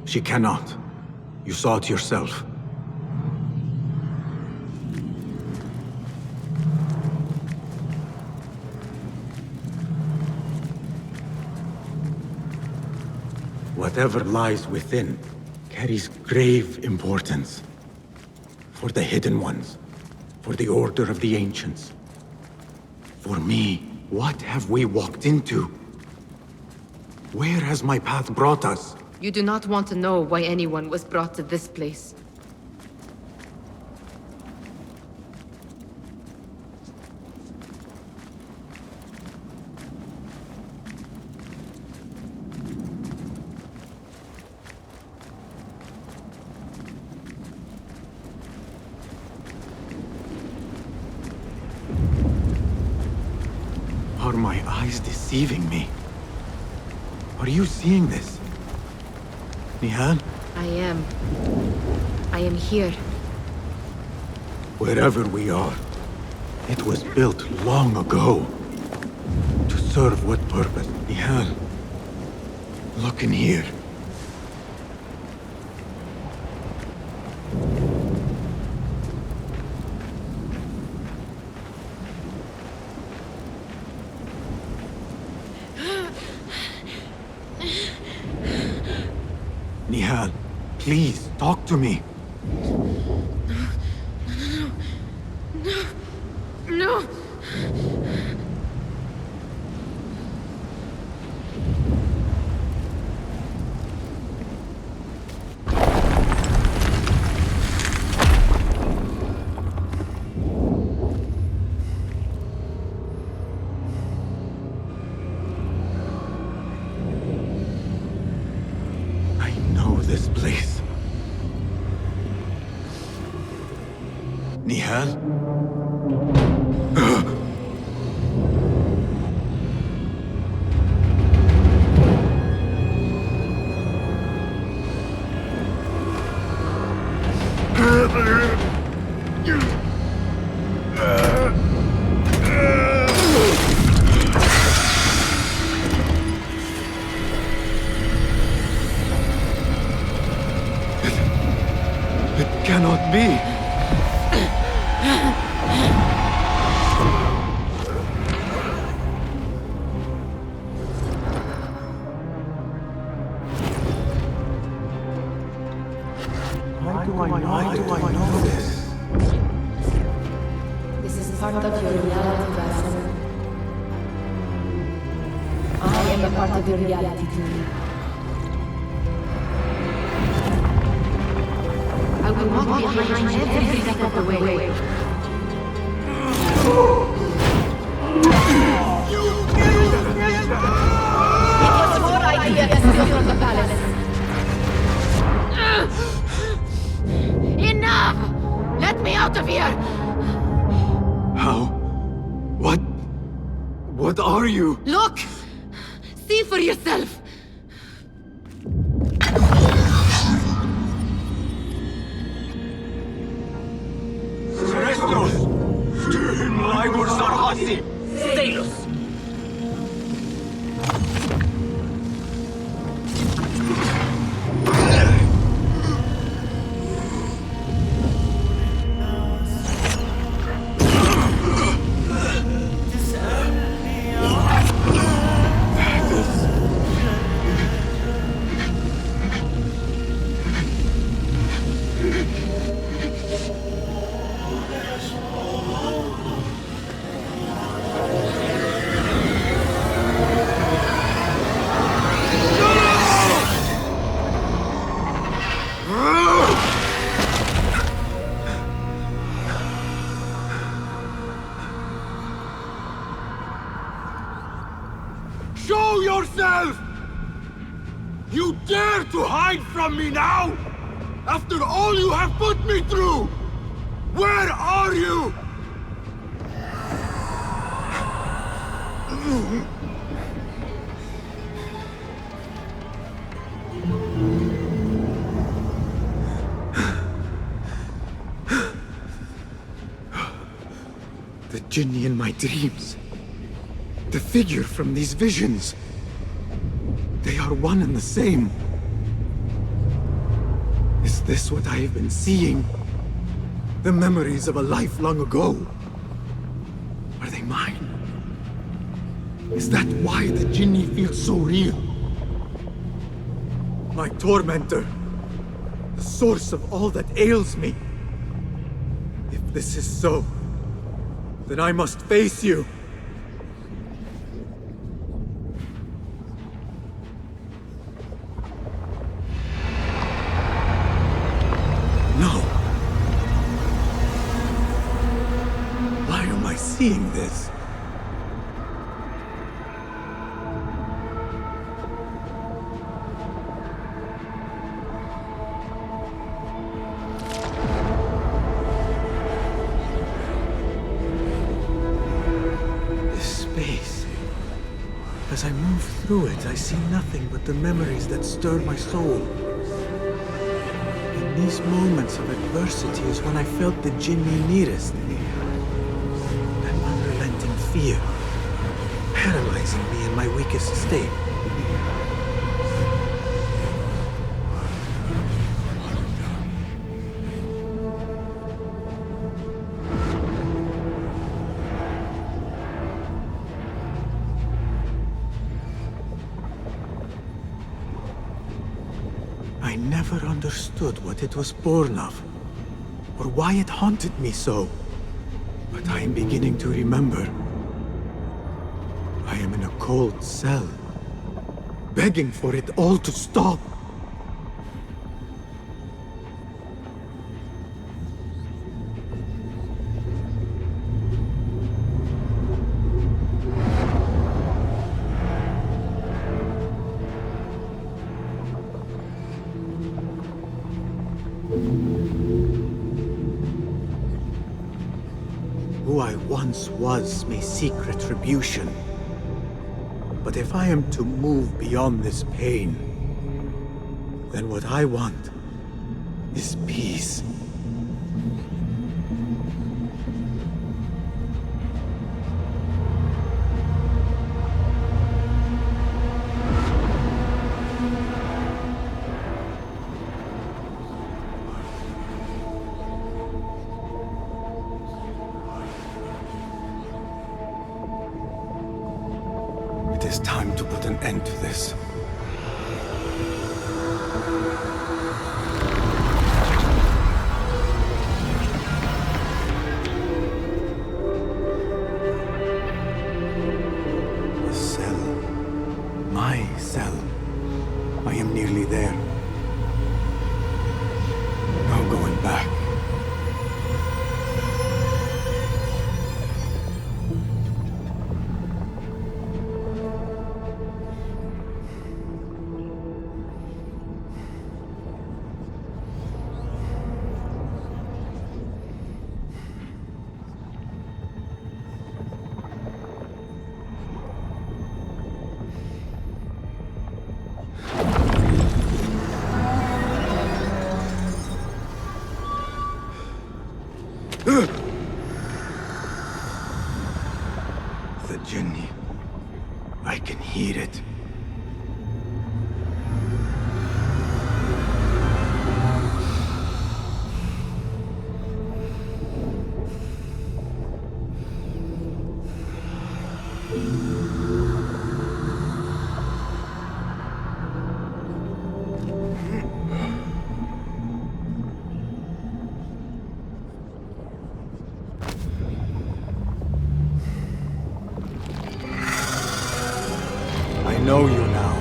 she cannot. You saw it yourself. Whatever lies within carries grave importance. For the hidden ones, for the order of the ancients. For me, what have we walked into? Where has my path brought us? You do not want to know why anyone was brought to this place. Are my eyes deceiving me? Are you seeing this? Nehal? I am here. Wherever we are, it was built long ago. To serve what purpose? Nehal, look in here. Nehal, please, talk to me. No! This place. Nehal? Cannot be. Why do I know this? This is part of your reality, Basim. I am a part of your reality too. I will walk behind you every step of the way. It was your idea to steal from the palace. Enough! Let me out of here! How? What are you? Look! See for yourself! Stay. Show yourself! You dare to hide from me now? After all you have put me through! Where are you? The jinni in my dreams. The figure from these visions. They are one and the same. Is this what I have been seeing? The memories of a life long ago. Are they mine? Is that why the jinni feels so real? My tormentor. The source of all that ails me. If this is so, then I must face you. No. Why am I seeing this? As I move through it, I see nothing but the memories that stir my soul. In these moments of adversity is when I felt the jinni nearest me. An unrelenting fear, paralyzing me in my weakest state. I never understood what it was born of, or why it haunted me so. But I am beginning to remember. I am in a cold cell, begging for it all to stop. Who I once was may seek retribution. But if I am to move beyond this pain, then what I want is peace. It is time to put an end to this. A cell. My cell. I am nearly there. No going back. The jinni. I can hear it. I know you now.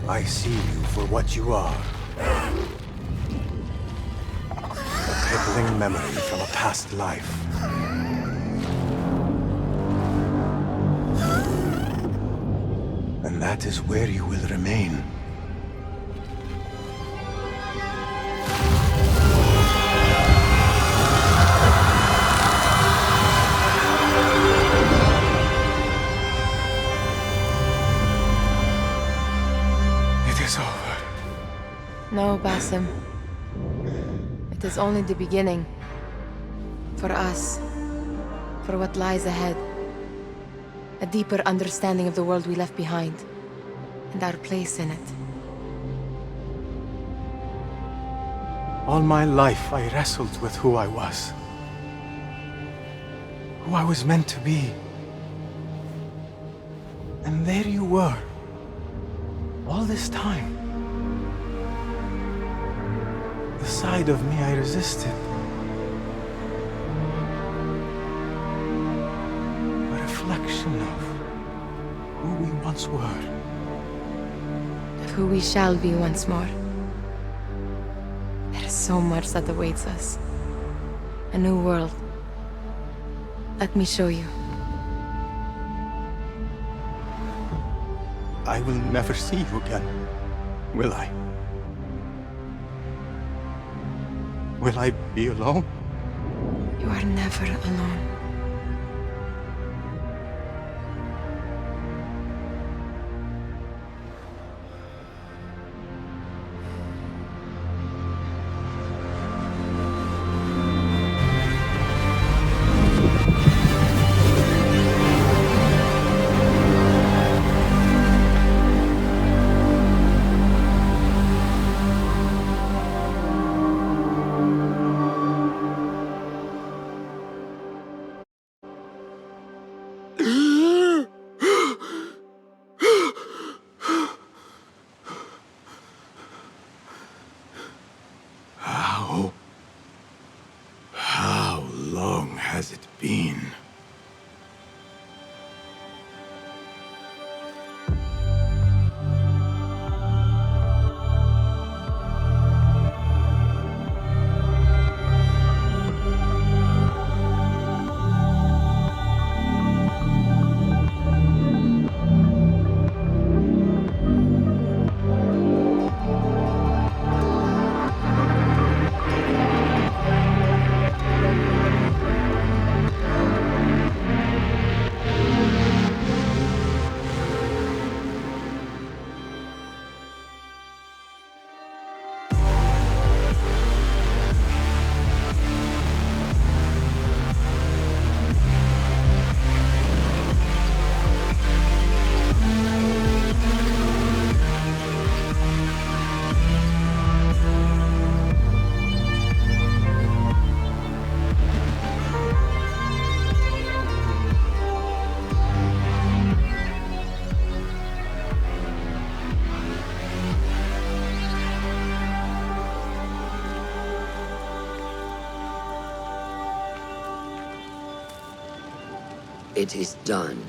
I see you for what you are. A crippling memory from a past life. And that is where you will remain. No, Basim. It is only the beginning. For us. For what lies ahead. A deeper understanding of the world we left behind. And our place in it. All my life, I wrestled with who I was. Who I was meant to be. And there you were. All this time. The side of me I resisted. A reflection of who we once were. Of who we shall be once more. There is so much that awaits us. A new world. Let me show you. I will never see you again, will I? Will I be alone? You are never alone. How long has it been? It is done.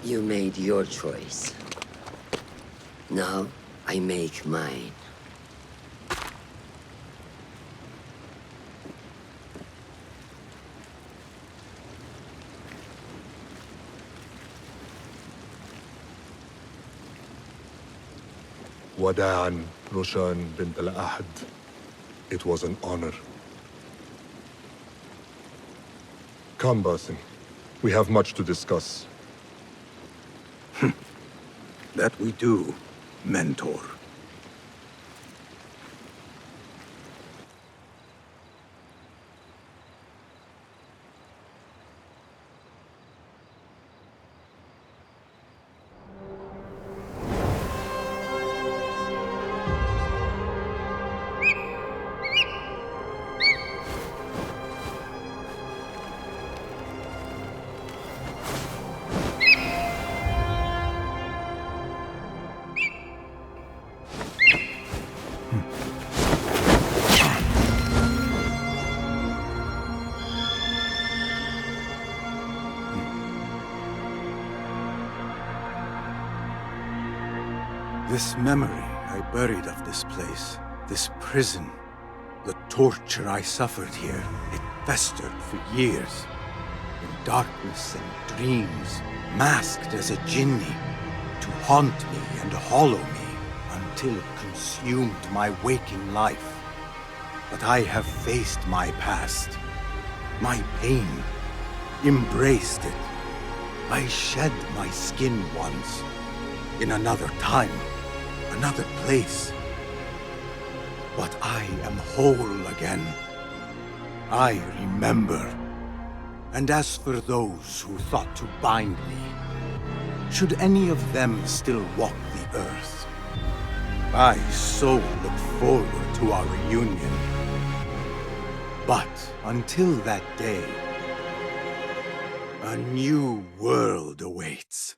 You made your choice. Now, I make mine. Wada'an, Roshan bint al-Ahad. It was an honor. Come, Basim. We have much to discuss. That we do, Mentor. This memory I buried of this place, this prison, the torture I suffered here, it festered for years. In darkness and dreams, masked as a jinni, to haunt me and hollow me, until it consumed my waking life. But I have faced my past, my pain, embraced it. I shed my skin once. In another time, another place. But I am whole again. I remember. And as for those who thought to bind me, should any of them still walk the earth, I so look forward to our reunion. But until that day, a new world awaits.